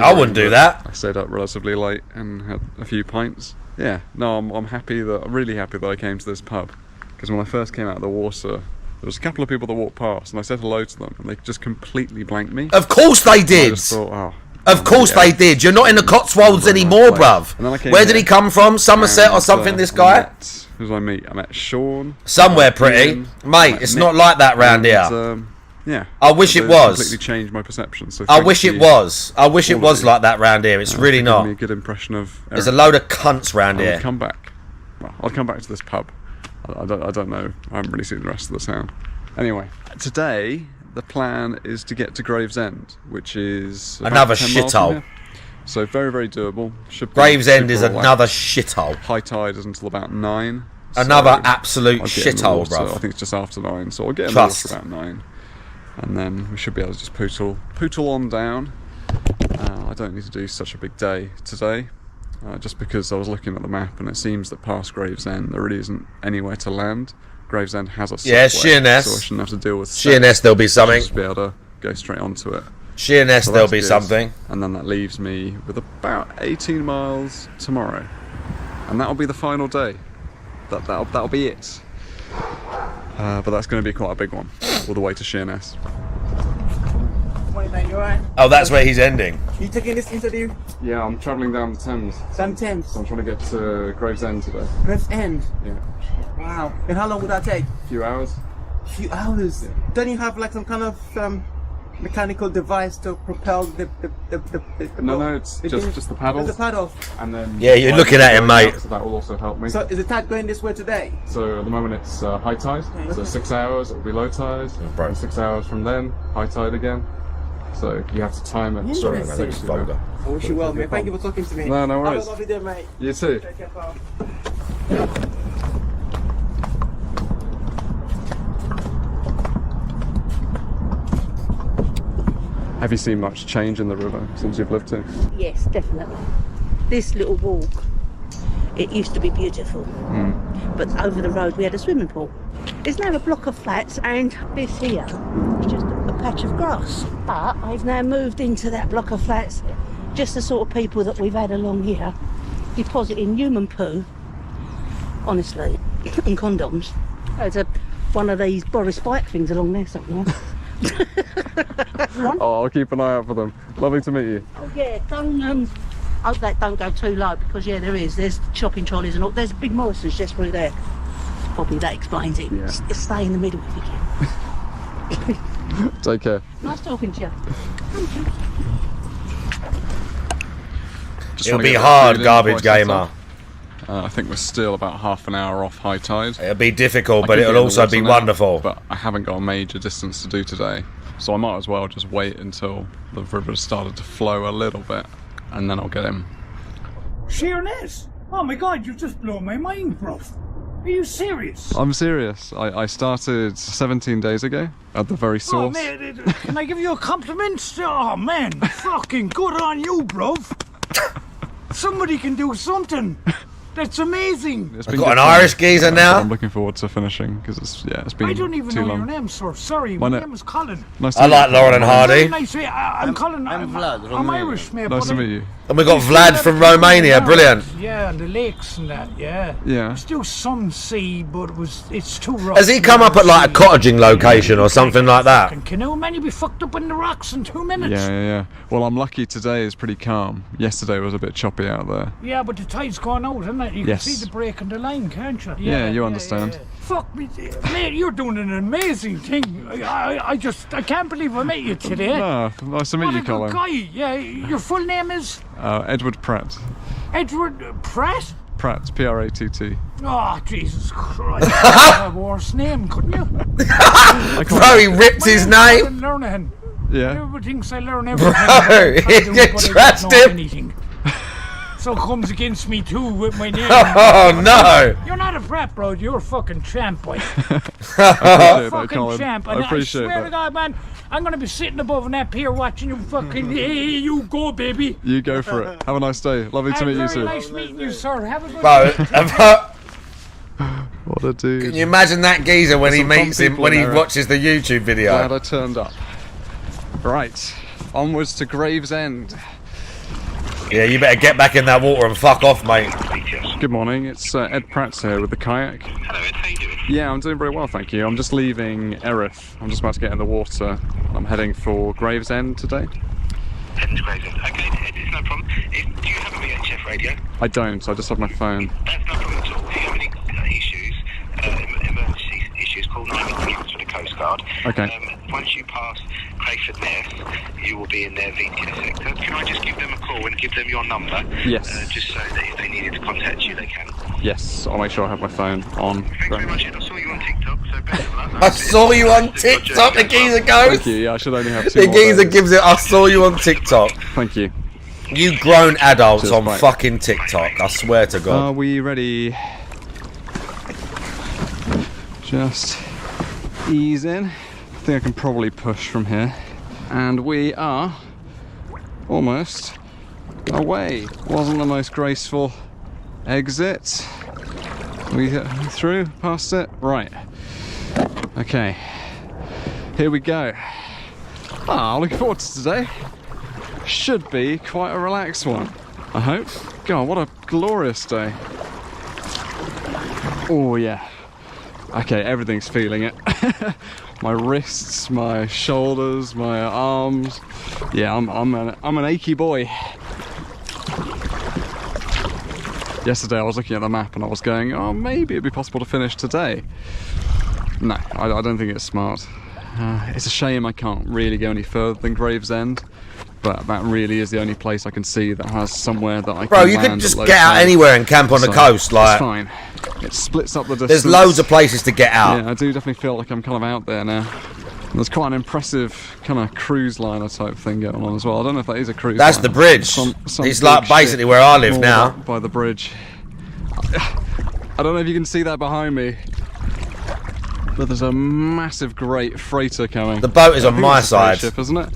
I wouldn't do that.
I stayed up relatively late and had a few pints. Yeah, no, I'm happy that I'm really happy that I came to this pub. Because when I first came out of the water, there was a couple of people that walked past, and I said hello to them, and they just completely blanked me.
Of course they did.
I just thought, oh,
of course they did. You're not in the Cotswolds anymore, bruv. Where did he come from? Somerset or something, this guy?
Who did I meet? I met Sean.
Somewhere pretty.
Ian,
mate, it's not like that round here.
Yeah.
I wish it was.
Completely changed my perception. So
I wish it was. I wish it was like that round here. It's really not.
Me a good impression of.
There's a load of cunts round here.
I'll come back. Well, I'll come back to this pub. I don't know. I haven't really seen the rest of the town. Anyway, today the plan is to get to Gravesend, which is
another
about 10 miles from
shithole.
here. So very, very doable. Should be
Gravesend is
super
another
relaxed.
shithole.
High tide is until about 9.
Another
so
absolute
I'll get in the
shithole,
water.
bro.
I think it's just after 9, so I'll get in the water about 9, and then we should be able to just pootle on down. I don't need to do such a big day today, just because I was looking at the map and it seems that past Gravesend there really isn't anywhere to land. Gravesend has a subway,
Sheerness.
so I shouldn't have to deal with
Sheerness, there'll be something.
Just be able to go straight onto it.
Sheerness,
So
there'll
that's
be
good.
something.
And then that leaves me with about 18 miles tomorrow, and that'll be the final day. That'll be it. But that's going to be quite a big one, all the way to Sheerness.
Morning, mate, you alright?
Oh, that's where he's ending.
You taking this interview?
Yeah, I'm travelling down the Thames.
Down Thames?
So I'm trying to get to Gravesend today.
Gravesend?
Yeah.
Wow. And how long would that take?
A few hours.
A few hours? Yeah. Don't you have like some kind of mechanical device to propel the
No, it's just the paddles.
The paddle.
And then
Yeah, you're looking at him, mate.
So that will also help me.
So is the tide going this way today?
So at the moment it's high tide. So 6 hours it'll be low tide. And 6 hours from then high tide again. So you have to time it.
Sorry, I wish you well, mate. Thank you for talking to me.
No worries.
Have a lovely day, mate.
You too.
Take care, pal.
Have you seen much change in the river since you've lived here?
Yes, definitely. This little walk, it used to be beautiful, but over the road we had a swimming pool. There's now a block of flats, and this here is just a patch of grass. But I've now moved into that block of flats. Just the sort of people that we've had along here depositing human poo, honestly, and condoms. There's one of these Boris Bike things along there somewhere.
Oh, I'll keep an eye out for them. Lovely to meet you.
Oh yeah, don't hope that don't go too low, because yeah, there's shopping trolleys and all. There's big Morrison's just through there. Probably that explains it.
Yeah.
Just stay in the middle if you can.
Take care.
Nice talking to you.
It'll be hard, garbage gamer.
I think we're still about half an hour off high tide.
It'll be difficult, but it'll also be wonderful.
But I haven't got a major distance to do today, so I might as well just wait until the river started to flow a little bit, and then I'll get him.
Sheerness! Oh my god, you've just blown my mind, bro. Are you serious?
I'm serious. I started 17 days ago at the very source.
Oh man, can I give you a compliment? Oh man, fucking good on you, bro. Somebody can do something. That's amazing.
I've got an Irish geezer now.
I'm looking forward to finishing because it's been
I don't even
too
know
long.
your name, sir. Sorry, my name is Colin.
Nice to
I
meet
like
you.
Lauren and Hardy.
Nice to meet you. I'm Colin. I'm Vlad. I'm Irish, mate.
Nice to meet you.
And we got Vlad from Romania. Brilliant.
Yeah, and the lakes and that. Yeah.
Yeah.
There's still some sea, but it's too rough.
Has he come up at like a cottaging location or something like that?
Canoe, man, you'll be fucked up in the rocks in 2 minutes.
Yeah. Well, I'm lucky today is pretty calm. Yesterday was a bit choppy out there.
Yeah, but the tide's gone out, isn't it? You
Yes.
can see the break in the line, can't you?
Yeah, you understand.
Yeah. Fuck me, mate, you're doing an amazing thing. I can't believe I met you today.
No, nice to meet
What
you,
a good
Colin.
guy. Yeah, your full name is?
Edward Pratt.
Edward Pratt?
Pratt, P-R-A-T-T.
Oh, Jesus Christ. You could have a worse name, couldn't you?
Bro, he ripped his name.
Yeah.
Everybody thinks I learn everything.
Bro, you trust him?
Anything. So comes against me too with my name.
Oh no!
You're not a brat, bro. You're a fucking champ, boy.
Fucking
champ.
I
And
appreciate
I swear to
that.
God, man, I'm gonna be sitting above that pier watching you fucking. Hey, you go, baby.
You go for it. Have a nice day. Lovely to meet you
Very
too.
nice meeting you, sir. Have a good
Bro,
What a dude.
can you imagine that geezer when he
There's some
meets
fun
him,
people
when
in
he
there.
watches the YouTube video?
Glad I turned up. Right, onwards to Gravesend.
Yeah, you better get back in that water and fuck off, mate.
Good morning, it's Ed Pratt here with the kayak.
Hello, Ed. How you doing?
Yeah, I'm doing very well, thank you. I'm just leaving Erith. I'm just about to get in the water. I'm heading for Gravesend today.
Heading to Gravesend. Okay, Ed, it's no problem. Do you have a VHF radio?
I don't, I just have my phone.
That's no problem at all. If you have any issues, emergency issues, call 911 for the Coast Guard.
Okay.
Once you pass Crayford Nest, you will be in their VTS sector. Can I just give them a call and give them your number?
Yes.
Just so that if they needed to contact you, they can.
Yes, I'll make sure I have my phone on.
Thanks very much, Ed. I saw you on TikTok, so best of luck.
I saw you on TikTok, the geezer goes.
Thank you, yeah, I should only have 2
The
more
geezer
days.
gives it, I saw you on TikTok.
Thank you.
You grown adults
Cheers,
on
bye.
fucking TikTok, I swear to God.
Are we ready? Just ease in. I think I can probably push from here. And we are almost away. Wasn't the most graceful exit. We get through, past it. Right. Okay. Here we go. Looking forward to today. Should be quite a relaxed one, I hope. God, what a glorious day. Oh yeah. Okay, everything's feeling it. My wrists, my shoulders, my arms. Yeah, I'm an achy boy. Yesterday I was looking at the map and I was going, oh, maybe it'd be possible to finish today. No, I don't think it's smart. It's a shame I can't really go any further than Gravesend, but that really is the only place I can see that has somewhere that I can
Bro, you
land
could just
at low
get out
tide.
anywhere and camp on the
So,
coast, like.
it's fine. It splits up the distance.
There's loads of places to get out.
Yeah, I do definitely feel like I'm kind of out there now. And there's quite an impressive kind of cruise liner type thing going on as well. I don't know if that is a cruise
That's
liner.
the bridge.
Some
It's
big
like basically
ship
where I live
moored
now.
up by the bridge. I don't know if you can see that behind me, but there's a massive great freighter coming.
The boat is
I
on
think
my
it's a freight
side.
ship, isn't it?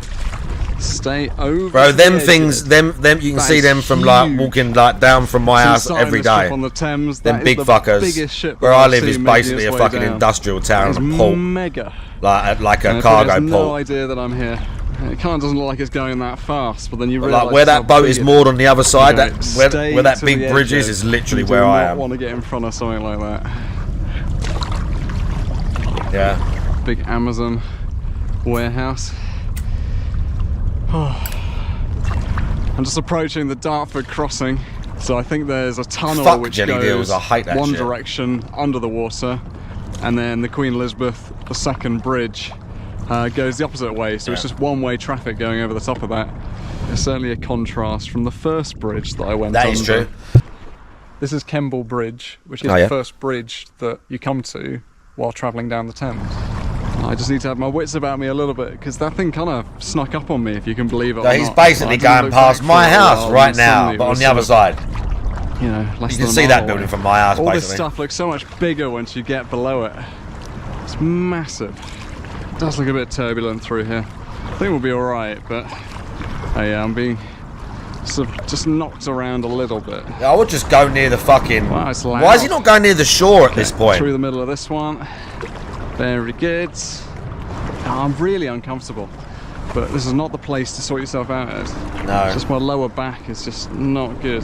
Stay over.
Bro,
to
them
the edge
things,
of it.
them you can
That
see
is
them from like
huge.
walking like down from my house
Inside
every
this ship
day.
on the Thames,
Them
that is
big
the
fuckers.
biggest ship
Where
that
I
I've
live
seen
is
making
basically
its
a
way
fucking
down.
industrial town
It's
and a port,
mega.
like a
And it
cargo
has
port.
no idea that I'm here. It kind of doesn't look like it's going that fast, but then you
But
realise
like where
how
that boat
big
is
it
moored on the other side,
You
that
go, stay
where that
to
big
the
bridge
edge
is
of-
literally
you
where
do
I
not
am.
want to get in front of something like that.
Yeah.
Big Amazon warehouse. I'm just approaching the Dartford crossing, so I think there's a tunnel
Fuck
which
jelly
goes
deals, I hate that
one
shit.
direction under the water, and then the Queen Elizabeth II bridge goes the opposite way, so it's just one-way traffic going over the top of that. It's certainly a contrast from the first bridge that I went
That
under.
is true.
This is Kemble Bridge, which is
Oh, yeah.
the first bridge that you come to while travelling down the Thames. I just need to have my wits about me a little bit, because that thing kind of snuck up on me, if you can believe it
So
or
he's
not.
basically
I didn't
going
look
past
back
my
for a
house
while,
right
and suddenly
now,
it
but on
was
the other
sort of,
side.
you know, less
You
than
can
a
see
mile
that
away.
building from my house,
All this
basically.
stuff looks so much bigger once you get below it. It's massive. It does look a bit turbulent through here. I think we'll be alright, but oh yeah, I'm being sort of just knocked around a little bit.
I would just go near the fucking...
Wow, it's loud.
Why is he not going near the shore at this point?
Through the middle of this one. Very good. I'm really uncomfortable, but this is not the place to sort yourself out at.
No.
Just my lower back is just not good.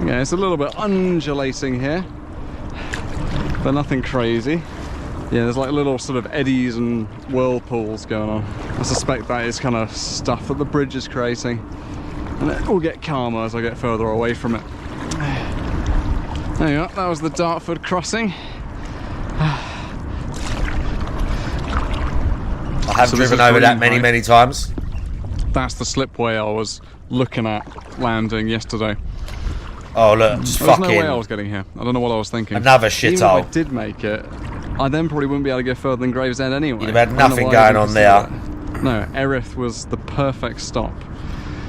Yeah, it's a little bit undulating here, but nothing crazy. Yeah, there's like little sort of eddies and whirlpools going on. I suspect that is kind of stuff that the bridge is creating, and it will get calmer as I get further away from it. There you go, that was the Dartford crossing.
I have
So this
driven
is
over that
Green,
many times.
That's the slipway I was looking at landing yesterday.
Oh look, just
There's no
fucking...
way I was getting here. I don't know what I was thinking.
Another
Even if
shithole.
I did make it, I then probably wouldn't be able to go further than Gravesend anyway.
You'd have had
I don't know
nothing
why I
going
didn't
on
consider that. No, Erith was the perfect stop.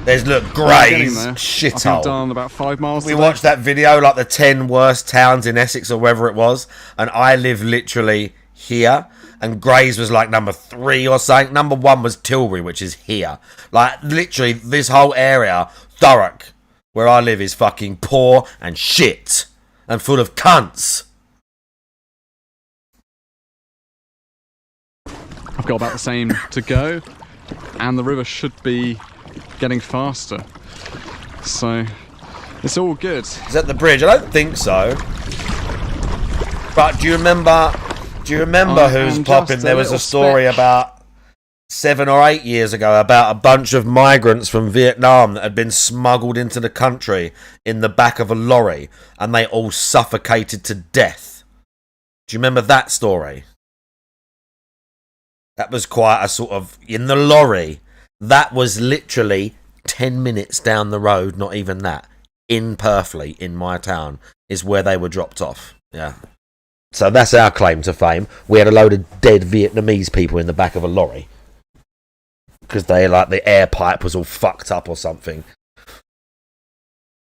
There's, look,
Well, I'm getting
Grays,
there. I think I've
shithole.
done about 5 miles
We
today.
watched that video, like the 10 worst towns in Essex or wherever it was, and I live literally here, and Grays was like number 3 or something. Number 1 was Tilbury, which is here. Like, literally, this whole area, Thurrock, where I live, is fucking poor and shit, and full of cunts.
I've got about the same to go, and the river should be getting faster. So, it's all good.
Is that the bridge? I don't think so. But do you remember who's
am
popping?
just
There
a
was a
little
story
speck.
about 7 or 8 years ago about a bunch of migrants from Vietnam that had been smuggled into the country in the back of a lorry, and they all suffocated to death. Do you remember that story? That was quite a sort of... In the lorry, that was literally 10 minutes down the road, not even that. In Purfleet, in my town, is where they were dropped off. Yeah. So that's our claim to fame. We had a load of dead Vietnamese people in the back of a lorry. Because they, like, the air pipe was all fucked up or something.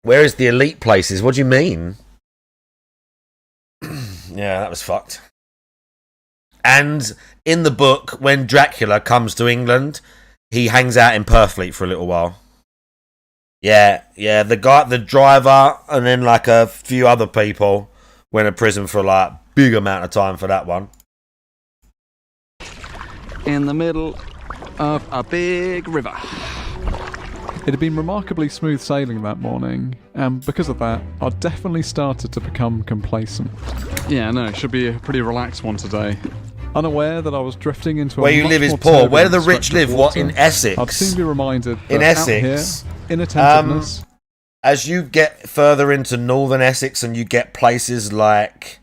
Where is the elite places? What do you mean? Yeah, that was fucked. And in the book, when Dracula comes to England, he hangs out in Purfleet for a little while. Yeah, the driver, and then like a few other people went to prison for like big amount of time for that one.
In the middle of a big river. It had been remarkably smooth sailing that morning, and because of that, I definitely started to become complacent. Yeah, no, it should be a pretty relaxed one today. Unaware that I was drifting into
Where
a
you
much
live is
more
poor. Where do the
turbulent
rich
stretch of
live? What,
water,
in Essex?
I'd soon be reminded that
In
out here,
Essex,
inattentiveness.
As you get further into northern Essex and you get places like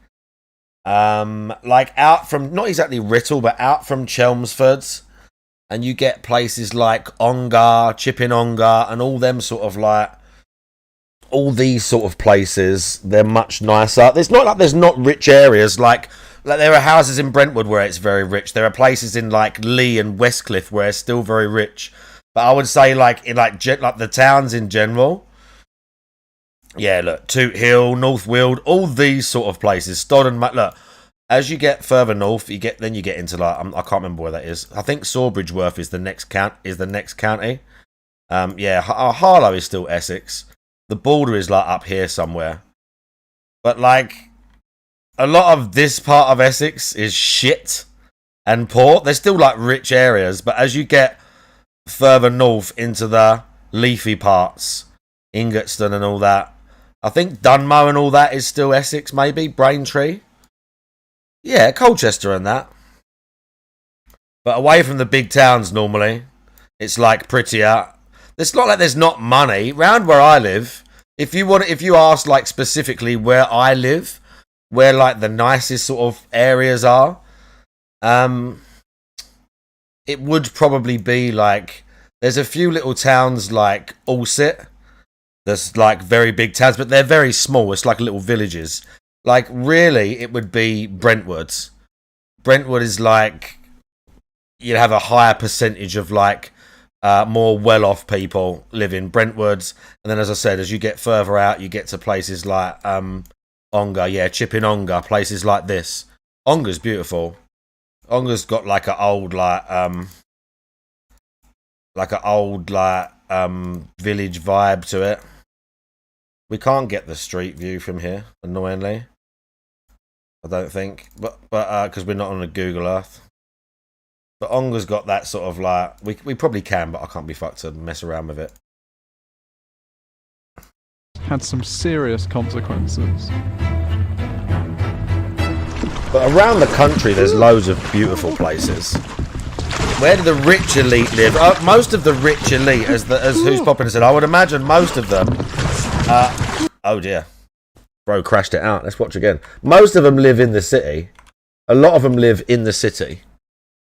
out from, not exactly Writtle, but out from Chelmsford, and you get places like Ongar, Chipping Ongar, and all them sort of like, all these sort of places, they're much nicer. It's not like there's not rich areas, like there are houses in Brentwood where it's very rich. There are places in like Lee and Westcliff where it's still very rich. But I would say like in like the towns in general, yeah, look, Toot Hill, North Weald, all these sort of places, Stodden, look, as you get further north, you get into like I can't remember where that is. I think Sawbridgeworth is the next county. Yeah, Harlow is still Essex. The border is like up here somewhere. But like, a lot of this part of Essex is shit and poor. There's still like rich areas, but as you get further north into the leafy parts, Ingatstone and all that, I think Dunmow and all that is still Essex, maybe Braintree. Yeah, Colchester and that. But away from the big towns normally, it's like prettier. It's not like there's not money round where I live. If you ask like specifically where I live, where like the nicest sort of areas are, it would probably be like, there's a few little towns like Alsett. There's like very big towns, but they're very small. It's like little villages. Like really, it would be Brentwood. Brentwood is like, you'd have a higher percentage of like more well-off people live in Brentwoods. And then, as I said, as you get further out, you get to places like Ongar. Yeah, Chipping Ongar, places like this. Ongar's beautiful. Ongar's got like an old village vibe to it. We can't get the street view from here, annoyingly. I don't think, but because we're not on a Google Earth. But Ongar's got that sort of like, we probably can, but I can't be fucked to mess around with it.
Had some serious consequences.
But around the country, there's loads of beautiful places. Where do the rich elite live? Most of the rich elite, as Who's Poppin' said, I would imagine most of them. Oh dear, bro crashed it out. Let's watch again. Most of them live in the city. A lot of them live in the city,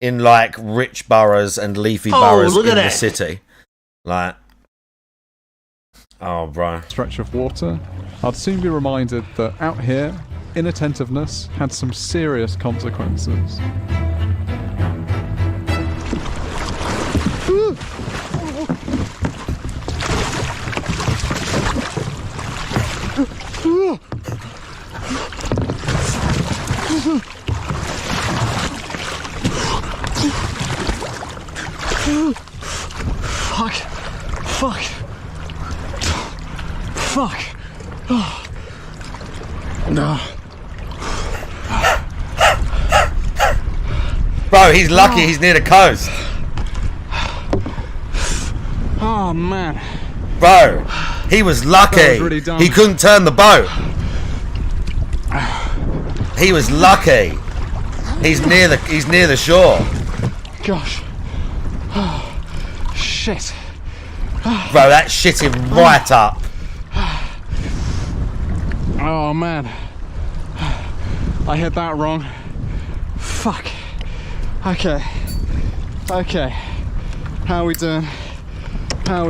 in like rich boroughs and leafy boroughs in the city. Like, oh, bro.
Stretch of water. I'd soon be reminded that out here, inattentiveness had some serious consequences.
Fuck. Oh. No.
Bro, he's lucky he's near the coast.
Oh, man.
Bro, he was lucky.
That was really dumb.
He couldn't turn the boat. He was lucky. He's near the shore.
Gosh. Oh, shit.
Bro, that shit him right up.
Oh, man. I hit that wrong. Fuck. Okay. How we doing? I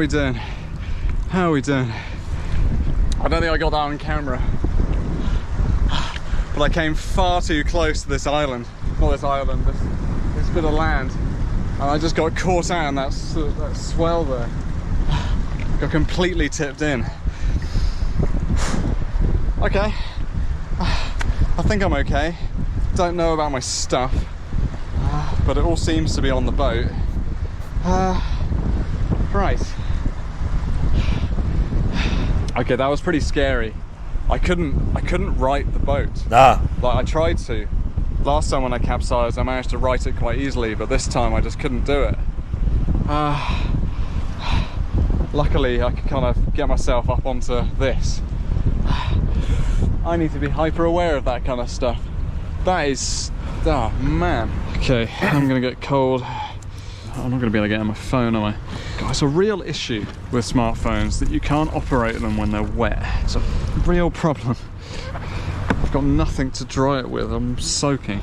don't think I got that on camera. But I came far too close to this island. Not this island, this bit of land. And I just got caught out in that swell there. Got completely tipped in. Okay. I think I'm okay. Don't know about my stuff. But it all seems to be on the boat. Right. Okay, that was pretty scary. I couldn't right the boat.
Nah.
Like I tried to. Last time when I capsized, I managed to right it quite easily, but this time I just couldn't do it. Luckily, I could kind of get myself up onto this. I need to be hyper aware of that kind of stuff. That is, oh man. Okay, I'm gonna get cold. I'm not gonna be able to get on my phone, am I? God, it's a real issue with smartphones that you can't operate them when they're wet. It's a real problem. I've got nothing to dry it with. I'm soaking.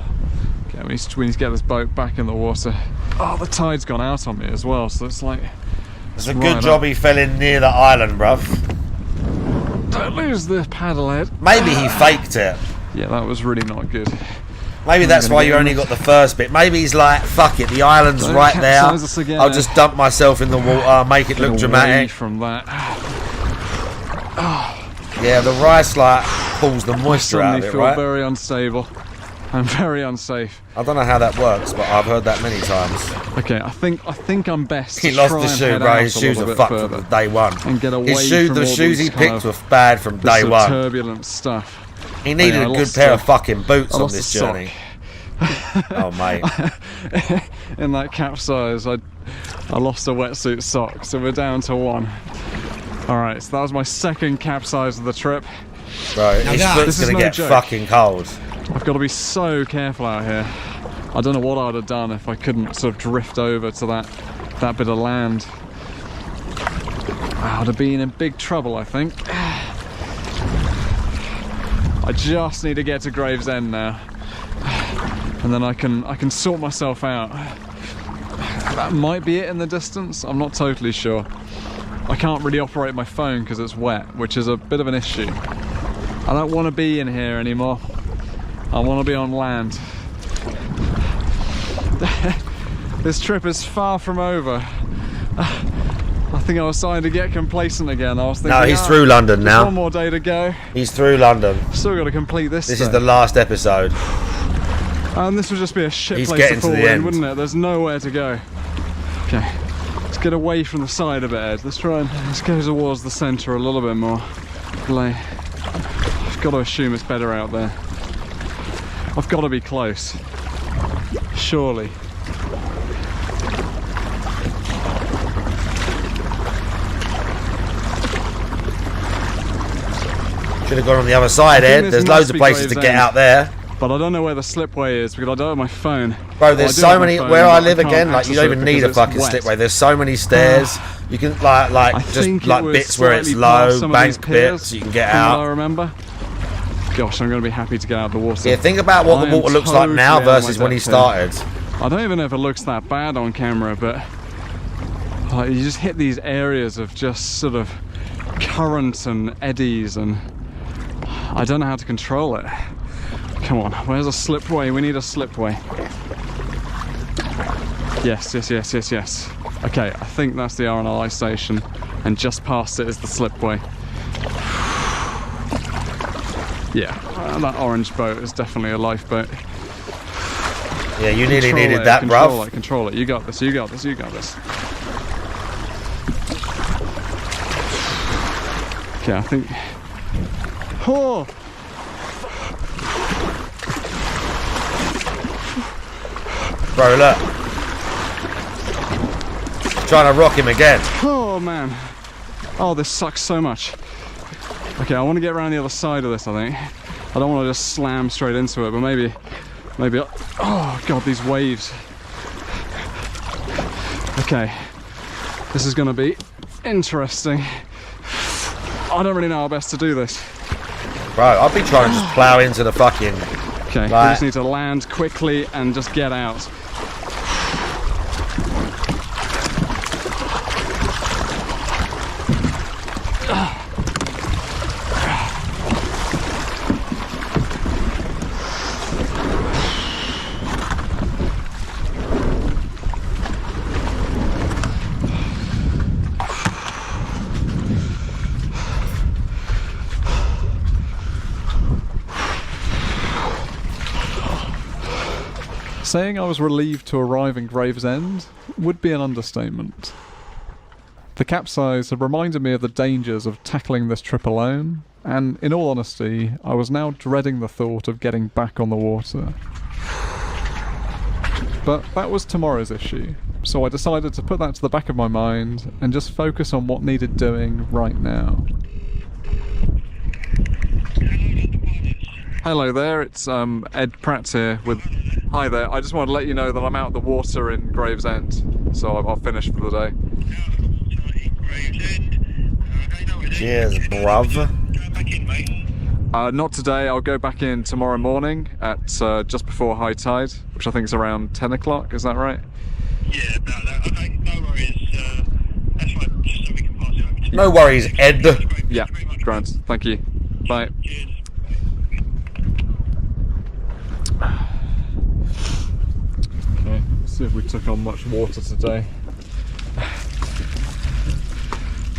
Okay, we need to get this boat back in the water. Oh, the tide's gone out on me as well, so it's like...
It's a good job he fell in near the island, bruv.
Don't lose the paddle head.
Maybe he faked it.
Yeah, that was really not good.
Maybe that's why you only got the first bit. Maybe he's like, fuck it, the island's right there. I'll just dump myself in the water, make it look dramatic.
From that.
Yeah, the rice like pulls the moisture out of it,
I feel
right?
very unstable. and very unsafe.
I don't know how that works, but I've heard that many times.
Okay, I think I'm best.
He
to
lost
try
the
and
shoe,
head
bro.
out
His
a
shoes
little
are
bit
fucked
further
from day one.
and get away from
the
all
shoes he
this kind
picked
of-
were bad from
this
day
sort of
one.
turbulent stuff.
He needed
Yeah, I
a good
lost
pair
a-
of fucking boots
I
on
lost
this
a sock.
journey. Oh, mate.
In that capsize, I lost a wetsuit sock, so we're down to one. Alright, so that was my second capsize of the trip.
Bro, his foot's gonna get fucking cold.
I've got to be so careful out here. I don't know what I'd have done if I couldn't sort of drift over to that bit of land. I would have been in big trouble, I think. I just need to get to Gravesend now, and then I can sort myself out. That might be it in the distance. I'm not totally sure. I can't really operate my phone because it's wet, which is a bit of an issue. I don't want to be in here anymore. I want to be on land. This trip is far from over. I think I was starting to get complacent again. I was thinking,
No, he's through London now.
One more day to go.
He's through London.
Still got to complete this.
This is the last episode.
And this would just be a shit
He's
place
getting
to
to
fall
the
in,
end.
wouldn't it? There's nowhere to go. Okay, let's get away from the side a bit, Ed. Let's go towards the centre a little bit more. I've got to assume it's better out there. I've got to be close. Surely.
Should have gone on the other side, Ed. There's loads of places to get out there.
But I don't know where the slipway is because I don't have my phone.
Bro, there's so many. Where I live again, like you don't even need a fucking
wet.
slipway. There's so many stairs. You can just bits where it's low, bank bits. You can get out.
I remember. Gosh, I'm going to be happy to get out of the water.
Yeah, think about what the water looks like now versus when he started.
I don't even know if it looks that bad on camera, but like, you just hit these areas of just sort of current and eddies, and I don't know how to control it. Come on, where's a slipway? We need a slipway. Yes. Okay, I think that's the RNLI station, and just past it is the slipway. Yeah, that orange boat is definitely a lifeboat.
Yeah, you nearly needed that, bruv.
Control it. You got this. You got this. Okay, I think. Oh!
Bro, look. Trying to rock him again.
Oh man. Oh, this sucks so much. Okay, I want to get around the other side of this, I think. I don't want to just slam straight into it, but maybe, oh god, these waves. Okay, this is going to be interesting. I don't really know how best to do this.
Bro, I'll be trying to just plow into the fucking...
Okay, we just need to land quickly and just get out. Saying I was relieved to arrive in Gravesend would be an understatement. The capsize had reminded me of the dangers of tackling this trip alone, and in all honesty, I was now dreading the thought of getting back on the water. But that was tomorrow's issue, so I decided to put that to the back of my mind and just focus on what needed doing right now. Hello there, it's Ed Pratt here with... Hi there, I just wanted to let you know that I'm out of the water in Gravesend, so I'll finish for the day.
Cheers, bruv.
Not today, I'll go back in tomorrow morning at just before high tide, which I think is around 10 o'clock, is that right?
Yeah, about that. Okay, no worries. That's fine, just so we can pass it over to you.
No worries, Ed.
Yeah, grand. Thank you. Bye. Okay, let's see if we took on much water today.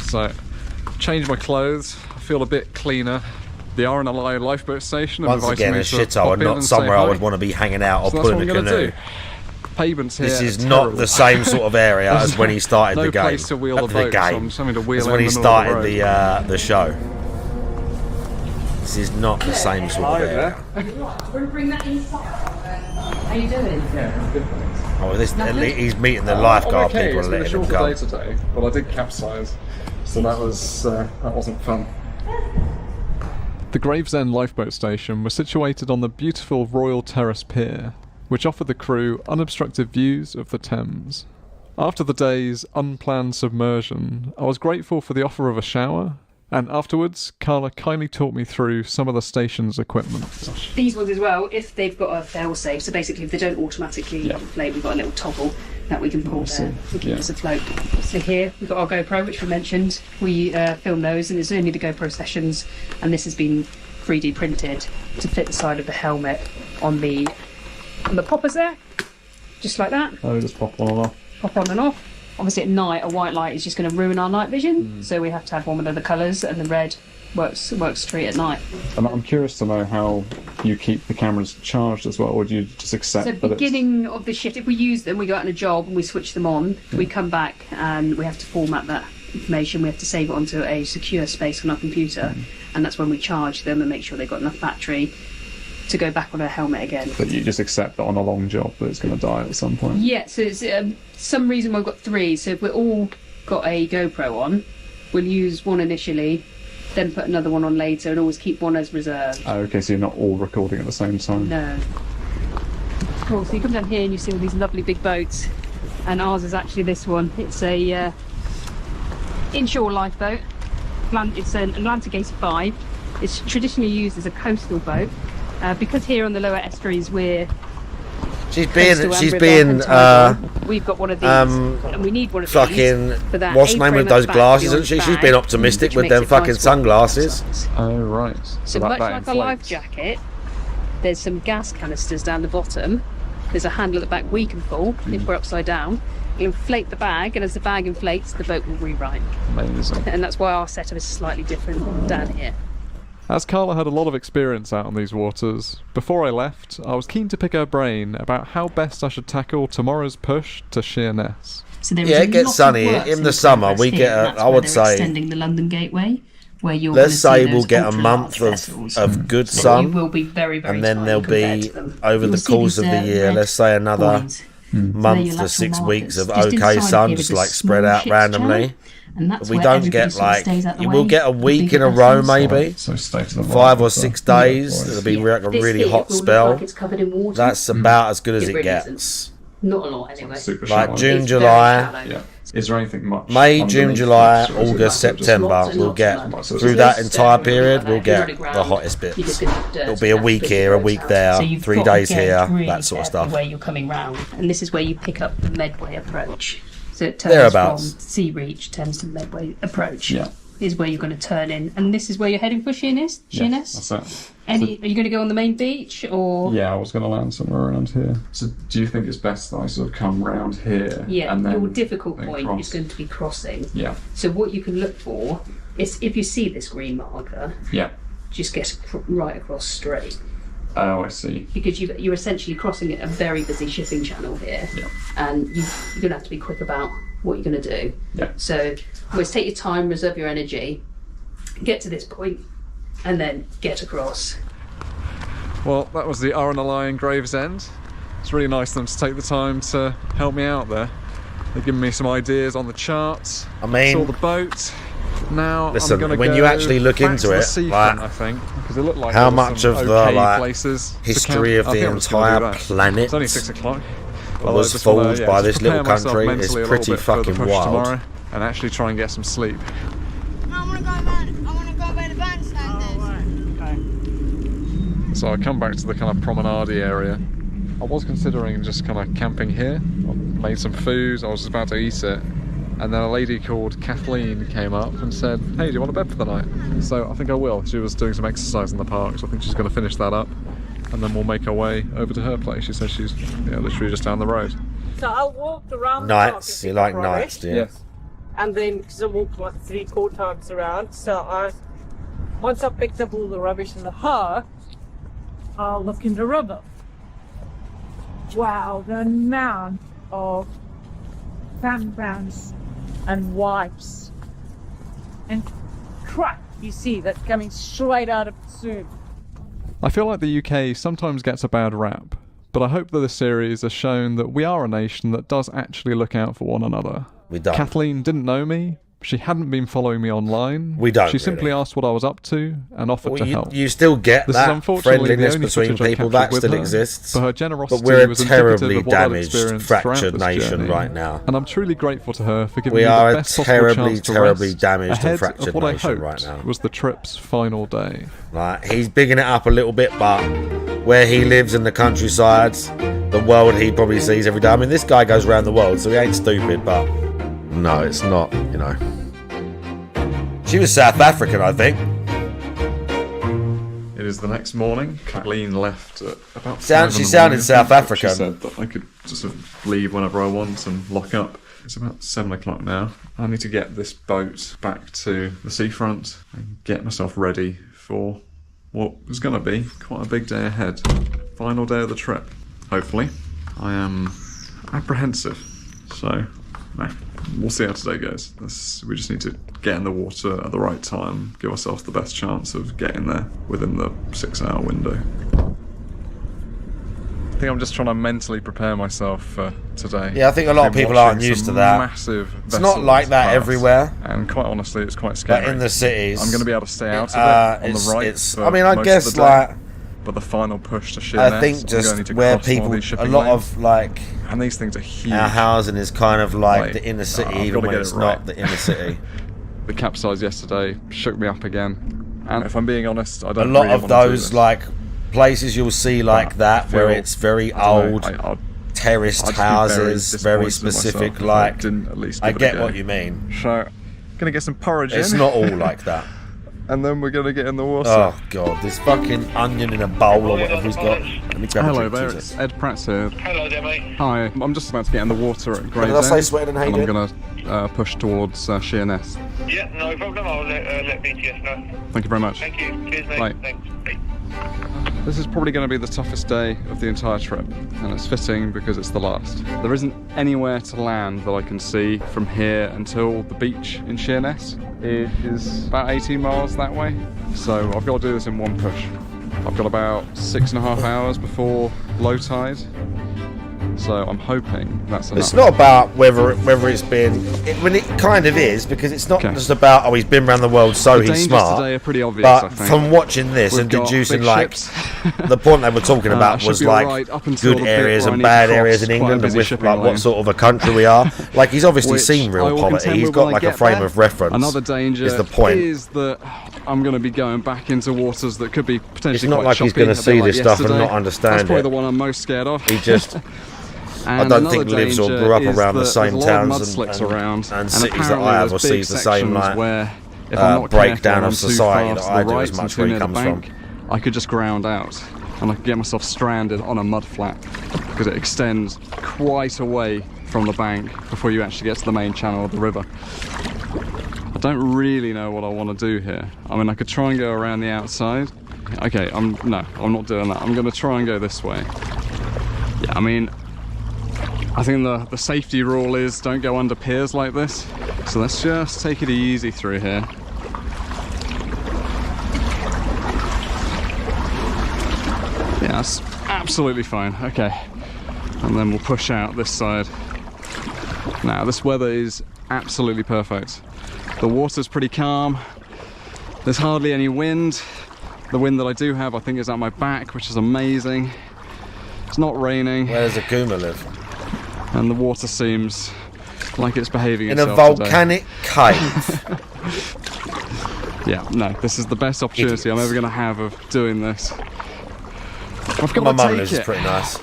So, changed my clothes. I feel a bit cleaner. the RNLI lifeboat station.
Once again, a shithole, and not somewhere I would want to be hanging out or
so
pulling a canoe.
Do. Pavements here.
This is not the same sort of area as when he started the game.
Place to wheel the boat, so I'm just having to wheel
as when he started the show. This is not the same sort of area.
Bring that inside. How you doing?
Yeah, good thanks.
Oh, he's meeting the lifeguard people and letting them go.
It's been a shorter day today, but I did capsize, so that wasn't fun. The Gravesend lifeboat station was situated on the beautiful Royal Terrace Pier, which offered the crew unobstructed views of the Thames. After the day's unplanned submersion, I was grateful for the offer of a shower, and afterwards, Carla kindly talked me through some of the station's equipment.
These ones as well, if they've got a fail-safe, so basically if they don't automatically inflate, we've got a little toggle that we can pull there to keep us afloat. So here, we've got our GoPro, which we mentioned. We film those, and it's only the GoPro sessions, and this has been 3D printed to fit the side of the helmet on the poppers there, just like that.
Oh, just pop on and off.
Pop on and off. Obviously at night, a white light is just going to ruin our night vision, so we have to have one of the colours, and the red works straight at night.
And I'm curious to know how you keep the cameras charged as well, or do you just accept
So
that
beginning of the shift, if we use them, we go out on a job and we switch them on, we come back and we have to format that information, we have to save it onto a secure space on our computer, and that's when we charge them and make sure they've got enough battery to go back on a helmet again.
But you just accept that on a long job that it's going to die at some point?
Yeah, so it's some reason we've got 3, so if we're all got a GoPro on, we'll use one initially, then put another one on later, and always keep one as reserve.
Oh, okay, so you're not all recording at the same time?
No. Cool, so you come down here and you see all these lovely big boats, and ours is actually this one. It's a inshore lifeboat. It's an Atlantic 85. It's traditionally used as a coastal boat. Because here on the lower estuaries we're
She's being
we've got one of these, and we need one of
fucking
these for that
what's the name
A-frame
with those
at the back
glasses,
beyond
isn't she?
the
She's
bag,
been optimistic
which
with
makes
them
it
fucking
nice
sunglasses.
Oh right.
So much like a life jacket, there's some gas canisters down the bottom. There's a handle at the back we can pull if we're upside down. You inflate the bag, and as the bag inflates, the boat will rewrite.
Amazing.
And that's why our setup is slightly different down here.
As Carla had a lot of experience out on these waters, before I left, I was keen to pick her brain about how best I should tackle tomorrow's push to Sheerness.
So there
yeah,
is
it gets sunny in the summer. We get, I would say,
extending the London Gateway, where you're
let's say we'll get a month of good sun,
will be very, very
and then there'll be over the course of the year, let's say another month to 6 weeks of okay sun, just like spread out randomly. But we don't get like, we'll get a week in a row maybe, 5 or 6 days. It'll be like a really hot spell. That's about as good as it gets.
Not a lot anyway.
Like June, July.
Yeah. Is there anything much?
May, June, July, August, September. We'll get through that entire period. We'll get the hottest bits. It'll be a week here, a week there, 3 days here, that sort of stuff.
Where you're coming round, and this is where you pick up the Medway approach. So it turns from Sea Reach, Thames to Medway approach.
Yeah.
Is where you're going to turn in, and this is where you're heading for Sheerness.
Yes, that's it.
Are you going to go on the main beach, or?
Yeah, I was going to land somewhere around here. So, do you think it's best that I sort of come round here?
Yeah,
and then
your difficult point
cross?
is going to be crossing.
Yeah.
So what you can look for is if you see this green marker.
Yeah.
Just get right across straight.
Oh, I see.
Because you're essentially crossing a very busy shipping channel here, and you're going to have to be quick about what you're going to do.
Yeah.
So always take your time, reserve your energy, get to this point, and then get across.
Well, that was the RNLI in Gravesend. It's really nice of them to take the time to help me out there. They've given me some ideas on the charts.
I mean,
saw the boat. Now
listen,
I'm gonna
when
go
you actually look
back
into
to the
it,
seafront,
like,
I think, because it looked like
how
there was
much
some
of the
okay places
history of the entire planet
it's only 6 o'clock.
was forged by this little country is pretty fucking wild.
Tomorrow and actually try and get some sleep.
I want to go by the bandstand.
So I come back to the kind of promenade area. I was considering just kind of camping here. I made some food, I was about to eat it, and then a lady called Kathleen came up and said, hey, do you want a bed for the night? So I think I will. She was doing some exercise in the park, so I think she's going to finish that up, and then we'll make our way over to her place. She says she's literally just down the road.
So I walked around
nights,
the
you like nights, do you?
Yes.
And then because I walked like 3-4 times around, so I once I've picked up all the rubbish in the hearth, I'll look in the rubber. Wow, the amount of tampons and wipes and crap you see that's coming straight out of the soup.
I feel like the UK sometimes gets a bad rap, but I hope that this series has shown that we are a nation that does actually look out for one another.
We don't.
Kathleen didn't know me. She hadn't been following me online.
We don't.
She simply asked what I was up to and offered to help.
You still get
This
that
is unfortunately
friendliness
the only
between
footage I
people.
captured
That
with
still
her,
exists.
But her generosity
But we're a
was indicative
terribly
of what I'd
damaged,
experienced throughout
fractured
this
nation
journey.
right now.
And I'm truly grateful to her for giving
We
me
are
the
a
best possible
terribly,
chance to
terribly
rest
damaged and
ahead
fractured
of what I
nation
hoped
right now.
was the trip's final day.
Like, he's bigging it up a little bit, but where he lives in the countryside, the world he probably sees every day. I mean, this guy goes around the world, so he ain't stupid, but no, it's not, you know. She was South African, I think.
It is the next morning. Kathleen left at about 5 in the
She sounded
morning.
South African.
She said that I could just sort of leave whenever I want and lock up. It's about 7 o'clock now. I need to get this boat back to the seafront and get myself ready for what is going to be quite a big day ahead. Final day of the trip, hopefully. I am apprehensive, so no, we'll see how today goes. We just need to get in the water at the right time, give ourselves the best chance of getting there within the 6-hour window. I think I'm just trying to mentally prepare myself for today.
Yeah, I think a lot of people aren't used to that.
Massive
It's not like that
pass,
everywhere.
and quite honestly, it's quite scary.
But in the cities,
I'm going to be able to stay out of it on the right.
I mean, I guess like.
But the final push to Sheerness,
I think just where people, a lot of like,
and these things are huge.
Our housing is kind of like the inner city, even when it's not the inner city.
The capsize yesterday shook me up again, and if I'm being honest, I don't.
A lot of those like places you'll see like that where it's very old, terraced houses, very specific. Like,
didn't at least
I get what you mean.
So, gonna get some porridge.
It's not all like that.
And then we're gonna get in the water.
Oh god, this fucking onion in a bowl or whatever he's got. Let me grab
Hello
a drink,
there, it's Ed Pratt's here.
Hello there, mate.
Hi, I'm just about to get in the water at Gravesend.
Did I say sweating and
I'm gonna push towards Sheerness.
Yeah, no problem. I'll let BTS know.
Thank you very much.
Thank you. Cheers, mate.
Bye.
Thanks. Bye.
This is probably going to be the toughest day of the entire trip, and it's fitting because it's the last. There isn't anywhere to land that I can see from here until the beach in Sheerness. It is about 18 miles that way, so I've got to do this in one push. I've got about 6.5 hours before low tide, so I'm hoping that's enough.
It's not about whether it's been. When it kind of is, because it's not just about he's been around the world, so
the
he's smart.
Today are pretty obvious,
but
I think.
from watching this and deducing like the point they were talking about was like good areas and bad areas in England, and with like what sort of a country we are. Like he's obviously seen real poverty. He's got like a frame of reference.
Another danger
is the point.
Is that I'm going to be going back into waters that could be potentially.
It's not
quite
like he's going to see this stuff and not understand it.
That's probably the one I'm most scared of.
He just. I don't think lives or grew up around the same towns and cities that I have, or sees the same like breakdown of society that I do as much where he comes from.
I could just ground out and I could get myself stranded on a mud flat because it extends quite away from the bank before you actually get to the main channel of the river. I don't really know what I want to do here. I mean, I could try and go around the outside. Okay, I'm not doing that. I'm going to try and go this way. Yeah, I mean, I think the safety rule is don't go under piers like this. So let's just take it easy through here. Yeah, that's absolutely fine. Okay, and then we'll push out this side. Now, this weather is absolutely perfect. The water's pretty calm. There's hardly any wind. The wind that I do have, I think, is at my back, which is amazing. It's not raining.
Where does Akuma live?
And the water seems like it's behaving
in
itself
a volcanic cave.
Yeah, no, this is the best opportunity I'm ever going to have of doing this. I've got
My
to
mum
take
lives
it.
pretty nice.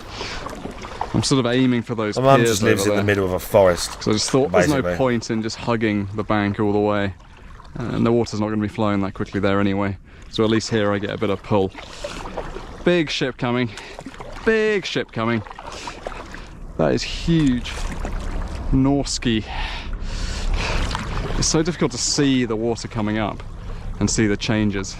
I'm sort of aiming for those.
My mum
piers
just lives
over
in the
there.
middle of a forest.
So I just thought there's
basically
no point in just hugging the bank all the way, and the water's not going to be flowing that quickly there anyway. So at least here I get a bit of pull. Big ship coming. Big ship coming. That is huge. Norski. It's so difficult to see the water coming up and see the changes.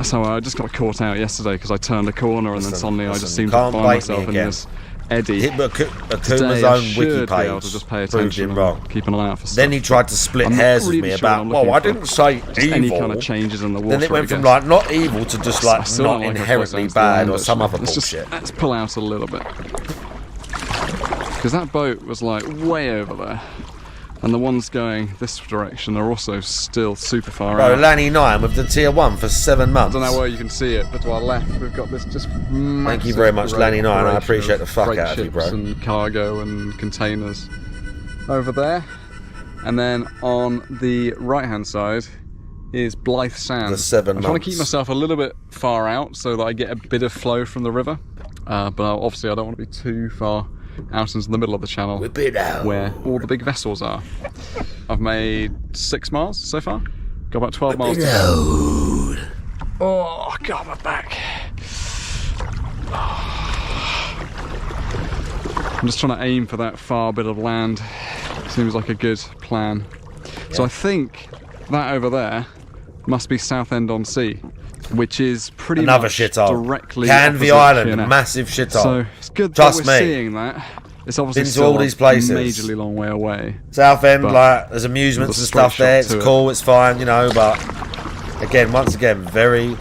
So I just got caught out yesterday because I turned a corner and then suddenly I just seemed to find myself in this eddy.
Hit Akuma's
Today I
own
should
wiki
be able
page
to just pay
proved
attention
him wrong.
Keep an eye out for stuff.
Then he tried to split
I'm not
hairs with
really
me
sure
about,
what I'm
well, I
looking
didn't
for.
say
Just
evil.
any kind of changes in the water.
Then it went from
I
like not evil to just like
still
not
don't like how
inherently
close I am to
bad
the
or
land,
some other
actually.
bullshit.
Let's pull out a little bit. Because that boat was like way over there. And the ones going this direction are also still super far
Bro,
out.
Lanny 9 with the tier 1 for 7 months.
I don't know where you can see it, but to our left we've got this just massive
Thank you very much,
great
Lanny 9. I
operation
appreciate the
of
fuck
freight
out of you, bro.
ships and cargo and containers over there. And then on the right hand side is Blythe Sand.
The 7
I'm trying to
months.
keep myself a little bit far out so that I get a bit of flow from the river. But obviously I don't want to be too far out into the middle of the channel where all the big vessels are. I've made 6 miles so far. Got about 12 miles to go. Oh god, my back. I'm just trying to aim for that far bit of land. Seems like a good plan. So I think that over there must be Southend-on-Sea, which is pretty
Another
much
shithole.
directly
Canvey
opposite
Island,
Sheerness.
massive shithole.
So it's good
Trust
that we're
me.
seeing that. It's obviously
Been to
still
all these places.
a majorly long way away.
Southend,
but
like, there's amusements and
there's a straight
stuff there.
shot
It's
to
cool, it's fine, you know, but again, once again, very,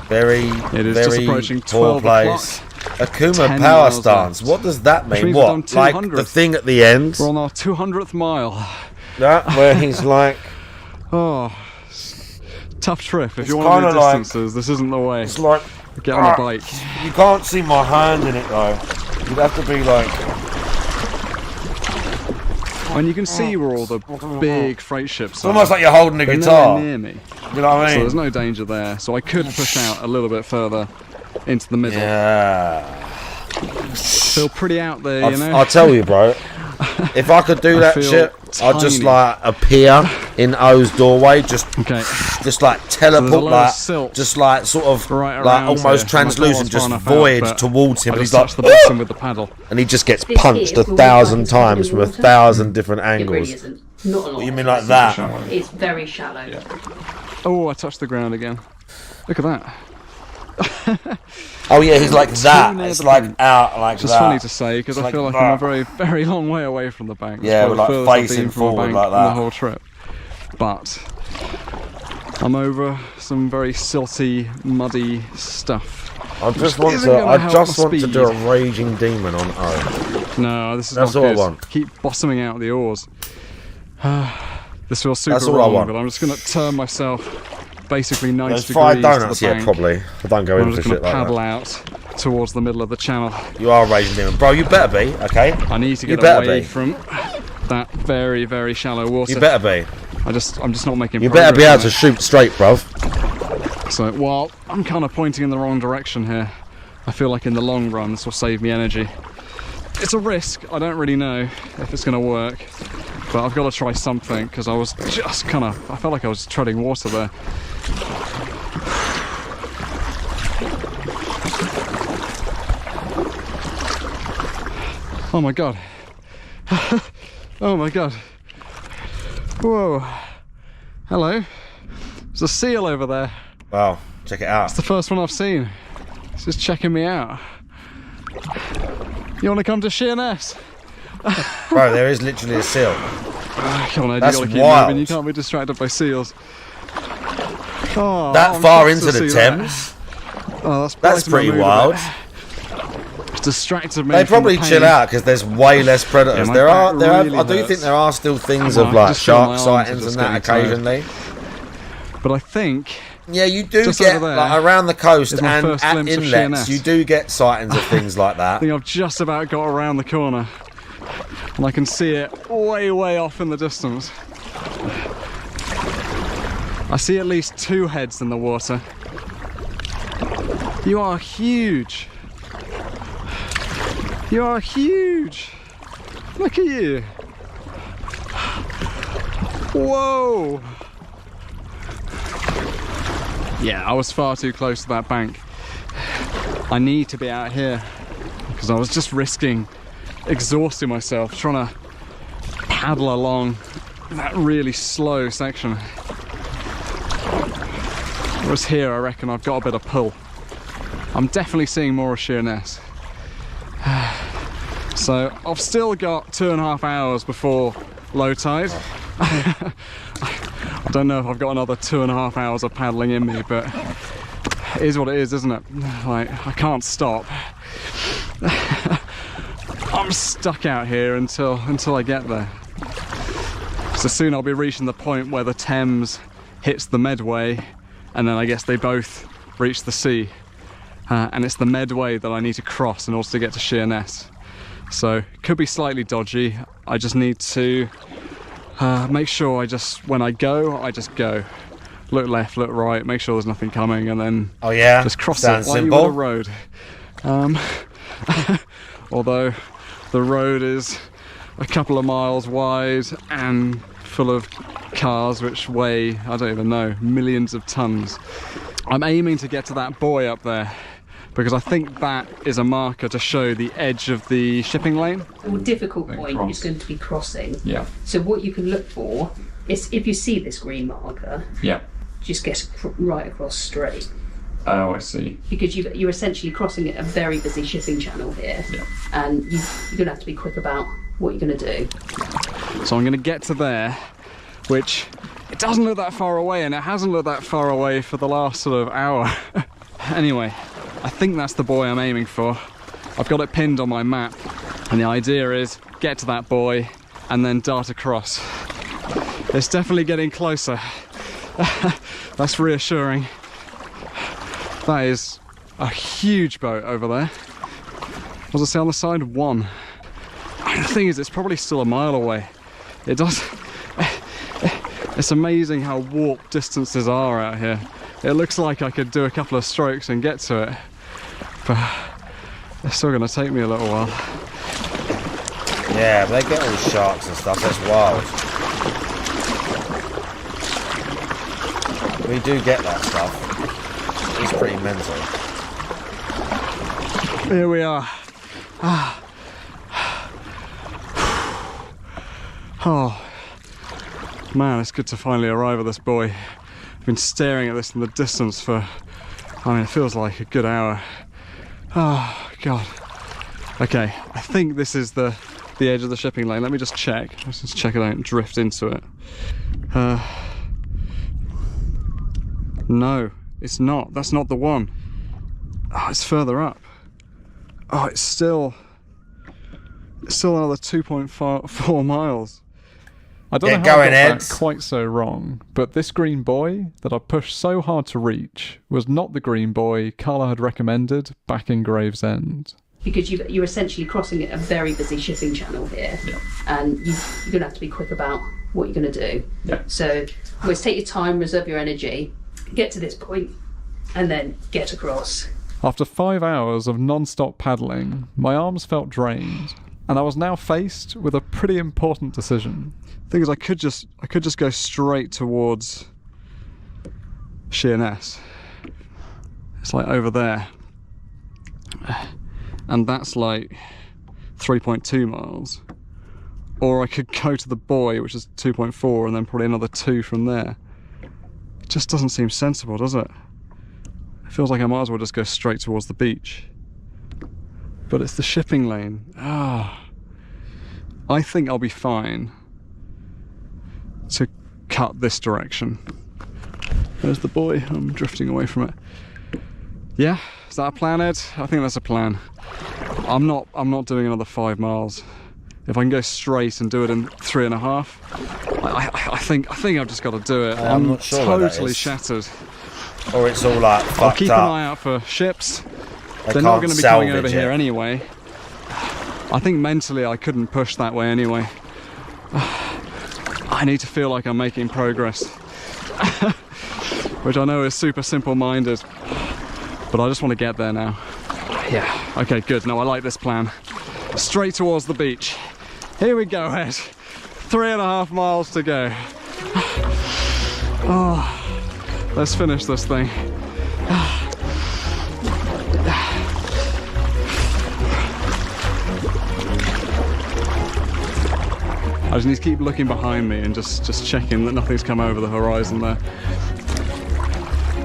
very,
It is just
very
approaching
poor
12
place. Akuma
10
power
miles
stance.
left.
What does that
Which
mean?
means we've done
What? Like
200th.
the thing at the end?
We're on our 200th mile.
Yeah, where he's like,
oh, tough trip. If
It's
you want to do
kinda like-
distances, this isn't the way.
it's like,
Get on a bike.
You can't see my hand in it though. You'd have to be like,
And you can see where all the big freight ships
it's
are.
almost like you're holding a
They're
guitar.
nowhere near me.
You know what I
So
mean?
there's no danger there. So I could push out a little bit further into the middle.
Yeah.
Feel pretty out there, you know.
I'll tell you, bro. If I could do
I
that
feel
shit, I'd just
tiny.
like appear in O's doorway, just like
So there's a
teleport,
lot of
like
silt
just like sort of
right
like
around
almost
here, and I thought I was
translucent,
far
just
enough out,
void
but
towards him,
I
and he's
just
like,
touched the bottom with the paddle.
and he just gets
This
punched
here
a
will look
1,000
like it's covered
times
in
from a
water.
1,000 different
It really
angles.
isn't. Not a lot.
What you mean like that?
It's very shallow.
Oh, I touched the ground again. Look at that.
Oh yeah, he's like
Too
that.
near
It's
the
like
bank.
out like
Just
that.
funny to say because
It's
I feel like
that.
I'm a very, very long way away from the bank.
Yeah,
That's
we're
probably
like
the furthest I've
facing
been from a
forward
bank
like
in
that.
the whole trip. But I'm over some very silty, muddy stuff.
I just
which
want
isn't
to.
gonna
I
help
just
my
want to
speed.
do a raging demon on O.
No, this is
That's
not
all I
good.
want.
Keep bottoming out the oars. This feels super
That's all I
wrong,
want.
but I'm just going to turn myself basically 90
There's
degrees
fried
to
donuts
the
here,
bank.
probably. I don't go
I'm
in for
just going
shit
to
like
paddle
that.
out towards the middle of the channel.
You are a raging demon, bro. You better be, okay?
I need to
You
get
better
away
be.
from that very, very shallow water.
You better be.
I'm just not making
You
progress
better be
on
able to
it.
shoot straight, bruv.
So, while I'm kind of pointing in the wrong direction here, I feel like in the long run this will save me energy. It's a risk. I don't really know if it's going to work, but I've got to try something because I was just kind of, I felt like I was treading water there. Oh my god. Oh my god. Whoa. Hello. There's a seal over there.
Wow, check it out.
It's the first one I've seen. It's just checking me out. You want to come to Sheerness?
Bro, there is literally a seal.
Come on, Ed,
That's
you gotta keep
wild.
moving. You can't be distracted by seals. Oh,
That
I'm
far
chuffed to
into the
see that.
Thames?
Oh, that's
That's
brightened my
pretty
mood a
wild.
bit. It's distracted me.
They
from
probably
the
chill
pain.
out because there's way less predators.
Yeah, my
there are,
back
there
really
are, I do
hurts.
think there are still things
Well,
of
I can
like
just feel my
shark
arms are
sightings
just
and that
getting tired.
occasionally.
But I think
Yeah, you do
just
get
over there
like around the coast
is my
and
first
at
glimpse of
inlets.
Sheerness.
You do get sightings of things like
I
that.
think I've just about got around the corner and I can see it way, way off in the distance. I see at least 2 heads in the water. You are huge. You are huge. Look at you. Whoa. Yeah, I was far too close to that bank. I need to be out here because I was just risking exhausting myself trying to paddle along that really slow section. Whereas here, I reckon I've got a bit of pull. I'm definitely seeing more of Sheerness. So I've still got 2.5 hours before low tide. I don't know if I've got another 2.5 hours of paddling in me, but it is what it is, isn't it? Like, I can't stop. I'm stuck out here until I get there. So soon I'll be reaching the point where the Thames hits the Medway, and then I guess they both reach the sea. And it's the Medway that I need to cross in order to get to Sheerness. So it could be slightly dodgy. I just need to make sure when I go, I just go. Look left, look right, make sure there's nothing coming, and then just cross it like you would a road. Although the road is a couple of miles wide and full of cars which weigh, I don't even know, millions of tons. I'm aiming to get to that buoy up there because I think that is a marker to show the edge of the shipping lane.
The more difficult point is going to be crossing.
Yeah.
So what you can look for is if you see this green marker,
yeah,
just get right across straight.
Oh, I see.
Because you're essentially crossing a very busy shipping channel here, and you're going to have to be quick about what you're going to do.
So I'm going to get to there, which it doesn't look that far away, and it hasn't looked that far away for the last sort of hour. Anyway, I think that's the buoy I'm aiming for. I've got it pinned on my map, and the idea is get to that buoy and then dart across. It's definitely getting closer. That's reassuring. That is a huge boat over there. What does it say on the side? 1. The thing is, it's probably still a mile away. It does. It's amazing how warped distances are out here. It looks like I could do a couple of strokes and get to it, but it's still going to take me a little while.
Yeah, but they get all the sharks and stuff. That's wild. We do get that stuff. It's pretty mental.
Here we are. Oh man, it's good to finally arrive at this buoy. I've been staring at this in the distance for, I mean, it feels like a good hour. Oh god. Okay, I think this is the edge of the shipping lane. Let me just check. Let's just check it out and drift into it. No, it's not. That's not the one. Oh, it's further up. Oh, it's still another 2.4 miles. I don't know how I got that quite so wrong, but this green buoy that I pushed so hard to reach was not the green buoy Carla had recommended back in Gravesend.
Because you're essentially crossing a very busy shipping channel here, and you're going to have to be quick about what you're going to do. Yeah. So always take your time, reserve your energy, get to this point, and then get across.
After 5 hours of non-stop paddling, my arms felt drained, and I was now faced with a pretty important decision. The thing is, I could just go straight towards Sheerness. It's like over there, and that's like 3.2 miles. Or I could go to the buoy, which is 2.4, and then probably another 2 from there. It just doesn't seem sensible, does it? It feels like I might as well just go straight towards the beach. But it's the shipping lane. I think I'll be fine to cut this direction. There's the buoy. I'm drifting away from it. Yeah, is that a plan, Ed? I think that's a plan. I'm not doing another 5 miles. If I can go straight and do it in 3.5, I think I've just got to do it. I'm
not sure
totally shattered.
Or it's all like fucked up.
I'll keep an eye out for ships. They're not going to be coming over here anyway. I think mentally I couldn't push that way anyway. I need to feel like I'm making progress. Which I know is super simple-minded, but I just want to get there now. Yeah, okay, good. No, I like this plan. Straight towards the beach. Here we go, Ed. 3.5 miles to go. Oh, let's finish this thing. I just need to keep looking behind me and just checking that nothing's come over the horizon there.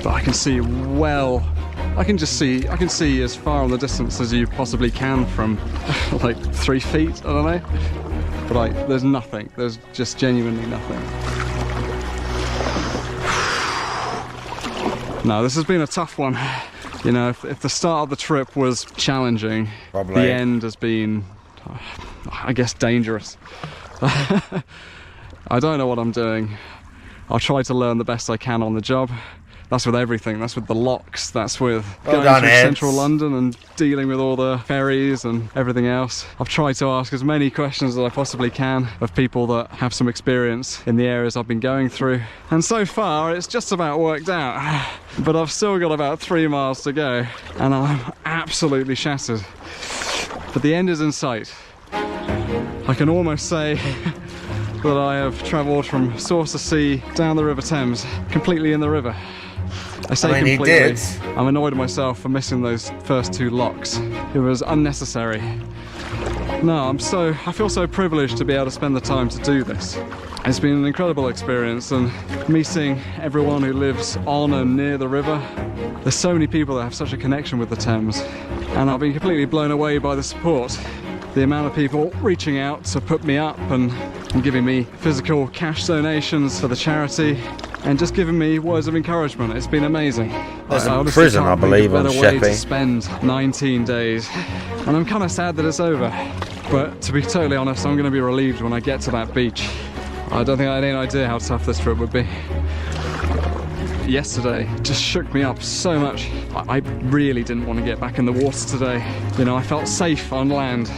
but I can see well. I can see as far in the distance as you possibly can from like 3 feet, I don't know. But like, there's nothing. There's just genuinely nothing. No, this has been a tough one. You know, if the start of the trip was challenging,
probably
the end has been, I guess, dangerous. I don't know what I'm doing. I'll try to learn the best I can on the job. That's with everything. That's with the locks. That's with going through central London and dealing with all the ferries and everything else. I've tried to ask as many questions as I possibly can of people that have some experience in the areas I've been going through. And so far, it's just about worked out. But I've still got about 3 miles to go, and I'm absolutely shattered. But the end is in sight. I can almost say that I have travelled from source to sea down the River Thames, completely in the river. I say completely.
He did.
I'm annoyed at myself for missing those first 2 locks. It was unnecessary. No, I feel so privileged to be able to spend the time to do this. It's been an incredible experience, and meeting everyone who lives on and near the river. There's so many people that have such a connection with the Thames, and I've been completely blown away by the support. The amount of people reaching out to put me up and giving me physical cash donations for the charity, and just giving me words of encouragement. It's been amazing.
There's a prison, I believe, on
Sheppey. To
Sheppey.
spend 19 days, and I'm kind of sad that it's over. But to be totally honest, I'm going to be relieved when I get to that beach. I don't think I had any idea how tough this trip would be. Yesterday just shook me up so much. I really didn't want to get back in the water today. You know, I felt safe on land,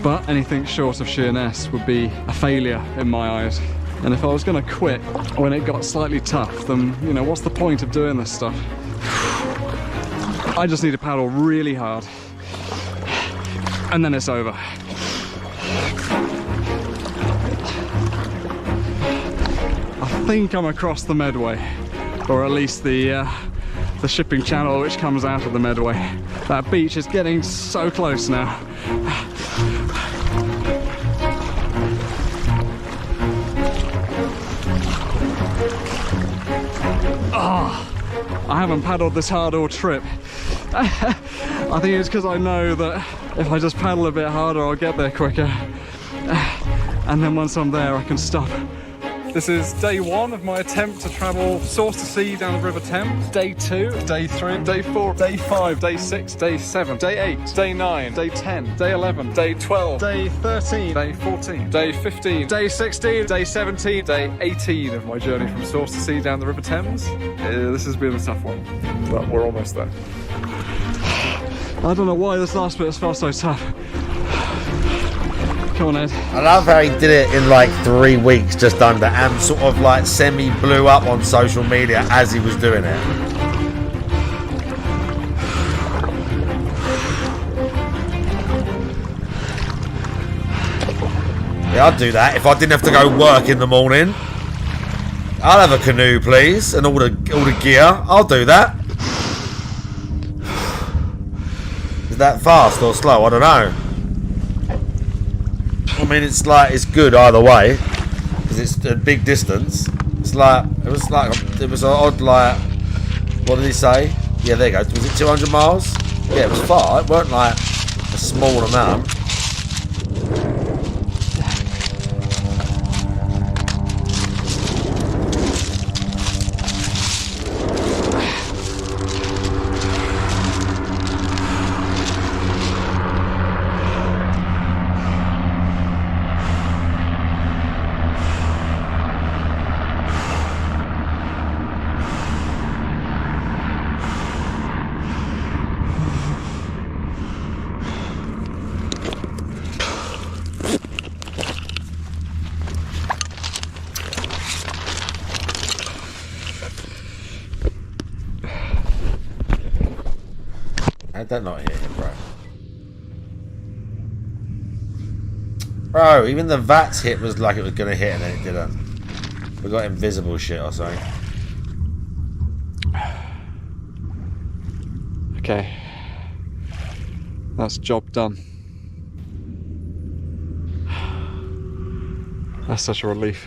but anything short of Sheerness would be a failure in my eyes. And if I was going to quit when it got slightly tough, then, you know, what's the point of doing this stuff? I just need to paddle really hard, and then it's over. I think I'm across the Medway, or at least the shipping channel which comes out of the Medway. That beach is getting so close now. Oh, I haven't paddled this hard all trip. I think it's because I know that if I just paddle a bit harder, I'll get there quicker. And then once I'm there, I can stop. This is day 1 of my attempt to travel source to sea down the River Thames. Day 2, day 3, day 4, day 5, day 6, day 7, day 8, day 9, day 10, day 11, day 12, day 13, day 14, day 15, day 16, day 17, day 18 of my journey from source to sea down the River Thames. This has been a tough one, but we're almost there. I don't know why this last bit has felt so tough. Come on, Ed.
I love how he did it in like 3 weeks just under, and sort of like semi blew up on social media as he was doing it. Yeah, I'd do that if I didn't have to go work in the morning. I'll have a canoe, please, and all the gear. I'll do that. Is that fast or slow? I don't know. I mean, it's good either way because it's a big distance. It was an odd, like, what did he say? Yeah, there you go. Was it 200 miles? Yeah, it was far. It weren't like a small amount. How'd that not hit him, bro? Bro, even the VATS hit was like it was going to hit and then it didn't. We got invisible shit or something.
Okay. That's job done. That's such a relief.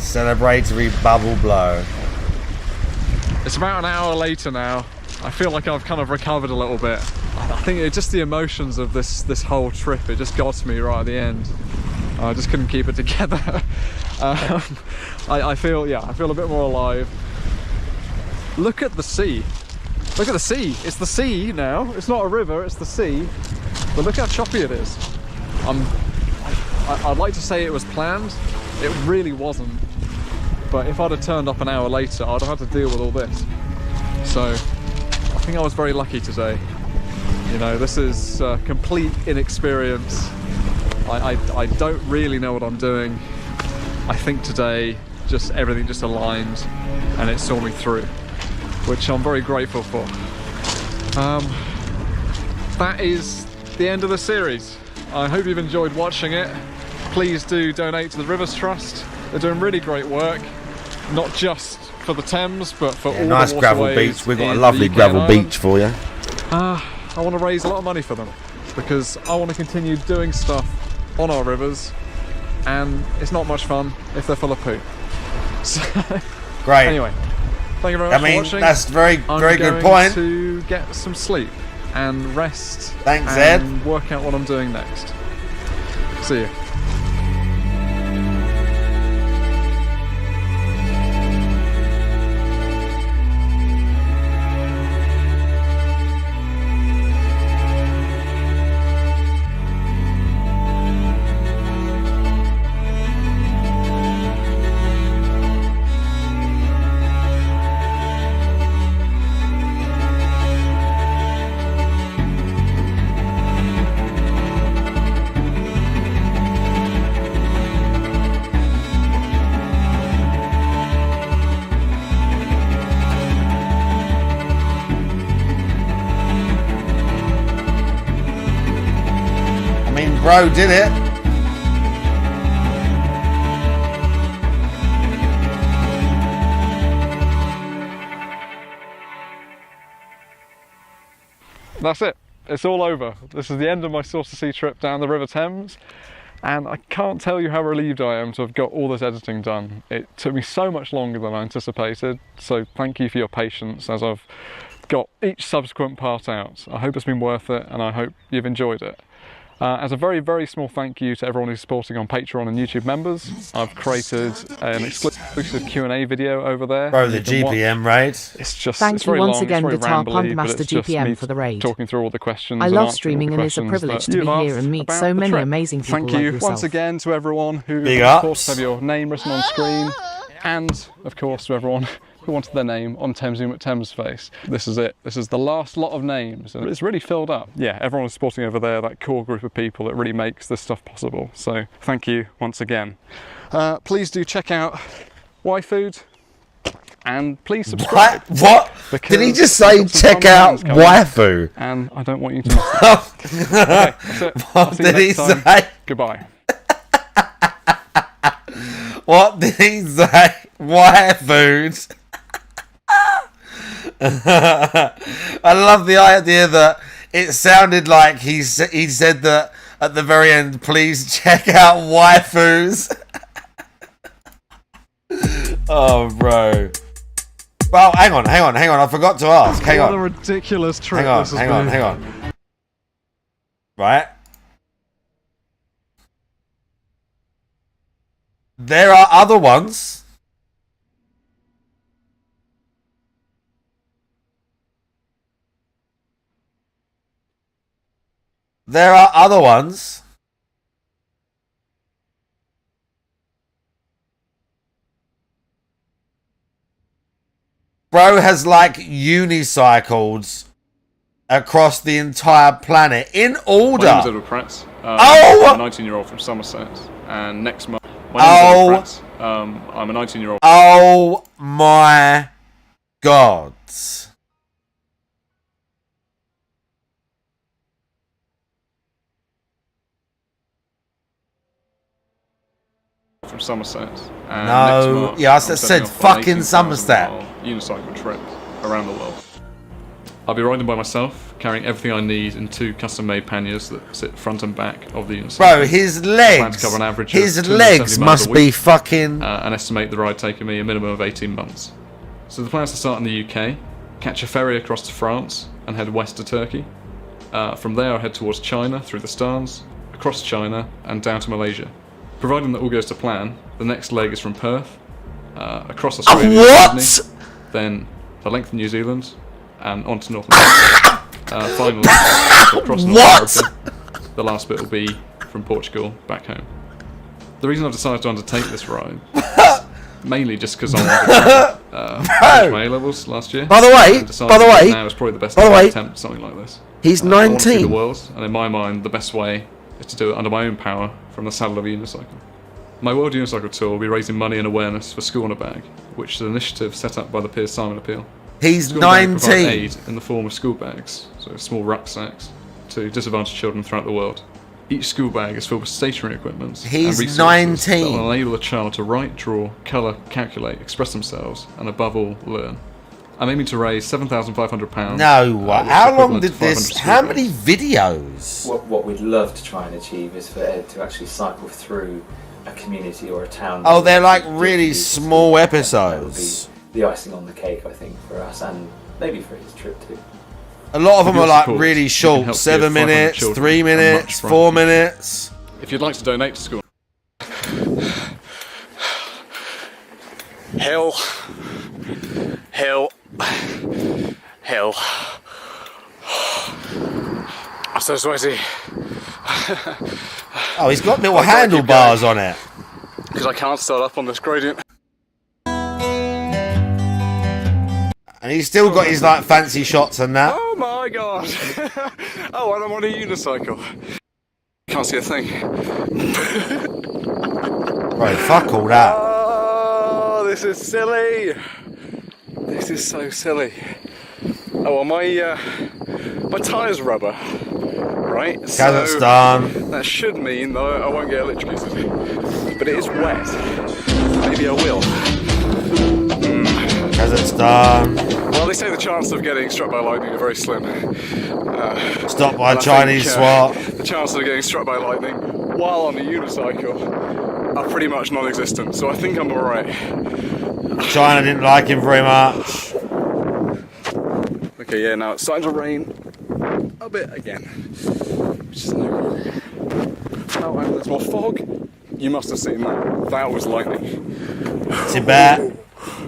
Celebratory bubble blow.
It's about an hour later now. I feel like I've kind of recovered a little bit. I think it's just the emotions of this whole trip. It just got to me right at the end. I just couldn't keep it together. I feel a bit more alive. Look at the sea. Look at the sea. It's the sea now. It's not a river, it's the sea. But look how choppy it is. I'd like to say it was planned. It really wasn't. But if I'd have turned up an hour later, I'd have had to deal with all this. So I think I was very lucky today. You know, this is complete inexperience. I don't really know what I'm doing. I think today everything just aligned and it saw me through, which I'm very grateful for. That is the end of the series. I hope you've enjoyed watching it. Please do donate to the Rivers Trust. They're doing really great work, not just for the Thames, but for all
nice
the
gravel
waterways
beach. We've got a
in
lovely
the UK
gravel
and Ireland.
beach for you.
I want to raise a lot of money for them because I want to continue doing stuff on our rivers, and it's not much fun if they're full of poo. So,
Great.
Anyway, thank you very much for watching.
That's very good
I'm
point.
going to get some sleep and rest.
Thanks,
and
Ed.
work out what I'm doing next. See you.
Bro did it.
That's it. It's all over. This is the end of my Saucer Sea trip down the River Thames, and I can't tell you how relieved I am to have got all this editing done. It took me so much longer than I anticipated, so thank you for your patience as I've got each subsequent part out. I hope it's been worth it, and I hope you've enjoyed it. As a very, very small thank you to everyone who's supporting on Patreon and YouTube members, I've created an exclusive Q&A video over there.
Bro, the GPM raid.
It's just
Thank
it's
you
very
once
long,
again,
it's very
Guitar
rambly,
Punk
but
Master
it's just me
GPM for the raid.
talking through all the questions.
I
and
love
answering all
streaming
the
and it's a
questions
privilege
that
to be
you've
here and
asked
meet
about
so
the
many
trip.
amazing people
Thank
like
you
yourself.
once again to everyone who,
Big
of course,
ups.
have your name written on screen, and of course to everyone who wanted their name on Thameszoom at Thamesface. This is it. This is the last lot of names, and it's really filled up. Yeah, everyone is supporting over there, that core group of people that really makes this stuff possible. So thank you once again. Please do check out Y-Food, and please subscribe.
What? Did he just say check out waifu?
And I don't want you to miss it. Okay, that's it.
What did he say?
Goodbye.
What did he say? Waifus. I love the idea that it sounded like he said that at the very end, please check out waifus. Oh, bro. Well, hang on. I forgot to ask. Hang
What
on.
a ridiculous trip
Hang on,
this has
hang on,
been.
hang on. Right? There are other ones. There are other ones. Bro has like unicycled across the entire planet in order.
My name's Edward Pratt. I'm a 19-year-old from Somerset, and next month. My name's Edward Pratt. I'm a 19-year-old.
Oh my God.
From Somerset. And
No,
next March,
yeah, I
I'm
said
setting off on an
fucking
18,000
Somerset.
mile unicycle trip around the world. I'll be riding by myself, carrying everything I need in 2 custom-made panniers that sit front and back of the unicycle.
Bro, his legs.
I plan to cover an average of
His
270
legs
miles
must
a
be
week,
fucking.
and estimate the ride taking me a minimum of 18 months. So the plan is to start in the UK, catch a ferry across to France, and head west to Turkey. From there, I'll head towards China through the Stans, across China, and down to Malaysia. Providing that all goes to plan, the next leg is from Perth, across Australia,
What?
Sydney, then the length of New Zealand, and on to North America. Finally, across North America, the last bit will be from Portugal back home. The reason I've decided to undertake this ride is mainly just because I wanted to finish my A-levels last year.
By the way,
now is probably the best time to attempt something like this.
He's
I want to see
19.
the world, and in my mind, the best way is to do it under my own power from the saddle of a unicycle. My World Unicycle Tour will be raising money and awareness for School on a Bag, which is an initiative set up by the Piers Simon Appeal.
He's
School on a Bag provide
19.
aid in the form of school bags, so small rucksacks, to disadvantaged children throughout the world. Each school bag is filled with stationary equipment
He's
and resources
19.
that will enable a child to write, draw, colour, calculate, express themselves, and above all, learn. I'm aiming to raise £7,500.
No,
which is
how long
equivalent
did
to 500
this?
school
How
bags.
many videos?
What we'd love to try and achieve is for Ed to actually cycle through a community or a town.
Oh, they're like really small episodes.
The icing on the cake, I think, for us, and maybe for his trip too.
A lot of them
With
are
your
like
support,
really
you can
short,
help
7
give 500
minutes,
children
3
a
minutes,
much
4
brighter
minutes.
If you'd like to donate to school.
Hill. Hill. Hill. I'm so sweaty.
Oh, he's got little handlebars on it.
Because I can't start up on this gradient.
And he's still got his like fancy shots and that.
Oh my god. Oh, and I'm on a unicycle. Can't see a thing.
Bro, fuck all that.
Oh, this is silly. This is so silly. Oh, well, my tyre's rubber, right?
Kazakhstan.
So that should mean that I won't get electrocuted. But it is wet. Maybe I will.
Kazakhstan.
Well, they say the chances of getting struck by lightning are very slim.
Stopped by
and I
Chinese
think,
SWAT.
The chances of getting struck by lightning while on a unicycle are pretty much non-existent. So I think I'm alright.
China didn't like him very much.
Okay, yeah, now it's starting to rain a bit again. Which is no good. Oh, and there's more fog. You must have seen that. That was lightning.
Tibet.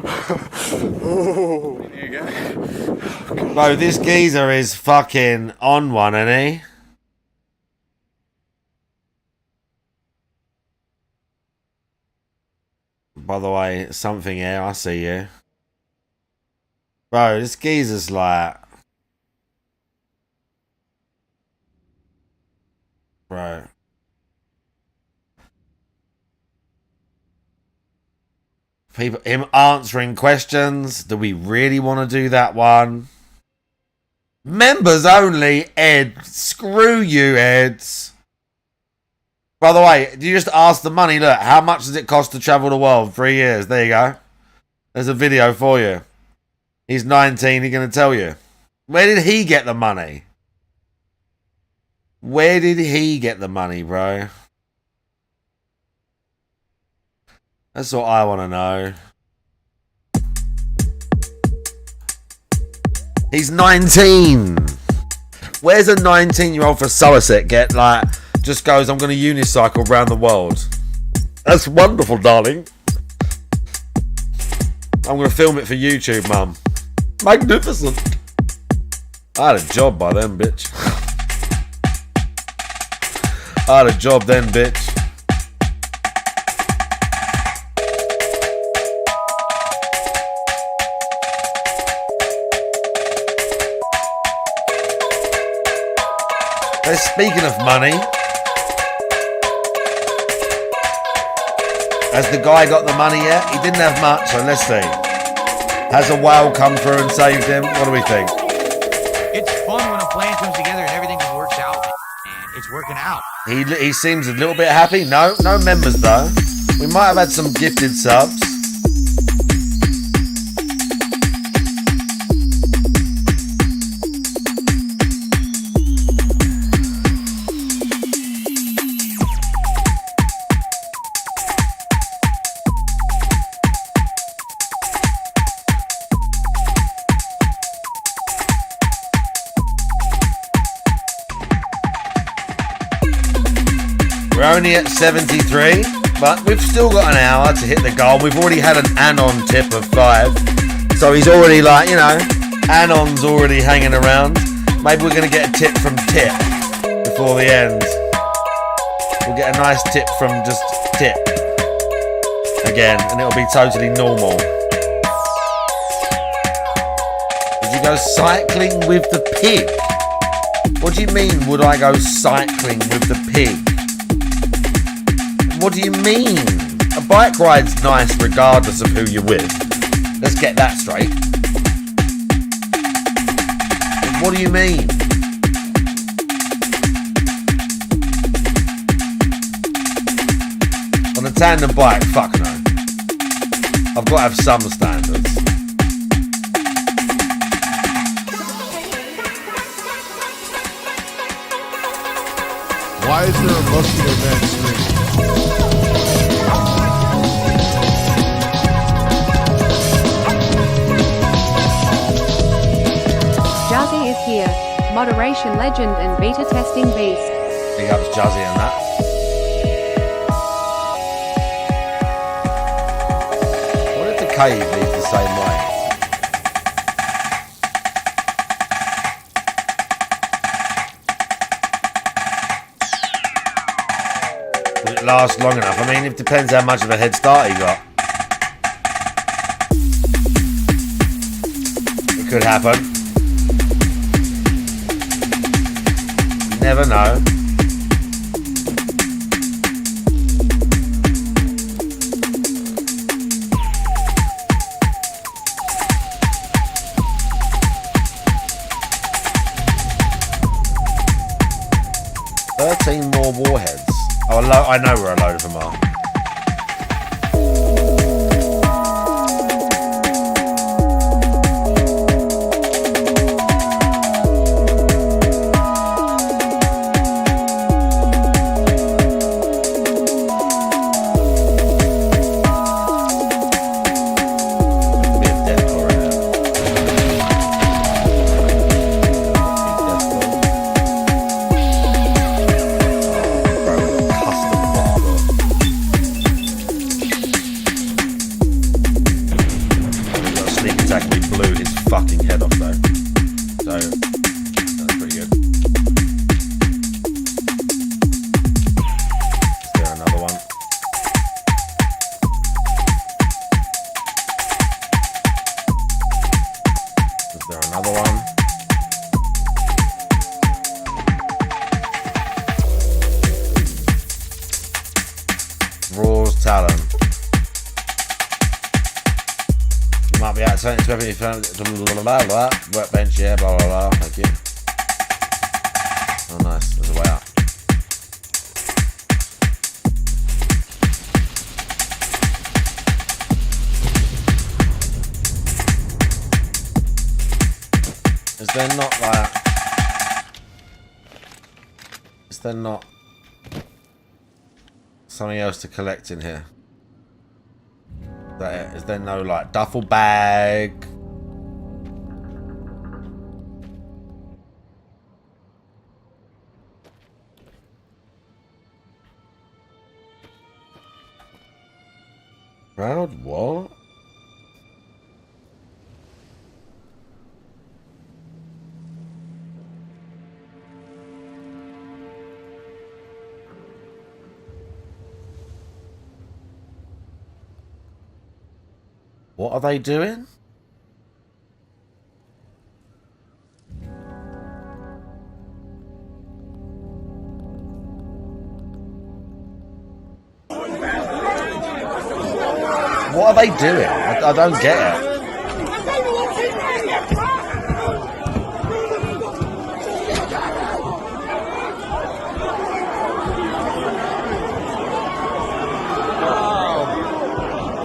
Oh, here you go.
Bro, this geezer is fucking on one, isn't he? By the way, something here, I see you. Bro, this geezer's like... Bro. People, him answering questions. Do we really want to do that one? Members only, Ed. Screw you, Eds. By the way, do you just ask the money? Look, how much does it cost to travel the world? 3 years. There you go. There's a video for you. He's 19. He's going to tell you. Where did he get the money? Where did he get the money, bro? That's what I want to know. He's 19. Where's a 19-year-old from Somerset get like, just goes, I'm going to unicycle around the world? That's wonderful, darling. I'm going to film it for YouTube, mum. Magnificent. I had a job by then, bitch. I had a job then, bitch. Speaking of money, has the guy got the money yet? He didn't have much, so let's see. Has a whale come through and saved him? What do we think?
It's fun when a plan comes together and everything just works out. And it's working out.
He seems a little bit happy. No members though. We might have had some gifted subs. only at 73, but we've still got an hour to hit the goal. We've already had an Anon tip of 5. So he's already like, you know, Anon's already hanging around. Maybe we're going to get a tip from Tip before the end. We'll get a nice tip from just Tip again, and it'll be totally normal. Would you go cycling with the pig? What do you mean, would I go cycling with the pig? What do you mean? A bike ride's nice regardless of who you're with. Let's get that straight. What do you mean? On a tandem bike, fuck no. I've got to have some standards.
Why is there a muscular man screaming?
Jazzy is here. Moderation legend and beta testing beast.
Big ups Jazzy and that. What if the cave leads the same way? Will it last long enough? I mean, it depends how much of a head start he got. It could happen. You never know. More warheads. Oh, I know where a load of them are. Workbench, yeah, blah blah blah. Thank you. Oh, nice. There's a way out. Is there not like? Is there not something else to collect in here? Is there no like duffel bag? Crowd what? What are they doing? What are they doing? I don't get it.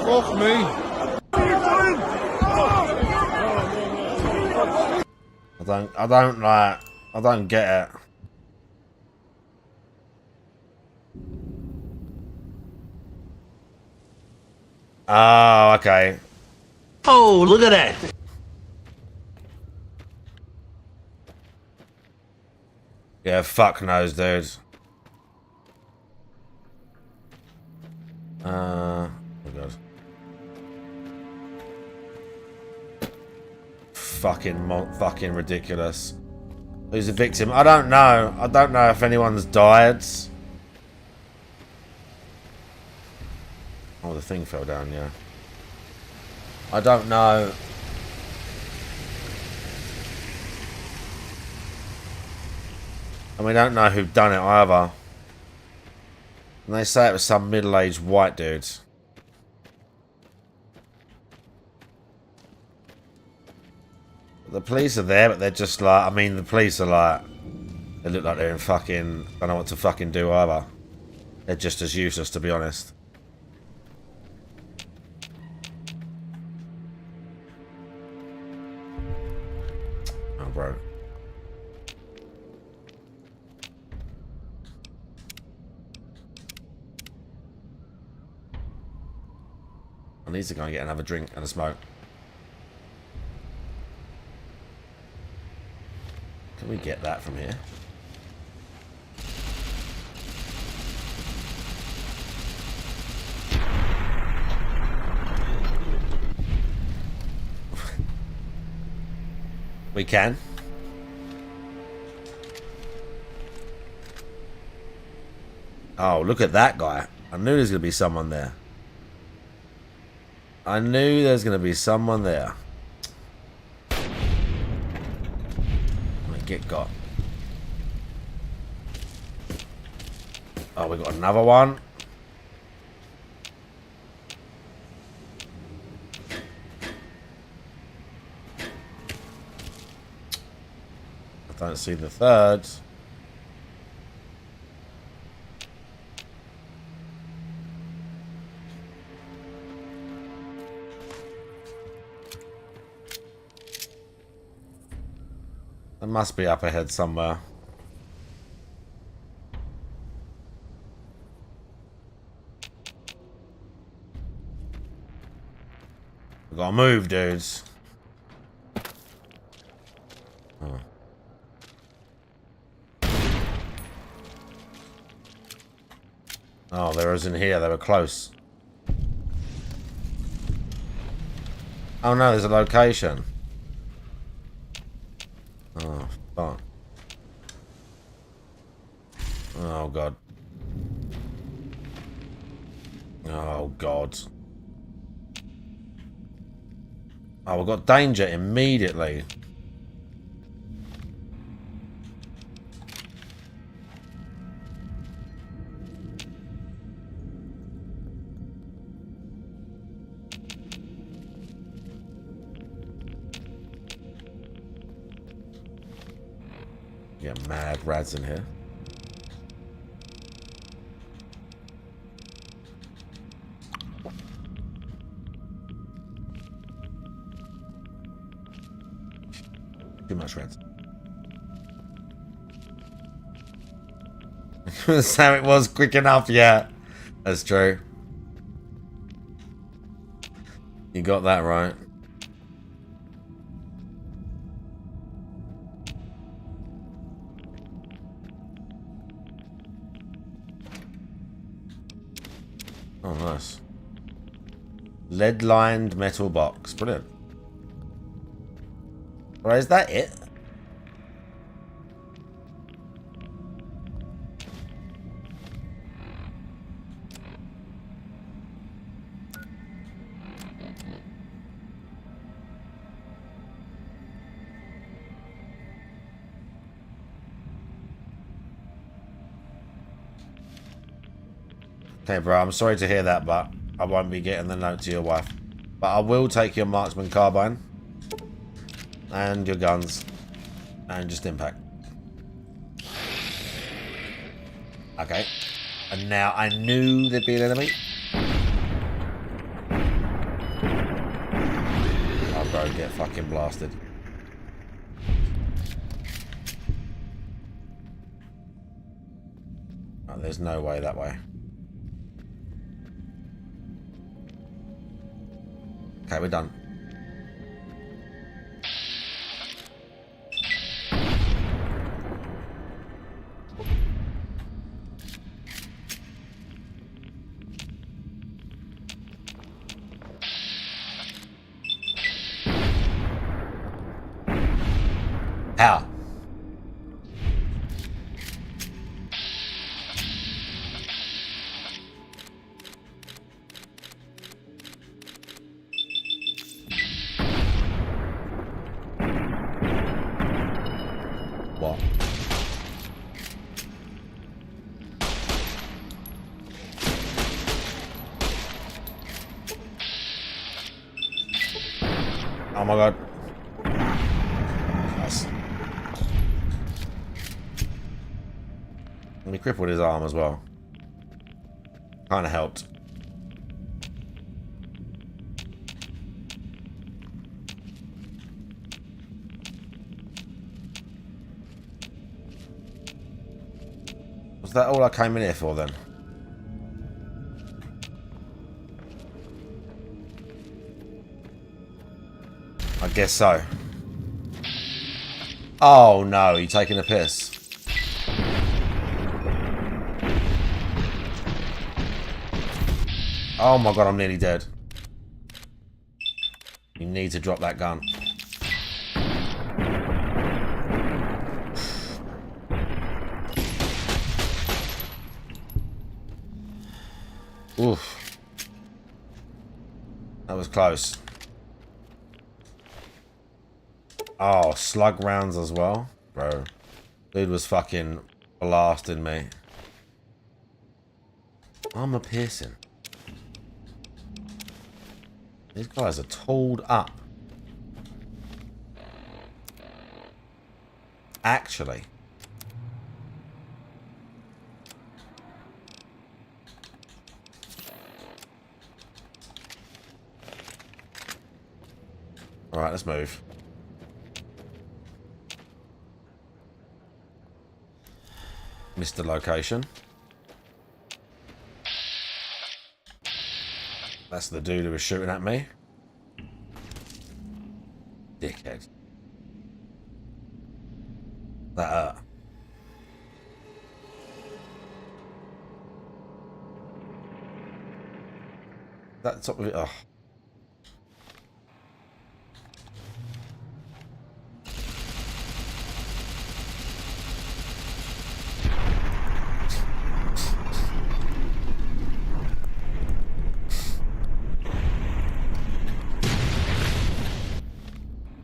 Off me.
I don't get it. Oh, okay. Oh, look at that. Yeah, fuck knows, dude. Oh god. Fucking ridiculous. Who's the victim? I don't know. I don't know if anyone's died. Oh, the thing fell down, yeah. I don't know. And we don't know who done it either. And they say it was some middle-aged white dude. The police are there, but they're just like, I mean, the police are like, they look like they're in fucking, don't know what to fucking do either. They're just as useless, to be honest. Oh, bro. I need to go and get another drink and a smoke. Can we get that from here? We can. Oh, look at that guy. I knew there's going to be someone there. I knew there's going to be someone there. Get got. Oh, we got another one. I don't see the third. It must be up ahead somewhere. We gotta move, dudes. Oh. Oh, there isn't here. They were close. Oh no, there's a location. Oh, fuck. Oh, God. Oh, God. Oh, we've got danger immediately. Get mad rads in here. Too much rads. So it was quick enough, yeah. That's true. You got that right. Oh, nice. Lead-lined metal box. Brilliant. Right, is that it? Okay, bro, I'm sorry to hear that, but I won't be getting the note to your wife. But I will take your marksman carbine. And your guns. And just impact. Okay. And now I knew there'd be an enemy. Oh, bro, get fucking blasted. Oh, there's no way that way. Okay, we're done. Oh my god. Nice. And he crippled his arm as well. Kinda helped. Was that all I came in here for then? I guess so. Oh no, you taking a piss. Oh my god, I'm nearly dead. You need to drop that gun. Oof. That was close. Oh, slug rounds as well? Bro. Dude was fucking blasting me. Armor piercing. These guys are tooled up. Actually. Alright, let's move. Missed the location. That's the dude who was shooting at me. Dickhead. That hurt. That top of it. Oh.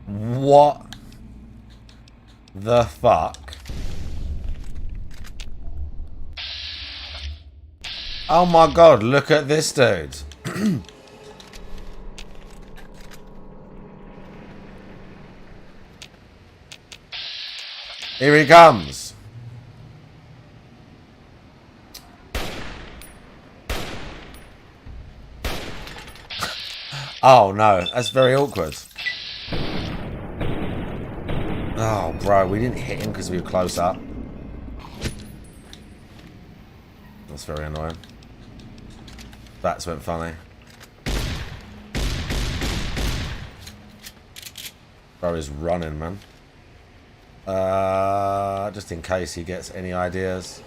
What the fuck? Oh my god, look at this dude. Here he comes. Oh no, that's very awkward. Oh, bro, we didn't hit him because we were close up. That's very annoying. That's went funny. Bro is running, man. Just in case he gets any ideas.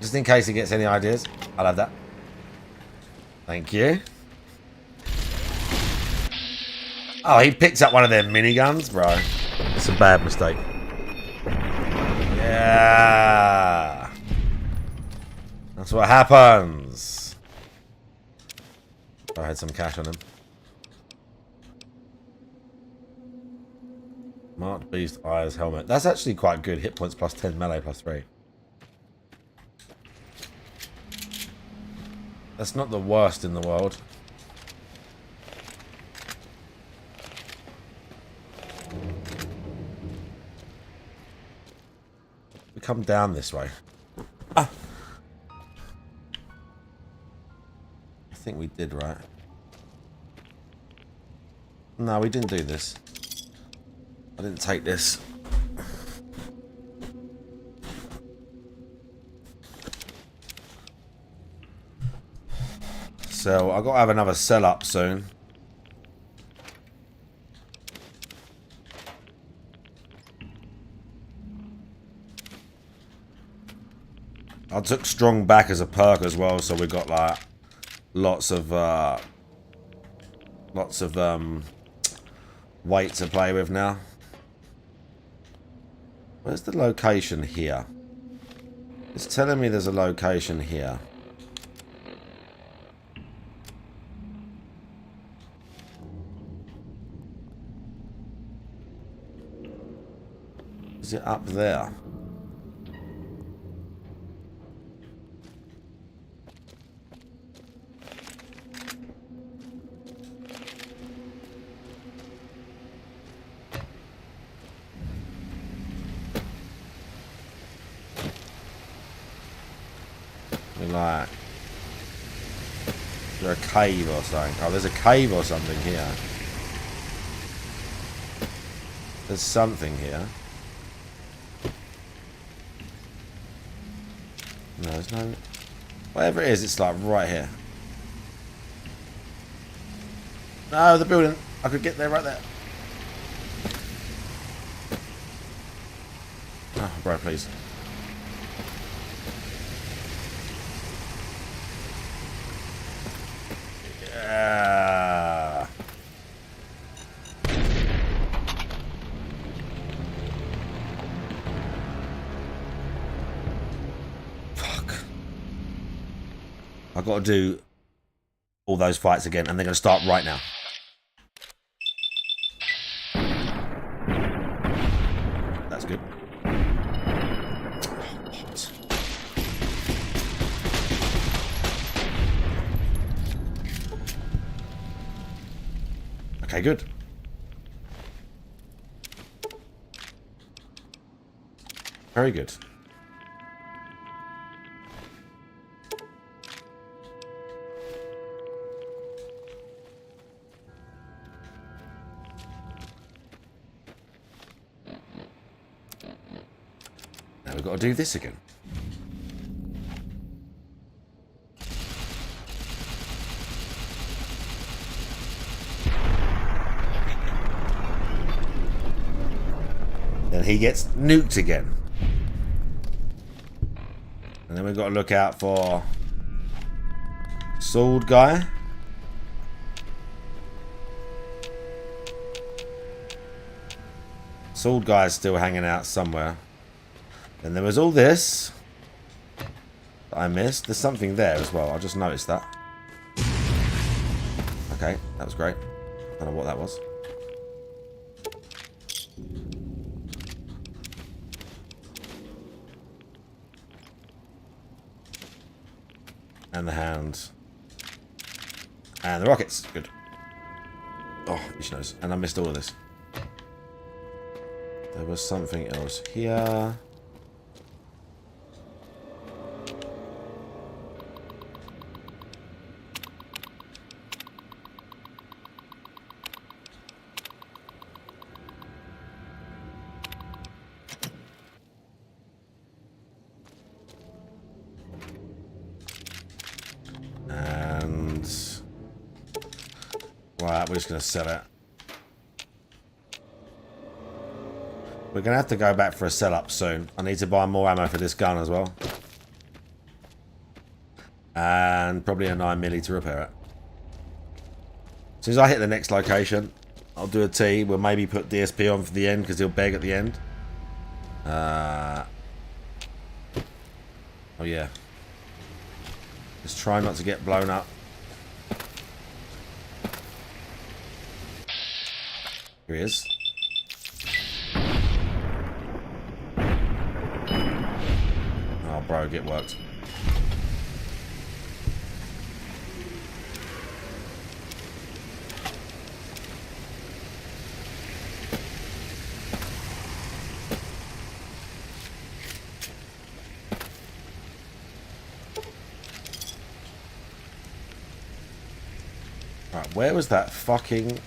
Just in case he gets any ideas. I'll have that. Thank you. Oh, he picked up one of their miniguns, bro. It's a bad mistake. Yeah. That's what happens. I had some cash on him. Marked Beast Eyes helmet. That's actually quite good. Hit points plus 10, melee plus 3. That's not the worst in the world. We come down this way. Ah. I think we did, right? No, we didn't do this. I didn't take this. So I've got to have another sell up soon. I took strong back as a perk as well, so we got like lots of weight to play with now. Where's the location here? It's telling me there's a location here. Is it up there? like... Is there a cave or something? Oh, there's a cave or something here. There's something here. No, there's no... Whatever it is, it's like right here. No, the building. I could get there right there. Oh, bro, please. Yeah. Fuck. I've got to do all those fights again, and they're going to start right now. That's good. Okay, good. Very good. Now we've got to do this again. Then he gets nuked again. And then we've got to look out for sword guy. Sword guy's still hanging out somewhere. And there was all this that I missed. There's something there as well. I just noticed that. Okay, that was great. I don't know what that was. And the hand. And the rockets. Good. Oh, each nose. And I missed all of this. There was something else here. Right, we're just going to sell it. We're going to have to go back for a sell up soon. I need to buy more ammo for this gun as well. And probably a 9mm to repair it. As soon as I hit the next location, I'll do a T. We'll maybe put DSP on for the end because he'll beg at the end. Oh yeah. Just try not to get blown up. Here he is. Oh, bro, get worked. Right, where was that fucking...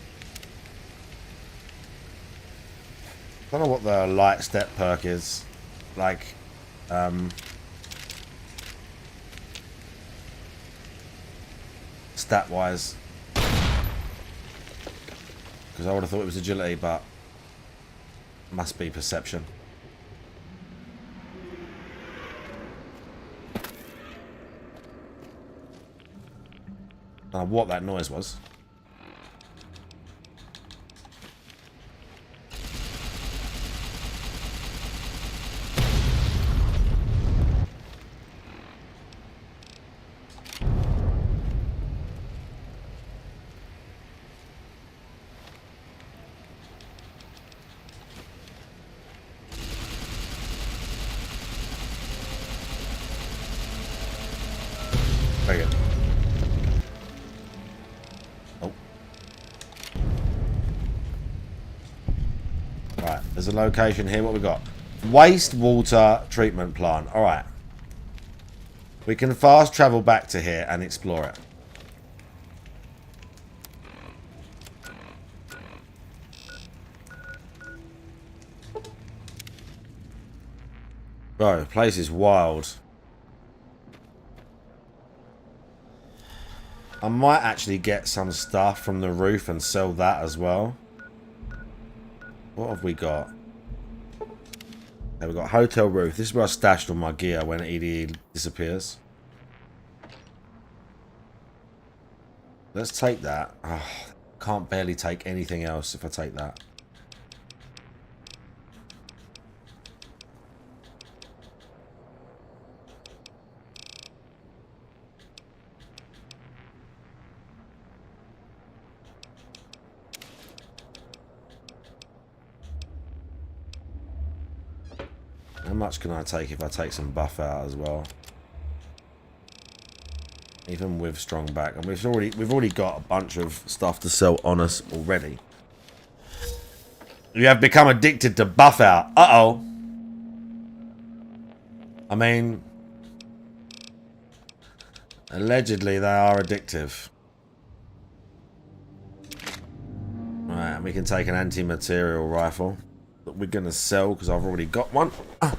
I don't know what the light step perk is, like, stat-wise, because I would have thought it was agility, but must be perception. I don't know what that noise was. Very good. Oh. Right, there's a location here. What we got? Wastewater treatment plant. Alright. We can fast travel back to here and explore it. Bro, the place is wild. I might actually get some stuff from the roof and sell that as well. What have we got? Okay, we've got hotel roof. This is where I stashed all my gear when EDE disappears. Let's take that. Oh, can't barely take anything else if I take that. How much can I take if I take some buff out as well? Even with strong back, and we've already got a bunch of stuff to sell on us already. You have become addicted to buff out. Uh-oh. I mean, allegedly they are addictive. Right, and we can take an anti-material rifle that we're gonna sell because I've already got one. I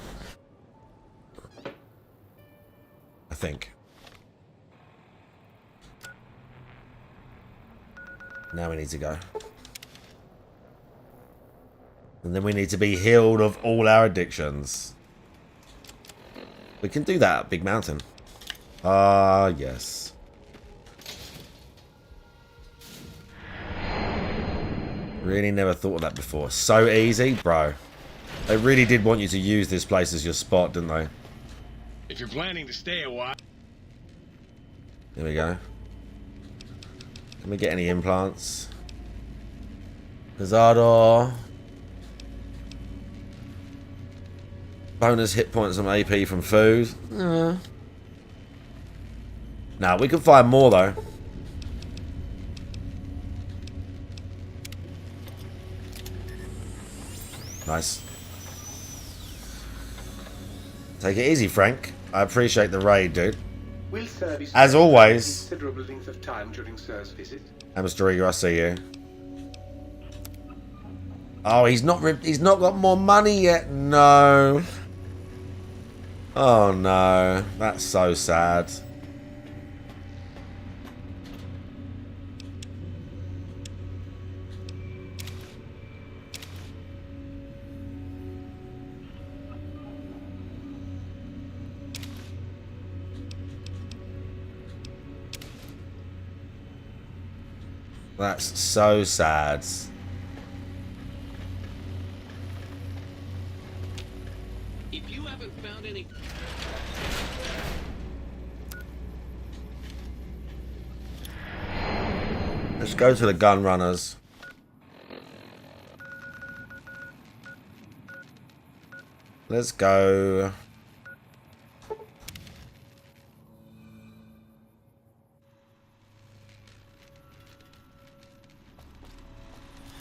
think. Now we need to go. And then we need to be healed of all our addictions. We can do that at Big Mountain. Ah, yes. Really never thought of that before. So easy, bro. They really did want you to use this place as your spot, didn't they?
If you're planning to stay a while.
Here we go. Can we get any implants? Hazardor. Bonus hit points and AP from food. Nah, we can find more though. Nice. Take it easy, Frank. I appreciate the raid, dude.
Will service
As always.
considerable length of time during Sir's visit.
Amstrigger, I see you. Oh, he's not got more money yet. No. Oh no, that's so sad. That's so sad.
If you haven't found any...
Let's go to the gun runners. Let's go.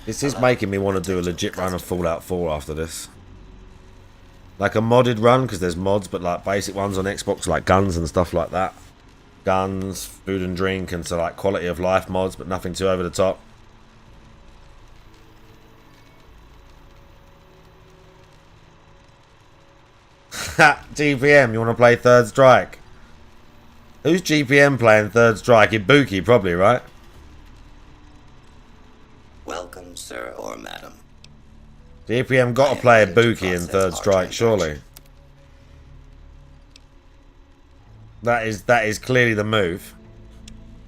This is making me want to do a legit run of Fallout 4 after this. Like a modded run, because there's mods, but like basic ones on Xbox, like guns and stuff like that. Guns, food and drink, and so like quality of life mods, but nothing too over the top. GPM, you want to play Third Strike? Who's GPM playing Third Strike? Ibuki, probably, right?
Welcome, sir or madam.
GPM got to play Ibuki in Third Strike, surely. That is clearly the move.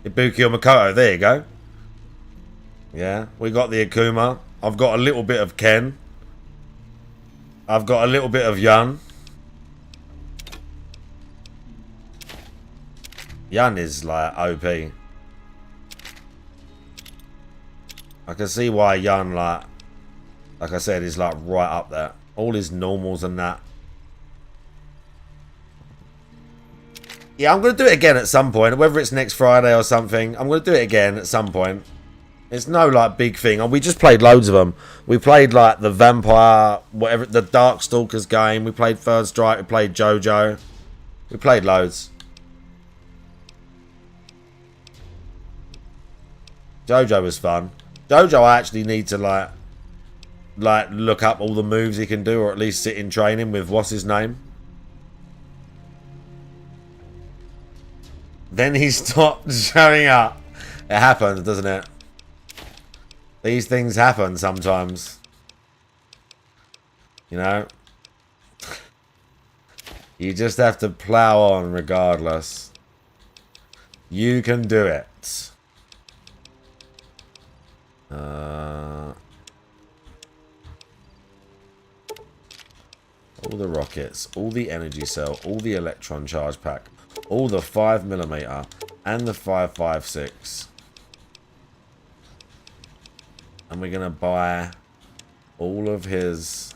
Ibuki or Makoto, there you go. Yeah, we got the Akuma. I've got a little bit of Ken. I've got a little bit of Yun. Yun is like OP. I can see why Yun, like I said, is like right up there. All his normals and that. Yeah, I'm going to do it again at some point. Whether it's next Friday or something. I'm going to do it again at some point. It's no like big thing. We just played loads of them. We played like the Vampire, whatever, the Darkstalkers game. We played Third Strike. We played JoJo. We played loads. Jojo was fun. Jojo, I actually need to like look up all the moves he can do, or at least sit in training with what's his name. Then he stopped showing up. It happens, doesn't it? These things happen sometimes. You know? You just have to plow on regardless. You can do it. All the rockets, all the energy cell, all the electron charge pack, all the 5mm and the 5.56. And we're going to buy all of his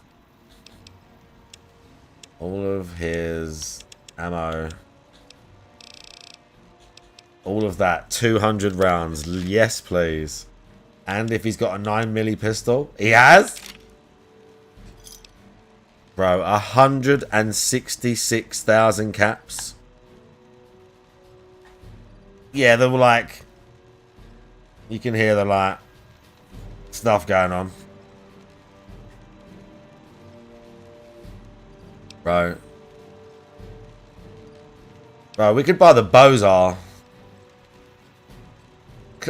ammo. All of that. 200 rounds. Yes, please. And if he's got a 9mm pistol. He has? Bro, 166,000 caps. Yeah, they were like... You can hear the, like... stuff going on. Bro, we could buy the Bozar.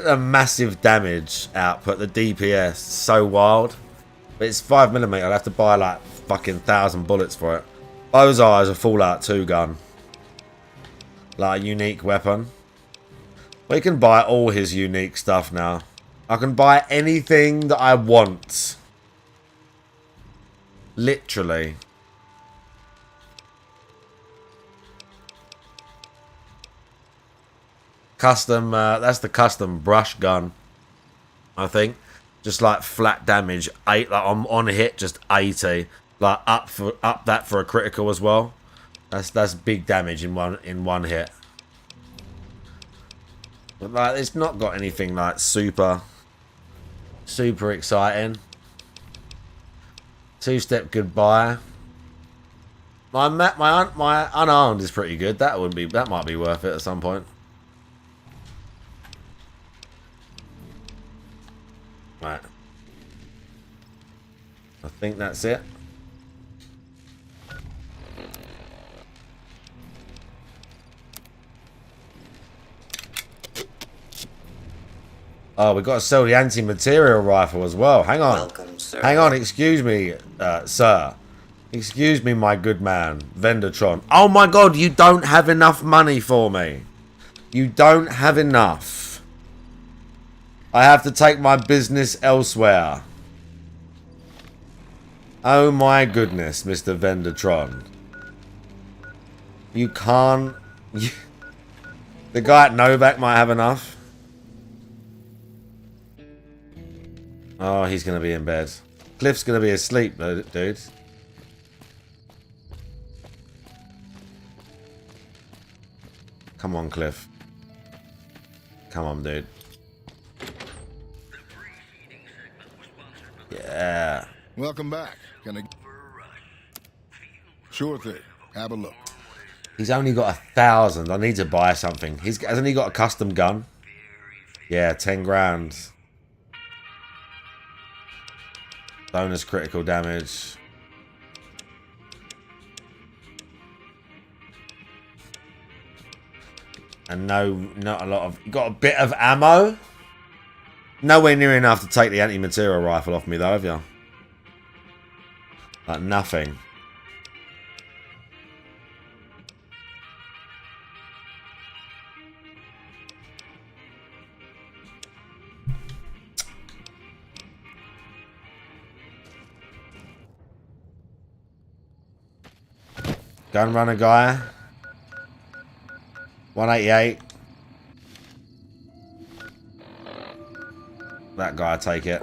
A massive damage output. The DPS, so wild. But it's 5mm. I'd have to buy like fucking 1,000 bullets for it. Bozar is a Fallout 2 gun. Like a unique weapon. We can buy all his unique stuff now. I can buy anything that I want. Literally. Custom, that's the custom brush gun, I think. Just like flat damage, 8. Like on hit, just 80. Like up that for a critical as well. That's big damage in one hit. But like, it's not got anything like super exciting. 2-step goodbye. My unarmed is pretty good. That might be worth it at some point. Right. I think that's it. Oh, we've got to sell the anti-material rifle as well. Hang on.
Welcome, sir.
Hang on, excuse me, sir. Excuse me, my good man, Vendertron. Oh my god, you don't have enough money for me. You don't have enough. I have to take my business elsewhere. Oh my goodness, Mr. Vendertron. You can't... The guy at Novak might have enough. Oh, he's going to be in bed. Cliff's going to be asleep, dude. Come on, Cliff. Come on, dude. Yeah.
Welcome back. Gonna... Sure thing. Have a look.
He's only got 1,000. I need to buy something. Hasn't he got a custom gun? Yeah, 10 grand. Bonus critical damage. And no, not a lot of... Got a bit of ammo? Nowhere near enough to take the anti-material rifle off me though, have you? Like nothing. Gun runner guy. 188. That guy, take it.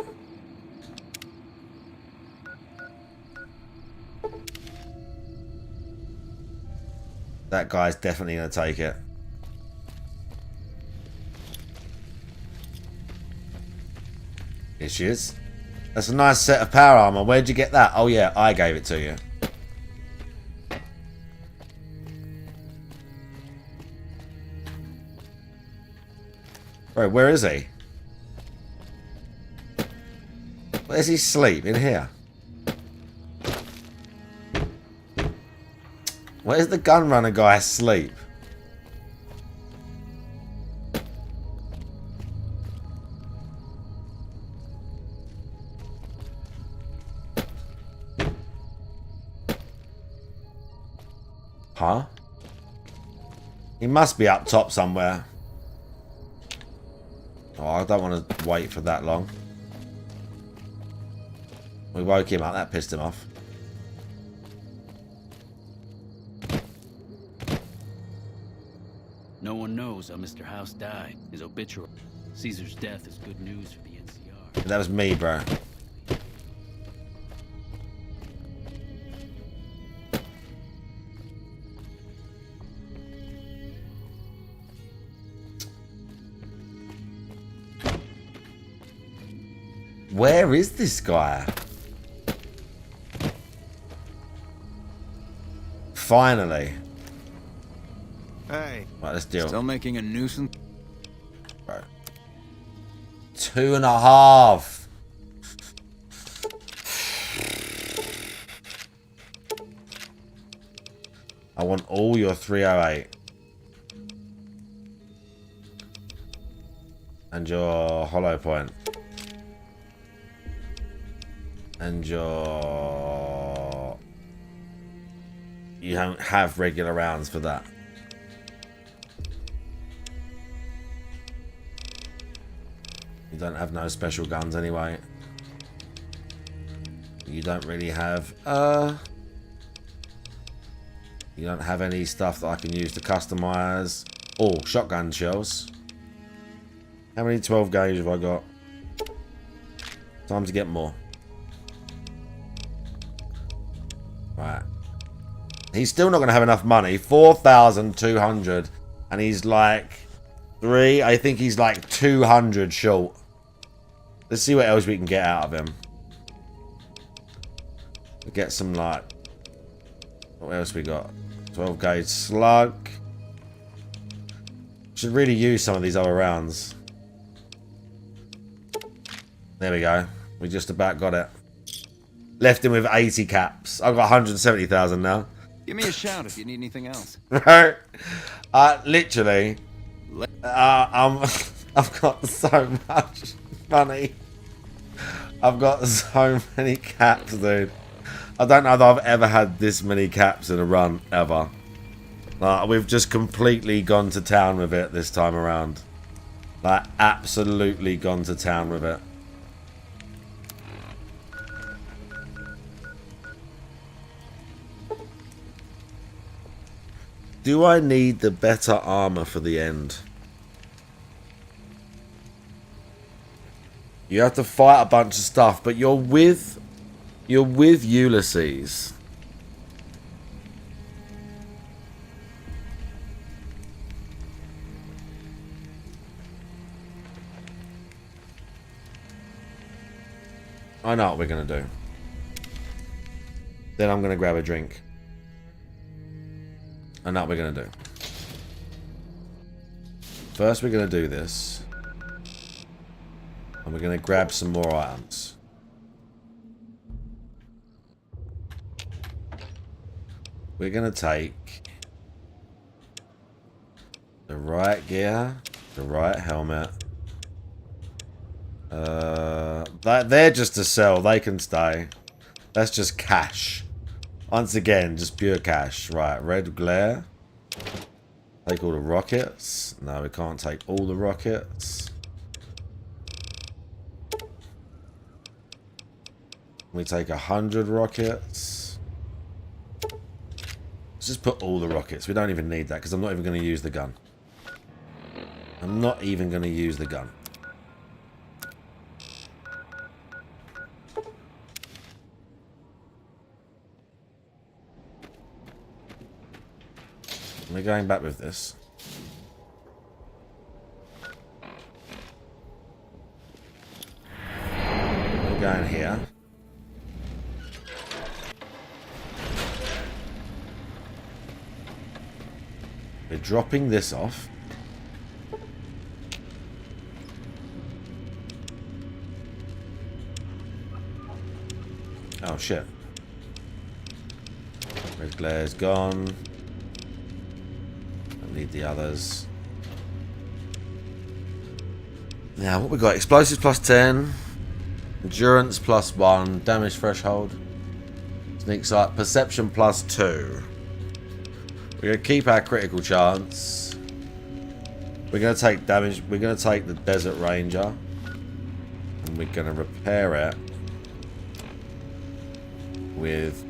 That guy's definitely going to take it. Here she is. That's a nice set of power armor. Where'd you get that? Oh yeah, I gave it to you. Bro, where is he? Where's he sleep? In here? Where's the gun runner guy sleep? Huh? He must be up top somewhere. Oh, I don't want to wait for that long. We woke him up. That pissed him off.
No one knows how Mr. House died. His obituary. Caesar's death is good news for the NCR.
That was me, bro. Where is this guy? Finally.
Hey.
Right, let's deal.
Still making a nuisance?
Right. 2.5. I want all your 308. And your hollow point. And your... You don't have regular rounds for that. You don't have no special guns anyway. You don't really have... You don't have any stuff that I can use to customize. Oh, shotgun shells. How many 12 gauge have I got? Time to get more. Right. He's still not going to have enough money. 4,200. And he's like... I think he's like 200 short. Let's see what else we can get out of him. We get some like... What else we got? 12 gauge slug. Should really use some of these other rounds. There we go. We just about got it. Left him with 80 caps. I've got 170,000 now.
Give me a shout if you need anything else.
Right? Literally. I've got so much money. I've got so many caps, dude. I don't know that I've ever had this many caps in a run, ever. We've just completely gone to town with it this time around. Like, absolutely gone to town with it. Do I need the better armor for the end? You have to fight a bunch of stuff, but you're with Ulysses. I know what we're gonna do. Then I'm gonna grab a drink. I know what we're gonna do. First we're gonna do this. And we're gonna grab some more items. We're gonna take the right gear, the right helmet. They're just to sell, they can stay. That's just cash. Once again, just pure cash. Right, red glare. Take all the rockets. No, we can't take all the rockets. We take 100 rockets. Let's just put all the rockets. We don't even need that because I'm not even going to use the gun. I'm not even going to use the gun. We're going back with this. We're going here. We're dropping this off. Oh shit. Red glare's gone. I need the others. Now what we got? Explosives plus 10. Endurance plus 1. Damage threshold. Sneak sight. Perception plus 2. We're going to keep our critical chance. We're going to take damage. We're going to take the Desert Ranger. And we're going to repair it with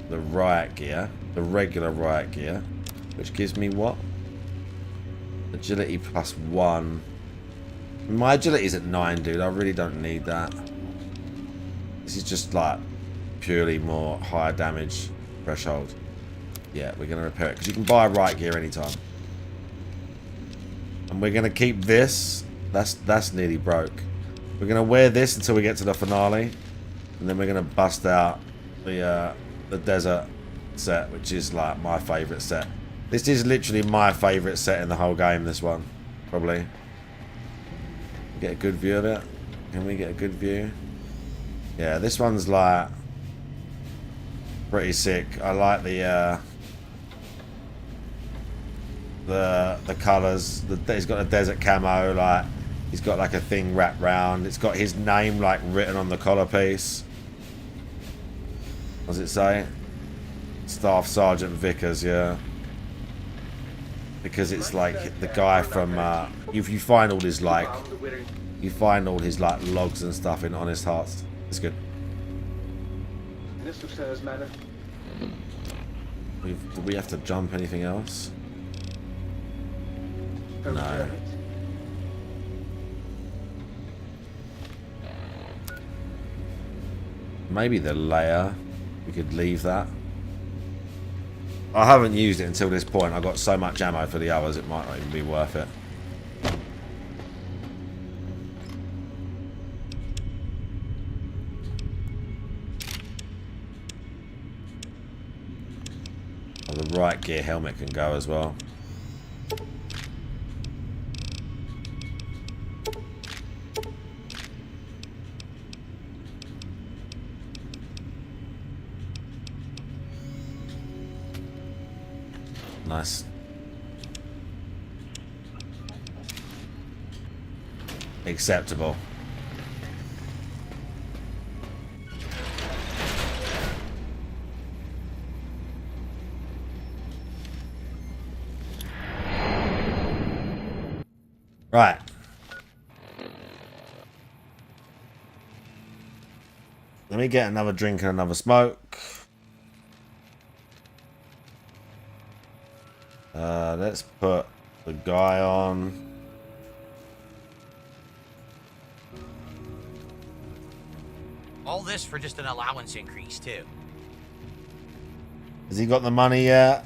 the riot gear. The regular riot gear. Which gives me what? Agility plus 1. My agility's at 9, dude. I really don't need that. This is just like purely more higher damage threshold. Yeah, we're going to repair it. Because you can buy riot gear anytime. And we're going to keep this. That's nearly broke. We're going to wear this until we get to the finale. And then we're going to bust out the desert set, which is like my favourite set. This is literally my favourite set in the whole game, this one. Probably. Get a good view of it. Can we get a good view? Yeah, this one's like pretty sick. I like the colours. He's got a desert camo, like he's got like a thing wrapped round. It's got his name like written on the collar piece. What does it say? Staff Sergeant Vickers, yeah. Because it's like the guy from if you find all his like logs and stuff in Honest Hearts. It's good. Do we have to jump anything else? No. Maybe the layer. We could leave that. I haven't used it until this point. I got so much ammo for the others, it might not even be worth it. Oh, the right gear helmet can go as well. Nice. Acceptable. Right. Let me get another drink and another smoke. Let's put the guy on.
All this for just an allowance increase, too.
Has he got the money yet?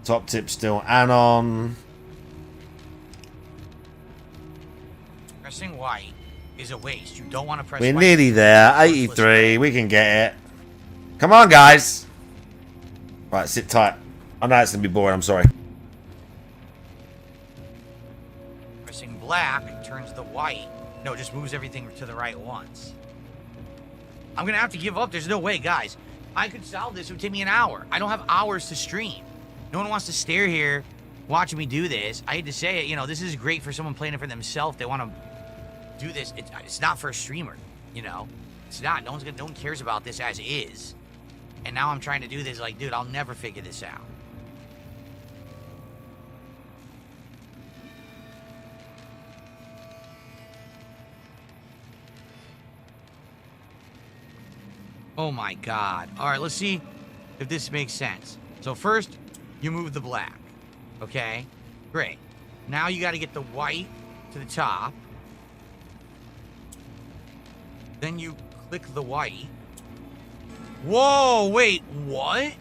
Top tip still Anon.
Pressing white is a waste. You don't want to press
We're
white.
nearly there. 83. We can get it. Come on, guys. Right, sit tight. I know it's going to be boring. I'm sorry.
Pressing black turns the white. No, it just moves everything to the right once. I'm going to have to give up. There's no way, guys. I could solve this. It would take me an hour. I don't have hours to stream. No one wants to stare here watching me do this. I hate to say it. You know, this is great for someone playing it for themselves. They want to do this. It's not for a streamer, you know. It's not. No one cares about this as is. And now I'm trying to do this like, dude, I'll never figure this out. Oh my god. All right, let's see if this makes sense. So first, you move the black. Okay? Great. Now you got to get the white to the top. Then you click the white. Whoa, wait, what?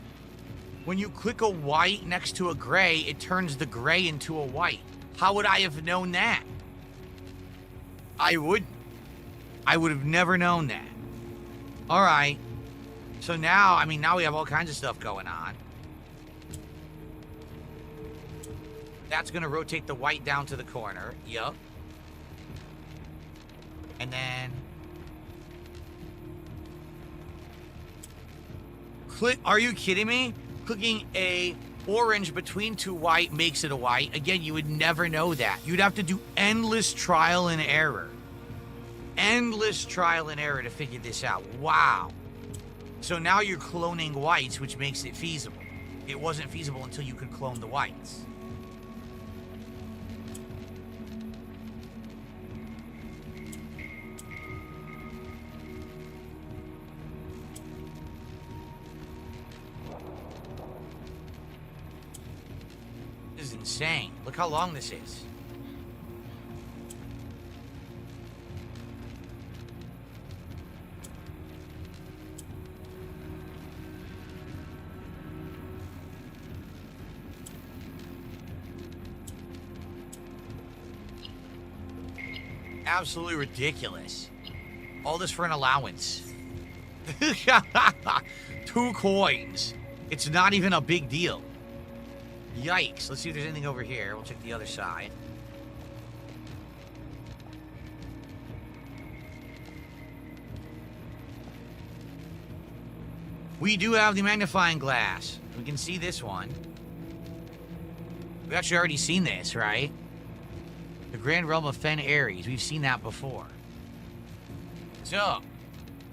When you click a white next to a gray, it turns the gray into a white. How would I have known that? I would have never known that. All right. So now, now we have all kinds of stuff going on. That's going to rotate the white down to the corner. Yup. And then... click. Are you kidding me? Clicking a orange between two white makes it a white. Again, you would never know that. You'd have to do endless trial and error. Endless trial and error to figure this out. Wow. So now you're cloning whites, which makes it feasible. It wasn't feasible until you could clone the whites. This is insane. Look how long this is. Absolutely ridiculous. All this for an allowance. 2 coins. It's not even a big deal. Yikes. Let's see if there's anything over here. We'll check the other side. We do have the magnifying glass. We can see this one. We've actually already seen this, right? The Grand Realm of Fen Ares. We've seen that before. So,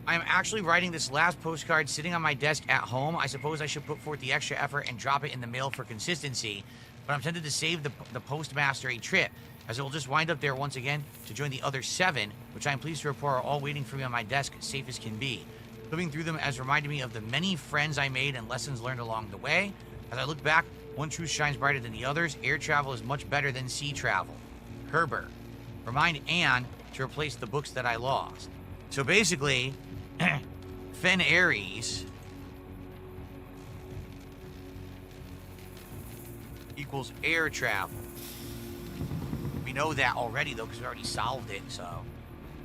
I'm actually writing this last postcard sitting on my desk at home. I suppose I should put forth the extra effort and drop it in the mail for consistency, but I'm tempted to save the postmaster a trip, as it will just wind up there once again to join the other 7, which I'm pleased to report are all waiting for me on my desk, safe as can be. Flipping through them has reminded me of the many friends I made and lessons learned along the way. As I look back, one truth shines brighter than the others. Air travel is much better than sea travel. Herbert. Remind Anne to replace the books that I lost. So basically, Fen Ares equals air travel. We know that already, though, because we already solved it, so...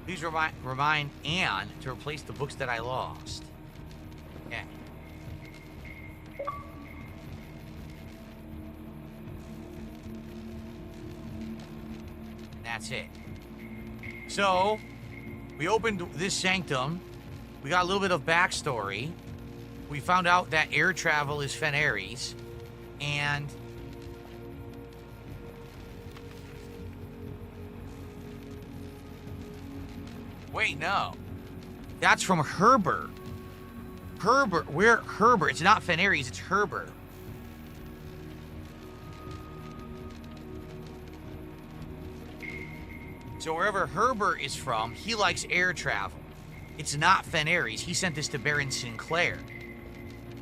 please remind Anne to replace the books that I lost. Okay. That's it. So, we opened this sanctum. We got a little bit of backstory. We found out that air travel is Fen Ares. And... wait, no. That's from Herbert. Herbert. Where? Herbert. It's not Fen Ares, it's Herbert. So wherever Herbert is from, he likes air travel. It's not Fen Ares. He sent this to Baron Sinclair.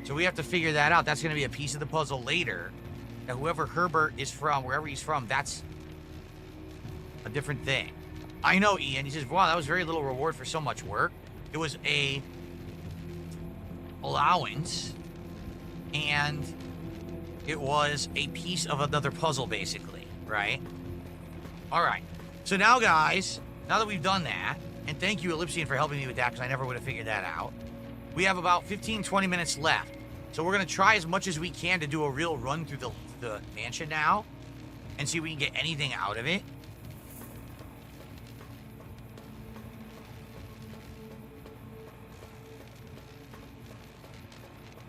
So we have to figure that out. That's going to be a piece of the puzzle later. That whoever Herbert is from, wherever he's from, that's a different thing. I know, Ian. He says, wow, that was very little reward for so much work. It was a allowance, and it was a piece of another puzzle, basically, right? All right. So now, guys, now that we've done that, and thank you, Ellipsian, for helping me with that, because I never would have figured that out. We have about 15, 20 minutes left. So we're going to try as much as we can to do a real run through the mansion now, and see if we can get anything out of it.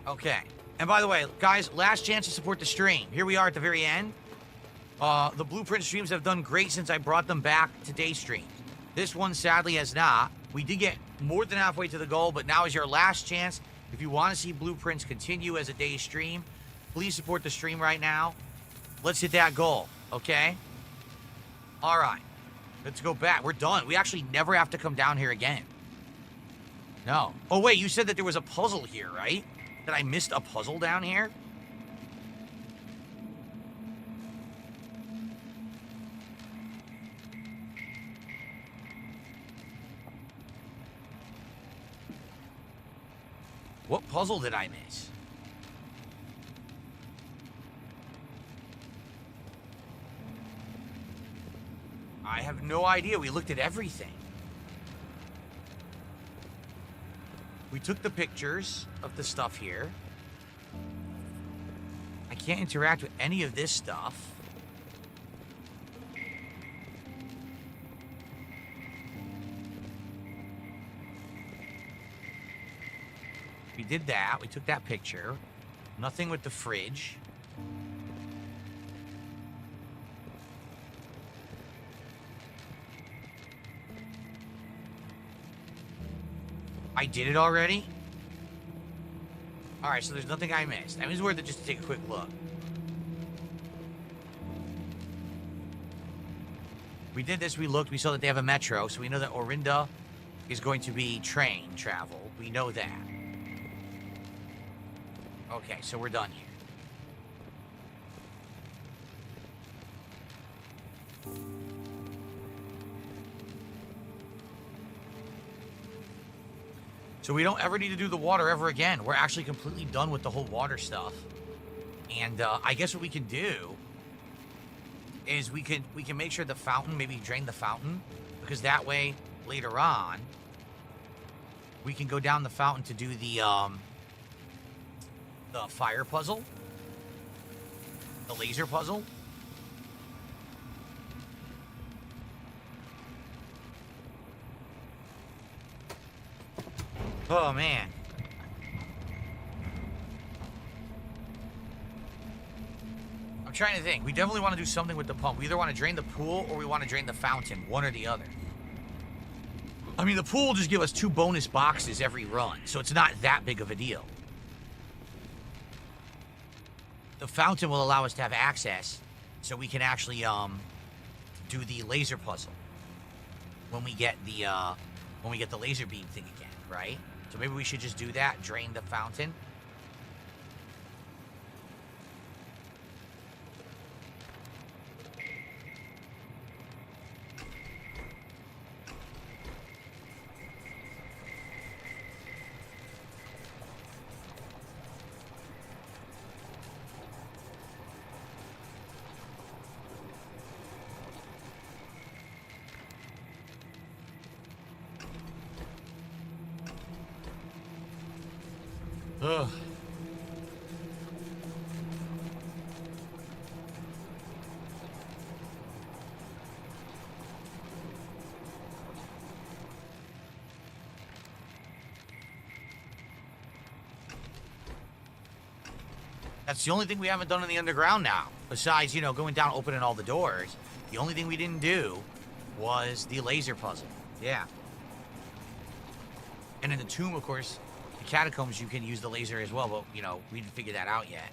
Okay. And by the way, guys, last chance to support the stream. Here we are at the very end. The Blueprint streams have done great since I brought them back to day streams. This one sadly has not. We did get more than halfway to the goal, but now is your last chance. If you want to see Blueprints continue as a day stream, please support the stream right now. Let's hit that goal, okay? All right. Let's go back. We're done. We actually never have to come down here again. No. Oh, wait, you said that there was a puzzle here, right? That I missed a puzzle down here? What puzzle did I miss? I have no idea. We looked at everything. We took the pictures of the stuff here. I can't interact with any of this stuff. did that. We took that picture. Nothing with the fridge. I did it already? Alright, so there's nothing I missed. I mean, it's worth it just to take a quick look. We did this, we looked, we saw that they have a metro, so we know that Orinda is going to be train travel. We know that. Okay, so we're done here. So we don't ever need to do the water ever again. We're actually completely done with the whole water stuff. And I guess what we can do is we can make sure the fountain, maybe drain the fountain, because that way later on we can go down the fountain to do the fire puzzle, the laser puzzle. Oh, man. I'm trying to think. We definitely want to do something with the pump. We either want to drain the pool or we want to drain the fountain. One or the other. I mean, the pool will just give us 2 bonus boxes every run, so it's not that big of a deal. The fountain will allow us to have access so we can actually do the laser puzzle when we get the laser beam thing again, right? So maybe we should just do that, drain the fountain. Ugh. That's the only thing we haven't done in the underground now. Besides, you know, going down, opening all the doors. The only thing we didn't do was the laser puzzle. Yeah. And in the tomb, of course, the catacombs, you can use the laser as well, but, you know, we didn't figure that out yet.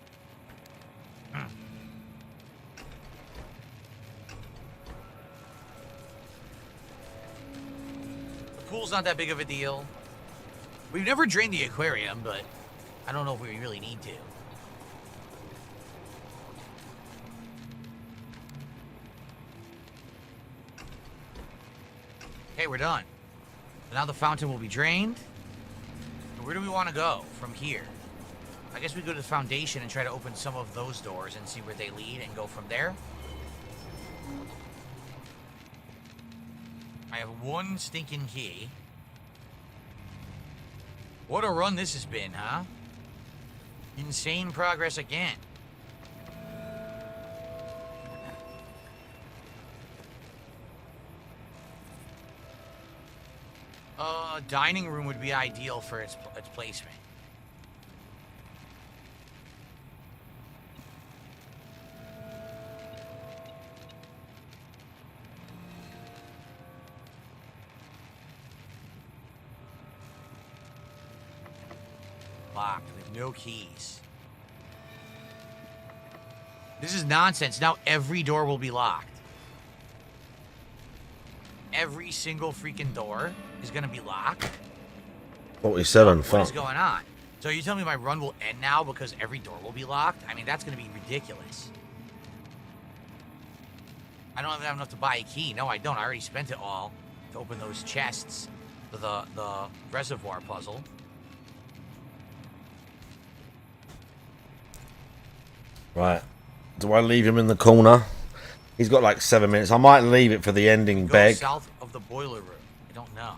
The pool's not that big of a deal. We've never drained the aquarium, but I don't know if we really need to. Okay, we're done. So now the fountain will be drained. And where do we want to go from here? I guess we go to the foundation and try to open some of those doors and see where they lead and go from there. I have one stinking key. What a run this has been, huh? Insane progress again. Dining room would be ideal for its placement. Locked with no keys. This is nonsense. Now every door will be locked. Every single freaking door is going to be locked.
47,
What
fuck.
is going on? So you tell me my run will end now because every door will be locked? I mean, that's going to be ridiculous. I don't have enough to buy a key. No, I don't. I already spent it all to open those chests for the reservoir puzzle.
Right. Do I leave him in the corner? He's got like 7 minutes. I might leave it for the ending
Go
beg.
south of the boiler room. I don't know.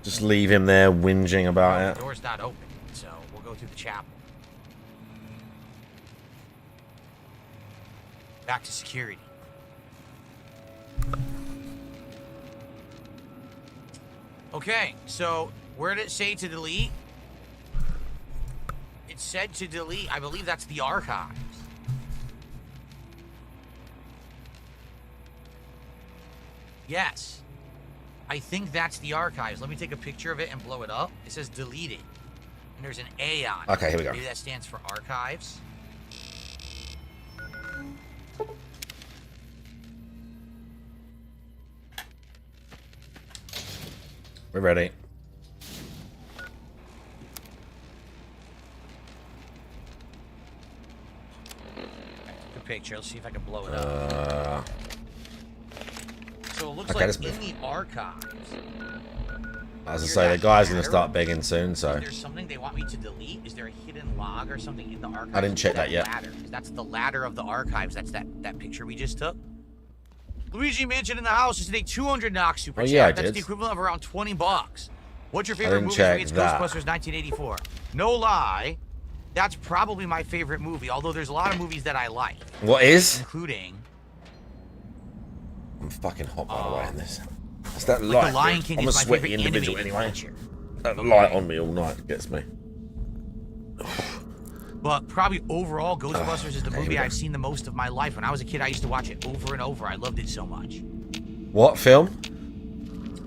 Just leave him there whinging about
The
it.
door's not open, so we'll go through the chapel. Back to security. Okay, so Where did it say to delete? It said to delete. I believe that's the archives. Yes. I think that's the archives. Let me take a picture of it and blow it up. It says deleted. And there's an A on it.
Okay, here we go.
Maybe that stands for archives.
We're ready.
Good picture. Let's see if I can blow it up. So it looks
okay,
like in the archives.
As I say, the guy's going to start begging soon, so.
Is there something they want me to delete? Is there a hidden log or something in the archives?
I didn't check that yet.
Ladder? That's the ladder of the archives. That's that picture we just took. Luigi Mansion in the House is today 200 knock super chat.
Yeah, I
That's
did.
the equivalent of around $20. What's your favorite
didn't
movie?
check
It's
that.
Ghostbusters 1984. No lie, that's probably my favorite movie. Although there's a lot of movies that I like.
What is?
Including.
I'm fucking hot by the way in this. It's that
Like
light.
The Lion
dude.
King
I'm a
is my
sweaty
favorite
individual
animated
anyway.
feature.
That light on me all night gets me.
But probably overall, Ghostbusters is the
here we
movie
go.
I've seen the most of my life. When I was a kid, I used to watch it over and over. I loved it so much.
What film?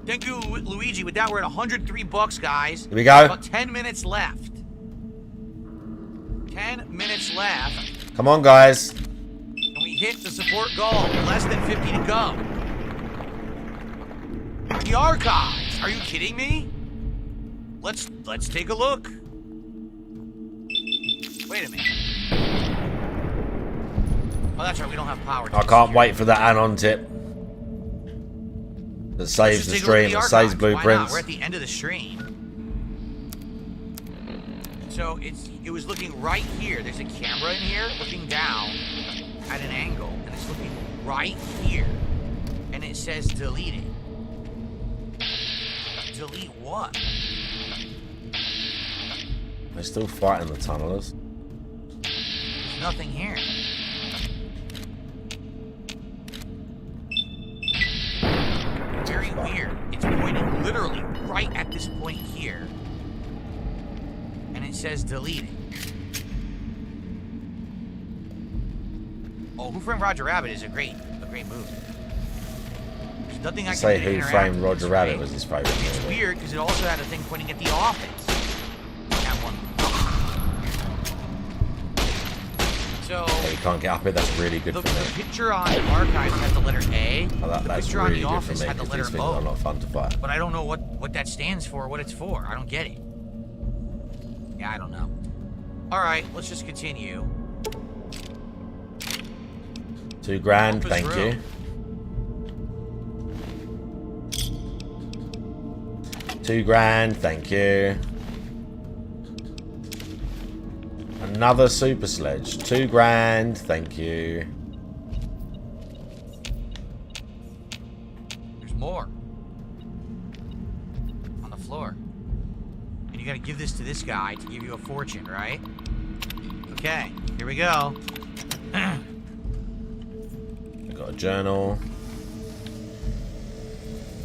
Thank you, Luigi. With that, we're at $103, guys.
Here we go.
About 10 minutes left. 10 minutes left.
Come on, guys.
And we hit the support goal. Less than 50 to go. The archives. Are you kidding me? Let's take a look. Wait a minute. Oh, that's right. We don't have power.
I can't wait for the Anon tip. That saves the stream. It saves blueprints.
We're at the end of the stream. So it was looking right here. There's a camera in here looking down at an angle, and it's looking right here, and it says delete it. Delete what?
They're still fighting the tunnelers.
There's nothing here. Very weird. It's pointing literally right at this point here. And it says delete it. Oh, Who Framed Roger Rabbit is a great movie. There's nothing I can
Say
do to
Who
interact
Framed
with
Roger
this,
Rabbit
right?
was his favourite
It's
movie.
weird because it also had a thing pointing at The Office. At one So
Yeah, you can't get up here. That's really good
the
for me.
picture on the archives has the letter A.
Oh,
The
that's
picture
really
on The
good for
Office
me
had the
because
letter
these things are
O.
not fun to fight.
But I don't know what that stands for, what it's for. I don't get it. Yeah, I don't know. Alright, let's just continue.
$2,000,
Office
thank
room.
you. $2,000, thank you. Another super sledge. $2,000, thank you.
There's more. On the floor. And you gotta give this to this guy to give you a fortune, right? Okay, here we go.
I got a journal.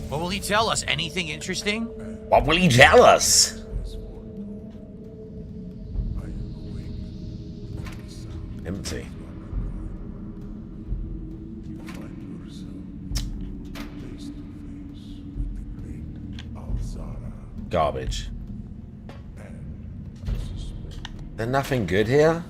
What will he tell us? Anything interesting?
What will he tell us? Empty. Garbage. There's nothing good here?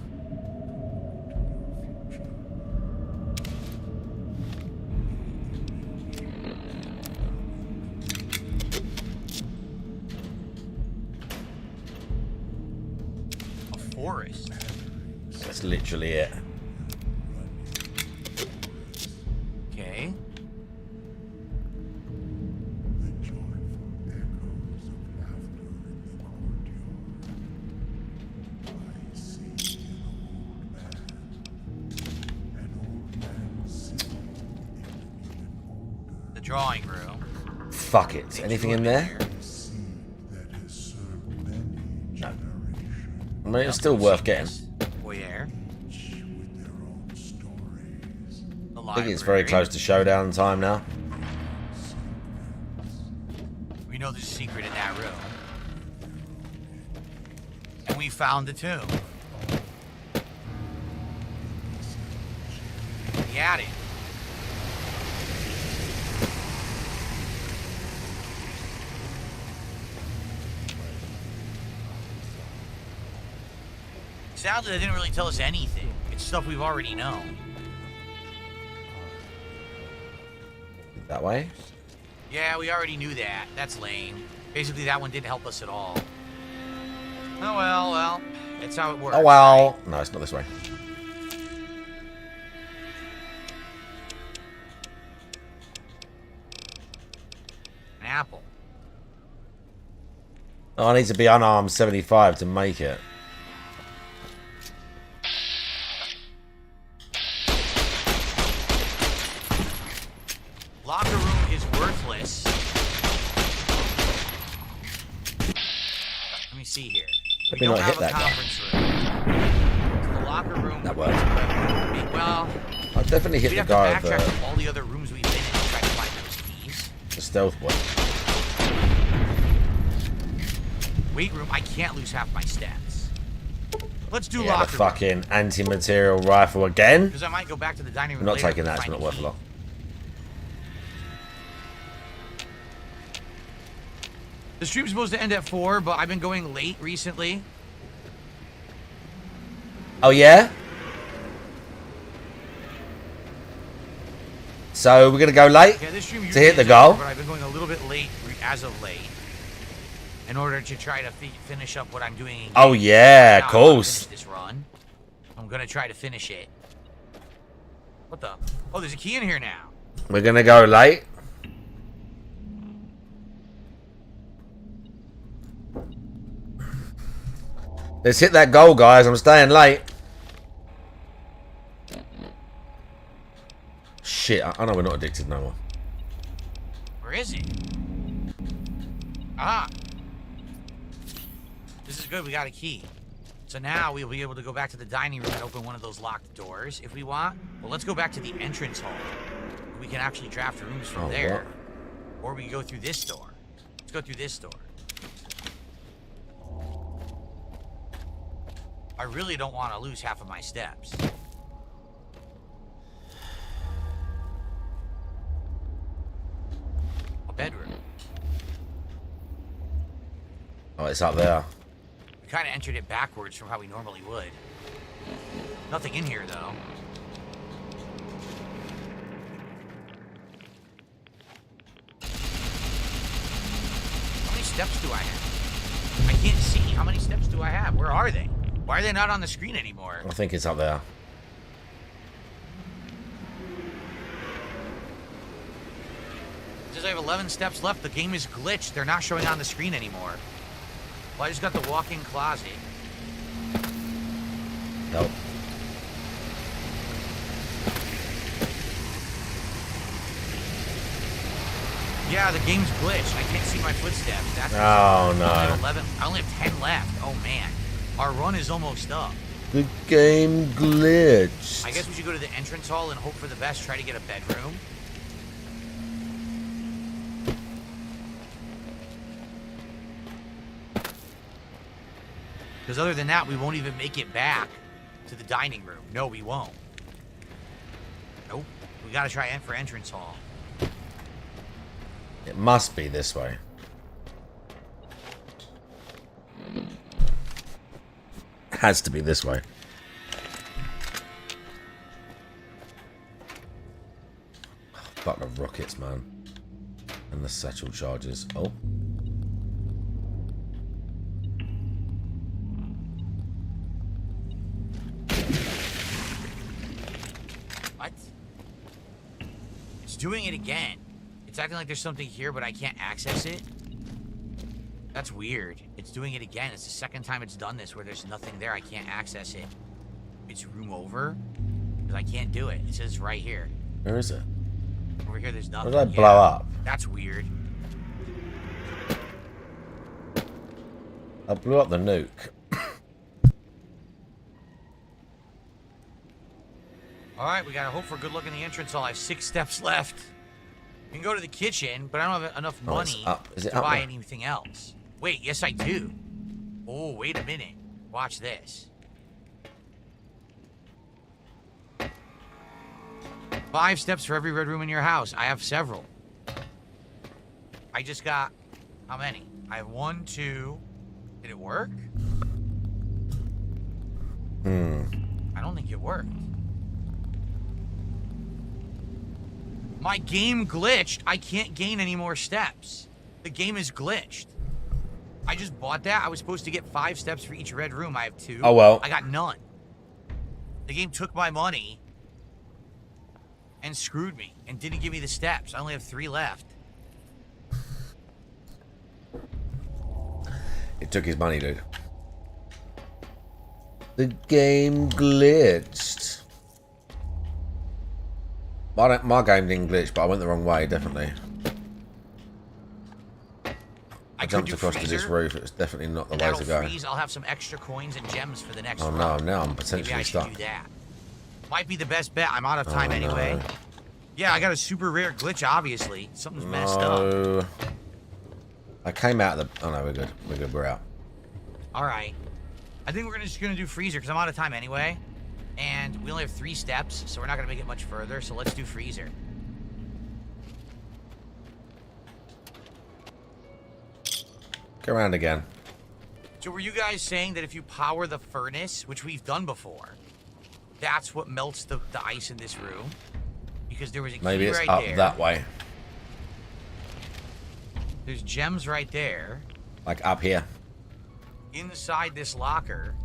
A forest.
That's literally it.
Okay. The drawing room.
Fuck it. Anything in there? No. I mean, it's still worth getting.
Foyer. The
I think it's very close to showdown time now.
We know there's a secret in that room. found the tomb. The attic. Sadly, they didn't really tell us anything. It's stuff we've already known.
That way?
Yeah, we already knew that. That's lame. Basically, that one didn't help us at all. Oh, well, that's how it works.
Oh, well.
Right?
No, it's not this way.
An apple.
Oh, I need to be unarmed 75 to make it.
Locker room is worthless. Let me see here.
Let me not hit that guy.
So the locker room.
That worked.
Well,
I'll definitely hit
we
the
have
guy
to
with
backtrack to all the other rooms we've been in and try to find those keys.
the stealth one.
Weight room, I can't lose half my stats. Let's do
Yeah,
locker
the
room.
fucking anti-material rifle again.
Because I might go back to the dining room.
I'm not
later
taking
to
that, it's
find
not
a
worth
key.
a lot.
The stream's supposed to end at 4, but I've been going late recently.
Oh, yeah? So, we're going to go late
Yeah, this stream
to hit the
usually
goal?
ends at 4, but I've been going a little bit late as of late. In order to try to finish up what I'm doing. in
Oh,
game.
yeah,
Now
of
I wanna
course.
finish this run. I'm going to try to finish it. What the? Oh, there's a key in here now.
We're going to go late. Let's hit that goal, guys. I'm staying late. Shit, I know we're not addicted no more.
Where is it? Ah. This is good. We got a key. So now we'll be able to go back to the dining room and open one of those locked doors if we want. Well, let's go back to the entrance hall. We can actually draft rooms from there. Or we can go through this door. Let's go through this door. I really don't want to lose half of my steps. A bedroom.
Oh, it's up there.
We kind of entered it backwards from how we normally would. Nothing in here, though. How many steps do I have? I can't see. How many steps do I have? Where are they? Why are they not on the screen anymore?
I think it's up there.
It says I have 11 steps left. The game is glitched. They're not showing on the screen anymore. Well, I just got the walk-in closet.
Nope.
Yeah, the game's glitched. I can't see my footsteps. That's
Oh, no.
I have 11. I only have 10 left. Oh, man. Our run is almost up.
The game glitched.
I guess we should go to the entrance hall and hope for the best. Try to get a bedroom. Because other than that, we won't even make it back to the dining room. No, we won't. Nope. We gotta try for entrance hall.
It must be this way. Has to be this way. Fuck the rockets, man. And the satchel charges. Oh.
What? It's doing it again. It's acting like there's something here, but I can't access it. That's weird. It's doing it again. It's the second time it's done this where there's nothing there. I can't access it. It's room over. Because I can't do it. It says right here.
Where is it?
Over here, there's nothing.
Where did I blow up?
That's weird.
I blew up the nuke.
Alright, we gotta hope for good luck in the entrance hall. I have 6 steps left. You can go to the kitchen, but I don't have enough
Oh, it's
money
up. Is it
to
up
buy
there?
anything else. Wait, yes I do. Oh, wait a minute. Watch this. 5 steps for every red room in your house. I have several. I just got... How many? I have 1, 2... Did it work? I don't think it worked. My game glitched. I can't gain any more steps. The game is glitched. I just bought that. I was supposed to get 5 steps for each red room. I have 2.
Oh, well.
I got none. The game took my money and screwed me and didn't give me the steps. I only have 3 left.
It took his money, dude. The game glitched. My game didn't glitch, but I went the wrong way, definitely. I jumped across to this roof. It was definitely not the way to go.
Freeze. I'll have some extra coins and gems for the next
Oh,
run.
no, now I'm potentially stuck.
Do that. Might be the best bet. I'm out of time anyway.
No.
Yeah, I got a super rare glitch, obviously. Something's messed up.
I came out of the... Oh, no, we're good. We're good. We're out.
All right. I think we're just going to do freezer because I'm out of time anyway. And we only have 3 steps, so we're not going to make it much further. So let's do freezer.
Go around again.
So were you guys saying that if you power the furnace, which we've done before, that's what melts the ice in this room? Because there was a key
Maybe it's
right
up
there.
that way.
There's gems right there.
Like up here.
Inside this locker,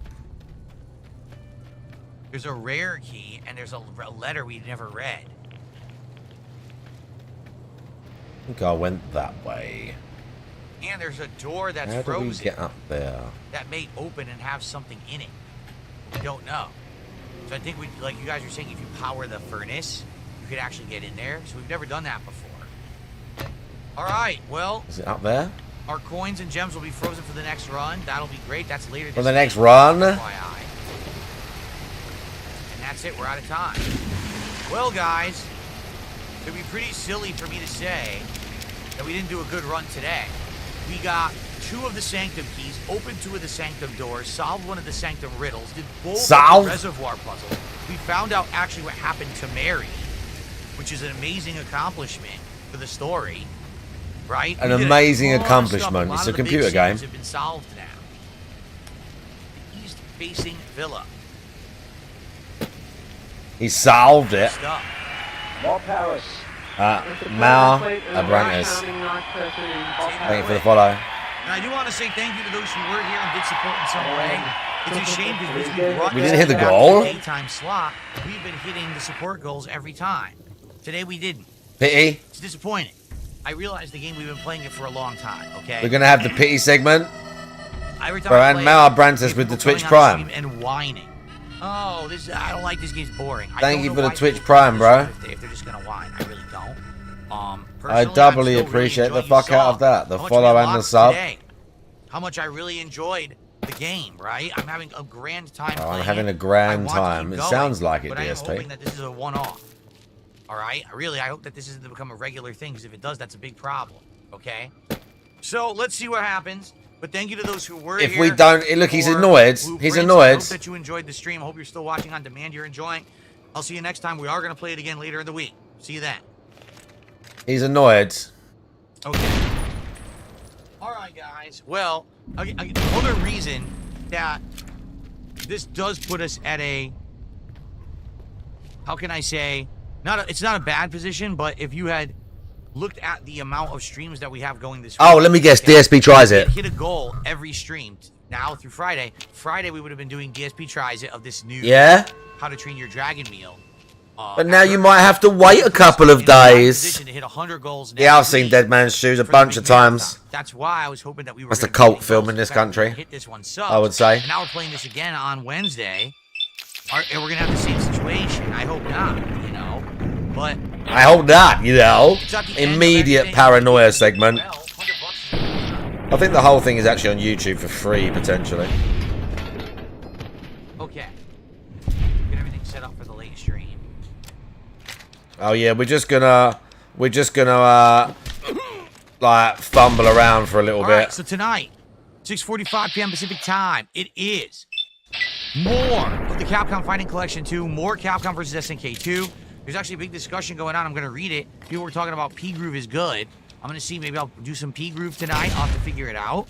there's a rare key, and there's a letter we never read.
I think I went that way.
And there's a door that's
How do
frozen.
we get up there?
That may open and have something in it. I don't know. So I think we, like you guys were saying, if you power the furnace, you could actually get in there. So we've never done that before. All right, well.
Is it up there?
Our coins and gems will be frozen for the next run. That'll be great. That's later this
For the next
week,
run?
FYI. And that's it. We're out of time. Well, guys, it'd be pretty silly for me to say that we didn't do a good run today. We got 2 of the Sanctum keys, opened 2 of the Sanctum doors, solved 1 of the Sanctum riddles, did both of the reservoir puzzles. We found out actually what happened to Mary, which is an amazing accomplishment for the story. Right?
An amazing accomplishment. It's a computer game.
Have been solved now. The east-facing villa.
He solved it.
More Paris.
Mal Abrantes. Thank you for the follow.
And I do want to say thank you to those who were here and did support in some way. It's a shame because
we didn't hit the goal.
Daytime slot. We've been hitting the support goals every time. Today we didn't.
Pity.
It's disappointing. I realize the game, we've been playing it for a long time, okay?
We're going to have the pity segment.
Every time
Bro,
I
and
play
Mal
it,
Abrantes with the
people
Twitch
coming on
Prime.
stream and whining. Oh, I don't like this game's boring.
Thank you for the Twitch Prime, bro.
If they're just going to whine, I really don't.
I doubly appreciate the fuck out of that. The follow and the sub.
Today, how much I really enjoyed the game, right? I'm having a grand time
Oh,
playing
I'm having
it.
a grand
I want to
time.
keep
It
going,
sounds like it,
but I am
DSP.
hoping that this is a one-off. All right? I hope that this isn't to become a regular thing, because if it does, that's a big problem. Okay? So, let's see what happens. But thank you to those who were
If
here.
we don't... Look, he's annoyed. He's
I
annoyed.
hope that you enjoyed the stream. I hope you're still watching on demand. You're enjoying. I'll see you next time. We are going to play it again later in the week. See you then.
He's annoyed.
Okay. All right, guys. Well, another reason that this does put us at a... How can I say... It's not a bad position, but if you had looked at the amount of streams that we have going this week...
Oh, let me guess. DSP tries it.
Hit a goal every stream now through Friday. Friday, we would have been doing DSP tries it of this new...
Yeah?
How to Train Your Dragon meal.
But now you might have to wait a couple of days.
To hit 100 goals
Yeah, I've seen Dead Man's Shoes a bunch of times.
That's why I was hoping that we were...
That's a cult film in this country,
hit this one
I would say.
And now we're playing this again on Wednesday. And we're going to have the same situation. I hope not, you know. But...
I hope not, you know. Immediate paranoia segment. I think the whole thing is actually on YouTube for free, potentially.
Okay. Get everything set up for the late stream.
Oh yeah, we're just gonna like fumble around for a little
All
bit.
right, so tonight, 6:45 p.m. Pacific time, it is more of the Capcom Fighting Collection 2, more Capcom vs. SNK 2. There's actually a big discussion going on. I'm going to read it. People were talking about P-Groove is good. I'm going to see, maybe I'll do some P-Groove tonight. I'll have to figure it out.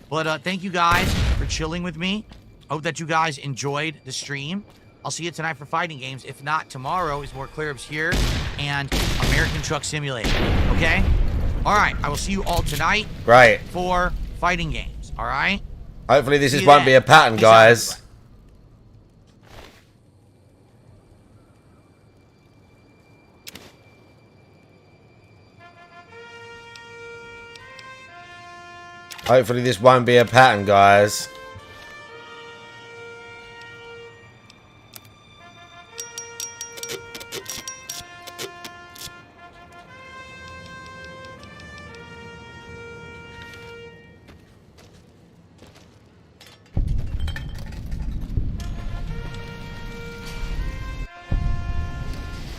But thank you guys for chilling with me. Hope that you guys enjoyed the stream. I'll see you tonight for fighting games. If not, tomorrow is more Clear Ups here and American Truck Simulator. Okay? All right. I will see you all tonight.
Right.
For fighting games. All right?
Hopefully this won't be a pattern, guys. Hopefully this won't be a pattern, guys.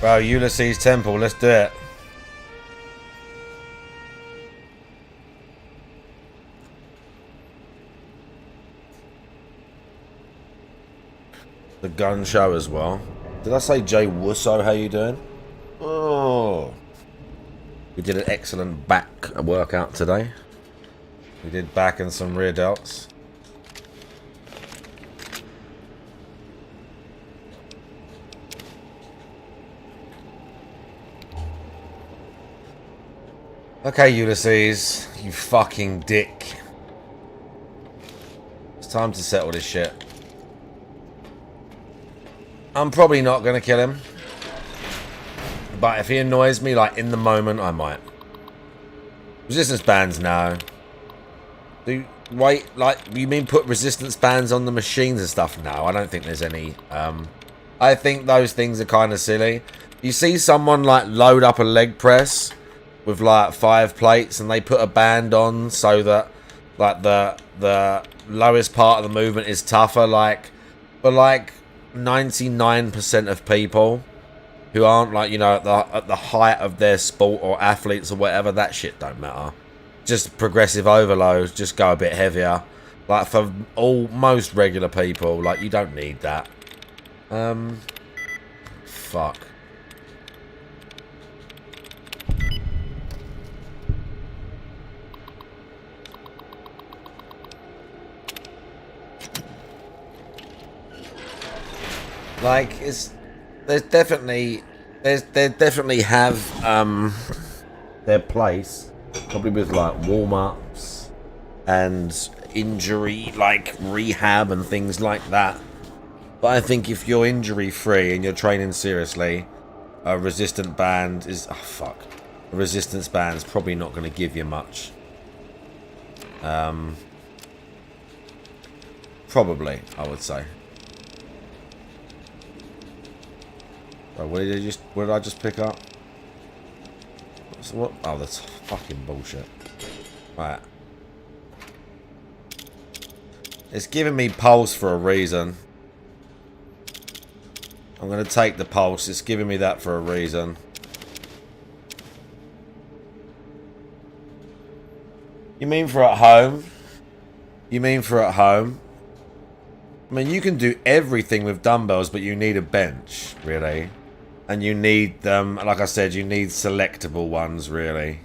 Bro, Ulysses Temple, let's do it. The gun show as well. Did I say Jay Wusso? How you doing? Oh, we did an excellent back workout today. We did back and some rear delts. Okay, Ulysses, you fucking dick. It's time to settle this shit. I'm probably not going to kill him. But if he annoys me, like, in the moment, I might. Resistance bands, no. Wait, like, you mean put resistance bands on the machines and stuff? No, I don't think there's any. I think those things are kind of silly. You see someone, like, load up a leg press with, like, 5 plates and they put a band on so that, like, the lowest part of the movement is tougher, like, but, like, 99% of people who aren't, like, you know, at the height of their sport or athletes or whatever, that shit don't matter. Just progressive overload, just go a bit heavier. Like, for most regular people, like, you don't need that. Fuck. Like, they definitely have their place, probably with like warm-ups and injury, like rehab and things like that. But I think if you're injury free and you're training seriously, a resistant band is a resistance band's probably not going to give you much. Probably, I would say. Oh, what did I just pick up? So what? Oh, that's fucking bullshit. Right. It's giving me pulse for a reason. I'm going to take the pulse. It's giving me that for a reason. You mean for at home? You mean for at home? I mean, you can do everything with dumbbells, but you need a bench, really. And you need them, like I said, you need selectable ones, really.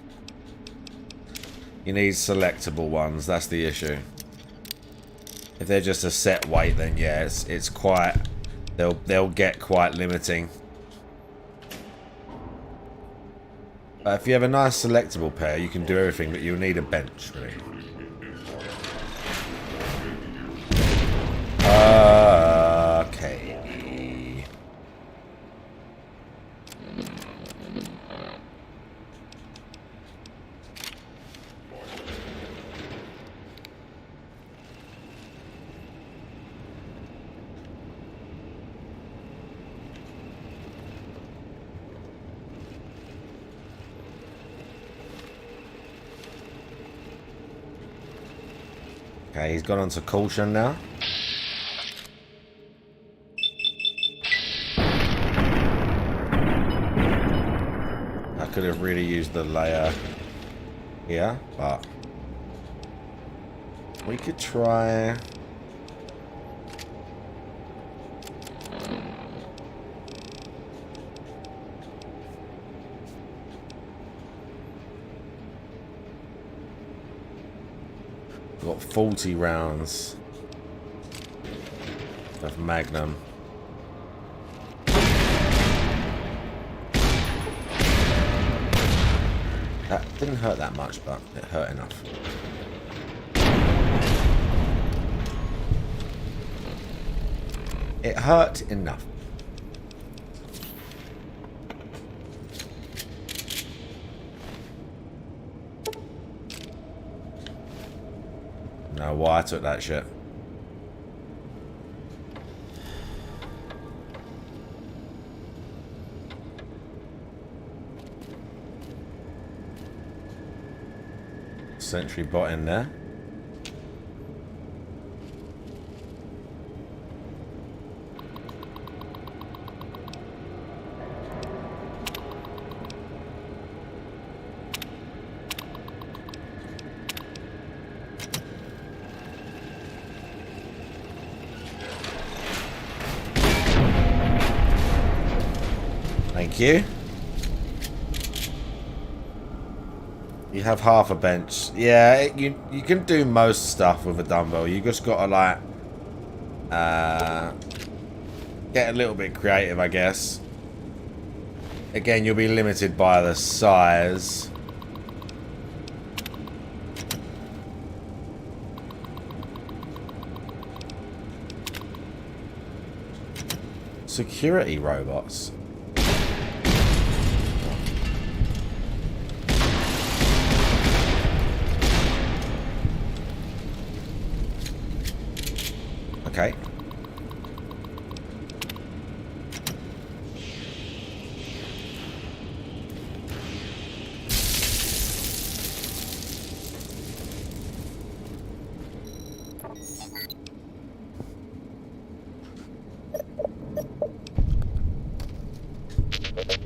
You need selectable ones, that's the issue. If they're just a set weight, then yeah, it's quite, they'll get quite limiting. But if you have a nice selectable pair, you can do everything, but you'll need a bench, really. Okay. Okay, he's gone on to caution now. I could have really used the layer here, but we could try. Got 40 rounds of Magnum. That didn't hurt that much, but it hurt enough. It hurt enough. No, why I took that shit. Sentry bot in there. Thank you. You have half a bench. Yeah, you can do most stuff with a dumbbell. You just gotta like get a little bit creative, I guess. Again, you'll be limited by the size. Security robots. Okay.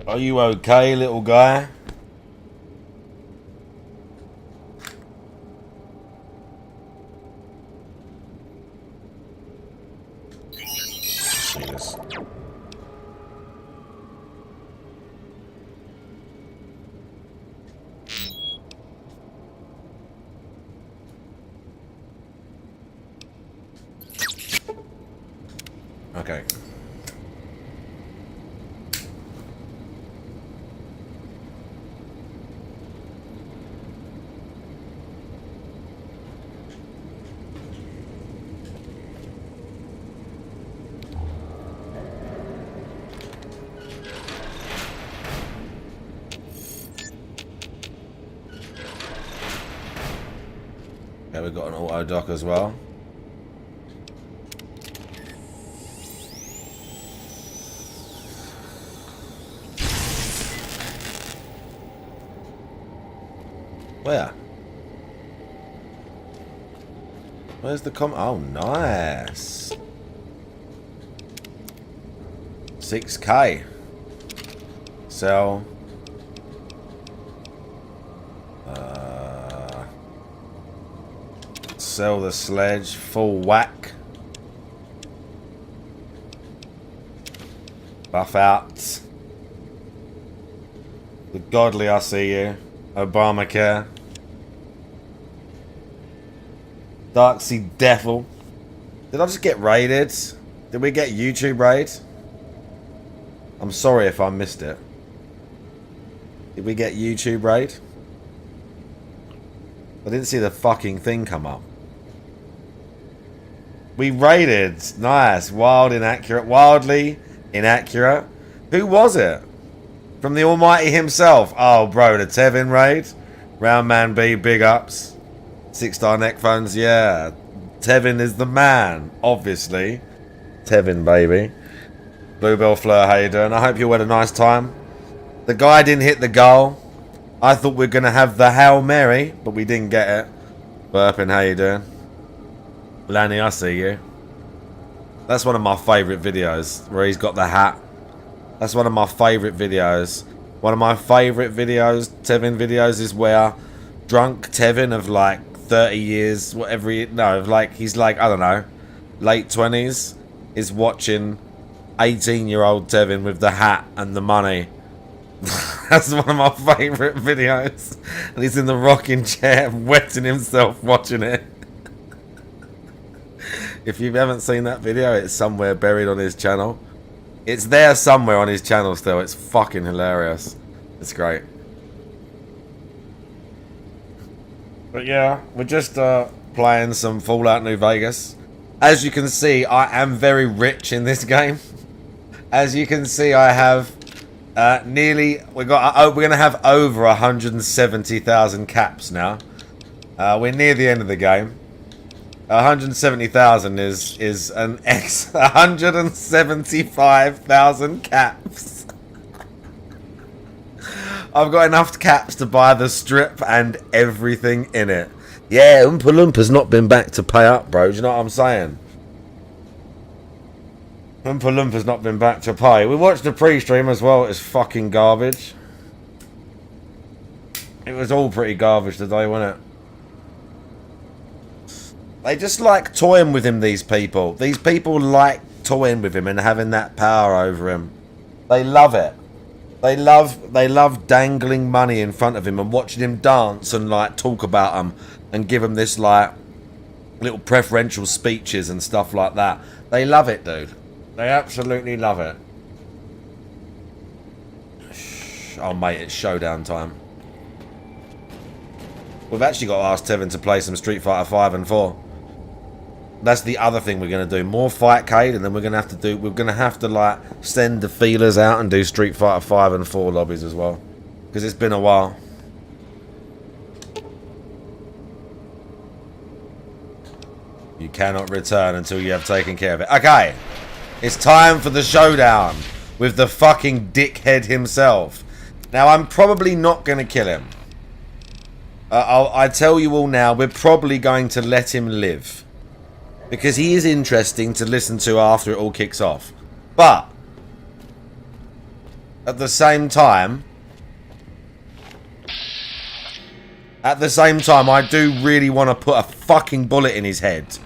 Are you okay, little guy? Jesus. Okay. Yeah, we've got an auto dock as well. Where? Where's the Oh, nice. 6K. Sell. Sell the sledge. Full whack. Buff out. The godly, I see you. Obamacare. Darksea Devil. Did I just get raided? Did we get YouTube raid? I'm sorry if I missed it. Did we get YouTube raid? I didn't see the fucking thing come up. We raided. Nice. Wildly inaccurate. Who was it? From the Almighty himself. Oh, bro, the Tevin raid. Roundman B, big ups. 6-star neck phones, yeah. Tevin is the man, obviously. Tevin, baby. Bluebell Fleur, how you doing? I hope you had a nice time. The guy didn't hit the goal. I thought we were going to have the Hail Mary, but we didn't get it. Burping, how you doing? Lanny, I see you. That's one of my favourite videos, where he's got the hat. That's one of my favourite videos. One of my favourite videos, Tevin videos, is where drunk Tevin of like 30 years, whatever he's like, I don't know, late 20s, is watching 18-year-old Tevin with the hat and the money. That's one of my favourite videos. And he's in the rocking chair, wetting himself watching it. If you haven't seen that video, it's somewhere buried on his channel. It's there somewhere on his channel still. It's fucking hilarious. It's great. But yeah, we're just playing some Fallout New Vegas. As you can see, I am very rich in this game. As you can see, I have we're gonna have over 170,000 caps now. We're near the end of the game. 170,000 is an X. 175,000 caps. I've got enough caps to buy the strip and everything in it. Yeah, Oompa Loompa's not been back to pay up, bro. Do you know what I'm saying? Oompa Loompa's not been back to pay. We watched the pre-stream as well. It's fucking garbage. It was all pretty garbage today, wasn't it? They just like toying with him, these people. These people like toying with him and having that power over him. They love it. They love dangling money in front of him and watching him dance and like talk about him and give him this like little preferential speeches and stuff like that. They love it, dude. They absolutely love it. Oh mate, it's showdown time. We've actually got to ask Tevin to play some Street Fighter 5 and 4. That's the other thing we're going to do. More Fightcade, and then we're going to have to like send the feelers out and do Street Fighter 5 and 4 lobbies as well. Because it's been a while. You cannot return until you have taken care of it. Okay. It's time for the showdown with the fucking dickhead himself. Now, I'm probably not going to kill him. I tell you all now, we're probably going to let him live. Because he is interesting to listen to after it all kicks off. But, at the same time, I do really want to put a fucking bullet in his head.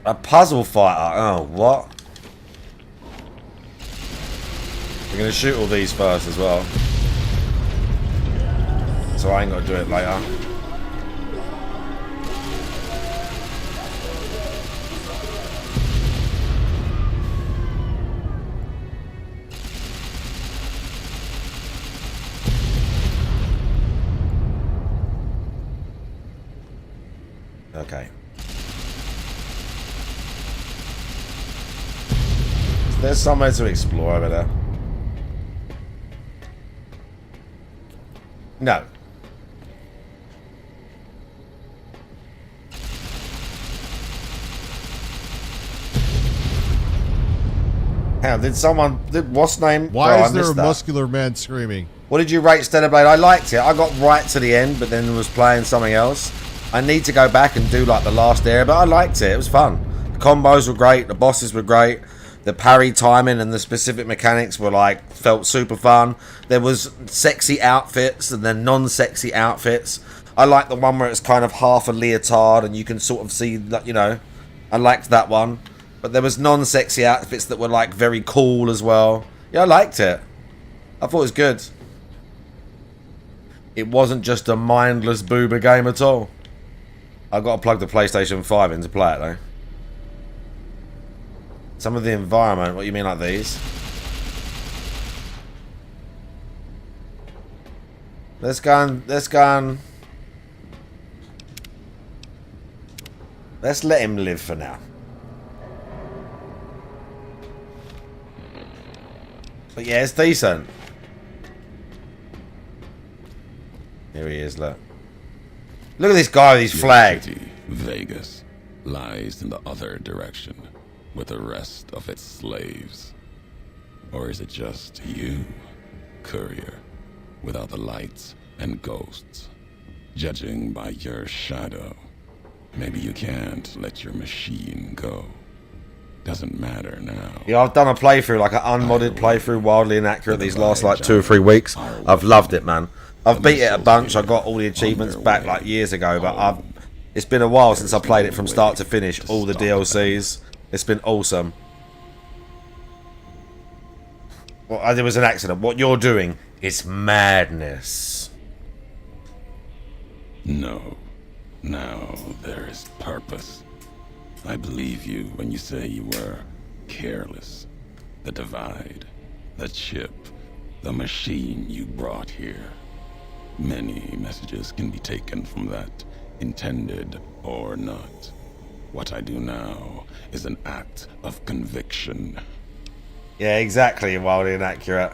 A puzzle fighter? Oh, what? We're going to shoot all these first as well. So I ain't got to do it later. Okay. There's somewhere to explore over there. No. How did someone? What's name?
Why is there a muscular man screaming?
What did you rate Stellar Blade? I liked it. I got right to the end, but then was playing something else. I need to go back and do like the last area, but I liked it. It was fun. The combos were great. The bosses were great. The parry timing and the specific mechanics were like felt super fun. There was sexy outfits and then non-sexy outfits. I like the one where it's kind of half a leotard and you can sort of see that, you know. I liked that one. But there was non-sexy outfits that were like very cool as well. Yeah, I liked it. I thought it was good. It wasn't just a mindless boober game at all. I've got to plug the PlayStation 5 in to play it though. Some of the environment, what do you mean like these? Let's go and let's let him live for now. But yeah, it's decent. Here he is, look. Look at this guy with his flag.
Vegas lies in the other direction with the rest of its slaves. Or is it just you, courier, without the lights and ghosts? Judging by your shadow, maybe you can't let your machine go. Doesn't matter now.
Yeah, I've done a playthrough, like an unmodded playthrough, wildly inaccurate these last like 2 or 3 weeks. I've loved it, man. I've beat it a bunch. I got all the achievements back like years ago, but it's been a while since I played it from start to finish. All the DLCs. It's been awesome. Well, there was an accident. What you're doing is madness.
No. Now there is purpose. I believe you when you say you were careless. The divide, the chip, the machine you brought here. Many messages can be taken from that, intended or not. What I do now is an act of conviction.
Yeah, exactly, wildly inaccurate.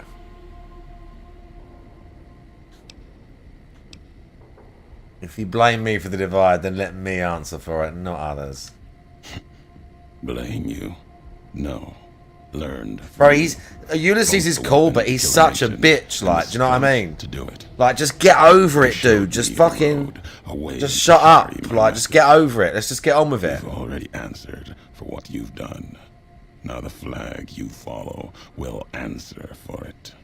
If you blame me for the divide, then let me answer for it, not others.
Blame you? No. Learned.
Bro, Ulysses is cool, but he's such a bitch, like, do you know what I mean?
To do it.
Like, just get over it, dude. Just fucking, just shut up. Like, just get over it. Let's just get on with it.
You've already answered for what you've done. Now the flag you follow will answer for it.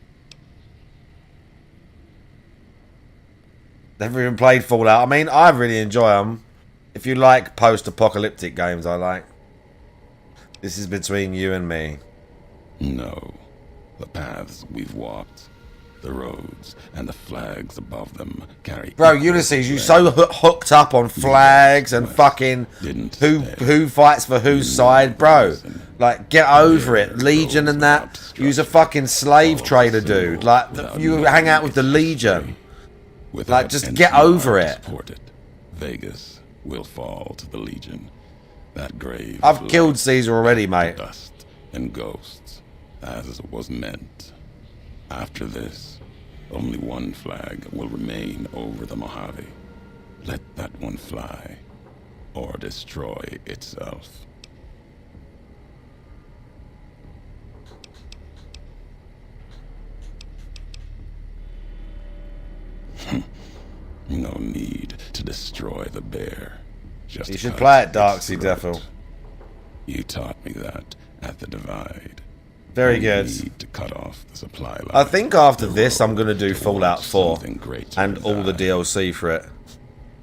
Never even played Fallout. I mean, I really enjoy them. If you like post-apocalyptic games, I like. This is between you and me.
No. The paths we've walked, the roads, and the flags above them carry...
Bro, Ulysses, you so hooked up on flags and fucking who fights for whose side, bro. Like, get over it. Legion and that. You's a fucking slave trader, dude. Like, you hang out with the Legion. Like, just get over it.
Vegas will fall to the Legion. That grave.
I've killed Caesar already, mate.
Dust and ghosts, as was meant. After this, only one flag will remain over the Mojave. Let that one fly, or destroy itself. No need to destroy the bear. Just
you should play it, Darksea Devil.
You taught me that at the divide.
Very good.
Need to cut off the supply line.
I think after this, I'm going to do Fallout 4 and all the DLC for it.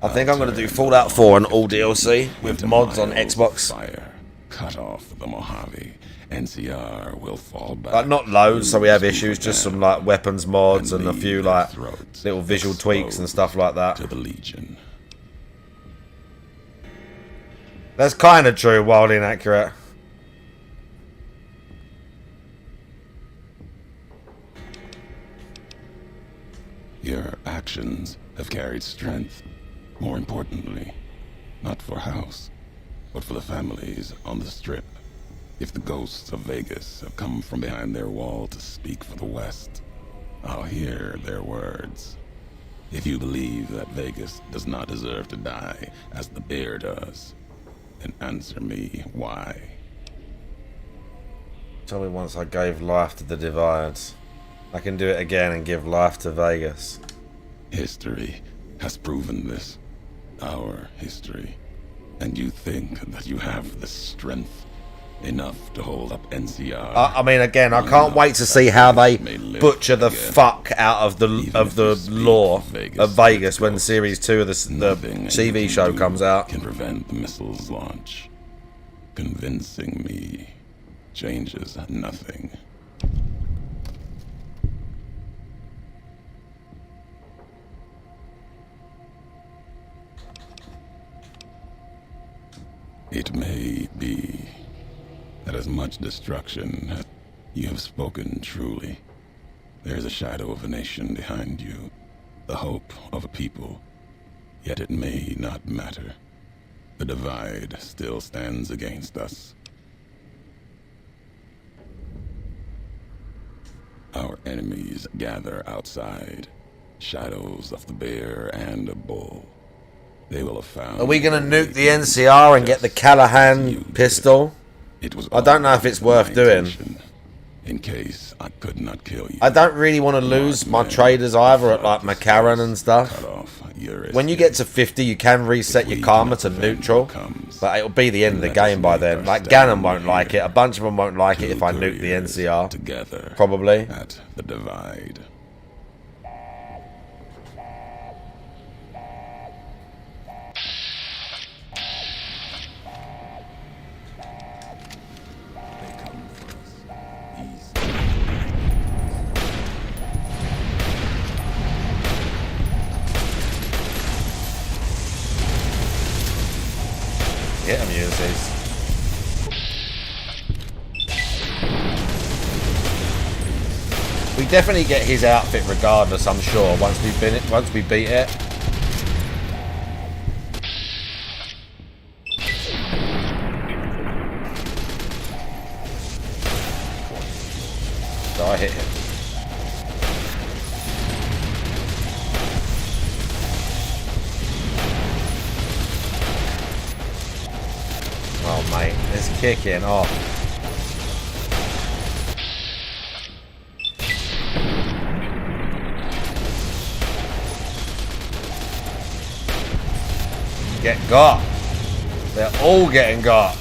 I think I'm going to do Fallout 4 and all DLC with mods on Xbox.
Fire. Cut off the Mojave. NCR will fall back.
Like, not loads, so we have issues, just some like weapons mods and a few like little visual tweaks and stuff like that.
To the Legion.
That's kind of true, wildly inaccurate.
Your actions have carried strength. More importantly, not for House, but for the families on the Strip. If the ghosts of Vegas have come from behind their wall to speak for the West, I'll hear their words. If you believe that Vegas does not deserve to die as the bear does, then answer me why.
Tell me once I gave life to the divides. I can do it again and give life to Vegas.
History has proven this. Our history. And you think that you have the strength enough to hold up NCR.
I mean, again, I can't wait to see how they butcher the fuck out of the lore of Vegas when Series 2 of the TV show comes out.
Can prevent the missile's launch. Convincing me changes nothing. It may be that as much destruction as you have spoken truly, there is a shadow of a nation behind you, the hope of a people, yet it may not matter. The divide still stands against us. Our enemies gather outside, shadows of the bear and a bull. They will have found.
Are we going to nuke the NCR and get the Callahan pistol? I don't know if it's worth doing.
In case I could not kill you.
I don't really want to lose my traders either at like McCarran and stuff. When you get to 50, you can reset your karma to neutral, but it'll be the end of the game by then. Like Ganon won't like it. A bunch of them won't like it if I nuke the NCR.
Together
probably.
At the divide.
We definitely get his outfit regardless, I'm sure, once we beat it. So I hit him. Oh mate, it's kicking off. Get got. They're all getting got.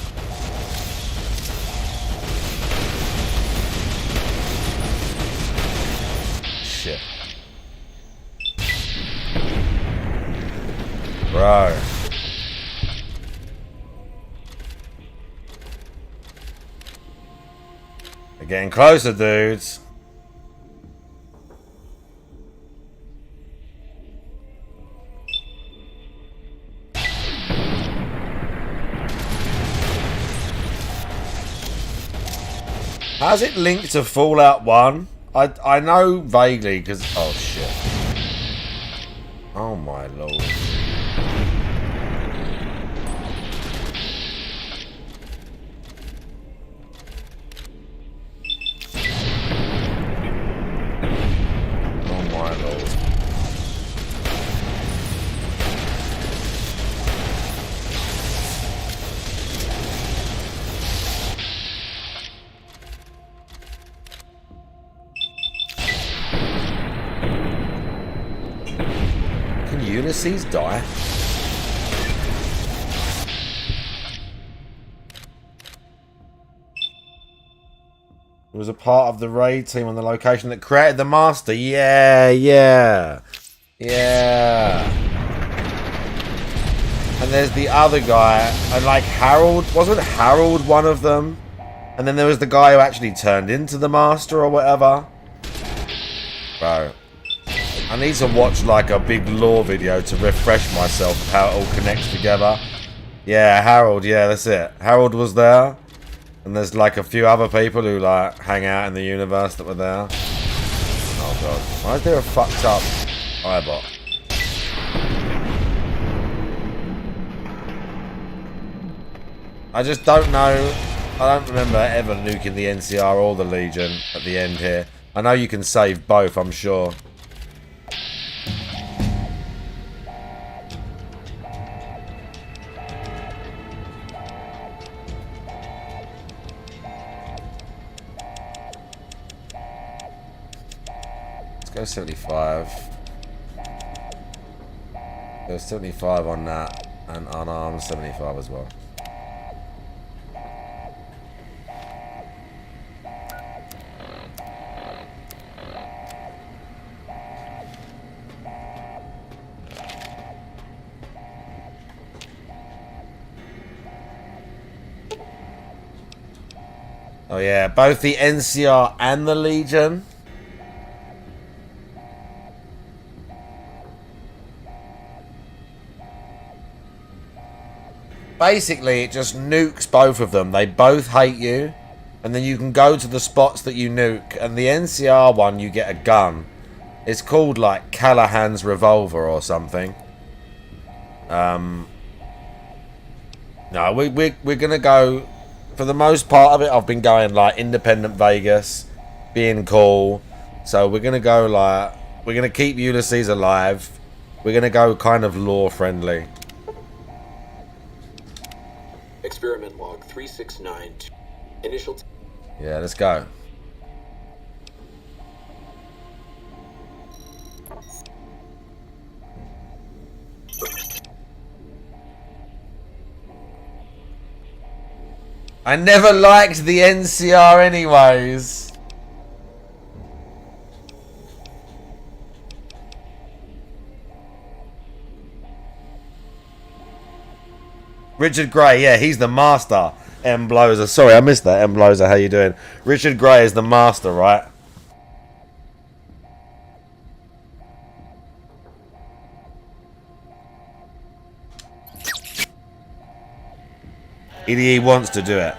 Shit. Bro. They're getting closer, dudes. How's it linked to Fallout 1? I know vaguely because... Oh, shit. Oh, my lord. Oh, my lord. Ulysses die? It was a part of the raid team on the location that created the master. Yeah. And there's the other guy, and like Harold, wasn't Harold one of them? And then there was the guy who actually turned into the master or whatever. Bro. I need to watch like a big lore video to refresh myself of how it all connects together. Yeah, Harold, yeah, that's it. Harold was there. And there's like a few other people who like hang out in the universe that were there. Oh god. Why is there a fucked up iBot? I just don't know. I don't remember ever nuking the NCR or the Legion at the end here. I know you can save both, I'm sure. Go 75. Go 75 on that, and unarmed 75 as well. Oh yeah, both the NCR and the Legion. Basically, it just nukes both of them. They both hate you. And then you can go to the spots that you nuke. And the NCR one, you get a gun. It's called, like, Callahan's Revolver or something. No, we're going to go... For the most part of it, I've been going, like, Independent Vegas. Being cool. So we're going to go, like... We're going to keep Ulysses alive. We're going to go kind of lore-friendly.
Experiment log 369. Initial.
Yeah, let's go. I never liked the NCR anyways. Richard Gray, yeah, he's the master. M. Blozer. Sorry, I missed that. M. Blozer, how you doing? Richard Gray is the master, right? He wants to do it.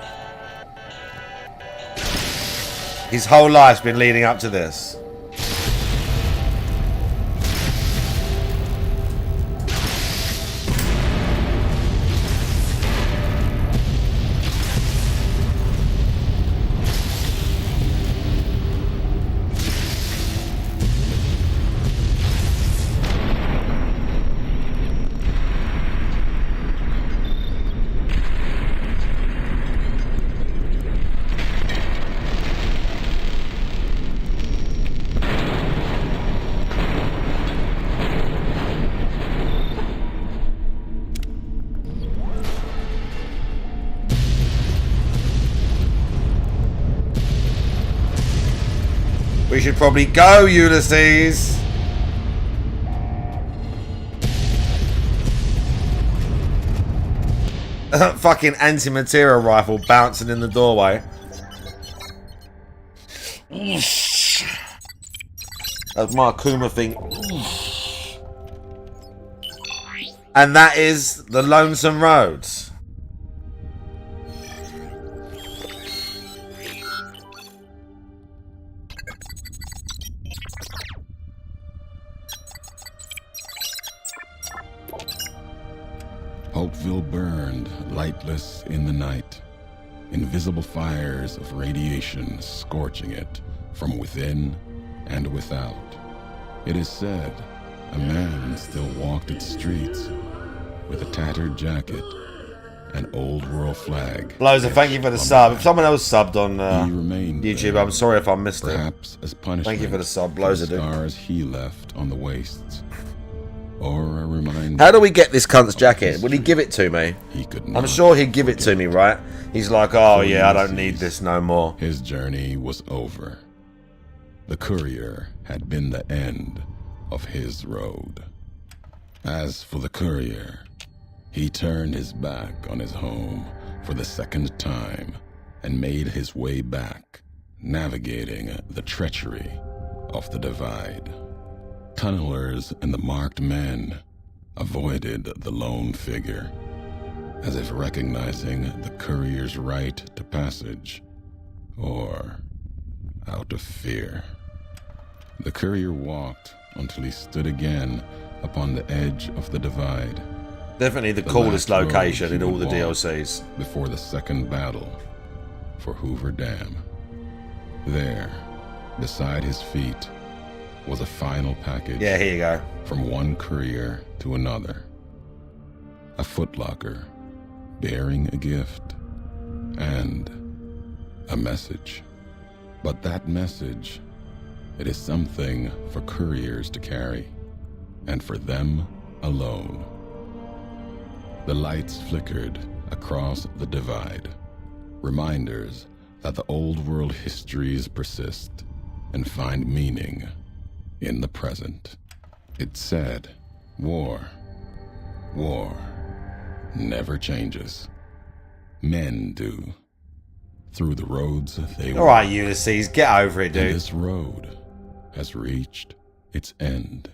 His whole life's been leading up to this. We should probably go, Ulysses. Fucking anti-material rifle bouncing in the doorway. That's my Akuma thing. And that is the Lonesome Roads.
Hopeville burned, lightless in the night. Invisible fires of radiation scorching it from within and without. It is said a man still walked its streets with a tattered jacket, an old world flag.
Loza, thank you for the sub. If someone else subbed on YouTube, I'm sorry if I missed
perhaps
it.
As punishment,
thank you for the sub,
for
Loza,
the scars he left on the wastes. Or a reminder.
How do we get this cunt's jacket? Will he give it to me?
He could
I'm sure he'd give it to me, right? He's like, oh yeah, I don't need this no more.
His journey was over. The courier had been the end of his road. As for the courier, he turned his back on his home for the second time and made his way back, navigating the treachery of the divide. Tunnelers and the marked men avoided the lone figure, as if recognizing the courier's right to passage, or out of fear. The courier walked until he stood again upon the edge of the divide.
Definitely the coolest location in all the DLCs.
Before the second battle for Hoover Dam. There, beside his feet, was a final package.
Yeah, here you go.
From one courier to another. A footlocker bearing a gift and a message. But that message, it is something for couriers to carry, and for them alone. The lights flickered across the divide, reminders that the old world histories persist and find meaning in the present. It said, war never changes. Men do. Through the roads they walk.
Alright, Ulysses, get over it, dude.
And this road has reached its end.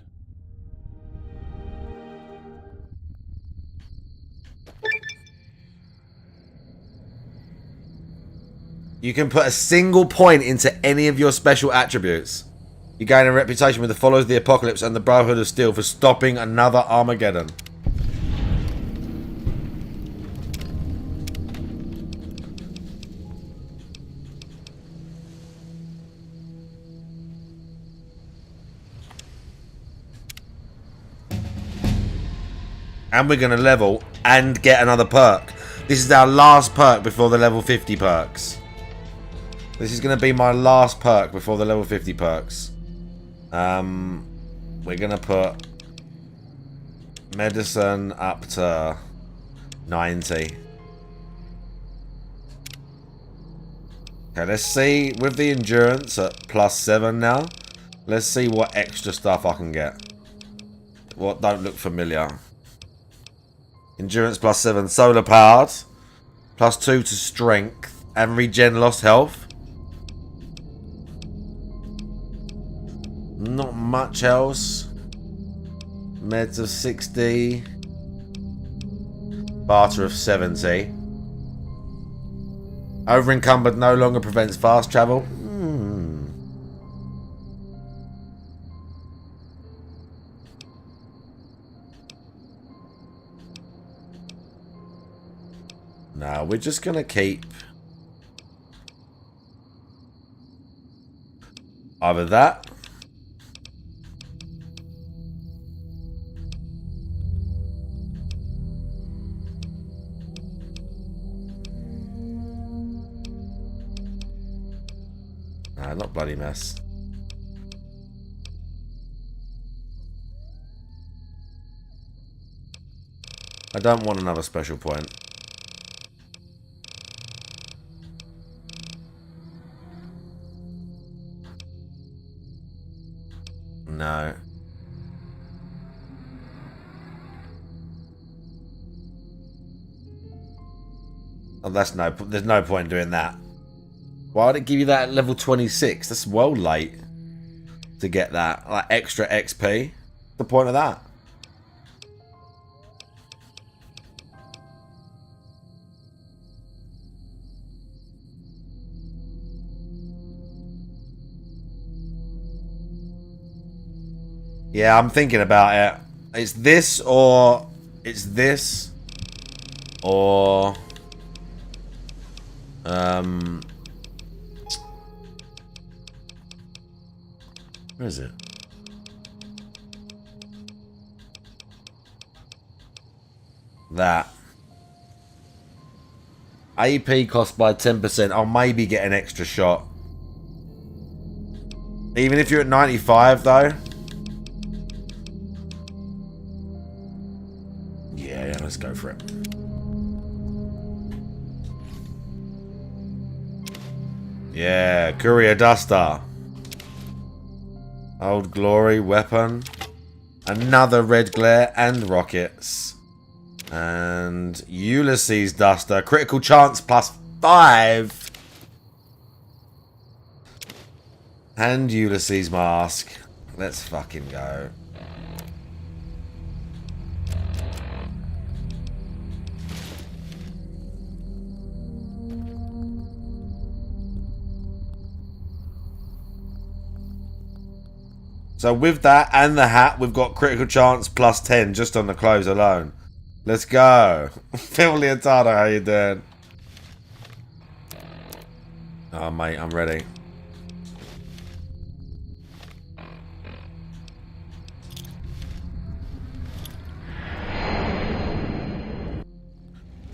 You can put a single point into any of your special attributes. You gain a reputation with the Followers of the Apocalypse and the Brotherhood of Steel for stopping another Armageddon. And we're going to level and get another perk. This is our last perk before the level 50 perks. This is going to be my last perk before the level 50 perks. We're going to put medicine up to 90. Okay, let's see. With the endurance at +7 now, let's see what extra stuff I can get. What don't look familiar. Endurance +7, solar powered, +2 to strength, and regen lost health. Not much else. Meds of 60. Barter of 70. Over encumbered no longer prevents fast travel. No, we're just gonna keep either that. Nah, not bloody mess. I don't want another special point. know. Oh, there's no point in doing that. Why would it give you that at level 26? That's well late to get that. Like extra XP. What's the point of that? Yeah, I'm thinking about it. It's this or... It's this or... Where is it? That. AP cost by 10%. I'll maybe get an extra shot. Even if you're at 95 though. Yeah, let's go for it. Yeah, Courier Duster. Old Glory weapon. Another red glare and rockets. And Ulysses Duster. Critical chance +5. And Ulysses mask. Let's fucking go. So with that and the hat, we've got critical chance +10 just on the clothes alone. Let's go. Phil Leotardo, how you doing? Oh, mate, I'm ready.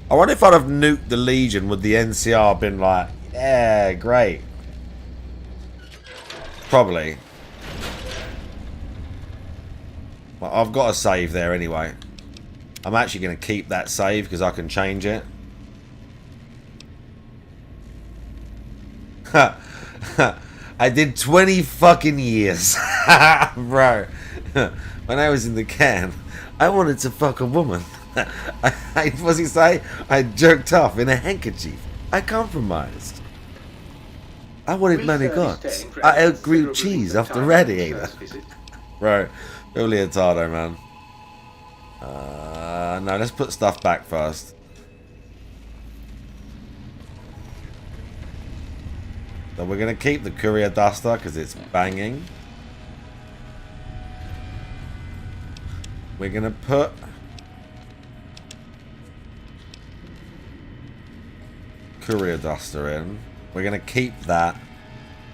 I wonder if I'd have nuked the Legion, would the NCR been like, yeah, great. Probably. Well, I've got a save there anyway. I'm actually going to keep that save because I can change it. I did 20 fucking years. Bro. When I was in the can, I wanted to fuck a woman. What's he say? I jerked off in a handkerchief. I compromised. I wanted money guts. I ate grilled cheese off the radiator. Bro. Phil Leotardo, man. No, let's put stuff back first. So we're going to keep the Courier Duster because it's banging. We're going to put... Courier Duster in. We're going to keep that.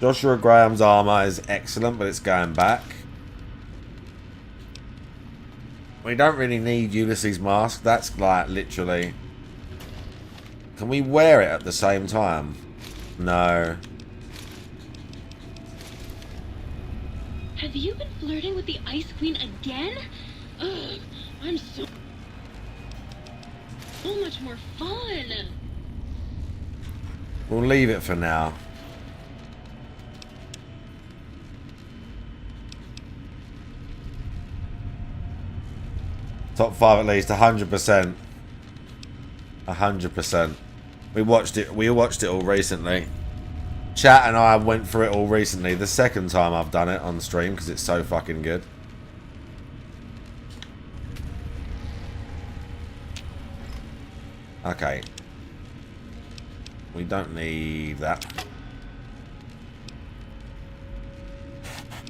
Joshua Graham's armor is excellent, but it's going back. We don't really need Ulysses mask. That's like literally... Can we wear it at the same time? No.
Have you been flirting with the Ice Queen again? Ugh, I'm so much more fun.
We'll leave it for now. Top 5 at least, 100%. 100%. We watched it all recently. Chat and I went through it all recently. The second time I've done it on stream because it's so fucking good. Okay. We don't need that.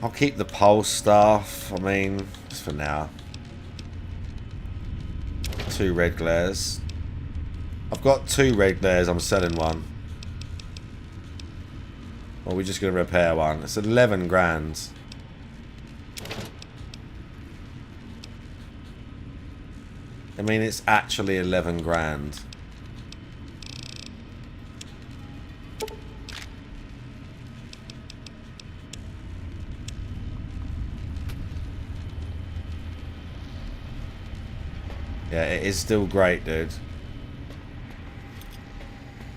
I'll keep the pulse stuff. I mean, just for now. 2 red glares. I've got 2 red glares. I'm selling one. Or we're just going to repair one. It's 11 grand. I mean, it's actually 11 grand. Yeah, it is still great, dude.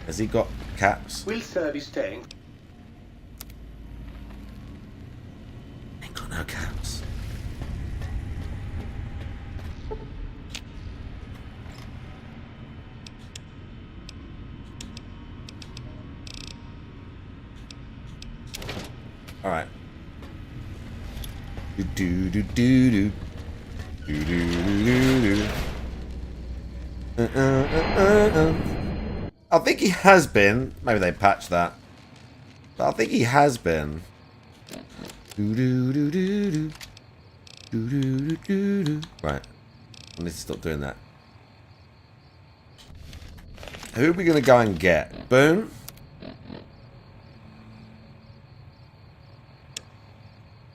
Has he got caps?
Will service staying?
Got no caps. All right. Do do do do do do do do do. I think he has been. Maybe they patched that. But I think he has been. Do do do do do do do do do. Right. I need to stop doing that. Who are we gonna go and get? Boone?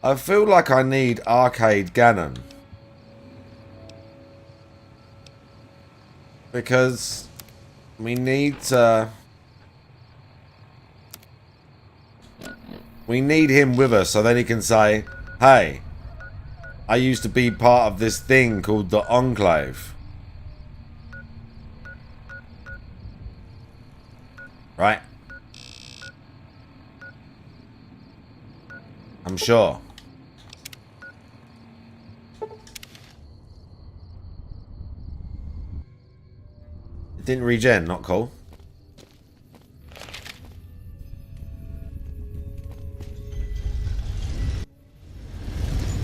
I feel like I need Arcade Ganon. Because we need him with us so then he can say, hey, I used to be part of this thing called the Enclave. Right? I'm sure. It didn't regen, not cool.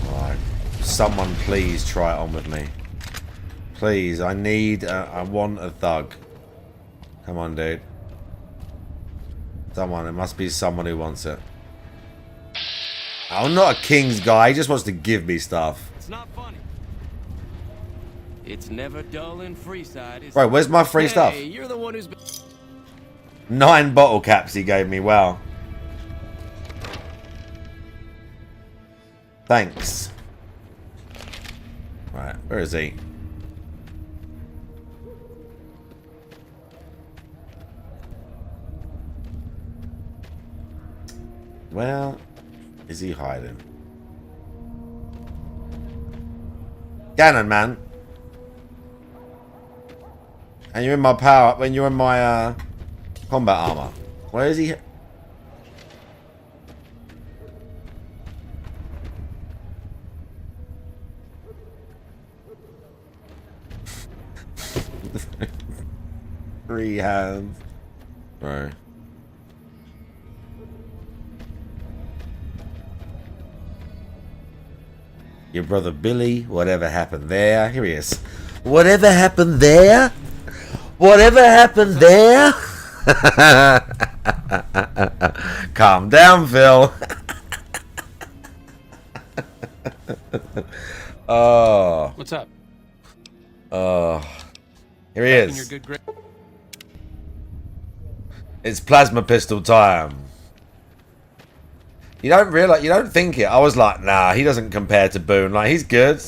Alright. Someone please try it on with me. Please, I want a thug. Come on, dude. Someone, it must be someone who wants it. I'm not a king's guy, he just wants to give me stuff.
It's not funny. It's never dull in Freeside, is
Bro, where's my free stuff?
Hey, you're the one who's been
9 bottle caps he gave me, wow. Thanks. Right, where is he? Well, is he hiding? Ganon, man. And you're in my power, when you're in my combat armor. Where is he? Three hands. Bro. Your brother Billy, whatever happened there? Here he is. Whatever happened there? Whatever happened there? Calm down, Phil. Oh.
What's up?
Oh. Here he is. It's plasma pistol time. You don't realize, you don't think it. I was like, nah, he doesn't compare to Boone. Like, he's good,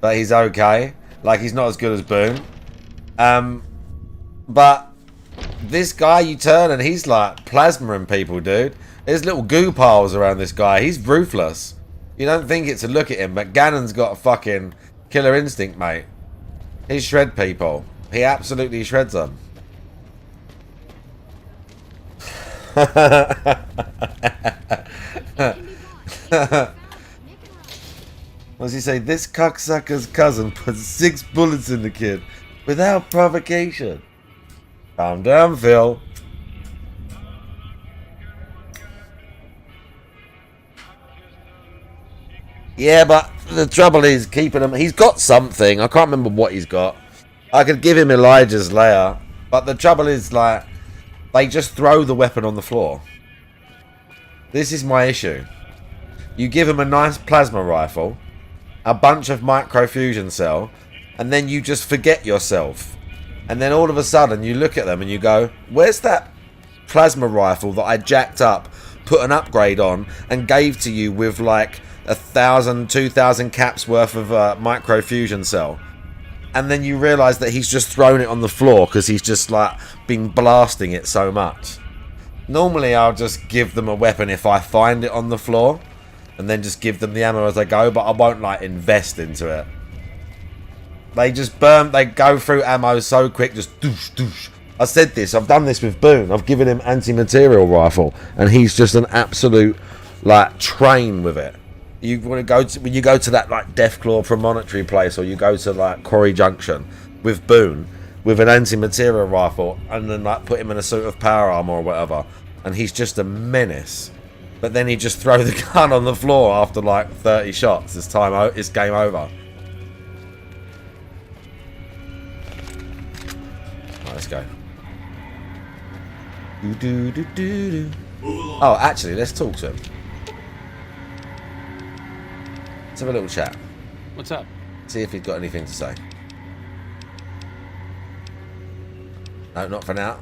but he's okay. Like, he's not as good as Boone. But this guy, you turn and he's like plasmaing people, dude. There's little goo piles around this guy. He's ruthless. You don't think it to look at him, but Ganon's got a fucking killer instinct, mate. He shred people. He absolutely shreds them. What does he say? This cocksucker's cousin put 6 bullets in the kid without provocation. Calm down, Phil. Yeah, but the trouble is keeping him. He's got something. I can't remember what he's got. I could give him Elijah's lair, but the trouble is, like, they just throw the weapon on the floor. This is my issue. You give him a nice plasma rifle, a bunch of microfusion cell, and then you just forget yourself. And then all of a sudden you look at them and you go, where's that plasma rifle that I jacked up, put an upgrade on, and gave to you with like 1,000, 2,000 caps worth of microfusion cell? And then you realise that he's just thrown it on the floor because he's just like been blasting it so much. Normally I'll just give them a weapon if I find it on the floor, and then just give them the ammo as I go, but I won't like invest into it. They just they go through ammo so quick, just doosh, doosh. I said this, I've done this with Boone. I've given him anti-material rifle, and he's just an absolute, like, train with it. You want to go to when you go to that like Deathclaw Promontory place, or you go to like Quarry Junction with Boone with an anti-material rifle, and then like put him in a suit of power armor or whatever, and he's just a menace. But then he just throw the gun on the floor after like 30 shots. It's game over. Right, let's go. Oh, actually, let's talk to him. Let's have a little chat.
What's up?
See if he's got anything to say. No, not for now.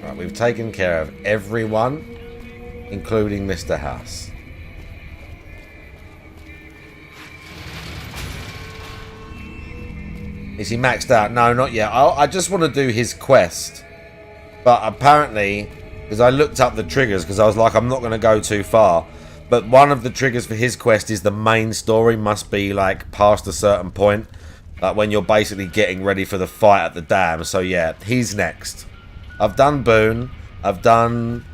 Right, we've taken care of everyone, including Mr. House. Is he maxed out? No, not yet. I just want to do his quest. But apparently, because I looked up the triggers, because I was like, I'm not going to go too far. But one of the triggers for his quest is the main story must be like past a certain point. Like when you're basically getting ready for the fight at the dam. So yeah, he's next. I've done Boone. I've done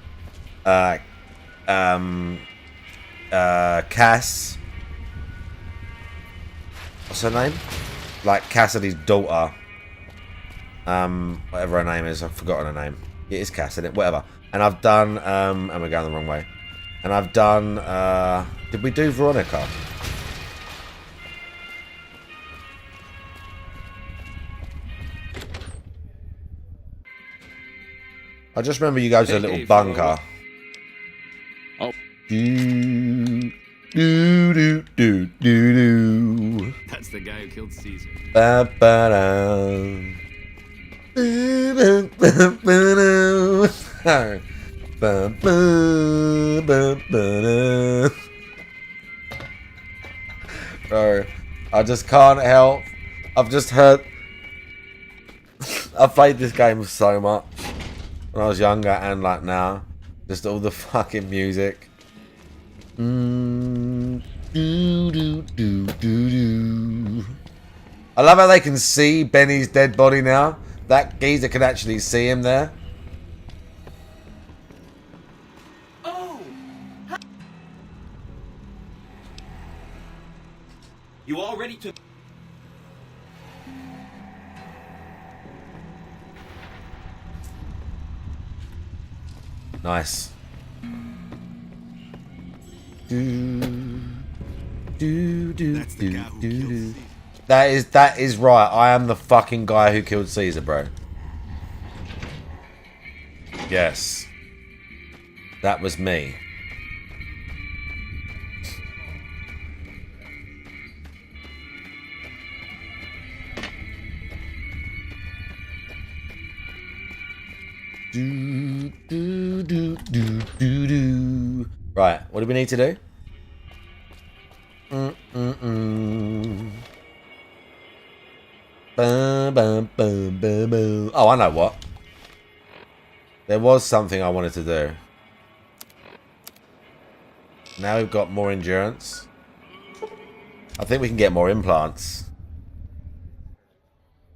Cass. What's her name? Like Cassidy's daughter. Whatever her name is. I've forgotten her name. It is Cass, isn't it? Whatever. And I've done am I going the wrong way? And I've done did we do Veronica? I just remember you go to a little bunker.
Oh.
Do do do do do.
That's the guy who killed Caesar.
Ba ba da. Ba ba ba ba. Ba ba ba ba. Bro, I just can't help. I've just heard. I've played this game so much when I was younger and like now. Just all the fucking music. Do, do, do, do, do. I love how they can see Benny's dead body now. That geezer can actually see him there.
Oh! You all ready to...
Nice. Do, do, do, do, do. That is right. I am the fucking guy who killed Caesar, bro. Yes. That was me. Do, do, do, do, do, do. Right, what do we need to do? Bum, bum, bum, bum, bum. Oh, I know what. There was something I wanted to do. Now we've got more endurance. I think we can get more implants.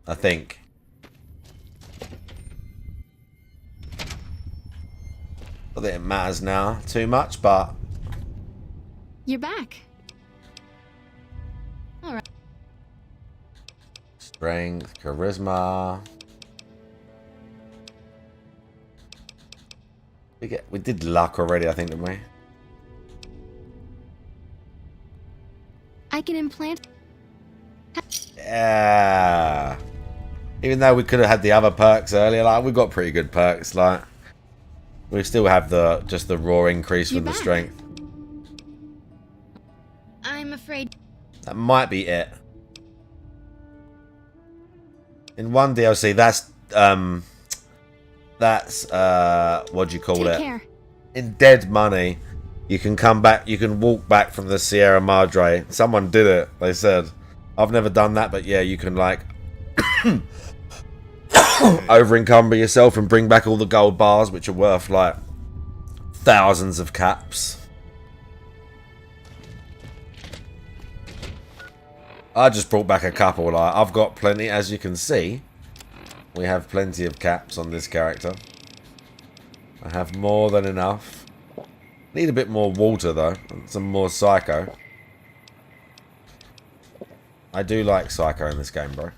I think. Not that it matters now too much, but...
You're back. Alright.
Strength, charisma. We did luck already, I think, didn't we?
I can implant...
Yeah. Even though we could have had the other perks earlier, like we've got pretty good perks, like we still have just the raw increase with the strength.
I'm afraid...
That might be it. In one DLC, that's what do you call it?
Care.
In Dead Money, you can come back, you can walk back from the Sierra Madre. Someone did it, they said. I've never done that, but yeah, you can like over encumber yourself and bring back all the gold bars, which are worth like thousands of caps. I just brought back a couple. Like, I've got plenty, as you can see. We have plenty of caps on this character. I have more than enough. Need a bit more water though, and some more Psycho. I do like Psycho in this game, bro.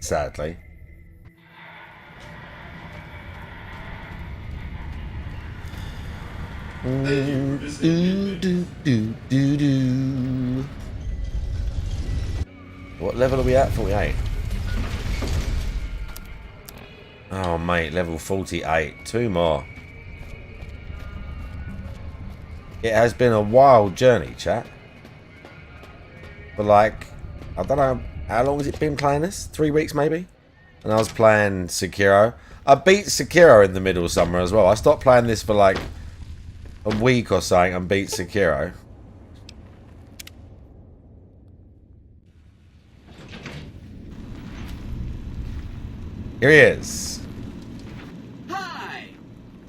Sadly. What level are we at? 48. Oh mate, level 48. 2 more. It has been a wild journey, chat. But like, I don't know, how long has it been playing this? 3 weeks maybe? And I was playing Sekiro. I beat Sekiro in the middle of summer as well. I stopped playing this for like a week or something and beat Sekiro. Here he is.
Hi!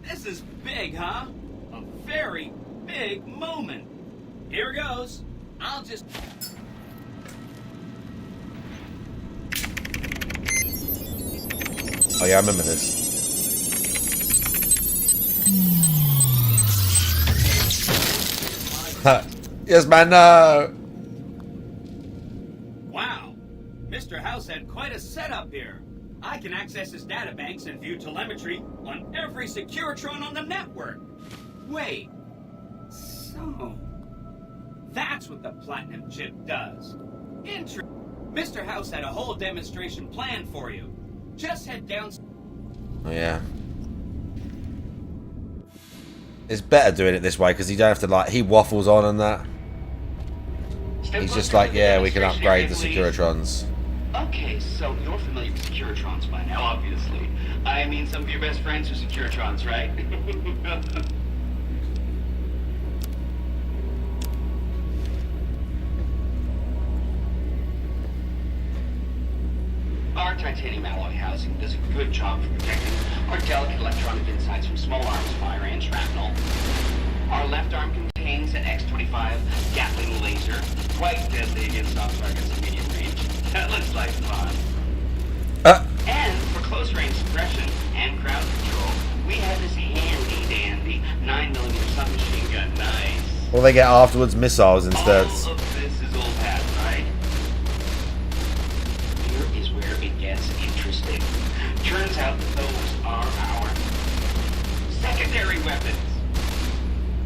This is big, huh? A very big moment. Here goes. I'll just...
Oh yeah, I remember this. Yes, man, no!
Wow! Mr. House had quite a setup here. I can access his databanks and view telemetry on every Securitron on the network. Wait. So... that's what the Platinum chip does. Mr. House had a whole demonstration planned for you. Just head down...
Oh yeah. It's better doing it this way because you don't have to like, he waffles on and that. He's just like, yeah, we can upgrade the Securitrons.
Okay, so you're familiar with Securitrons by now, obviously. I mean, some of your best friends are Securitrons, right? Our titanium alloy housing does a good job of protecting our delicate electronic insides from small arms fire and shrapnel. Our left arm contains an X-25 Gatling laser, quite deadly against soft targets at medium range. That looks like fun. And for close range suppression and crowd control, we have this handy-dandy 9mm submachine gun. Nice.
Or they get afterwards missiles instead.
All of this is old hat, right? Here is where it gets interesting. Turns out those are our secondary weapons.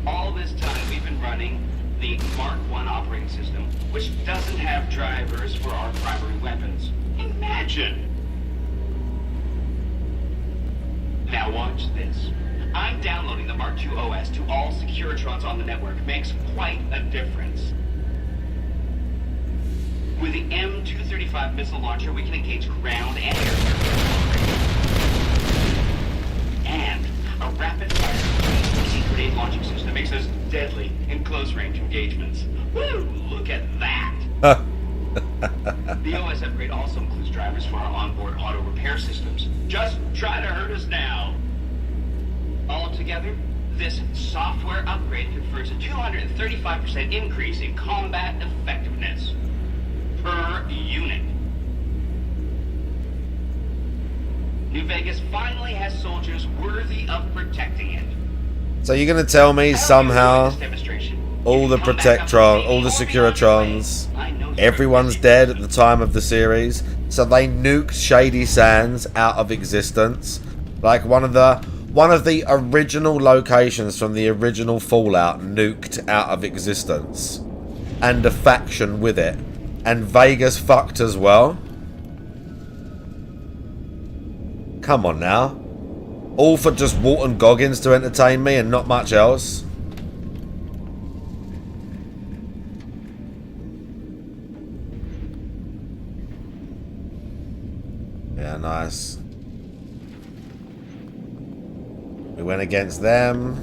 All this time we've been running the Mark I operating system, which doesn't have drivers for our primary weapons. Imagine! Now watch this. I'm downloading the Mark II OS to all Securitrons on the network. Makes quite a difference. With the M235 missile launcher, we can engage ground and air. And a rapid-fire DC grenade launching system makes us deadly in close-range engagements. Woo! Look at that! The OS upgrade also includes drivers for our onboard auto repair systems. Just try to hurt us now. Altogether, this software upgrade confers a 235% increase in combat effectiveness per unit. New Vegas finally has soldiers worthy of protecting it.
So you're gonna tell me somehow all the Protectron, all the Securitrons, everyone's dead at the time of the series, so they nuked Shady Sands out of existence, like one of the original locations from the original Fallout nuked out of existence, and a faction with it, and Vegas fucked as well. Come on now. All for just Walton Goggins to entertain me and not much else. Yeah, nice. We went against them.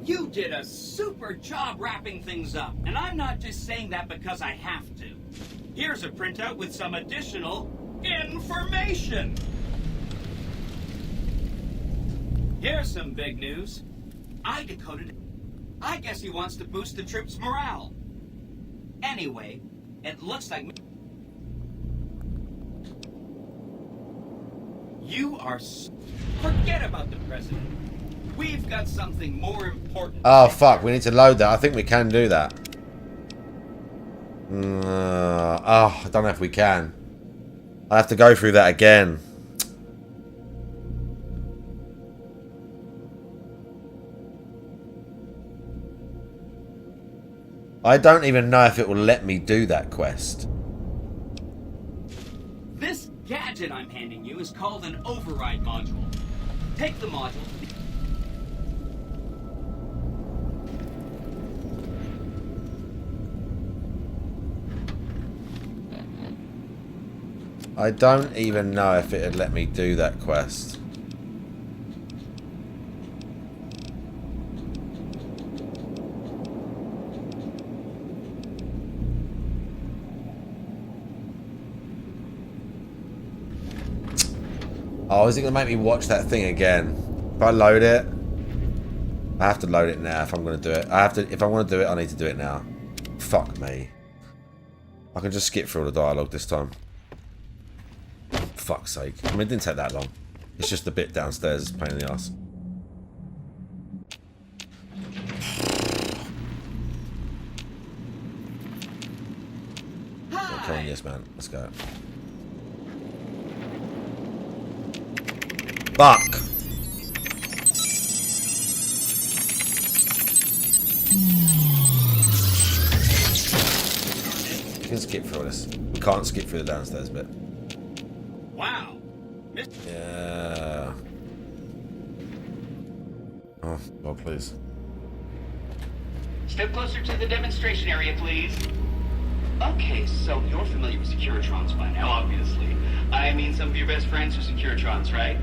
You did a super job wrapping things up, and I'm not just saying that because I have to. Here's a printout with some additional information. Here's some big news. I decoded I guess he wants to boost the troops' morale. Anyway, it looks like... You are... Forget about the president. We've got something more important.
Oh, fuck. We need to load that. I think we can do that. I don't know if we can. I have to go through that again. I don't even know if it will let me do that quest.
This gadget I'm handing you is called an override module. Take the module to the...
I don't even know if it would let me do that quest. Oh, is it going to make me watch that thing again? If I load it, I have to load it now if I'm going to do it. If I want to do it, I need to do it now. Fuck me. I can just skip through all the dialogue this time. Fuck's sake. I mean, it didn't take that long. It's just the bit downstairs is a pain in the ass. Come on, yes, man. Let's go. Fuck! We can skip through this. We can't skip through the downstairs bit.
Wow.
Yeah. Oh, God, please.
Step closer to the demonstration area, please. Okay, so you're familiar with Securitrons by now, obviously. I mean, some of your best friends are Securitrons, right?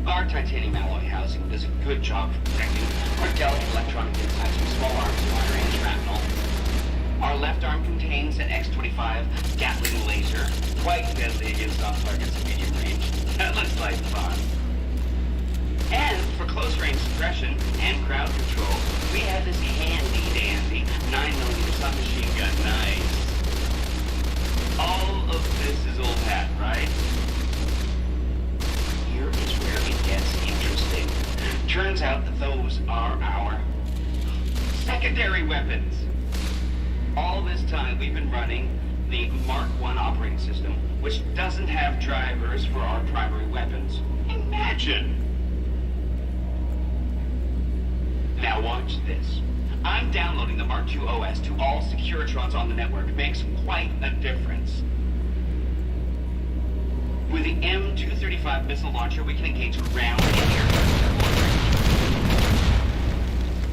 Our titanium alloy housing does a good job of protecting our delicate electronic insides from small arms fire and shrapnel. Our left arm contains an X-25 Gatling laser, quite deadly against off-targets at medium range. That looks like fun. And for close-range suppression and crowd control, we have this handy-dandy 9mm submachine gun. Nice. All of this is old hat, right? Here is where it gets interesting. Turns out that those are our secondary weapons. All this time we've been running the Mark I operating system, which doesn't have drivers for our primary weapons. Imagine! Now watch this. I'm downloading the Mark II OS to all Securitrons on the network. It makes quite a difference. With the M235 missile launcher, we can engage ground and air.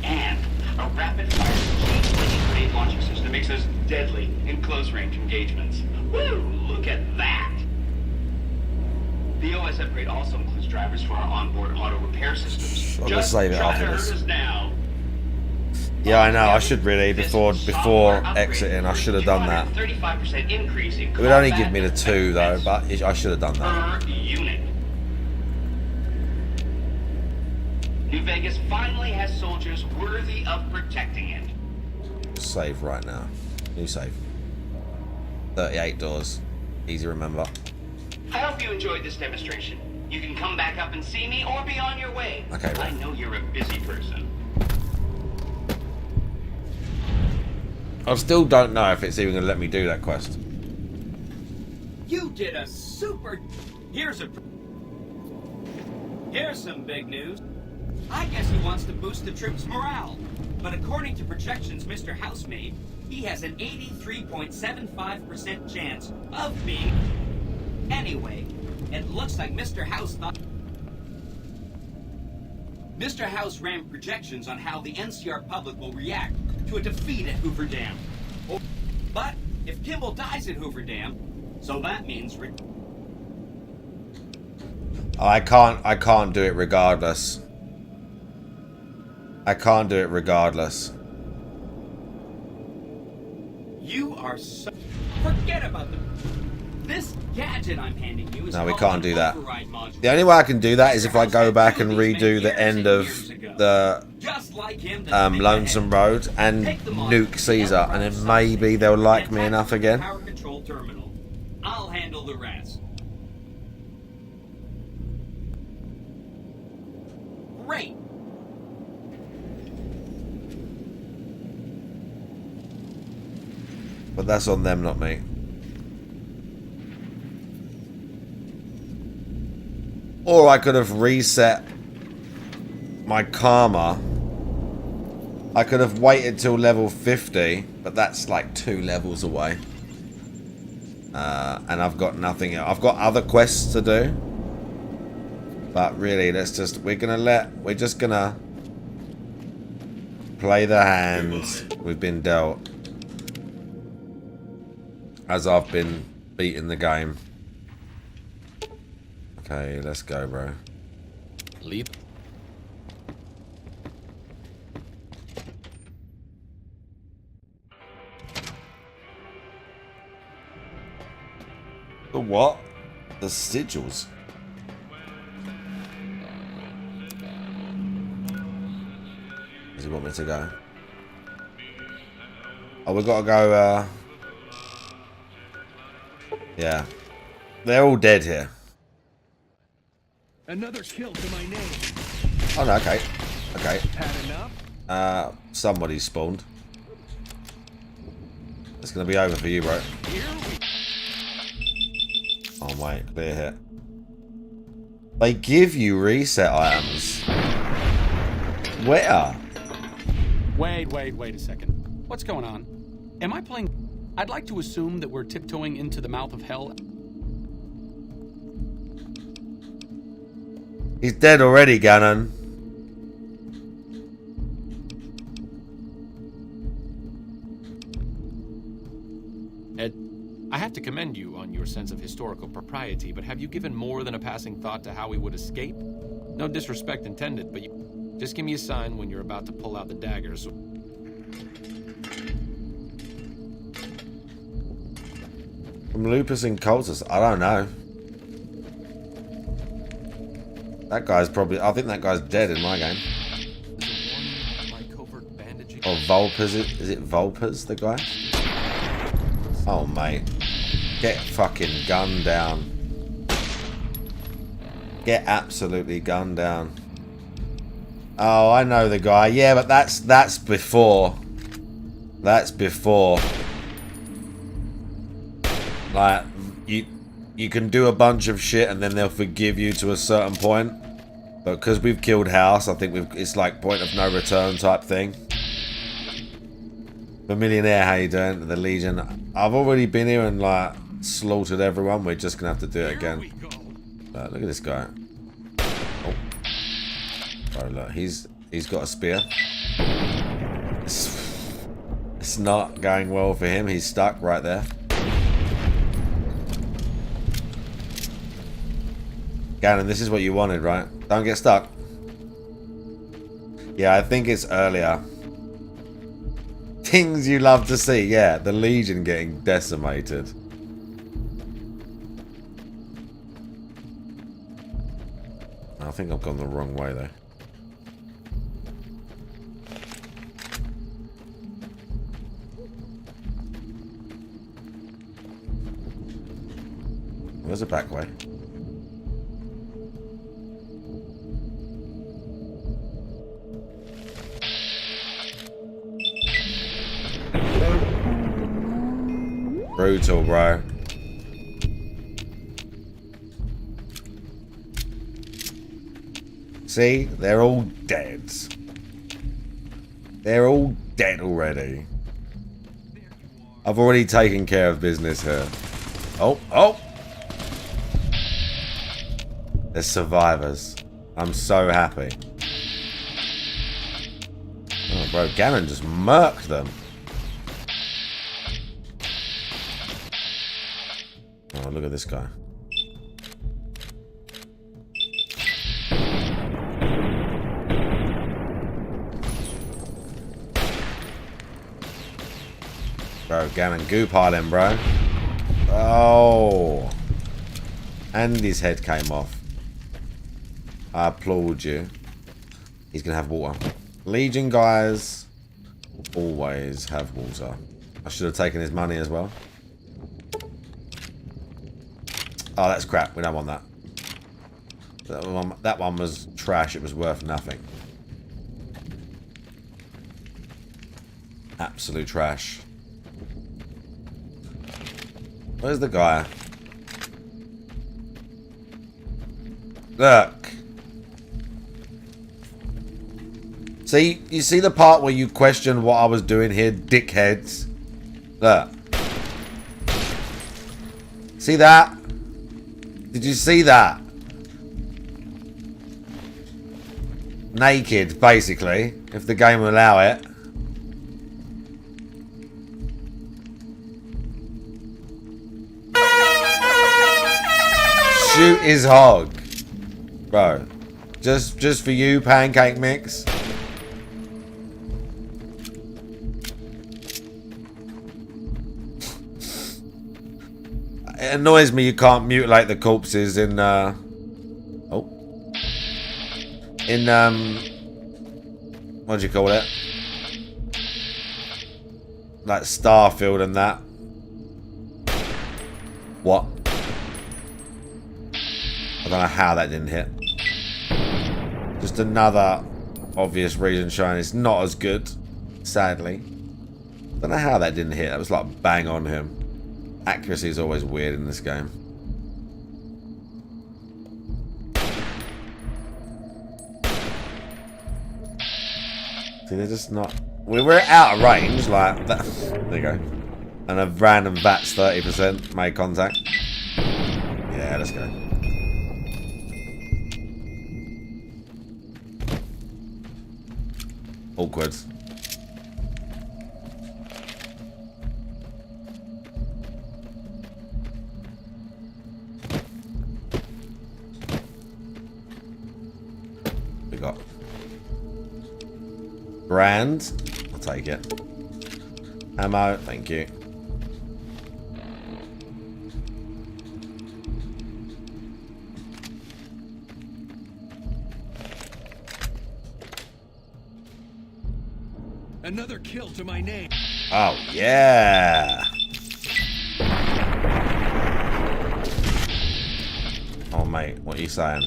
And a rapid-fire heat grenade launcher system makes us deadly in close-range engagements. Woo! Look at that! The OS upgrade also includes drivers for our onboard auto repair systems.
I'm gonna save it after this.
Now.
Yeah, I know. I should really before exiting. I should have done that.
35% increase in
It would only give me the 2 though, but I should have done that.
per unit. New Vegas finally has soldiers worthy of protecting it.
Save right now. New save. 38 doors. Easy to remember.
I hope you enjoyed this demonstration. You can come back up and see me or be on your way.
Okay,
I know you're a busy person.
I still don't know if it's even going to let me do that quest.
You did a super... Here's some big news. I guess he wants to boost the troops' morale. But according to projections Mr. House made, he has an 83.75% chance of being... Anyway, it looks like Mr. House thought... Mr. House ran projections on how the NCR public will react to a defeat at Hoover Dam. But if Kimball dies at Hoover Dam, so that means...
I can't do it regardless. I can't do it regardless.
You are so... Forget about the... This gadget I'm handing you is
No, we
called
can't
an
do that.
override module.
The only way I can do that is if I go back and redo the end of the Lonesome Road and nuke Caesar, and then maybe they'll like me enough again.
Power control terminal. I'll handle the rest. Great.
But that's on them, not me. Or I could have reset my karma. I could have waited till level 50, but that's like 2 levels away. And I've got nothing else. I've got other quests to do. But really, we're just gonna play the hands we've been dealt. As I've been beating the game. Okay, let's go, bro.
Leap.
The what? The sigils. Does he want me to go? Oh, we've got to go, yeah. They're all dead here.
Another kill to my name.
Oh, no, okay. Okay.
Had enough?
Somebody spawned. It's going to be over for you, bro. Oh, wait. Clear hit. They give you reset items. Where?
Wait a second. What's going on? Am I playing... I'd like to assume that we're tiptoeing into the mouth of hell.
He's dead already, Ganon.
Ed, I have to commend you on your sense of historical propriety, but have you given more than a passing thought to how we would escape? No disrespect intended, but just give me a sign when you're about to pull out the daggers.
From Lupus and Cultus, I don't know. That guy's probably... I think that guy's dead in my game. Or Vulpers, is it Vulpers, the guy? Oh, mate. Get fucking gunned down. Get absolutely gunned down. Oh, I know the guy. Yeah, but that's before. That's before. Like, you can do a bunch of shit and then they'll forgive you to a certain point. But because we've killed House, I think it's like point of no return type thing. The Millionaire, how you doing? The Legion. I've already been here and like slaughtered everyone. We're just gonna have to do it again. Look at this guy. Oh, bro, look, he's got a spear. It's not going well for him. He's stuck right there. Ganon, this is what you wanted, right? Don't get stuck. Yeah, I think it's earlier. Things you love to see. Yeah, the Legion getting decimated. I think I've gone the wrong way, though. There's a back way. Brutal, bro. See? They're all dead. They're all dead already. I've already taken care of business here. Oh, oh! They're survivors. I'm so happy. Oh, bro, Ganon just murked them. Oh, look at this guy. Bro, Ganon goo piling, bro. Oh. And his head came off. I applaud you. He's going to have water. Legion guys always have water. I should have taken his money as well. Oh, that's crap. We don't want that. That one was trash. It was worth nothing. Absolute trash. Where's the guy? Look. See, you see the part where you question what I was doing here, dickheads? Look. See that? Did you see that? Naked, basically, if the game will allow it. Shoot his hog. Bro. Just for you, pancake mix. It annoys me you can't mutilate the corpses in what do you call it? Like Starfield and that. What? I don't know how that didn't hit. Just another obvious reason showing it's not as good, sadly. Don't know how that didn't hit. That was like bang on him. Accuracy is always weird in this game. See, they're just not... We're out of range, like... That. There you go. And a random VAT's 30% made contact. Yeah, let's go. Awkward. We got brand. I'll take it. Ammo, thank you.
Another kill to my name.
Oh, yeah. Oh, mate, what are you saying?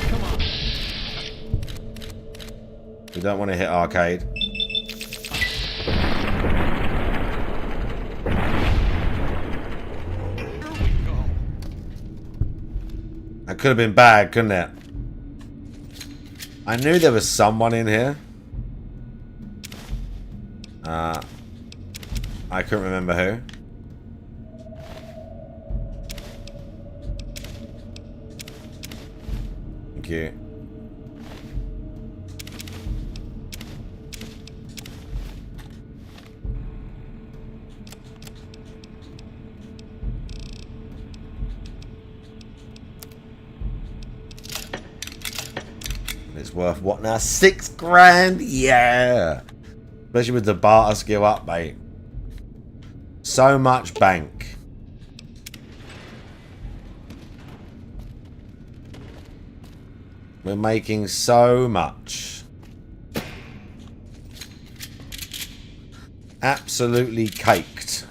Come on.
We don't want to hit arcade. That could have been bad, couldn't it? I knew there was someone in here. I couldn't remember who. Thank you. It's worth what now? 6 grand? Yeah. Especially with the barter skill up, mate. So much bank. We're making so much. Absolutely caked.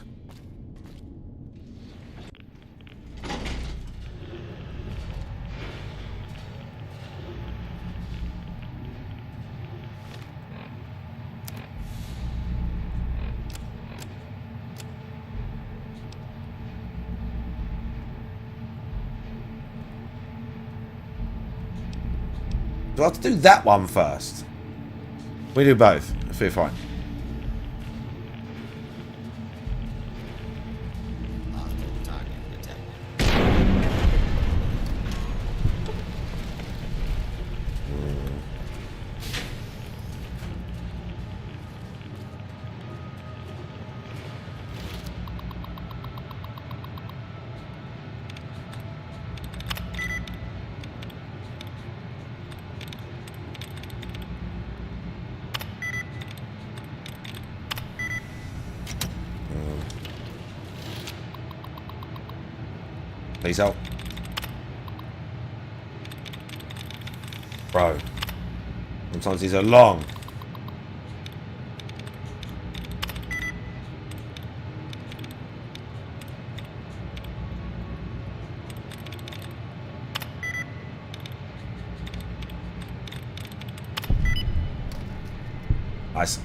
Do I have to do that one first? We do both. I feel fine. Please help. Bro. Sometimes these are long. Nice.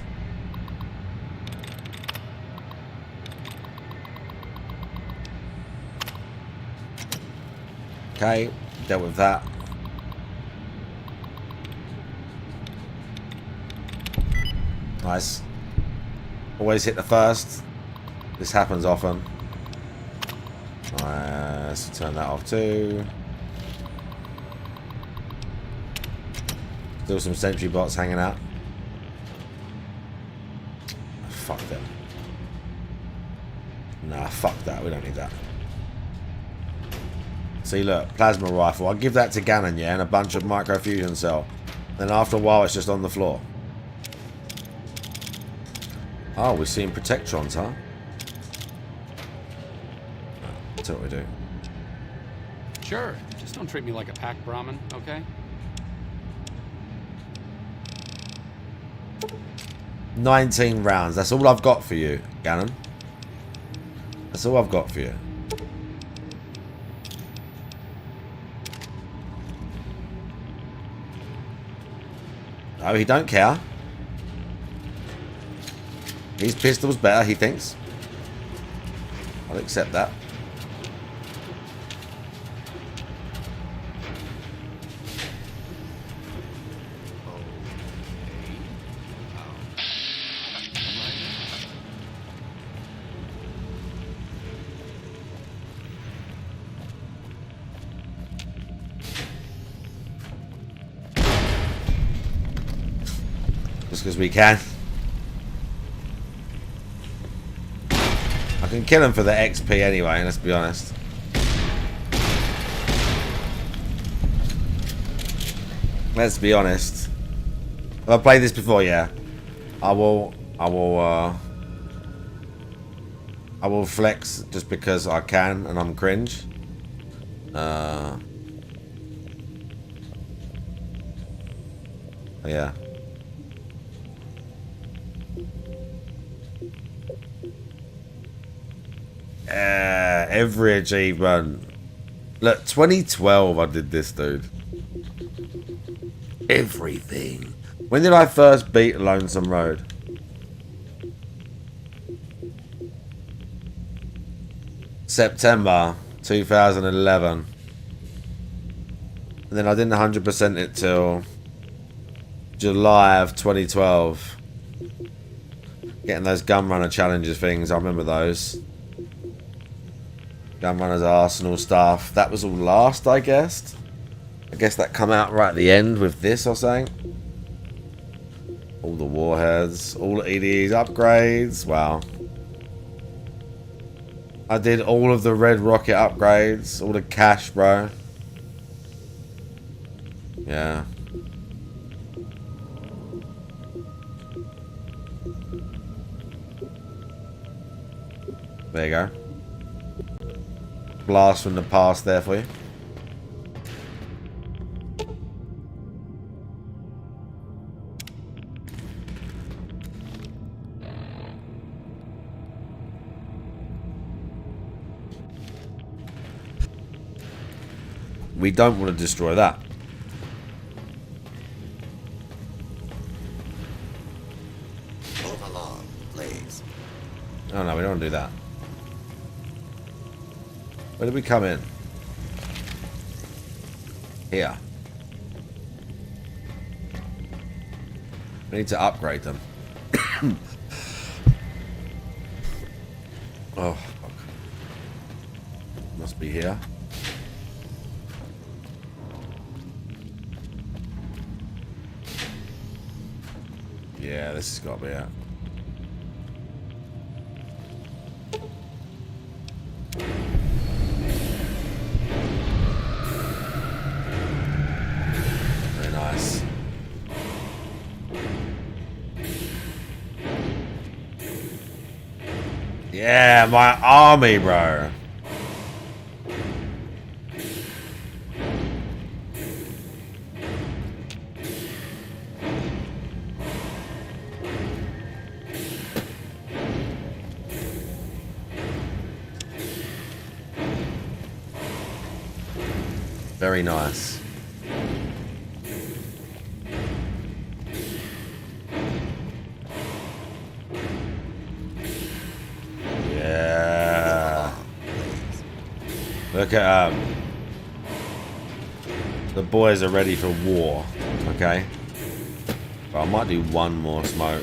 Okay, dealt with that. Nice. Always hit the first. This happens often. Let's turn that off too. Still some sentry bots hanging out. Fuck them. Nah, fuck that. We don't need that. See, look, plasma rifle. I'll give that to Ganon, yeah, and a bunch of microfusion cell. Then after a while, it's just on the floor. Oh, we're seeing protectrons, huh? That's what we do.
Sure. Just don't treat me like a pack Brahmin, okay?
$19 rounds. That's all I've got for you, Ganon. That's all I've got for you. No, he don't care. His pistol's better, he thinks. I'll accept that. Just because we can. I can kill him for the XP anyway, let's be honest. Let's be honest. Have I played this before? Yeah. I will flex just because I can and I'm cringe. Yeah. Every achievement. Look, 2012 I did this, dude. Everything. When did I first beat Lonesome Road? September 2011. And then I didn't 100% it till July of 2012. Getting those gun runner challenges things, I remember those. Gun runners Arsenal stuff. That was all last, I guess. I guess that come out right at the end with this or something. All the warheads, all the EDEs upgrades. Wow. I did all of the red rocket upgrades, all the cash, bro. Yeah. There you go. Blast from the past there for you. We don't want to destroy that.
Move along, please.
Oh no, we don't want to do that. Where did we come in? Here. We need to upgrade them. Oh, fuck. Must be here. Yeah, this has got to be it. Very nice. Yeah, my army, bro. Very nice. Yeah. Look at the boys are ready for war. Okay. But I might do one more smoke.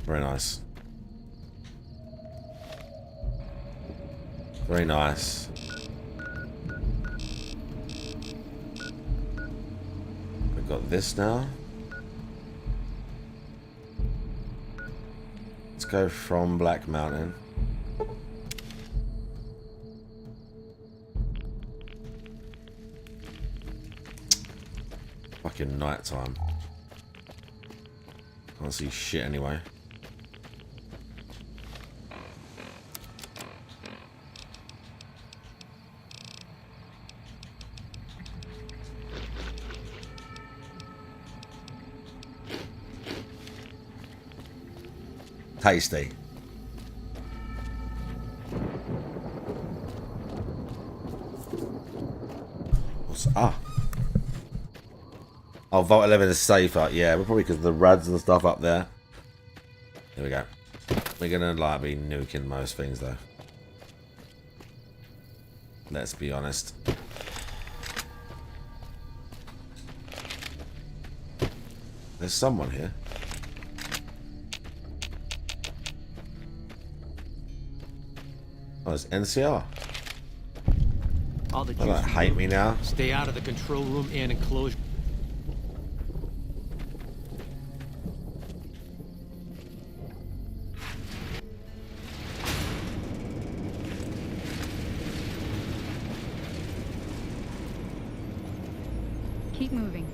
Very nice. Very nice. We've got this now. Let's go from Black Mountain. Fucking nighttime. Can't see shit anyway. Tasty. What's Oh, Vault 11 is safer. Yeah, we're probably because of the rads and stuff up there. Here we go. We're gonna like be nuking most things though. Let's be honest. There's someone here. Oh, it's NCR.
All the
They like hate me now.
Stay out of the control room and enclosure.
Keep moving.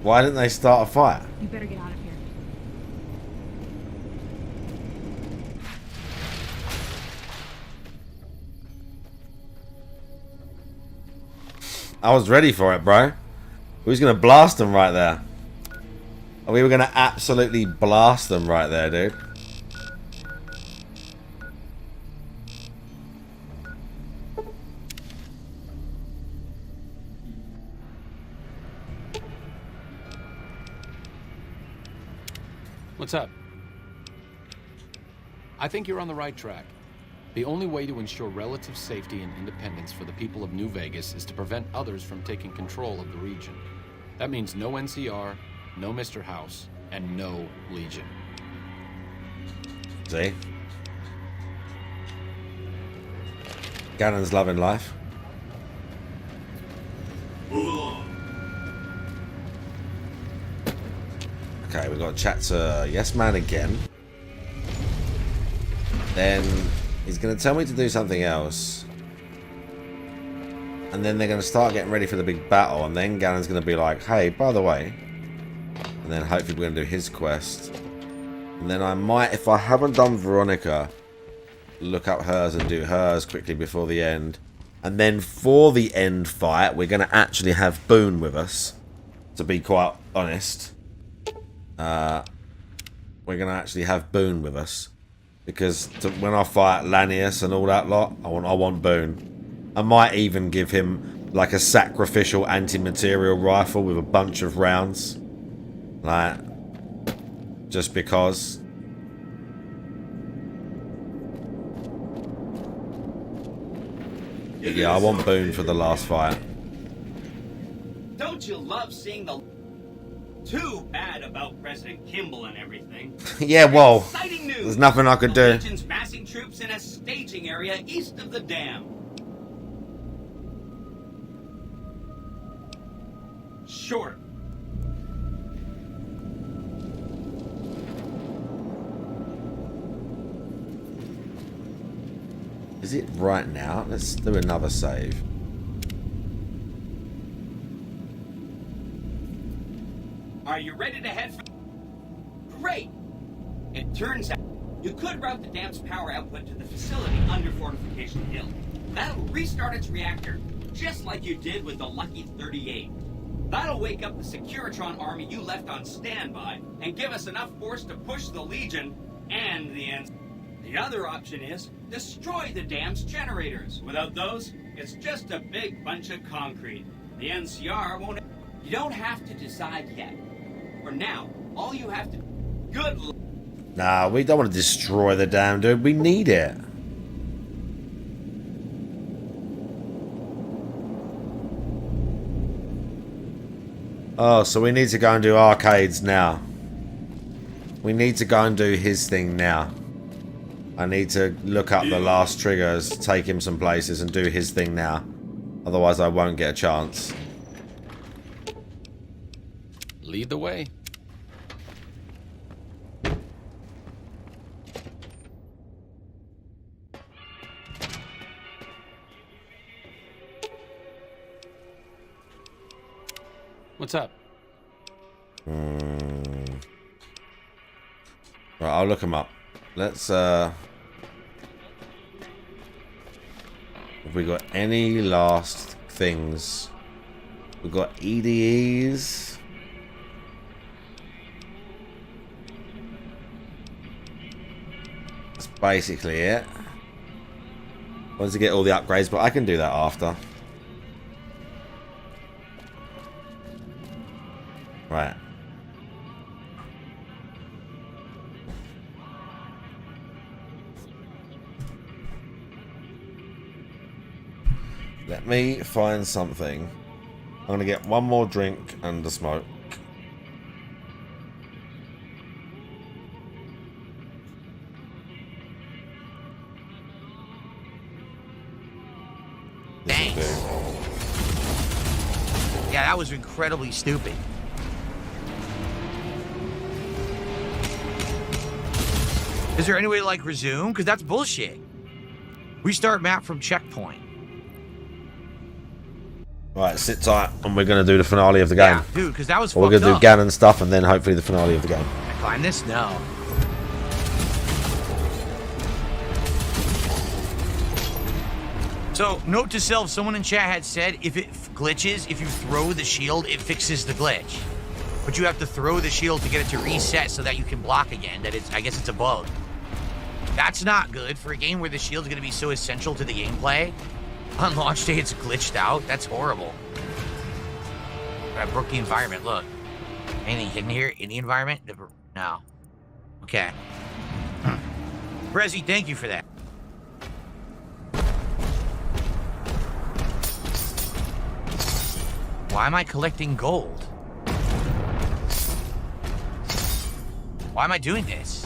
Why didn't they start a fight?
You better get out of here.
I was ready for it, bro. We was gonna blast them right there. We were gonna absolutely blast them right there, dude.
What's up? I think you're on the right track. The only way to ensure relative safety and independence for the people of New Vegas is to prevent others from taking control of the region. That means no NCR, no Mr. House, and no Legion.
See? Ganon's loving life.
Move along.
Okay, we've got to chat to Yes Man again. Then he's going to tell me to do something else. And then they're going to start getting ready for the big battle. And then Ganon's going to be like, hey, by the way. And then hopefully we're going to do his quest. And then I might, if I haven't done Veronica, look up hers and do hers quickly before the end. And then for the end fight, we're going to actually have Boone with us. To be quite honest. We're going to actually have Boone with us. Because when I fight Lanius and all that lot, I want Boone. I might even give him like a sacrificial anti-material rifle with a bunch of rounds. Like, just because. But yeah, I want Boone for the last fight.
Don't you love seeing the... Too bad about President Kimball and everything.
Yeah, well,
Exciting news.
there's nothing I could do.
The Legion's massing troops in a staging area east of the dam. Sure.
Is it right now? Let's do another save.
you ready to head for... Great! It turns out you could route the dam's power output to the facility under Fortification Hill. That'll restart its reactor, just like you did with the Lucky 38. That'll wake up the Securitron army you left on standby and give us enough force to push the Legion and the NCR. The other option is destroy the dam's generators. Without those, it's just a big bunch of concrete. The NCR won't... You don't have to decide yet. For now, all you have to... Good luck.
Nah, we don't want to destroy the dam, dude. We need it. Oh, so we need to go and do arcades now. We need to go and do his thing now. I need to look up the last triggers, take him some places, and do his thing now. Otherwise, I won't get a chance.
Lead the way. What's up?
Right, I'll look him up. Let's, have we got any last things? We've got EDEs. That's basically it. Once you get all the upgrades, but I can do that after. Right. Let me find something. I'm gonna get one more drink and a smoke.
Thanks. Yeah, that was incredibly stupid. Is there any way to, like, resume? Because that's bullshit. Restart map from checkpoint.
Right, sit tight, and we're going to do the finale of the game.
Yeah, dude, because that was
We're going to do Ganon stuff, and then hopefully the finale of the game.
Can I climb this? No. So, note to self, someone in chat had said if it glitches, if you throw the shield, it fixes the glitch. But you have to throw the shield to get it to reset so that you can block again. I guess it's a bug. That's not good for a game where the shield's going to be so essential to the gameplay. On launch day, it's glitched out. That's horrible. I broke the environment. Look. Anything hidden here in the environment? No. Okay. Brezzy, thank you for that. Why am I collecting gold? Why am I doing this?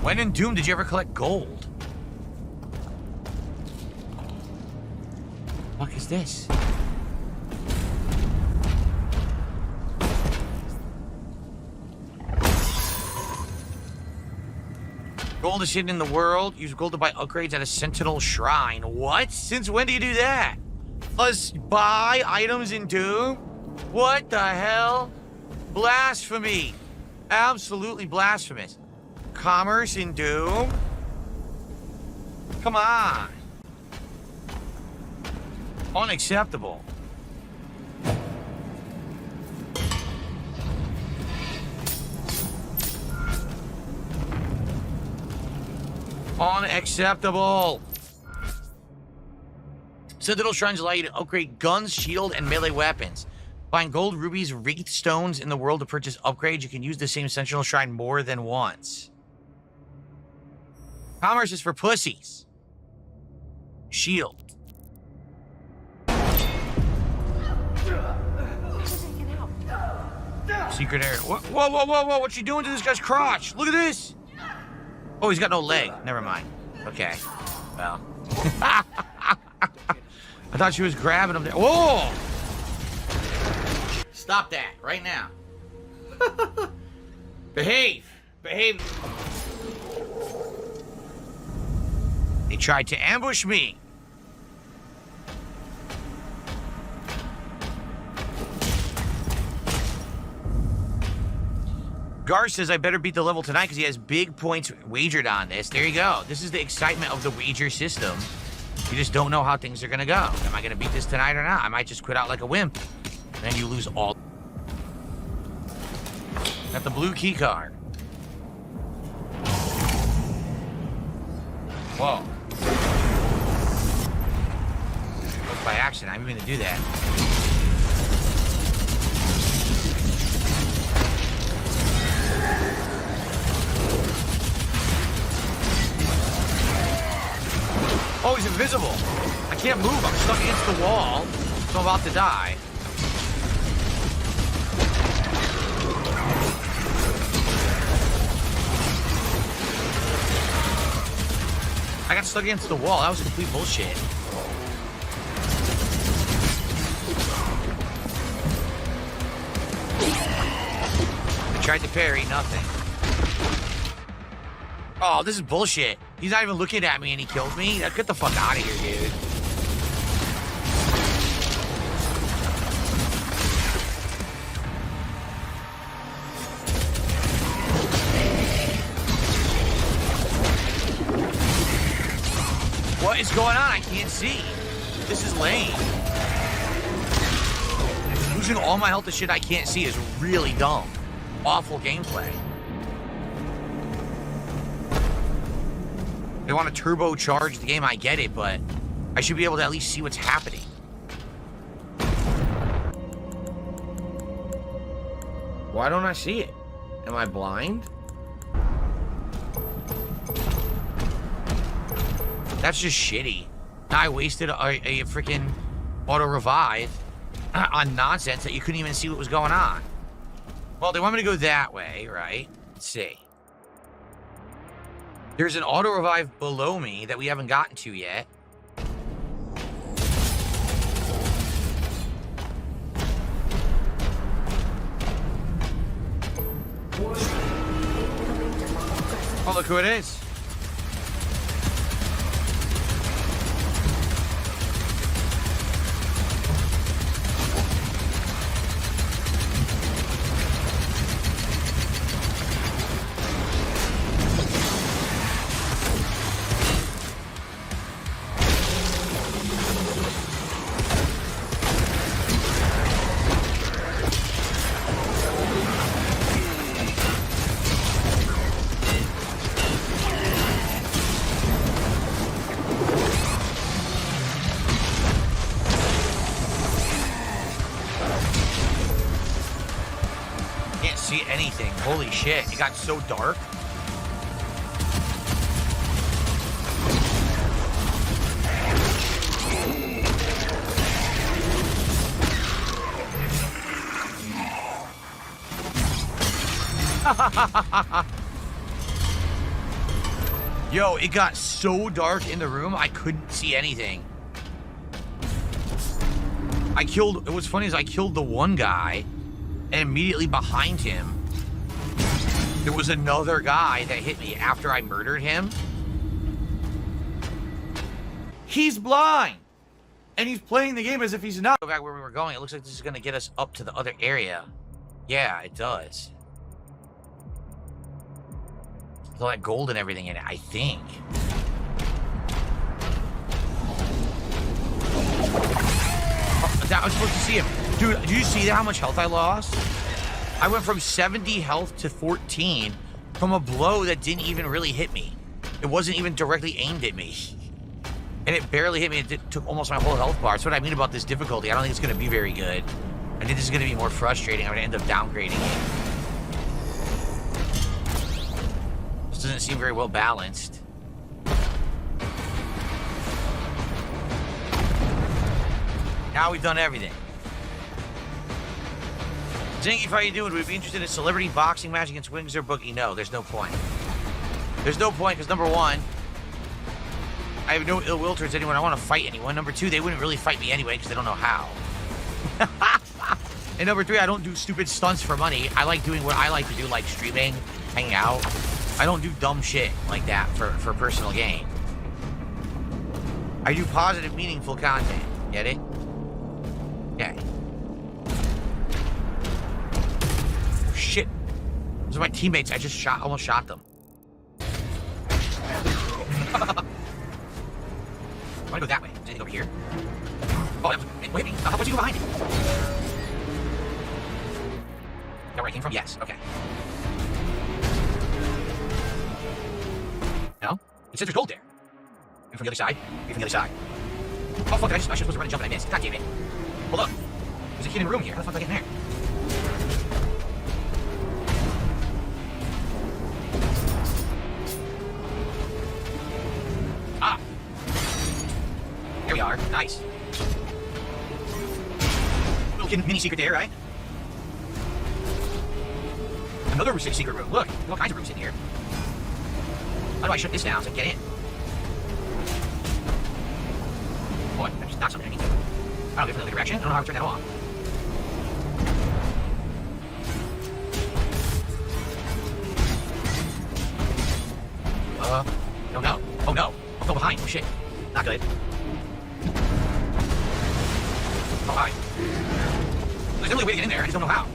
When in Doom did you ever collect gold? What the fuck is this? Gold is hidden in the world. Use gold to buy upgrades at a Sentinel Shrine. What? Since when do you do that? Us buy items in Doom? What the hell? Blasphemy. Absolutely blasphemous. Commerce in Doom? Come on. Unacceptable. Unacceptable. Sentinel Shrines allow you to upgrade guns, shield, and melee weapons. Find gold, rubies, wreath stones in the world to purchase upgrades. You can use the same Sentinel Shrine more than once. Commerce is for pussies. Shield. Secret area. Whoa, whoa, whoa, whoa. What's she doing to this guy's crotch? Look at this. Oh, he's got no leg. Never mind. Okay. Well. I thought she was grabbing him there. Whoa! Stop that right now. Behave. Behave. They tried to ambush me. Gar says I better beat the level tonight because he has big points wagered on this. There you go. This is the excitement of the wager system. You just don't know how things are going to go. Am I going to beat this tonight or not? I might just quit out like a wimp. And then you lose all. Got the blue key card. Whoa. Look, by accident. I'm even going to do that. Oh, he's invisible. I can't move. I'm stuck against the wall. So I'm about to die. I got stuck against the wall. That was complete bullshit. I tried to parry, nothing. Oh, this is bullshit. He's not even looking at me and he killed me? Get the fuck out of here, dude. What is going on? I can't see. This is lame. Losing all my health to shit I can't see is really dumb. Awful gameplay. They want to turbocharge the game, I get it, but I should be able to at least see what's happening. Why don't I see it? Am I blind? That's just shitty. I wasted a freaking auto-revive on nonsense that you couldn't even see what was going on. Well, they want me to go that way, right? Let's see. There's an auto-revive below me that we haven't gotten to yet. Oh, look who it is. Holy shit, it got so dark. Yo, it got so dark in the room, I couldn't see anything. What's funny is I killed the one guy, and immediately behind him, there was another guy that hit me after I murdered him. He's blind! And he's playing the game as if he's not. Go back where we were going. It looks like this is going to get us up to the other area. Yeah, it does. All that gold and everything in it, I think. Oh, I was supposed to see him. Dude, did you see how much health I lost? I went from 70 health to 14 from a blow that didn't even really hit me. It wasn't even directly aimed at me. And it barely hit me. It took almost my whole health bar. That's what I mean about this difficulty. I don't think it's going to be very good. I think this is going to be more frustrating. I'm going to end up downgrading it. This doesn't seem very well balanced. Now we've done everything. Zingy, how you doing? Would we be interested in a celebrity boxing match against Wings or Bookie? No, there's no point. There's no point because, number one, I have no ill will towards anyone. I want to fight anyone. Number two, they wouldn't really fight me anyway because they don't know how. And number three, I don't do stupid stunts for money. I like doing what I like to do, like streaming, hanging out. I don't do dumb shit like that for personal gain. I do positive, meaningful content. Get it? Okay. Shit. Those are my teammates. I just almost shot them. I want to go that way. Is anything over here? Oh, that was... Wait, what'd you go behind me? Is that where I came from? Yes. Okay. No? It says there's gold there. Maybe from the other side? Maybe from the other side. Oh, fuck, I was supposed to run and jump and I missed. God damn it. Well, look. There's a hidden room here. How the fuck did I get in there? Ah. There we are. Nice. Little mini secret there, right? Another secret room. Look, all kinds of rooms in here. How do I shut this down so I can get in? Boy, I just knocked something underneath it. I don't go from the other direction. I don't know how to turn that off. Oh no. Oh no. I'll go behind. Oh shit. Not good. Oh hi. There's definitely a way to get in there. I just don't know how.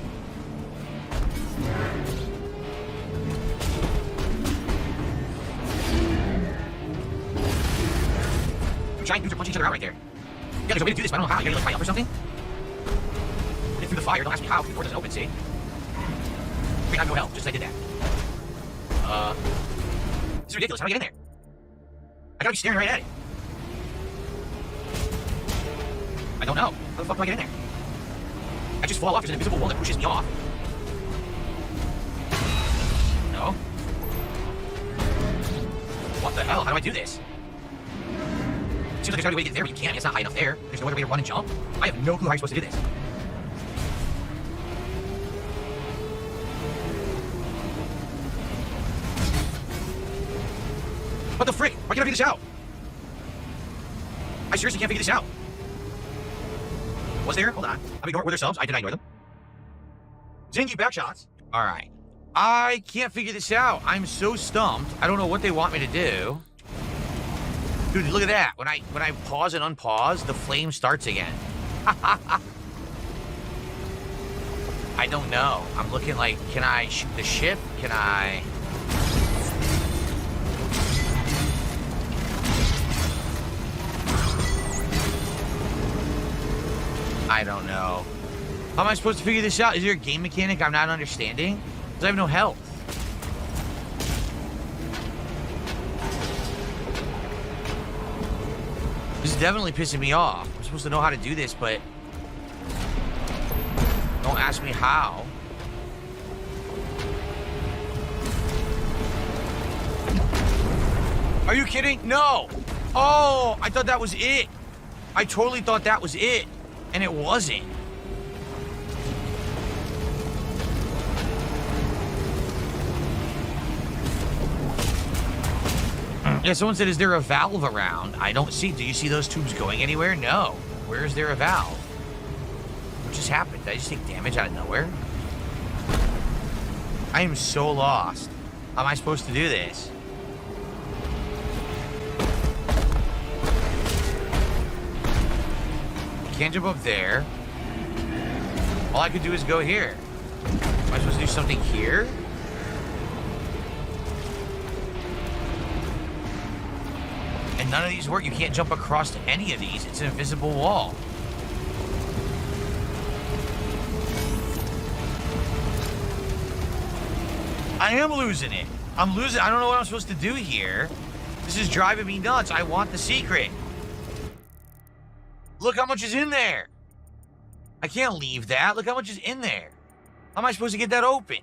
Giant dudes are punching each other out right there. Yeah, there's a way to do this, but I don't know how. You gotta like fight up or something? Get through the fire. Don't ask me how. The door doesn't open, see? I have no help, just as I did that. This is ridiculous. How do I get in there? I gotta be staring right at it. I don't know. How the fuck do I get in there? I just fall off. There's an invisible wall that pushes me off. No. What the hell? How do I do this? Seems like there's gotta be a way to get there, but you can't. It's not high enough there. There's no other way to run and jump. I have no clue how you're supposed to do this. What the frick? Why can't I figure this out? I seriously can't figure this out. Was there? Hold on. Were there subs? I did not ignore them. Zingy backshots. Alright. I can't figure this out. I'm so stumped. I don't know what they want me to do. Dude, look at that. When I pause and unpause, the flame starts again. I don't know. I'm looking like, can I shoot the ship? Can I... I don't know. How am I supposed to figure this out? Is there a game mechanic I'm not understanding? Because I have no health. This is definitely pissing me off. I'm supposed to know how to do this, but... don't ask me how. Are you kidding? No! Oh, I thought that was it. I totally thought that was it. And it wasn't. Yeah, someone said, is there a valve around? I don't see. Do you see those tubes going anywhere? No. Where is there a valve? What just happened? Did I just take damage out of nowhere? I am so lost. How am I supposed to do this? Can't jump up there. All I could do is go here. Am I supposed to do something here? And none of these work. You can't jump across to any of these. It's an invisible wall. I am losing it. I'm losing. I don't know what I'm supposed to do here. This is driving me nuts. I want the secret. Look how much is in there. I can't leave that. Look how much is in there. How am I supposed to get that open?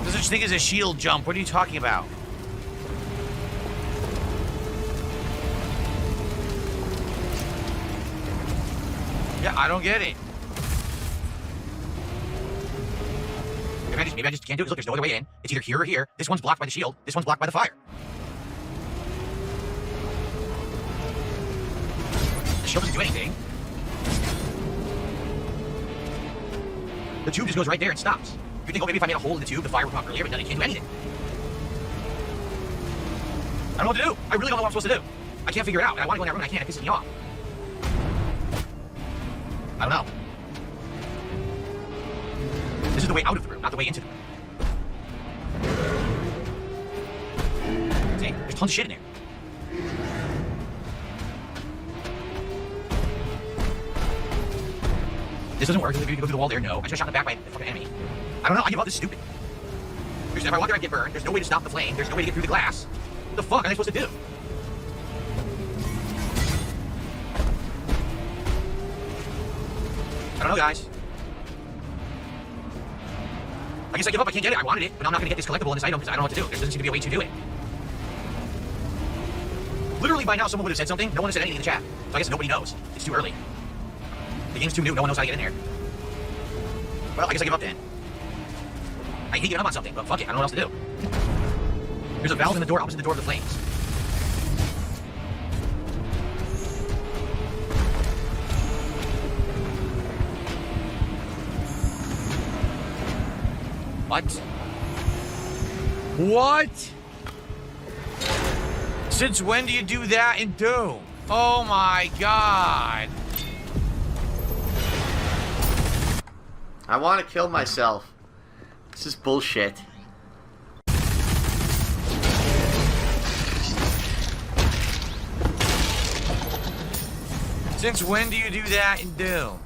There's such thing as a shield jump. What are you talking about? Yeah, I don't get it. Maybe I just can't do it. Look, there's no other way in. It's either here or here. This one's blocked by the shield. This one's blocked by the fire. The shield doesn't do anything. The tube just goes right there and stops. You think, oh, maybe if I made a hole in the tube, the fire would come out earlier, but no, you can't do anything. I don't know what to do. I really don't know what I'm supposed to do. I can't figure it out. I want to go in that room and I can't. It pisses me off. I don't know. This is the way out of the room, not the way into the room. See, there's tons of shit in there. This doesn't work. You can go through the wall there. No. I just shot in the back by the fucking enemy. I don't know. I give up. This is stupid. If I walk there, I get burned. There's no way to stop the flame. There's no way to get through the glass. What the fuck am I supposed to do? I don't know, guys. I guess I give up. I can't get it. I wanted it, but I'm not going to get this collectible in this item because I don't know what to do. There doesn't seem to be a way to do it. Literally, by now, someone would have said something. No one has said anything in the chat. So I guess nobody knows. It's too early. The game's too new. No one knows how to get in there. Well, I guess I give up then. I hate giving up on something, but fuck it. I don't know what else to do. There's a valve in the door opposite the door of the flames. What? What? Since when do you do that in Doom? Oh my god.
I want to kill myself. This is bullshit.
Since when do you do that in Doom?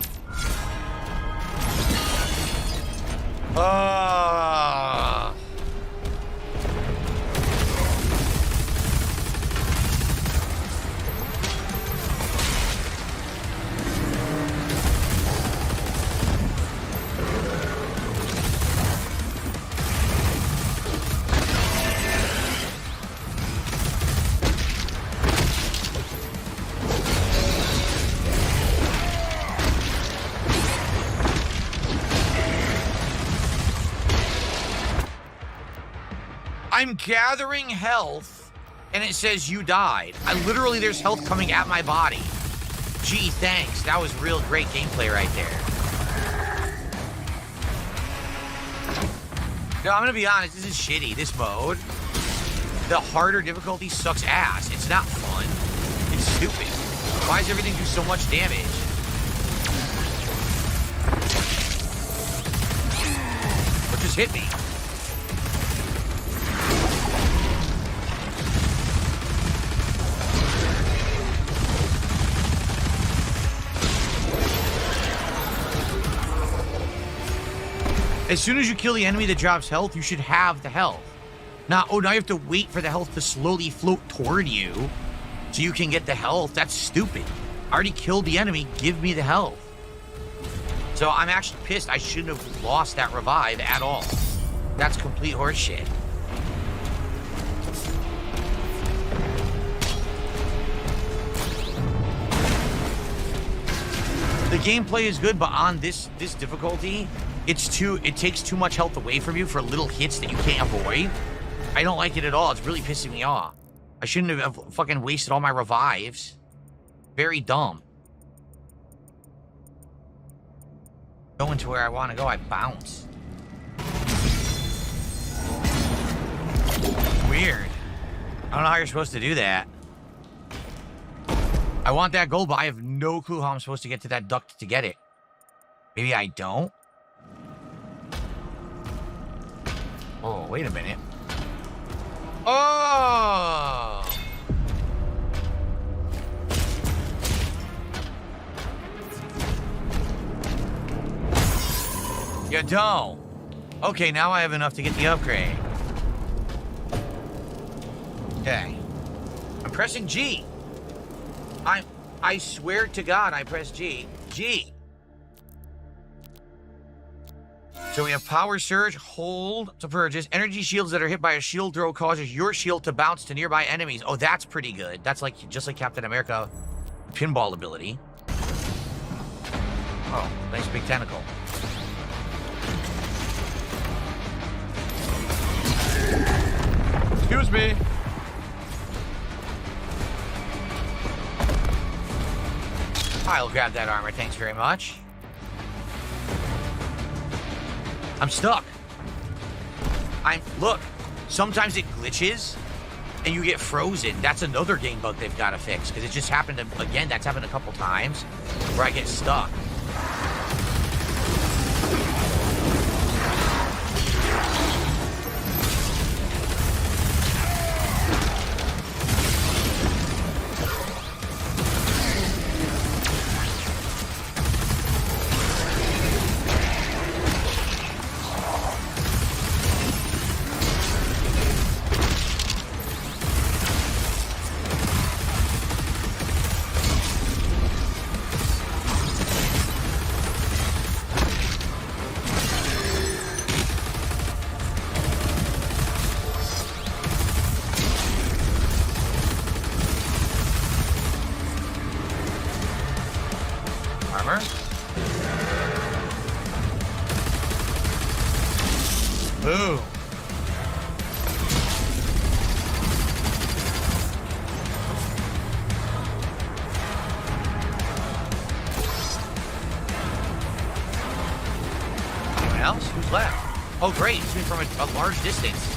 I'm gathering health, and it says you died. Literally, there's health coming at my body. Gee, thanks. That was real great gameplay right there. No, I'm gonna be honest, this is shitty, this mode. The harder difficulty sucks ass. It's not fun. It's stupid. Why does everything do so much damage? What just hit me? As soon as you kill the enemy that drops health, you should have the health. Now you have to wait for the health to slowly float toward you so you can get the health. That's stupid. I already killed the enemy. Give me the health. So I'm actually pissed. I shouldn't have lost that revive at all. That's complete horseshit. The gameplay is good, but on this difficulty, it takes too much health away from you for little hits that you can't avoid. I don't like it at all. It's really pissing me off. I shouldn't have fucking wasted all my revives. Very dumb. Going to where I want to go, I bounce. Weird. I don't know how you're supposed to do that. I want that gold, but I have no clue how I'm supposed to get to that duct to get it. Maybe I don't? Oh, wait a minute. Oh! You don't. Okay, now I have enough to get the upgrade. Okay. I'm pressing G. I swear to God, I press G. G. So we have power surge, hold to purchase. Energy shields that are hit by a shield throw causes your shield to bounce to nearby enemies. Oh, that's pretty good. That's like just like Captain America pinball ability. Oh, nice big tentacle. Excuse me. I'll grab that armor, thanks very much. I'm stuck. Look, sometimes it glitches, and you get frozen. That's another game bug they've got to fix, because it just happened again. That's happened a couple times where I get stuck. Boom. Anyone else? Who's left? Oh, great. It's been from a large distance.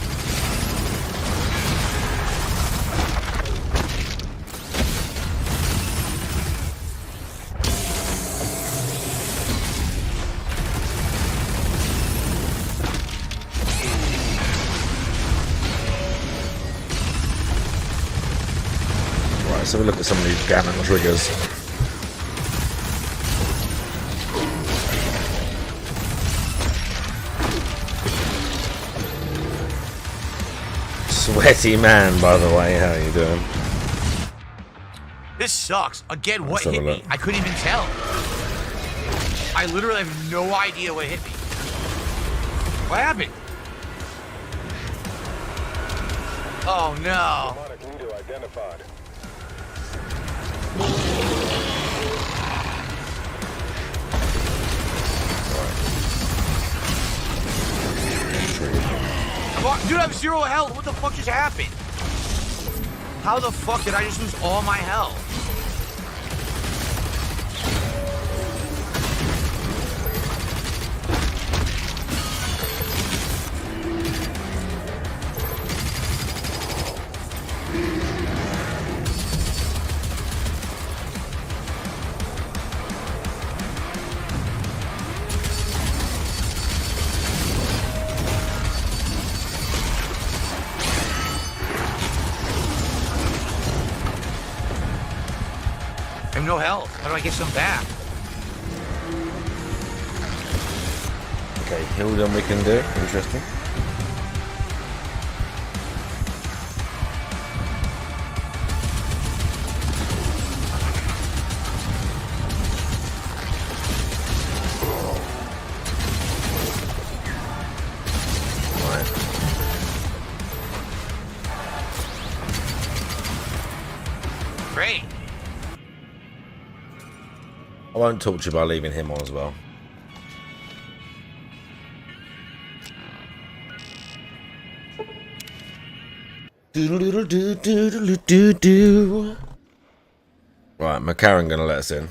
Let's have a look at some of these Ganon triggers. Sweaty man, by the way. How are you doing?
This sucks. Again, what
Let's
hit me? I couldn't even tell. I literally have no idea what hit me. What happened? Oh no. Dude, I have 0 health. What the fuck just happened? How the fuck did I just lose all my health? I have no health. How do I get some back?
Okay, heal them we can do. Interesting.
Great.
I won't talk to you by leaving him on as well. Do-do-do-do-do-do-do-do. Right, McCarran gonna let us in.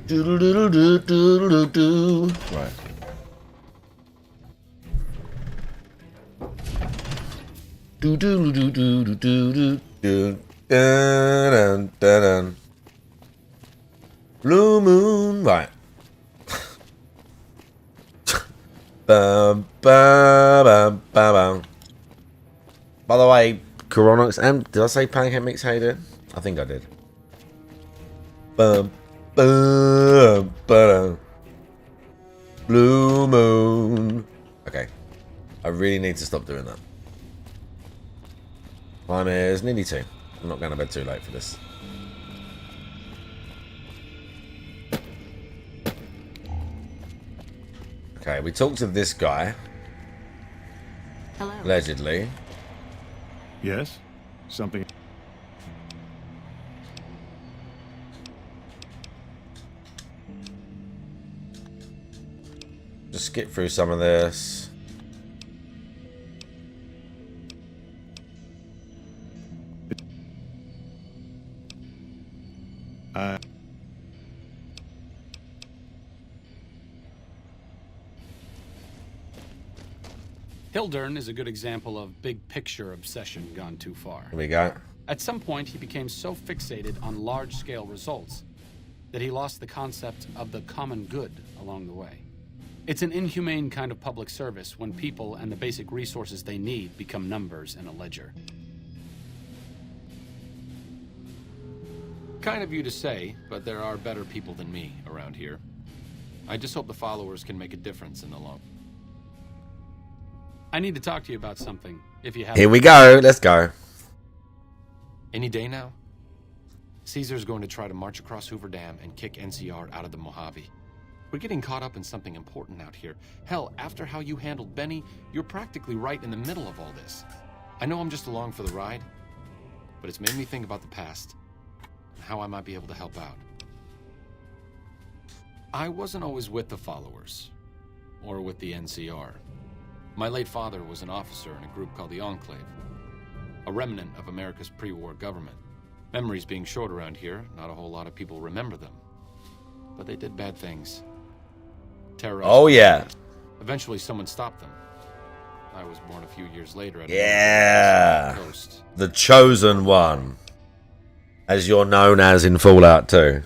Do-do-do-do-do-do-do. Right. Do-do-do-do-do-do-do. Dun-dun-dun-dun. Blue moon, right. Bum, bum, bum, bum, bum. By the way, Coronox, did I say Pancake Mix? How you doing? I think I did. Bum, bum, bum. Blue moon. Okay. I really need to stop doing that. Time is nearly 2. I'm not going to bed too late for this. Okay, we talked to this guy.
Hello.
Allegedly.
Yes? Something.
Just skip through some of this.
Hildern is a good example of big picture obsession gone too far.
Here we go.
At some point, he became so fixated on large-scale results that he lost the concept of the common good along the way. It's an inhumane kind of public service when people and the basic resources they need become numbers in a ledger. Kind of you to say, but there are better people than me around here. I just hope the followers can make a difference in the long. I need to talk to you about something, if you have.
Here we go. Let's go.
Any day now? Caesar's going to try to march across Hoover Dam and kick NCR out of the Mojave. We're getting caught up in something important out here. Hell, after how you handled Benny, you're practically right in the middle of all this. I know I'm just along for the ride, but it's made me think about the past and how I might be able to help out. I wasn't always with the followers, or with the NCR. My late father was an officer in a group called the Enclave, a remnant of America's pre-war government. Memories being short around here, not a whole lot of people remember them. But they did bad things. Terrorized.
Oh, yeah.
Eventually someone stopped them. I was born a few years later at
Yeah.
coast.
The Chosen One. As you're known as in Fallout 2.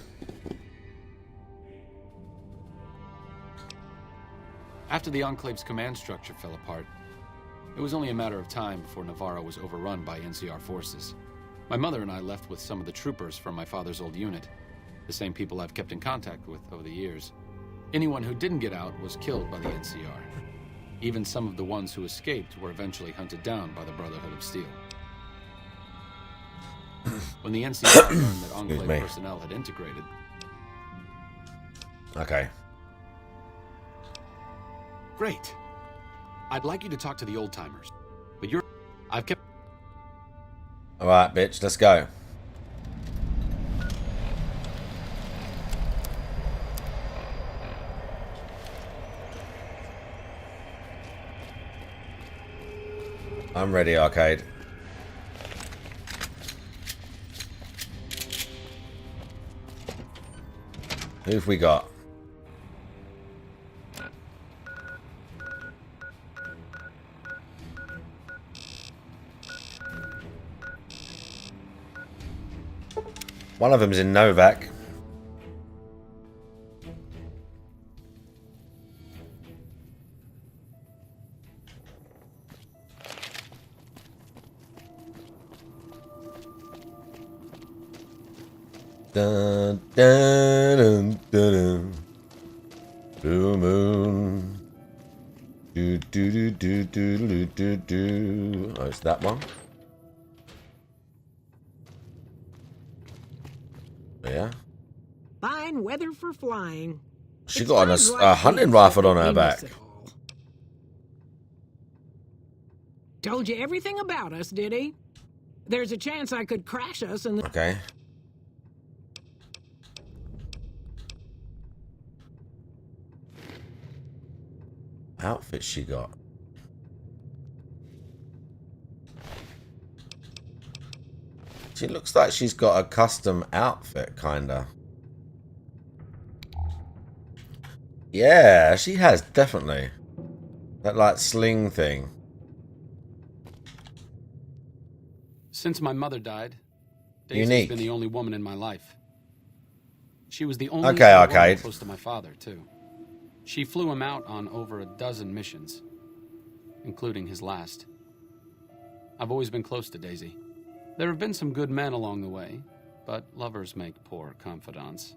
After the Enclave's command structure fell apart, it was only a matter of time before Navarro was overrun by NCR forces. My mother and I left with some of the troopers from my father's old unit, the same people I've kept in contact with over the years. Anyone who didn't get out was killed by the NCR. Even some of the ones who escaped were eventually hunted down by the Brotherhood of Steel. When the NCR learned that Enclave personnel had integrated...
Okay.
Great. I'd like you to talk to the old-timers, but I've kept...
Alright, bitch, let's go. I'm ready, Arcade. Who've we got? One of them's in Novak. Dun, dun, dun, dun, dun. Blue moon. Do, do, do, do, do, do, do, do. Oh, it's that one. Yeah.
Fine weather for flying.
She got a hunting rifle on her back.
Told you everything about us, did he? There's a chance I could crash us and...
Okay. Outfit she got. She looks like she's got a custom outfit, kinda. Yeah, she has, definitely. That, like, sling thing.
Since my mother died, Daisy's
Unique.
been the only woman in my life. She was the only
Okay,
woman
Arcade.
close to my father, too. She flew him out on over a dozen missions, including his last. I've always been close to Daisy. There have been some good men along the way, but lovers make poor confidants.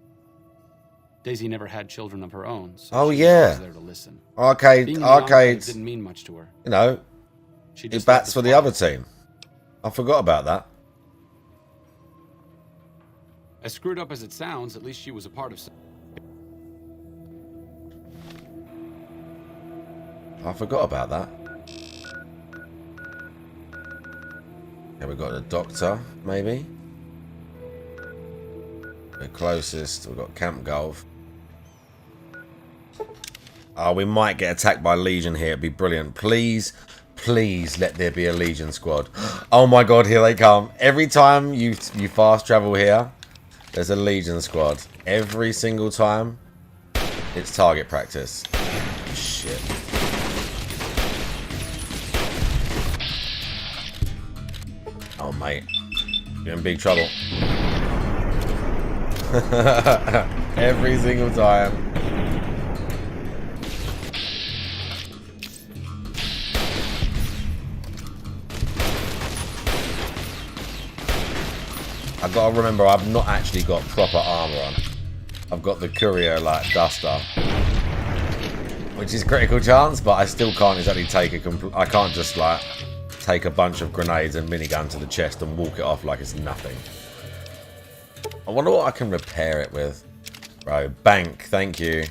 Daisy never had children of her own, so
Oh,
she
yeah.
was there to listen.
Arcade,
Being in the Enclave
Arcade.
didn't mean much to her.
You know,
She
he
just
bats
loved
for
to
the
fly.
other team. I forgot about that.
As screwed up as it sounds, at least she was a part of.
I forgot about that. Yeah, we got the doctor, maybe. The closest, we've got Camp Golf. Oh, we might get attacked by Legion here. It'd be brilliant. Please, please let there be a Legion squad. Oh my god, here they come. Every time you fast travel here, there's a Legion squad. Every single time, it's target practice. Shit. mate. You're in big trouble. Every single time. I've got to remember I've not actually got proper armor on. I've got the courier like duster, which is critical chance, but I still can't exactly take a I can't just like take a bunch of grenades and minigun to the chest and walk it off like it's nothing. I wonder what I can repair it with. Bro, bank, thank you.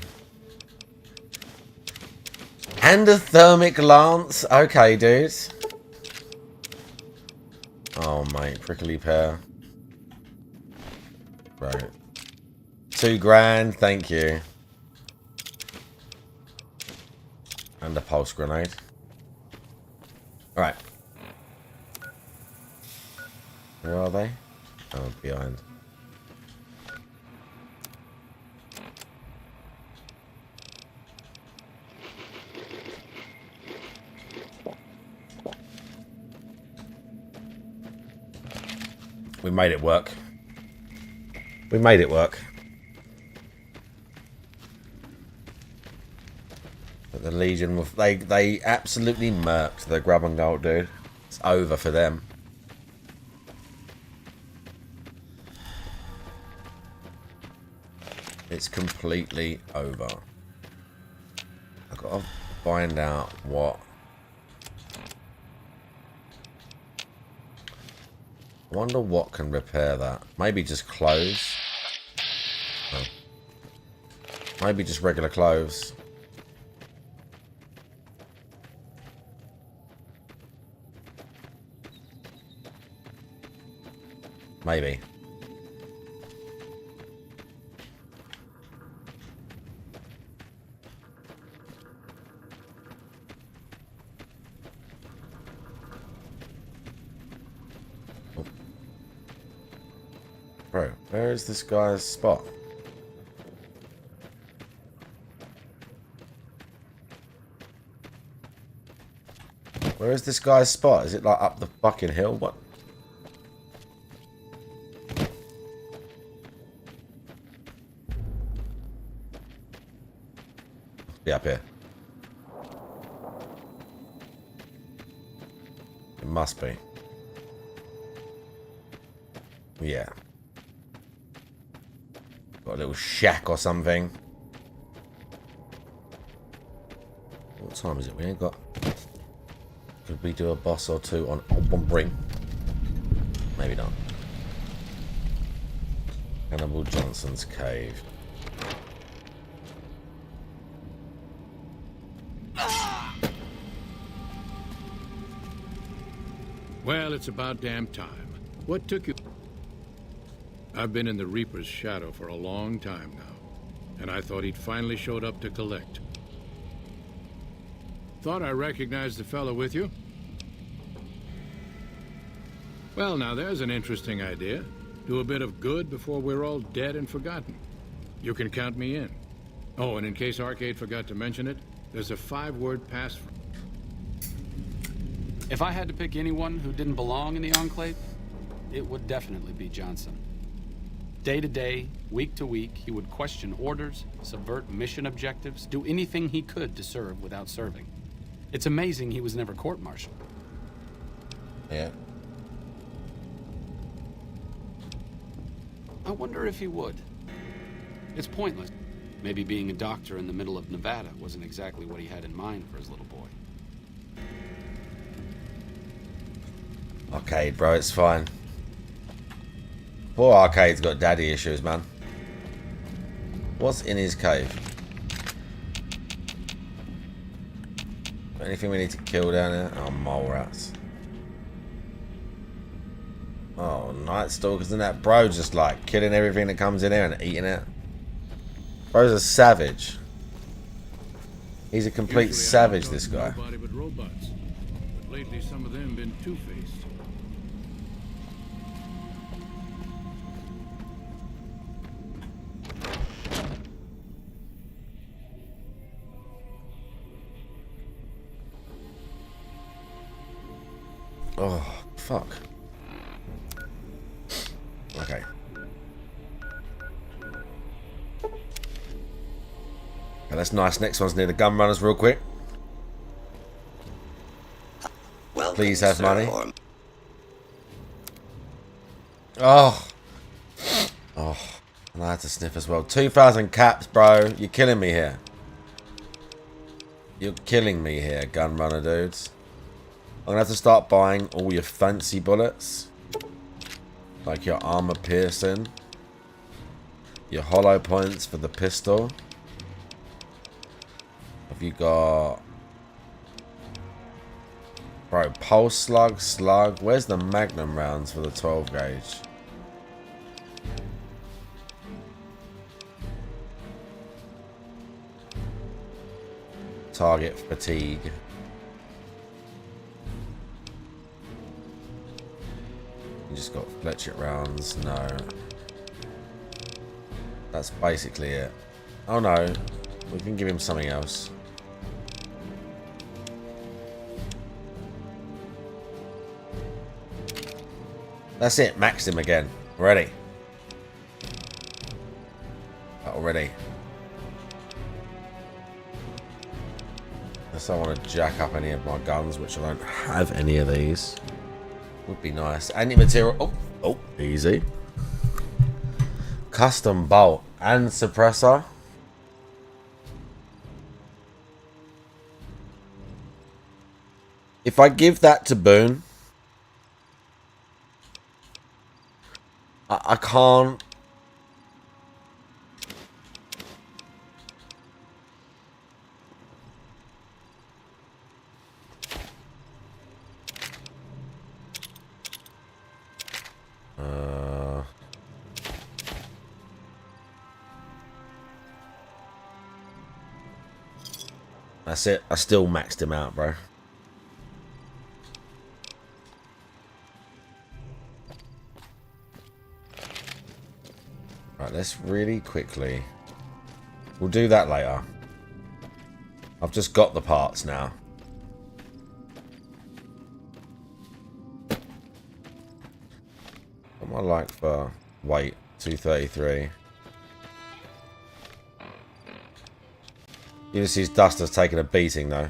And a thermic lance. Okay, dude. Oh, mate, prickly pear. Right. $2 grand, thank you. And a pulse grenade. Alright. Where are they? Oh, behind. We made it work. We made it work. But the Legion, they absolutely murked the grab and go, dude. It's over for them. It's completely over. I've got to find out what. I wonder what can repair that. Maybe just clothes. No. Maybe just regular clothes. Maybe. Bro, where is this guy's spot? Where is this guy's spot? Is it like up the fucking hill? What? Be up here. It must be. Yeah. Got a little shack or something. What time is it? We ain't got... Could we do a boss or two on one ring? Maybe not. Hannibal Johnson's cave.
Well, it's about damn time. What took you... I've been in the Reaper's shadow for a long time now, and I thought he'd finally showed up to collect. Thought I recognized the fellow with you? Well, now there's an interesting idea. Do a bit of good before we're all dead and forgotten. You can count me in. Oh, and in case Arcade forgot to mention it, there's a 5-word passphrase.
If I had to pick anyone who didn't belong in the Enclave, it would definitely be Johnson. Day to day, week to week, he would question orders, subvert mission objectives, do anything he could to serve without serving. It's amazing he was never court-martialed.
Yeah.
I wonder if he would. It's pointless. Maybe being a doctor in the middle of Nevada wasn't exactly what he had in mind for his little boy.
Arcade, bro, it's fine. Poor Arcade's got daddy issues, man. What's in his cave? Anything we need to kill down here? Oh, mole rats. Oh, Night Stalkers and that. Bro just like killing everything that comes in here and eating it. Bro's a savage. He's a complete savage, this guy.
Nobody but robots. But lately some of them been two-faced.
Oh, fuck. that's nice. Next one's near the gun runners real quick.
Welcome,
Please have
Sir
money.
Orm.
Oh. Oh. And I had to sniff as well. 2,000 caps, bro. You're killing me here. You're killing me here, gun runner dudes. I'm gonna have to start buying all your fancy bullets. Like your armor piercing. Your hollow points for the pistol. Have you got... Bro, pulse slug, slug. Where's the magnum rounds for the 12 gauge? Target fatigue. You just got fletchet rounds. No. That's basically it. Oh no. We can give him something else. That's it. Maxed him again. Ready. Already. Unless I want to jack up any of my guns, which I don't have any of these. Would be nice. Anti-material. Oh, easy. Custom bolt and suppressor. If I give that to Boone, I can't. That's it. I still maxed him out, bro. Right, let's really quickly... We'll do that later. I've just got the parts now. What am I like for weight? 233. Ulysses Duster's taking a beating though.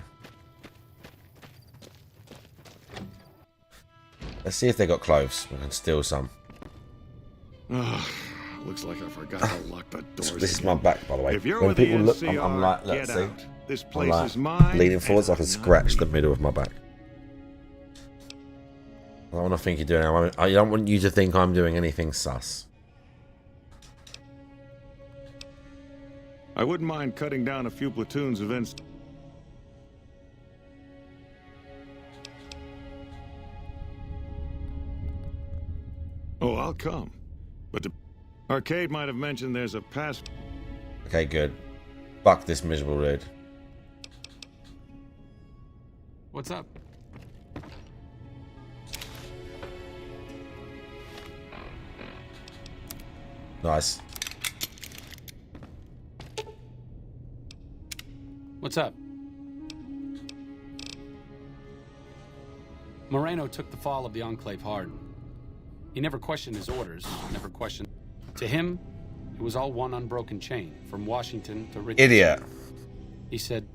Let's see if they got clothes. We can steal some.
Looks like I forgot to lock the doors.
This is my back, by the way.
If you're
when
with
people
the
look,
NCR,
I'm like, look,
get
see?
out. This
I'm
place
like
is mine.
leaning forward so I can scratch the middle of my back. I don't want to think you're doing. I don't want you to think I'm doing anything sus.
I wouldn't mind cutting down a few platoons of NCR. Oh, I'll come. But the arcade might have mentioned there's a pass.
Okay, good. Fuck this miserable dude.
What's up?
Nice.
What's up? Moreno took the fall of the Enclave hard. He never questioned his orders, never questioned. To him, it was all one unbroken chain, from Washington to Richmond.
Idiot.
He said,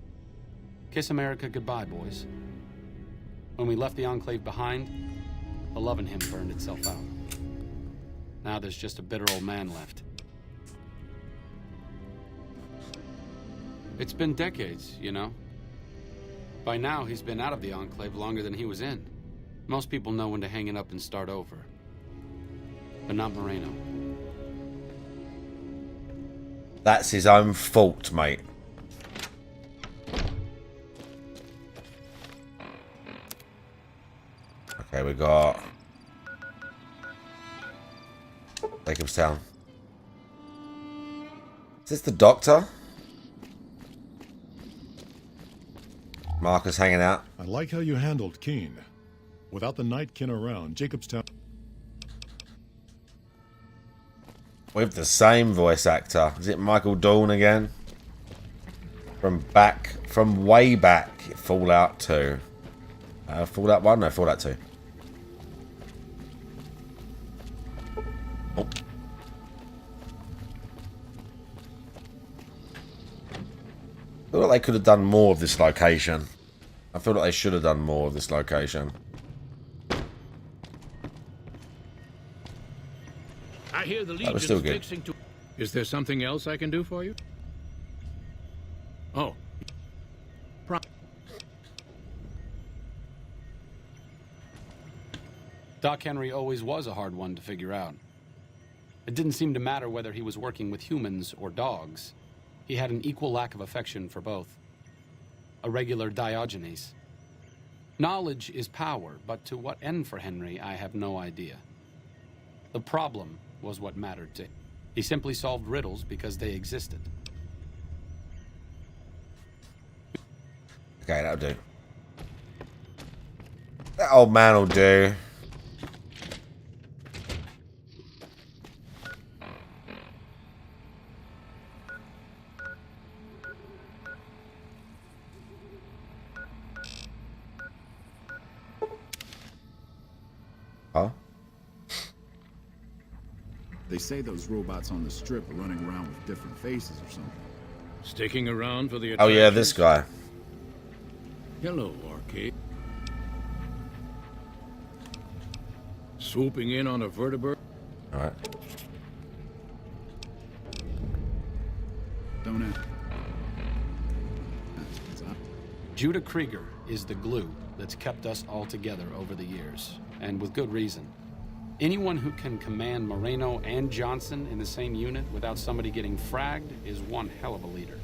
"Kiss America goodbye, boys." When we left the Enclave behind, the love in him burned itself out. Now there's just a bitter old man left. It's been decades, you know. By now, he's been out of the Enclave longer than he was in. Most people know when to hang it up and start over. But not Moreno.
That's his own fault, mate. Okay, we got Jacobstown. Is this the doctor? Marcus hanging out.
I like how you handled Keene. Without the Nightkin around, Jacobstown...
With the same voice actor. Is it Michael Dawn again? From way back, Fallout 2. Fallout 1? No, Fallout 2. Oh. feel like they could have done more of this location. I feel like they should have done more of this location.
I hear the
That was still
Legion's
good.
fixing to... Is there something else I can do for you? Oh.
Doc Henry always was a hard one to figure out. It didn't seem to matter whether he was working with humans or dogs. He had an equal lack of affection for both. A regular Diogenes. Knowledge is power, but to what end for Henry, I have no idea. The problem was what mattered to him. He simply solved riddles because they existed.
Okay, that'll do. That old man will do. Huh?
They say those robots on the strip are running around with different faces or something.
Sticking around for the
Oh yeah, this guy.
Hello, Arcade. Swooping in on a vertebrate.
Alright.
Don't it?
Judah Krieger is the glue that's kept us all together over the years, and with good reason. Anyone who can command Moreno and Johnson in the same unit without somebody getting fragged is one hell of a leader.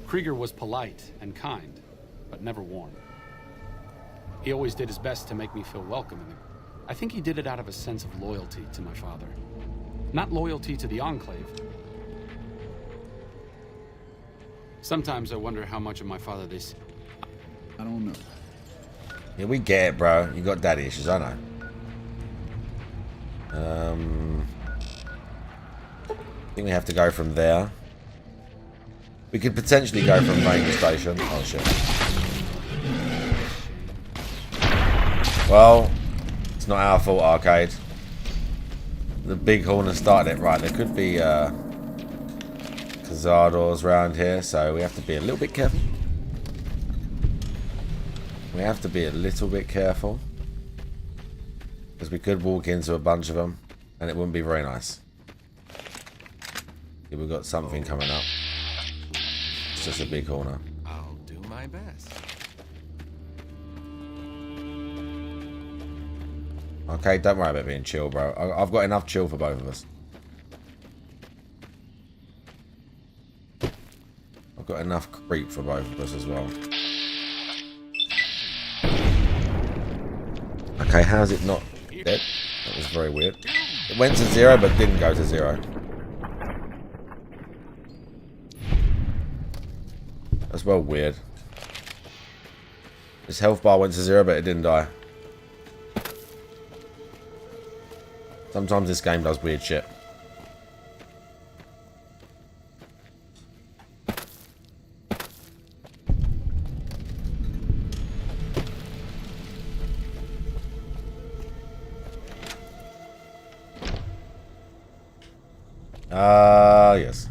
Krieger was polite and kind, but never warm. He always did his best to make me feel welcome in the... I think he did it out of a sense of loyalty to my father. Not loyalty to the Enclave. Sometimes I wonder how much of my father they see.
I don't know.
Yeah, we get it, bro. You got daddy issues, I know. I think we have to go from there. We could potentially go from range station. Oh shit. Well, it's not our fault, Arcade. The big horn has started it. Right, there could be Cazadors around here, so we have to be a little bit careful. We have to be a little bit careful. Because we could walk into a bunch of them, and it wouldn't be very nice. Yeah, we've got something coming up. It's just a big corner.
I'll do my best.
Okay, don't worry about being chill, bro. I've got enough chill for both of us. I've got enough creep for both of us as well. Okay, how's it not dead? That was very weird. It went to 0 but didn't go to 0. That's well weird. His health bar went to 0 but it didn't die. Sometimes this game does weird shit. Yes.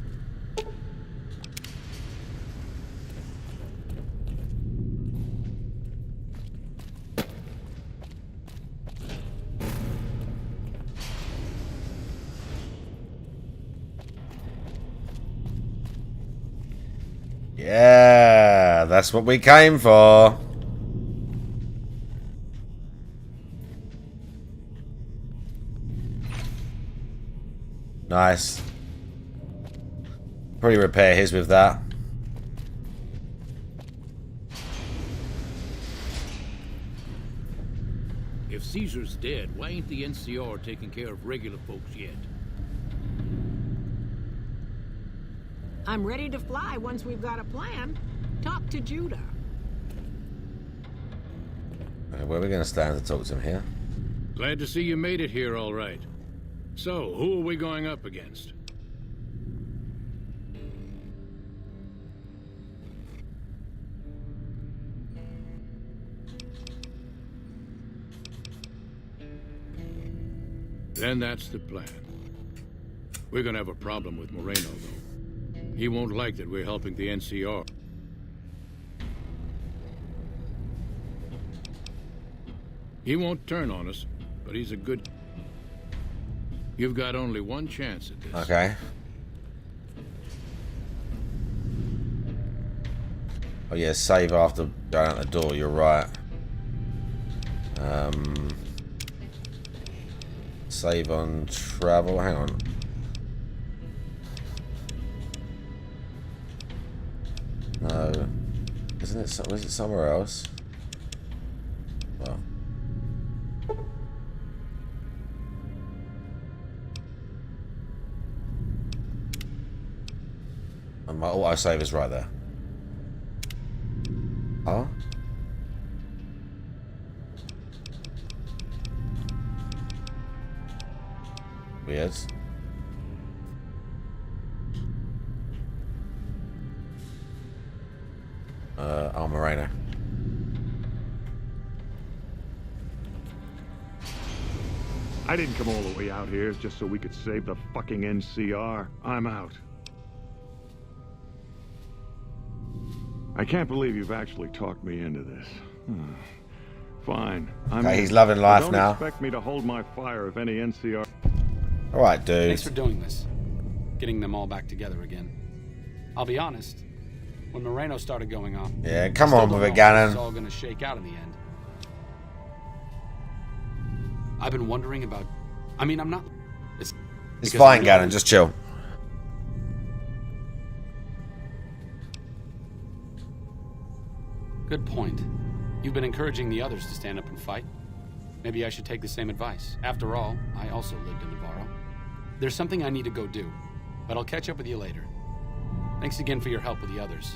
Yeah, that's what we came for. Nice. Probably repair his with that.
If Caesar's dead, why ain't the NCR taking care of regular folks yet?
I'm ready to fly once we've got a plan. Talk to Judah.
Right, where are we going to stand to talk to him here?
Glad to see you made it here all right. So, who are we going up against? Then that's the plan. We're gonna have a problem with Moreno, though. He won't like that we're helping the NCR. He won't turn on us, but he's a good... You've got only one chance at this.
Okay. Oh yeah, save after going out the door, you're right. Save on travel, hang on. No. Isn't it, is it somewhere else? Well. And my autosave is right there. Huh? Weird. Moreno.
I didn't come all the way out here just so we could save the fucking NCR. I'm out. I can't believe you've actually talked me into this. Fine.
Okay, he's loving life
don't
now.
Expect me to hold my fire if any NCR.
All right, dude.
Thanks for doing this. Getting them all back together again. I'll be honest. When Moreno started going on,
yeah, come on with it, Ganon.
It's all going to shake out in the end. I've been wondering about. I mean, I'm not.
It's fine, Ganon. Just chill.
Good point. You've been encouraging the others to stand up and fight. Maybe I should take the same advice. After all, I also lived in Navarro. There's something I need to go do, but I'll catch up with you later. Thanks again for your help with the others.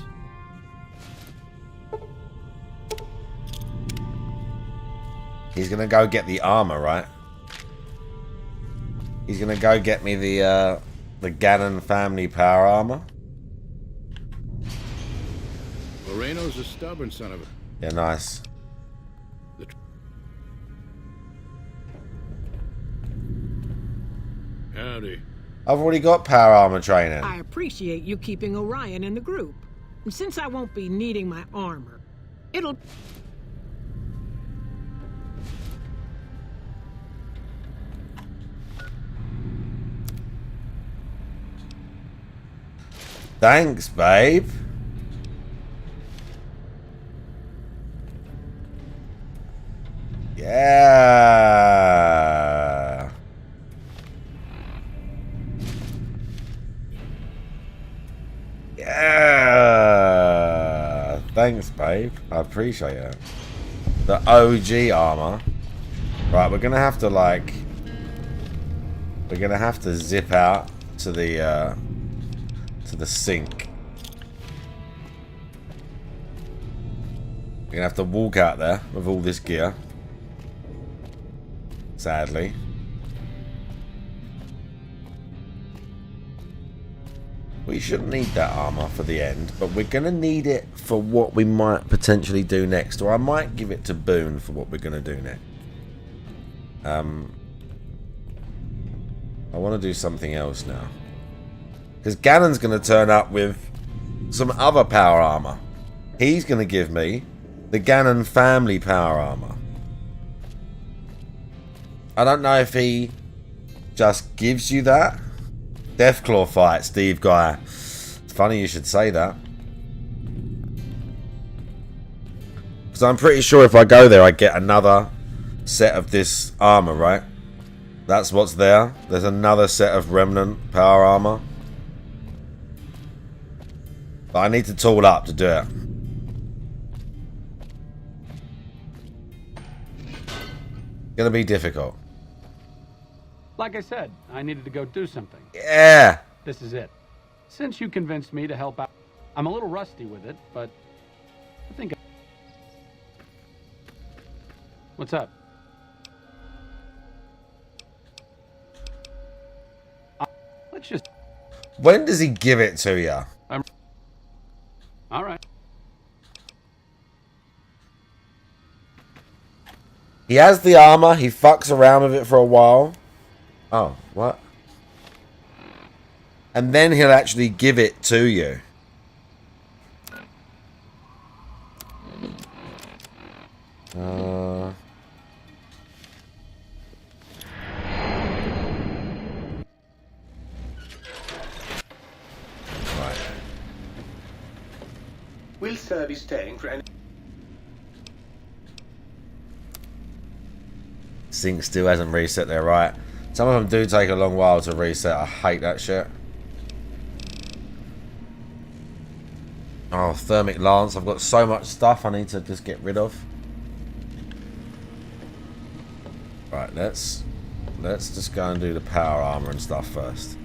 He's gonna go get the armor, right? He's gonna go get me the Ganon family power armor.
Moreno's a stubborn son of a...
Yeah, nice.
Howdy.
I've already got power armor training.
I appreciate you keeping Orion in the group. And since I won't be needing my armor, it'll...
Thanks, babe. Yeah. Yeah. Thanks, babe. I appreciate it. The OG armor. Right, we're gonna have to like. We're gonna have to zip out to the sink. We're gonna have to walk out there with all this gear. Sadly. We shouldn't need that armor for the end, but we're gonna need it for what we might potentially do next, or I might give it to Boone for what we're gonna do next. I want to do something else now. Because Ganon's going to turn up with some other power armor. He's going to give me the Ganon family power armor. I don't know if he just gives you that. Deathclaw fight, Steve Guy. It's funny you should say that. Because I'm pretty sure if I go there, I get another set of this armor, right? That's what's there. There's another set of remnant power armor. But I need to tool up to do it. Gonna be difficult.
Like I said, I needed to go do something.
Yeah.
This is it. Since you convinced me to help out, I'm a little rusty with it, but I think... What's up? Let's just...
When does he give it to you?
All right.
He has the armor. He fucks around with it for a while. Oh, what? And then he'll actually give it to you. Right.
Will Sir be staying for any...
Sync still hasn't reset there, right? Some of them do take a long while to reset. I hate that shit. Oh, thermic lance. I've got so much stuff I need to just get rid of. Right, let's just go and do the power armor and stuff first.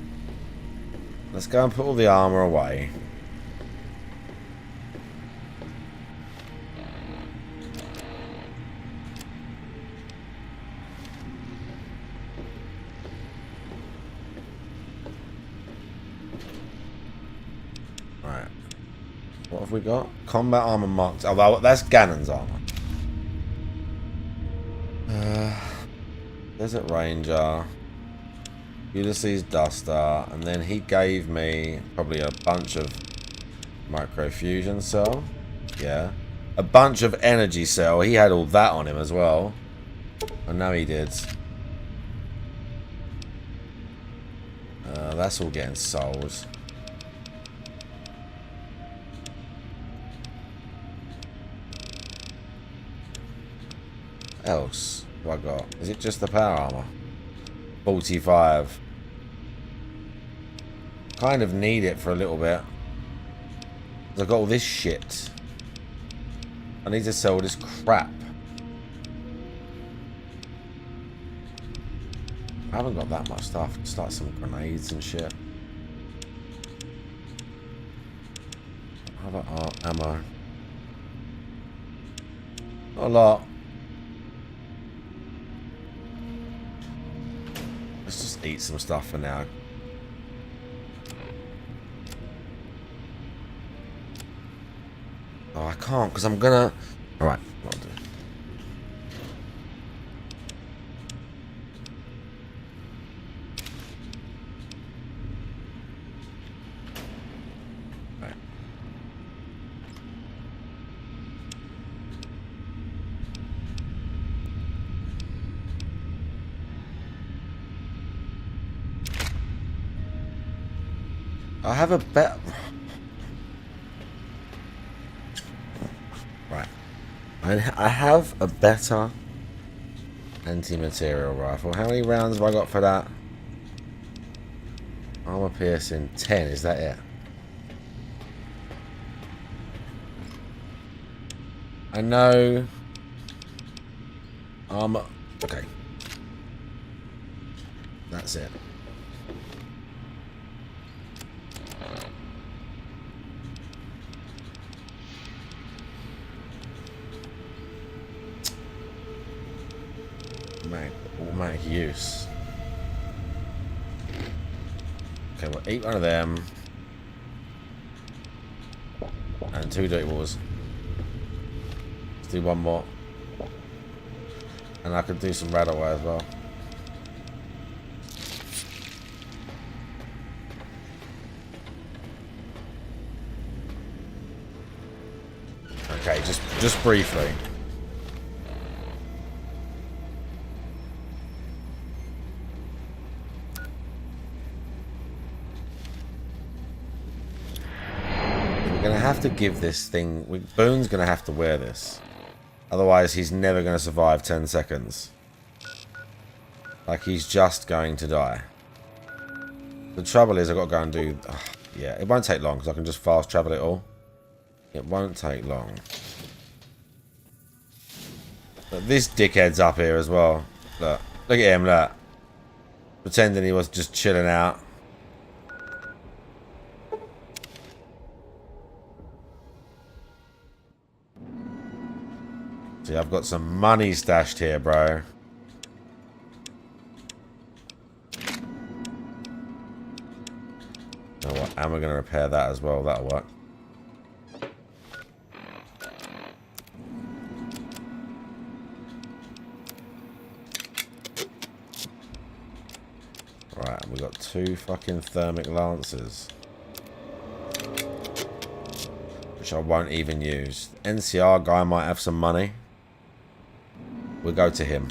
Let's go and put all the armor away. Right. What have we got? Combat armor marked. Oh, well, that's Ganon's armor. Desert Ranger, Ulysses Duster, and then he gave me probably a bunch of microfusion cell. Yeah. A bunch of energy cell. He had all that on him as well. I know he did. That's all getting sold. Else? What I got? Is it just the power armor? 45. Kind of need it for a little bit. I've got all this shit. I need to sell this crap. I haven't got that much stuff. Just like some grenades and shit. How about ammo? Not a lot. Let's just eat some stuff for now. Oh, I can't because I'm gonna... Alright, what I'll do. Right. I have a bet. Right. I have a better anti-material rifle. How many rounds have I got for that? Armor piercing 10. Is that it? I know. Armor. Okay. That's it. Automatic use. Okay, we'll eat one of them. And 2 dirty wars. Let's do one more. And I could do some rat away as well. Okay, just briefly. We're gonna have to give this thing. Boone's gonna have to wear this, otherwise he's never gonna survive 10 seconds. Like, he's just going to die. The trouble is, I've got to go and do. Yeah, it won't take long because I can just fast travel it all. It won't take long. But this dickhead's up here as well. Look at him. Look, pretending he was just chilling out. See, I've got some money stashed here, bro. You know what? And we're going to repair that as well. That'll work. Right, we got 2 fucking thermic lances, which I won't even use. The NCR guy might have some money. We'll go to him.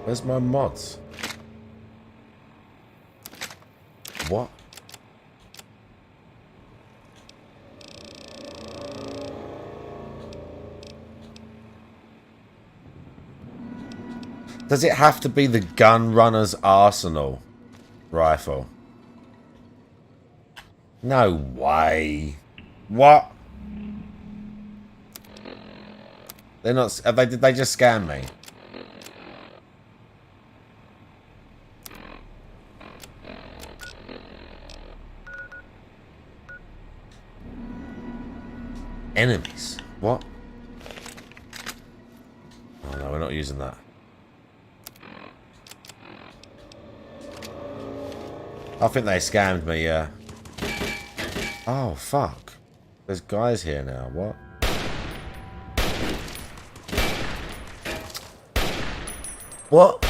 Where's my mods? What? Does it have to be the gun runner's arsenal rifle? No way. What? They're not. Did they just scam me? Enemies. What? Oh no, we're not using that. I think they scammed me, yeah. Oh, fuck. There's guys here now. What? What?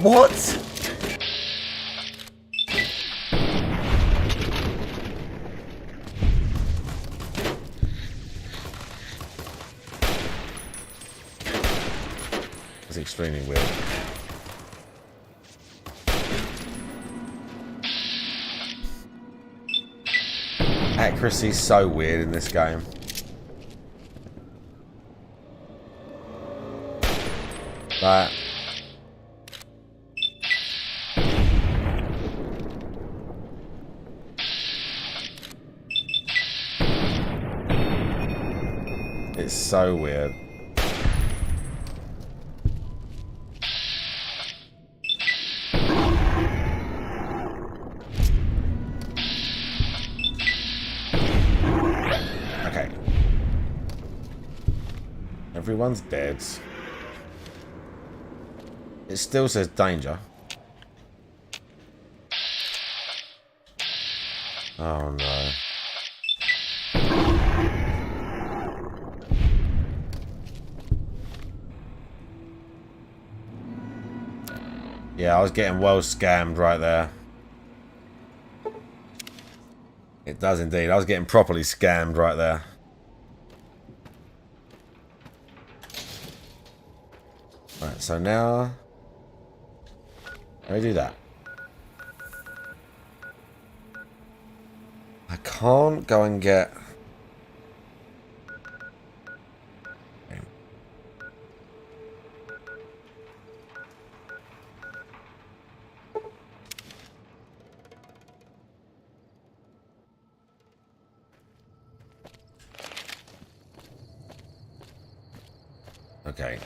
What? That's extremely weird. Accuracy's so weird in this game. Right. It's so weird. Okay. Everyone's dead. It still says danger. Oh no. Yeah, I was getting well scammed right there. It does indeed. I was getting properly scammed right there. Right, so now... How do I do that? I can't go and get... Okay.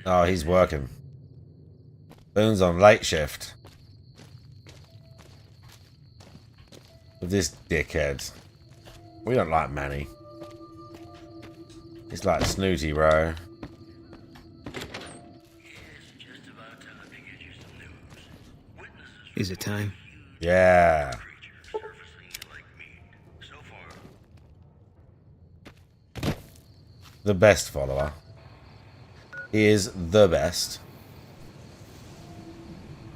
Oh, he's working. Boone's on late shift. With this dickhead. We don't like Manny. He's like snooty, bro.
Is it time?
Yeah. The best follower. He is the best.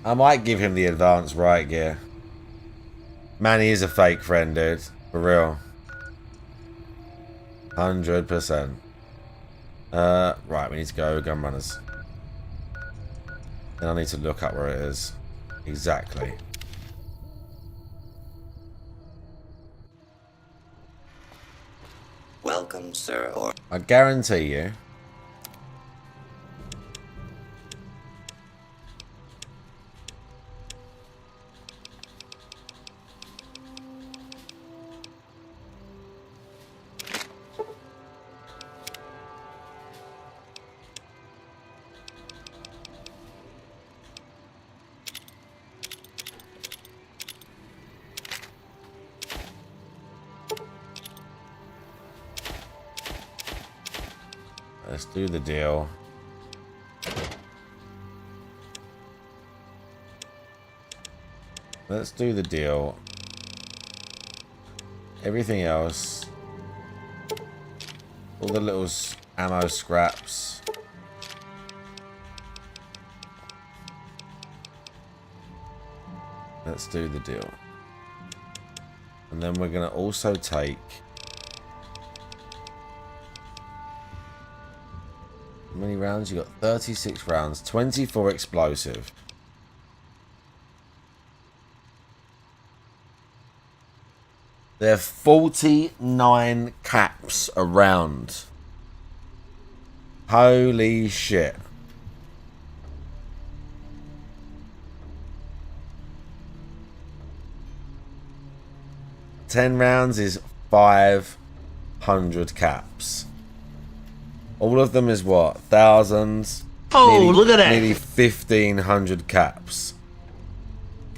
I might give him the advanced right gear. Manny is a fake friend, dude. For real. 100%. Right, we need to go gun runners. And I need to look up where it is. Exactly.
Welcome, sir. Or
I guarantee you. Let's do the deal. Let's do the deal. Everything else. All the little ammo scraps. Let's do the deal. And then we're going to also take... How many rounds? You got 36 rounds, 24 explosive. There are 49 caps around. Holy shit. $10 rounds is 500 caps. All of them is what? Thousands?
Oh, look at that.
Nearly 1,500 caps.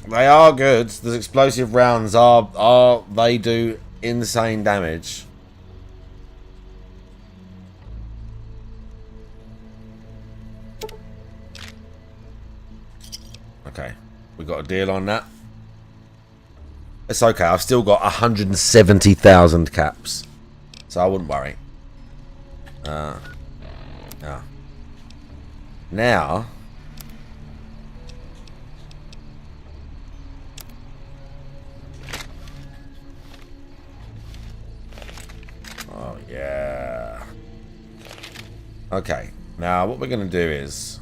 They are good. The explosive rounds they do insane damage. Okay, we got a deal on that. It's okay. I've still got 170,000 caps, so I wouldn't worry. Now, oh yeah. Okay. Now, what we're going to do is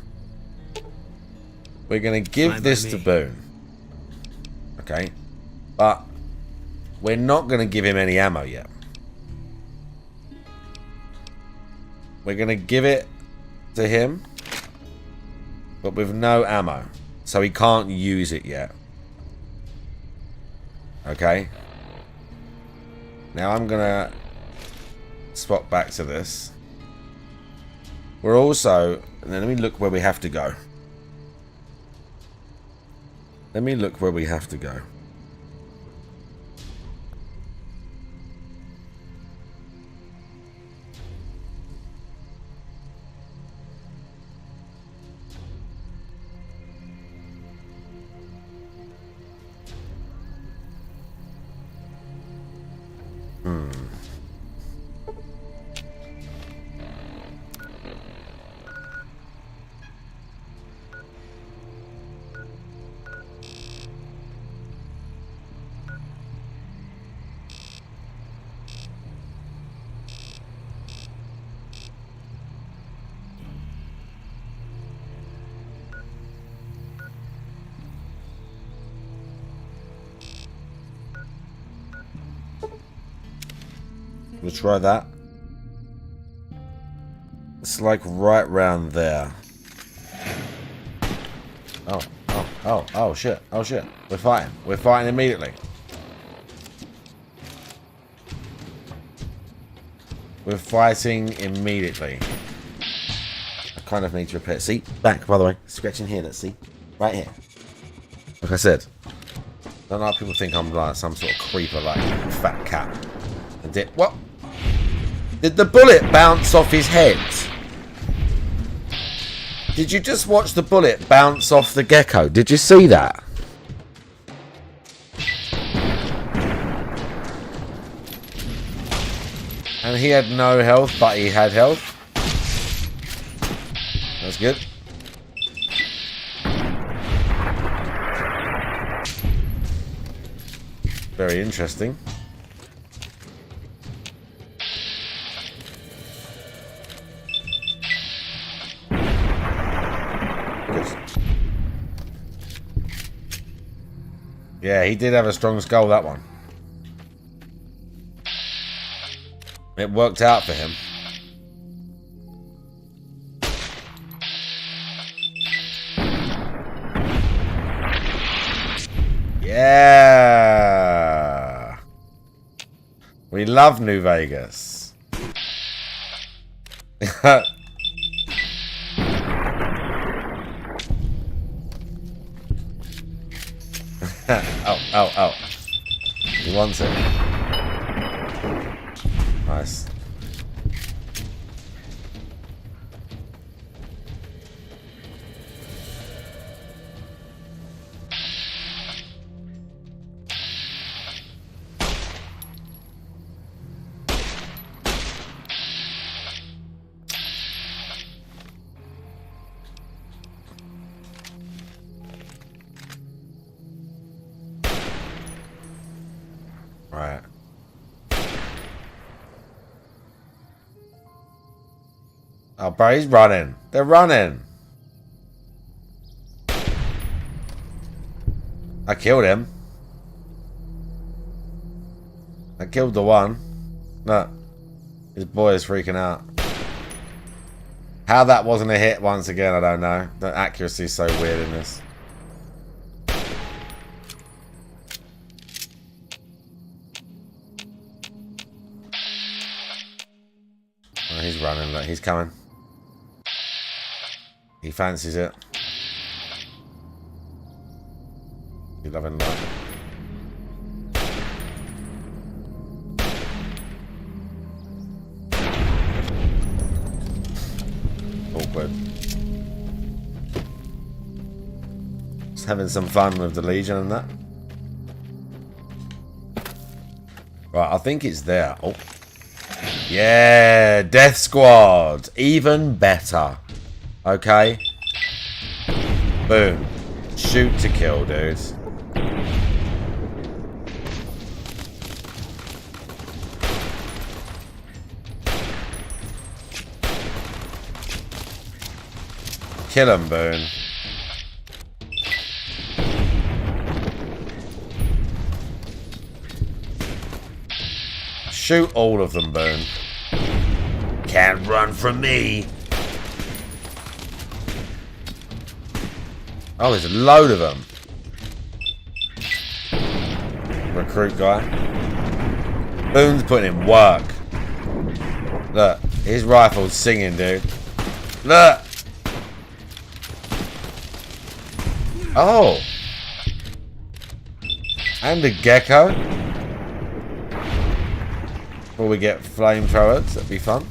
we're going to give this to Boone. Okay. But we're not going to give him any ammo yet. We're going to give it to him, but with no ammo. So he can't use it yet. Okay. Now I'm going to swap back to this. We're also... Let me look where we have to go. Let me look where we have to go. We'll try that. It's like right round there. Oh shit. Oh shit. We're fighting. We're fighting immediately. We're fighting immediately. I kind of need to repair. See? Back, by the way. Scratching here, let's see. Right here. Like I said. Don't know how people think I'm like some sort of creeper, like fat cat. And did what? Did the bullet bounce off his head? Did you just watch the bullet bounce off the gecko? Did you see that? And he had no health, but he had health. That's good. Very interesting. Yeah, he did have a strong skull, that one. It worked out for him. Yeah. We love New Vegas. Oh. He wants it. Nice. Right. Oh, bro, he's running. They're running. I killed him. I killed the one. Look. His boy is freaking out. How that wasn't a hit once again, I don't know. The accuracy is so weird in this. Oh, he's running. Look, he's coming. He fancies it. He's loving life. Awkward. Just having some fun with the Legion and that. Right, I think it's there. Oh. Yeah, Death Squad. Even better. Okay. Boom. Shoot to kill, dudes. Kill him, Boone. Shoot all of them, Boone. Can't run from me. Oh, there's a load of them. Recruit guy. Boone's putting in work. Look, his rifle's singing, dude. Look. Oh. And a gecko. Before we get flamethrowers, that'd be fun.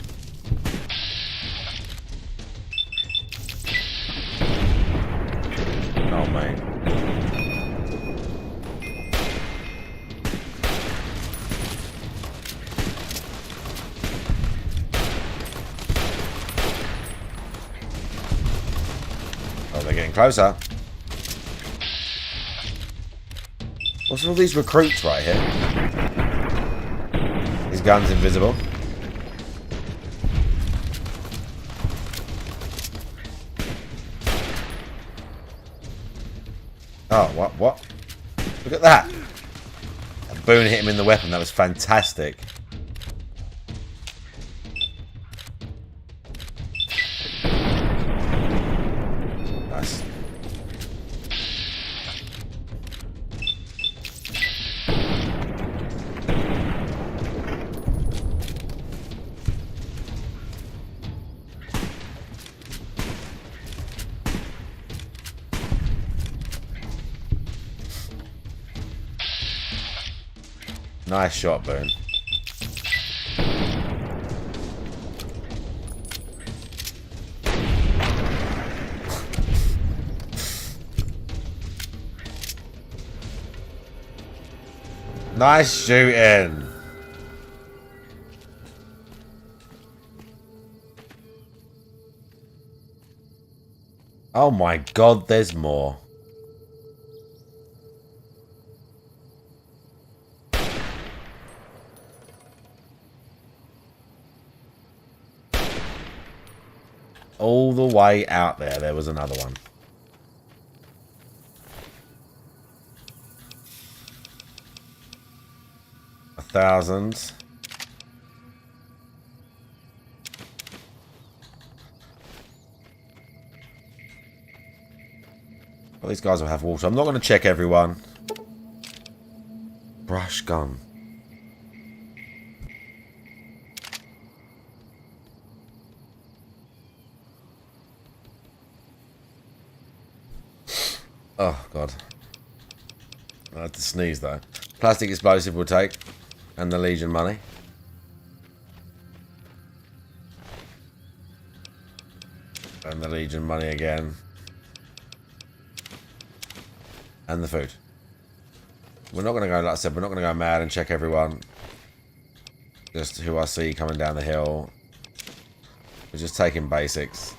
Oh, mate. Oh, they're getting closer. What's all these recruits right here? His gun's invisible. Oh, what? Look at that. And Boone hit him in the weapon. That was fantastic. Nice. Nice shot, Boone. Nice shooting. Oh my god, there's more. All the way out there was another one. A 1,000. Well, these guys will have water. I'm not going to check everyone. Brush gun. Oh, God. I had to sneeze, though. Plastic explosive will take. And the Legion money. And the Legion money again. And the food. We're not going to go, like I said, we're not going to go mad and check everyone. Just who I see coming down the hill. We're just taking basics.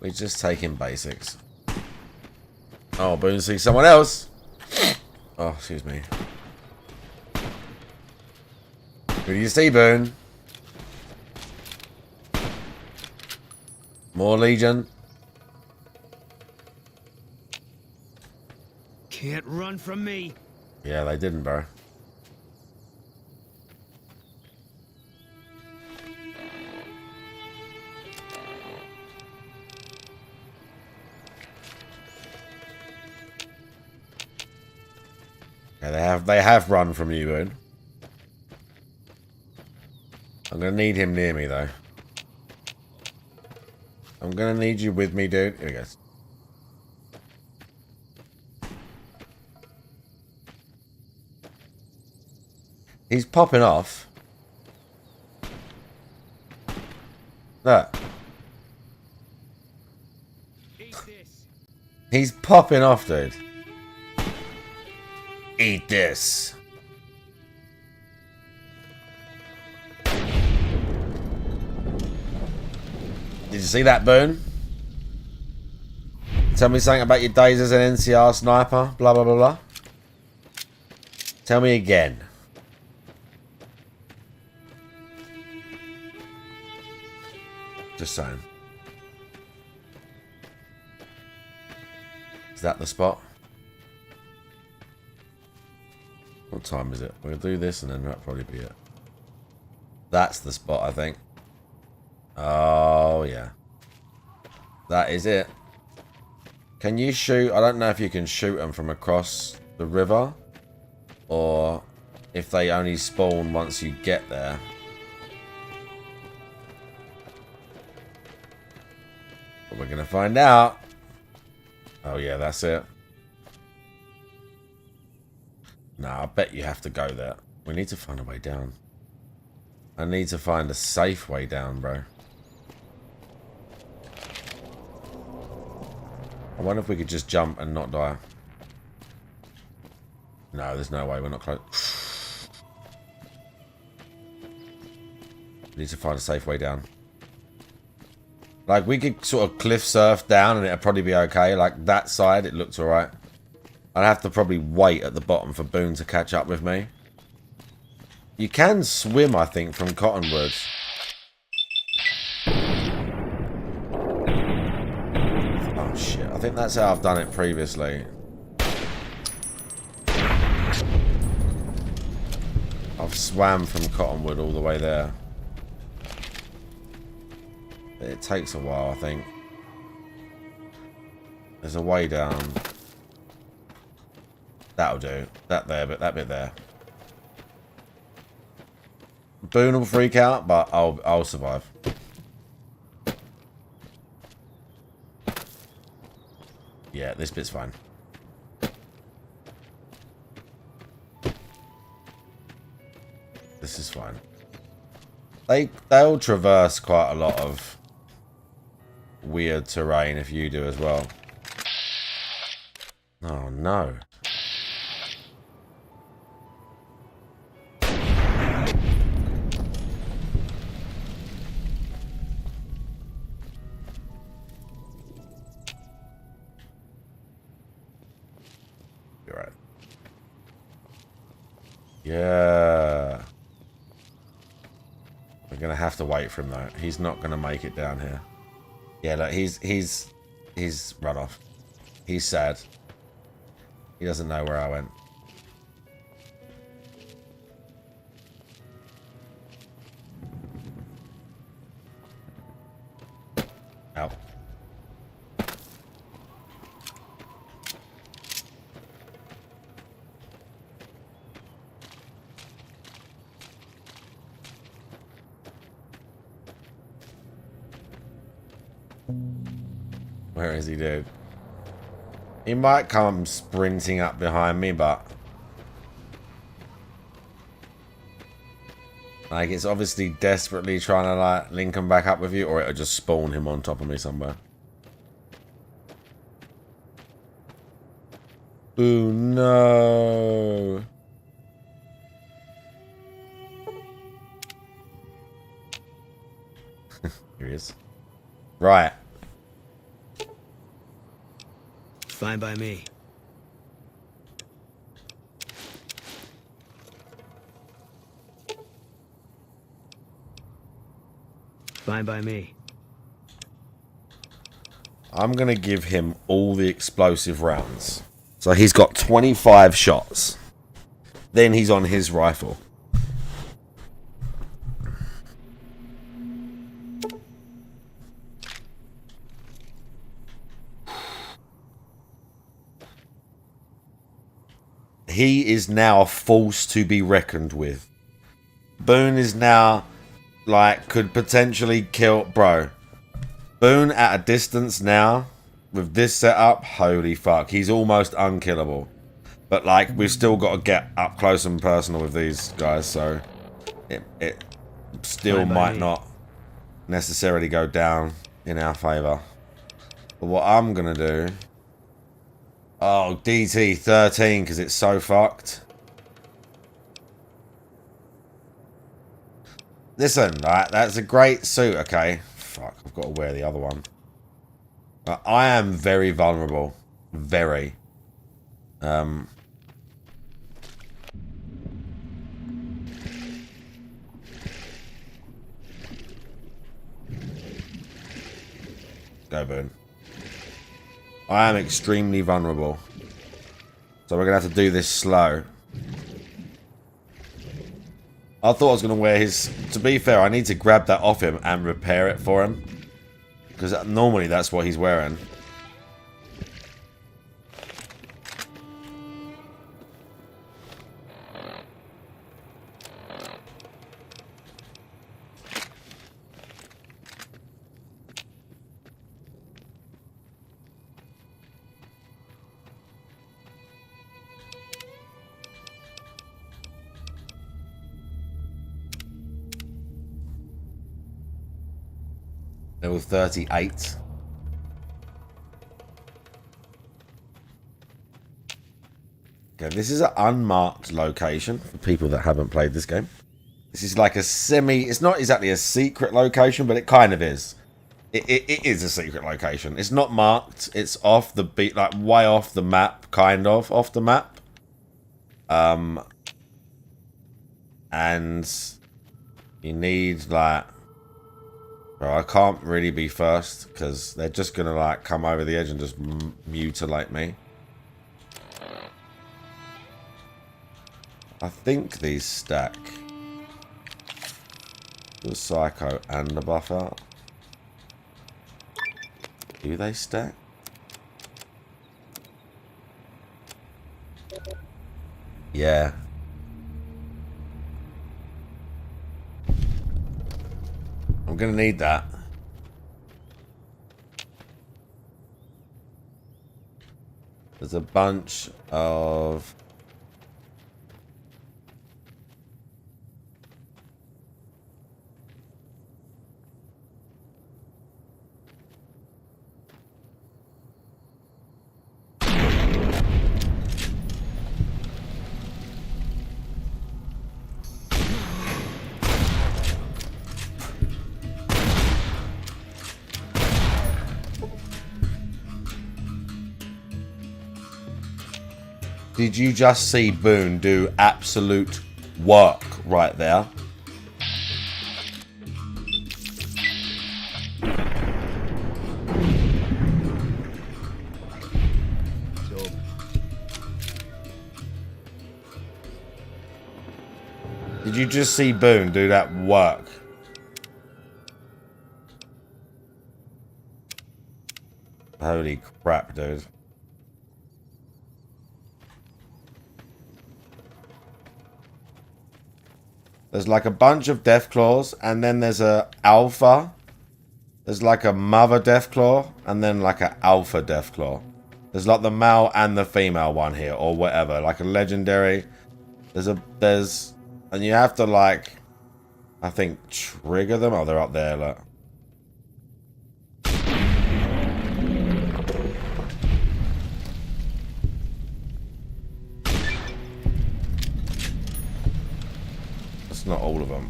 We're just taking basics. Oh, Boone sees someone else. Oh, excuse me. Who do you see, Boone? More Legion.
Can't run from me.
Yeah, they didn't, bro. Yeah, they have run from you, Boone. I'm gonna need him near me though. I'm gonna need you with me, dude. Here he goes. He's popping off. Look. He's popping off, dude. Eat this. Did you see that, Boone? Tell me something about your days as an NCR sniper. Blah, blah, blah, blah. Tell me again. Just saying. Is that the spot? What time is it? We'll do this and then that'll probably be it. That's the spot, I think. Oh, yeah. That is it. Can you shoot? I don't know if you can shoot them from across the river. Or if they only spawn once you get there. But we're going to find out. Oh, yeah, that's it. No, I bet you have to go there. We need to find a way down. I need to find a safe way down, bro. I wonder if we could just jump and not die. No, there's no way. We're not close. We need to find a safe way down. Like, we could sort of cliff surf down and it'd probably be okay. Like, that side, it looks alright. I'd have to probably wait at the bottom for Boone to catch up with me. You can swim, I think, from Cottonwood. Oh, shit. I think that's how I've done it previously. I've swam from Cottonwood all the way there. It takes a while, I think. There's a way down. That'll do. That there, but that bit there. Boone will freak out, but I'll survive. Yeah, this bit's fine. This is fine. They'll traverse quite a lot of weird terrain if you do as well. Oh no. You're right. Yeah. We're gonna have to wait for him though. He's not gonna make it down here. Yeah, look, he's run off. He's sad. He doesn't know where I went. Ow. Where is he, dude? He might come sprinting up behind me, but... like, it's obviously desperately trying to, like, link him back up with you, or it'll just spawn him on top of me somewhere. Ooh, no. Here he is. Right.
Fine by me.
Fine by me.
I'm going to give him all the explosive rounds. So he's got 25 shots. Then he's on his rifle. He is now a force to be reckoned with. Boone is now, like, could potentially kill... Bro. Boone at a distance now, with this setup, holy fuck. He's almost unkillable. But, like, we've still got to get up close and personal with these guys, so... It still might not necessarily go down in our favour. But what I'm going to do... Oh, DT 13 because it's so fucked. Listen, right, that's a great suit, okay? Fuck, I've got to wear the other one. But I am very vulnerable. Very. Go, Boone. I am extremely vulnerable. So we're going to have to do this slow. I thought I was going to wear his... To be fair, I need to grab that off him and repair it for him. Because normally that's what he's wearing. Level 38. Okay, this is an unmarked location for people that haven't played this game. This is like a semi... It's not exactly a secret location, but it kind of is. It is a secret location. It's not marked. It's off the beat, like way off the map, kind of off the map. And you need like... Bro, I can't really be first because they're just gonna like come over the edge and just mutilate me. I think these stack. The Psycho and the Buffer. Do they stack? Yeah. I'm gonna need that. There's a bunch of... Did you just see Boone do absolute work right there? Did you just see Boone do that work? Holy crap, dude. There's like a bunch of Deathclaws, and then there's a alpha. There's like a mother Deathclaw, and then like an alpha Deathclaw. There's like the male and the female one here, or whatever. Like a legendary. And you have to like, I think, trigger them. Oh, they're up there, look. Not all of them.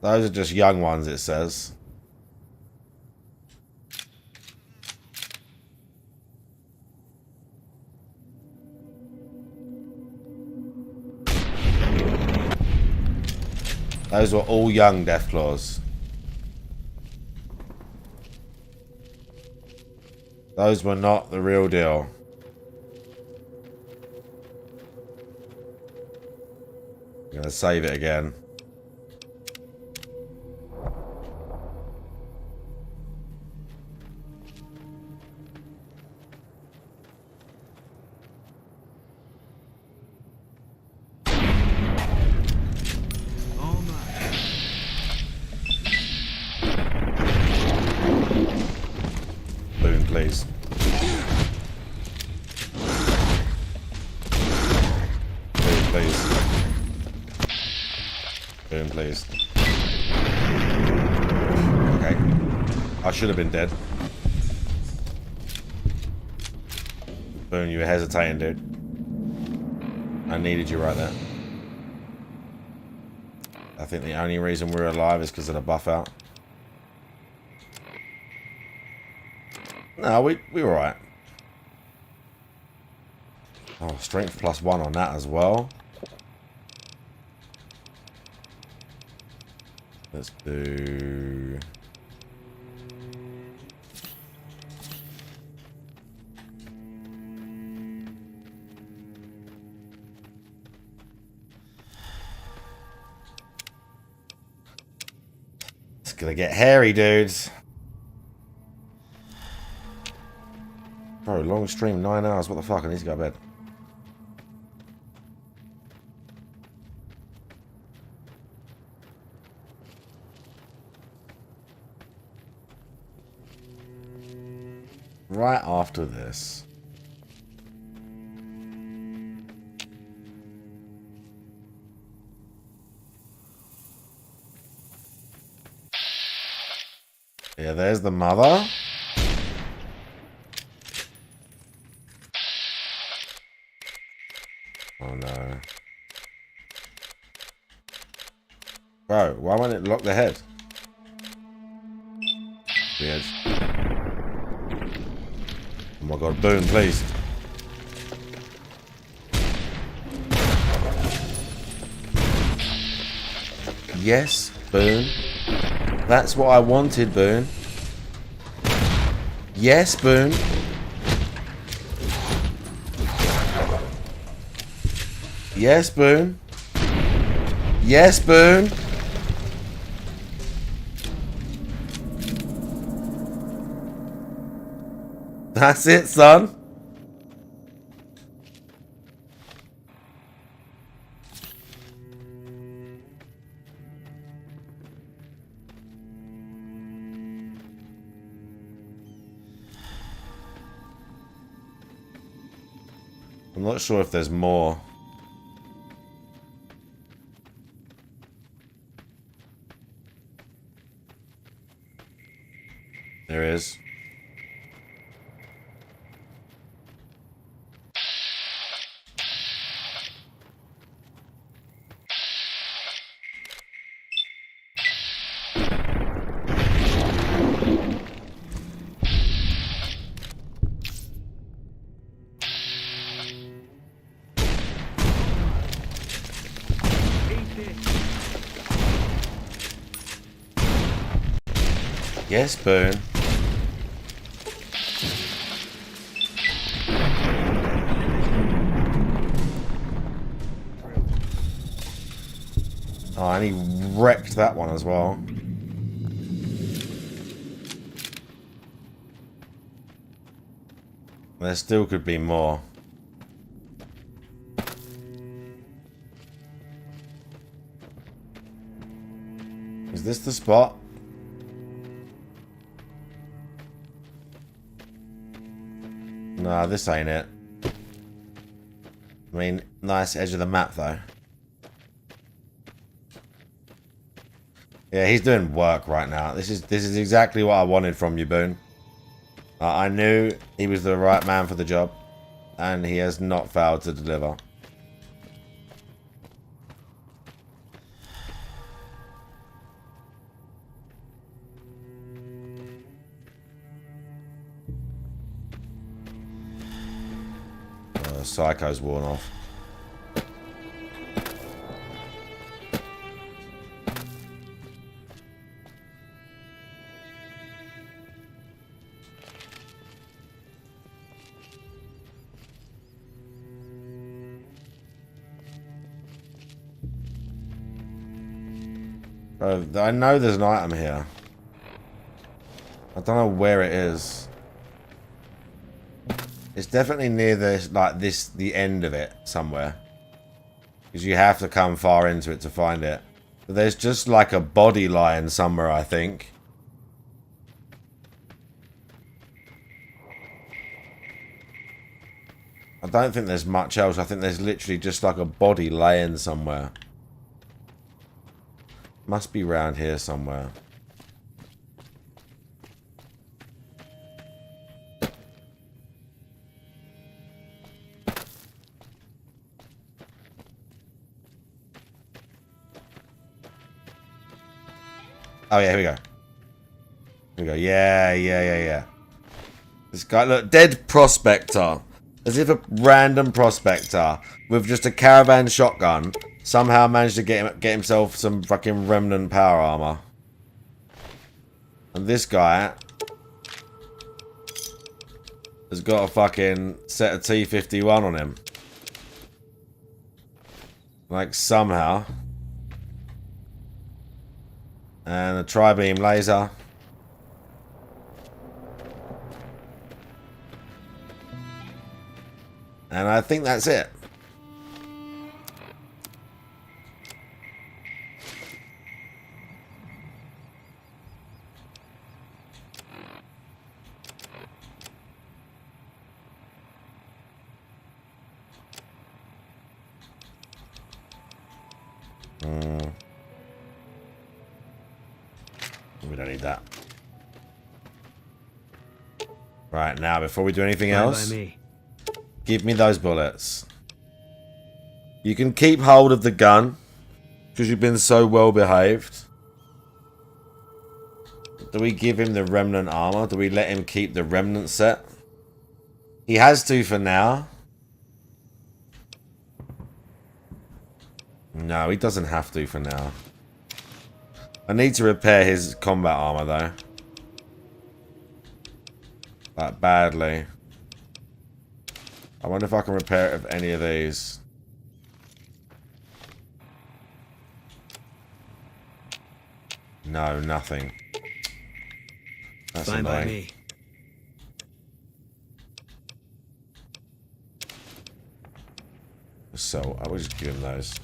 Those are just young ones, it says. Those were all young Deathclaws. Those were not the real deal. I'm gonna save it again. Boom, please. Boom, please. Boom, please. Okay. I should have been dead. Boom, you were hesitating, dude. I needed you right there. I think the only reason we're alive is because of the buff out. No, we were alright. Oh, strength +1 on that as well. Let's do... It's gonna get hairy, dudes. Bro, long stream, 9 hours. What the fuck? I need to go to bed. Right after this. Yeah, there's the mother. Oh no. Bro, why won't it lock the head? Weird. Oh my god, boom, please. Yes, Boone. That's what I wanted, Boone. Yes, Boone. Yes, Boone. Yes, Boone. That's it, son. I'm not sure if there's more. There is. Yes, Boone. Oh, and he wrecked that one as well. There still could be more. Is this the spot? Nah, this ain't it. I mean, nice edge of the map though. Yeah, he's doing work right now. This is exactly what I wanted from you, Boone. I knew he was the right man for the job, and he has not failed to deliver. Psycho's worn off. Bro, I know there's an item here. I don't know where it is. It's definitely near the end of it somewhere. Because you have to come far into it to find it. But there's just like a body lying somewhere, I think. I don't think there's much else. I think there's literally just like a body laying somewhere. Must be around here somewhere. Oh yeah, here we go. Here we go. Yeah. This guy, look, dead prospector. As if a random prospector with just a caravan shotgun somehow managed to get himself some fucking remnant power armor. And this guy has got a fucking set of T-51 on him. Like somehow. And a tri-beam laser. And I think that's it. We don't need that. Right, now, before we do anything else, give me those bullets. You can keep hold of the gun, because you've been so well behaved. Do we give him the remnant armor? Do we let him keep the remnant set? He has to for now. No, he doesn't have to for now. I need to repair his combat armor though. Like badly. I wonder if I can repair it with any of these. No, nothing. That's
fine
annoying.
by me.
So I will just give him those.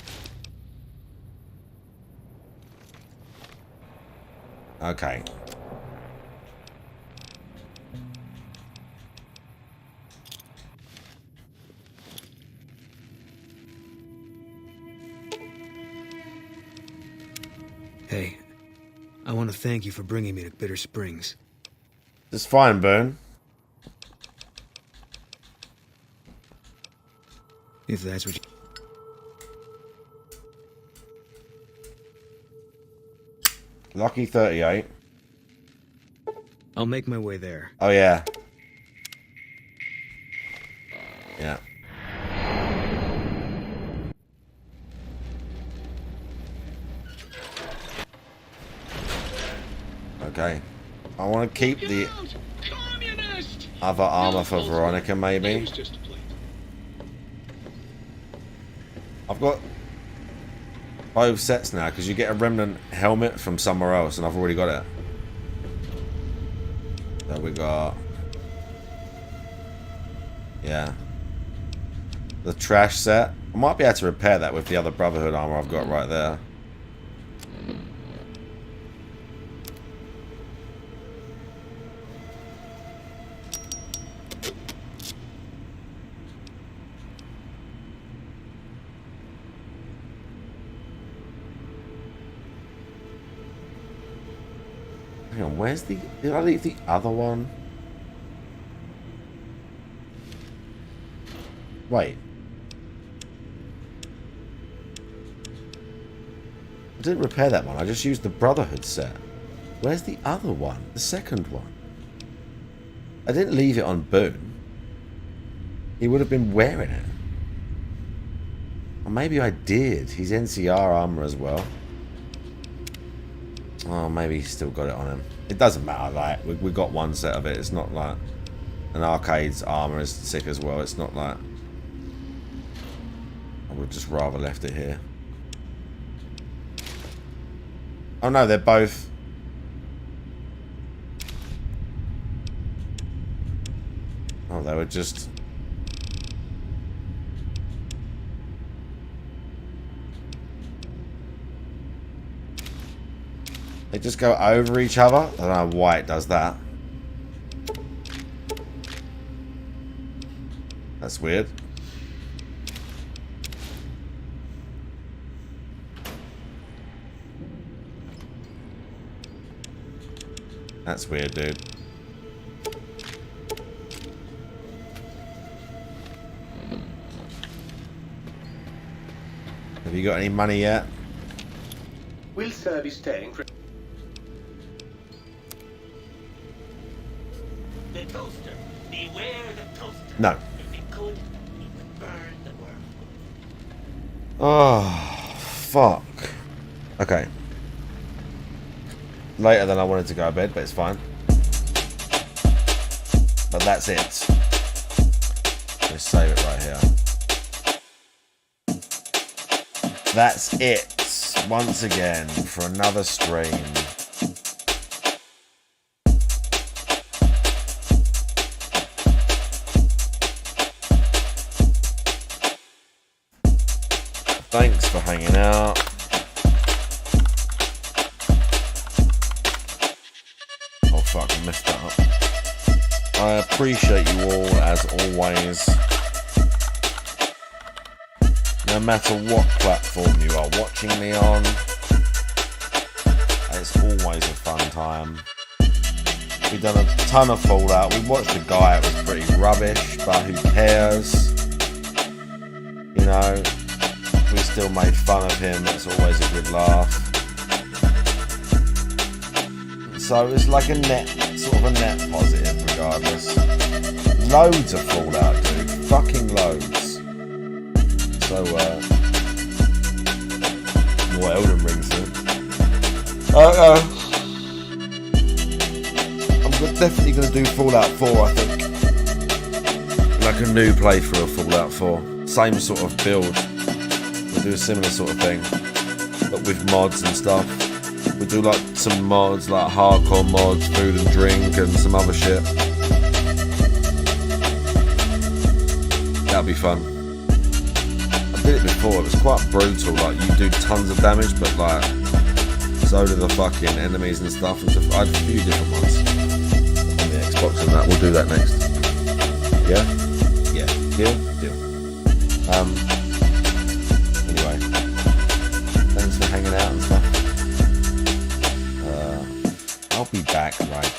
Okay.
Hey, I want to thank you for bringing me to Bitter Springs.
It's fine, Boone.
If that's what you...
Lucky 38.
I'll make my way there.
Oh, yeah. Yeah. Okay. I want to keep the other armor for Veronica, maybe. I've got both sets now, because you get a remnant helmet from somewhere else, and I've already got it. So we got... Yeah. The trash set. I might be able to repair that with the other Brotherhood armor I've got right there. Hang on, where's the... Did I leave the other one? Wait. I didn't repair that one. I just used the Brotherhood set. Where's the other one? The second one? I didn't leave it on Boone. He would have been wearing it. Or maybe I did. He's NCR armor as well. Oh, maybe he's still got it on him. It doesn't matter, like, we got one set of it. It's not like... An arcade's armor is sick as well. It's not like... I would just rather left it here. Oh no, they're both. Oh, they were just. They just go over each other. I don't know why it does that. That's weird. That's weird, dude. Have you got any money yet?
Will service tank...
The toaster. Beware the toaster.
No.
If it could, it would burn the world.
Oh, fuck. Okay. Later than I wanted to go to bed, but it's fine. But that's it. Let's save it right here. That's it. Once again, for another stream. Thanks for hanging out. Oh fuck, I messed that up. I appreciate you all as always. No matter what platform you are watching me on, it's always a fun time. We've done a ton of Fallout. We watched a guy, it was pretty rubbish, but who cares? You know, we still made fun of him, it's always a good laugh. So it's like a net, sort of a net positive regardless. Loads of Fallout, dude. Fucking loads. So, more Elden Ring soon. I'm definitely going to do Fallout 4, I think. Like a new playthrough of Fallout 4. Same sort of build. We'll do a similar sort of thing, but with mods and stuff. We'll do like some mods, like hardcore mods, food and drink, and some other shit. That'll be fun. I did it before, it was quite brutal, like you do tons of damage, but like, so do the fucking enemies and stuff, and I had a few different ones on the Xbox and that. We'll do that next. Yeah? Yeah. Deal? Deal. Anyway. Thanks for hanging out and stuff. I'll be back, right?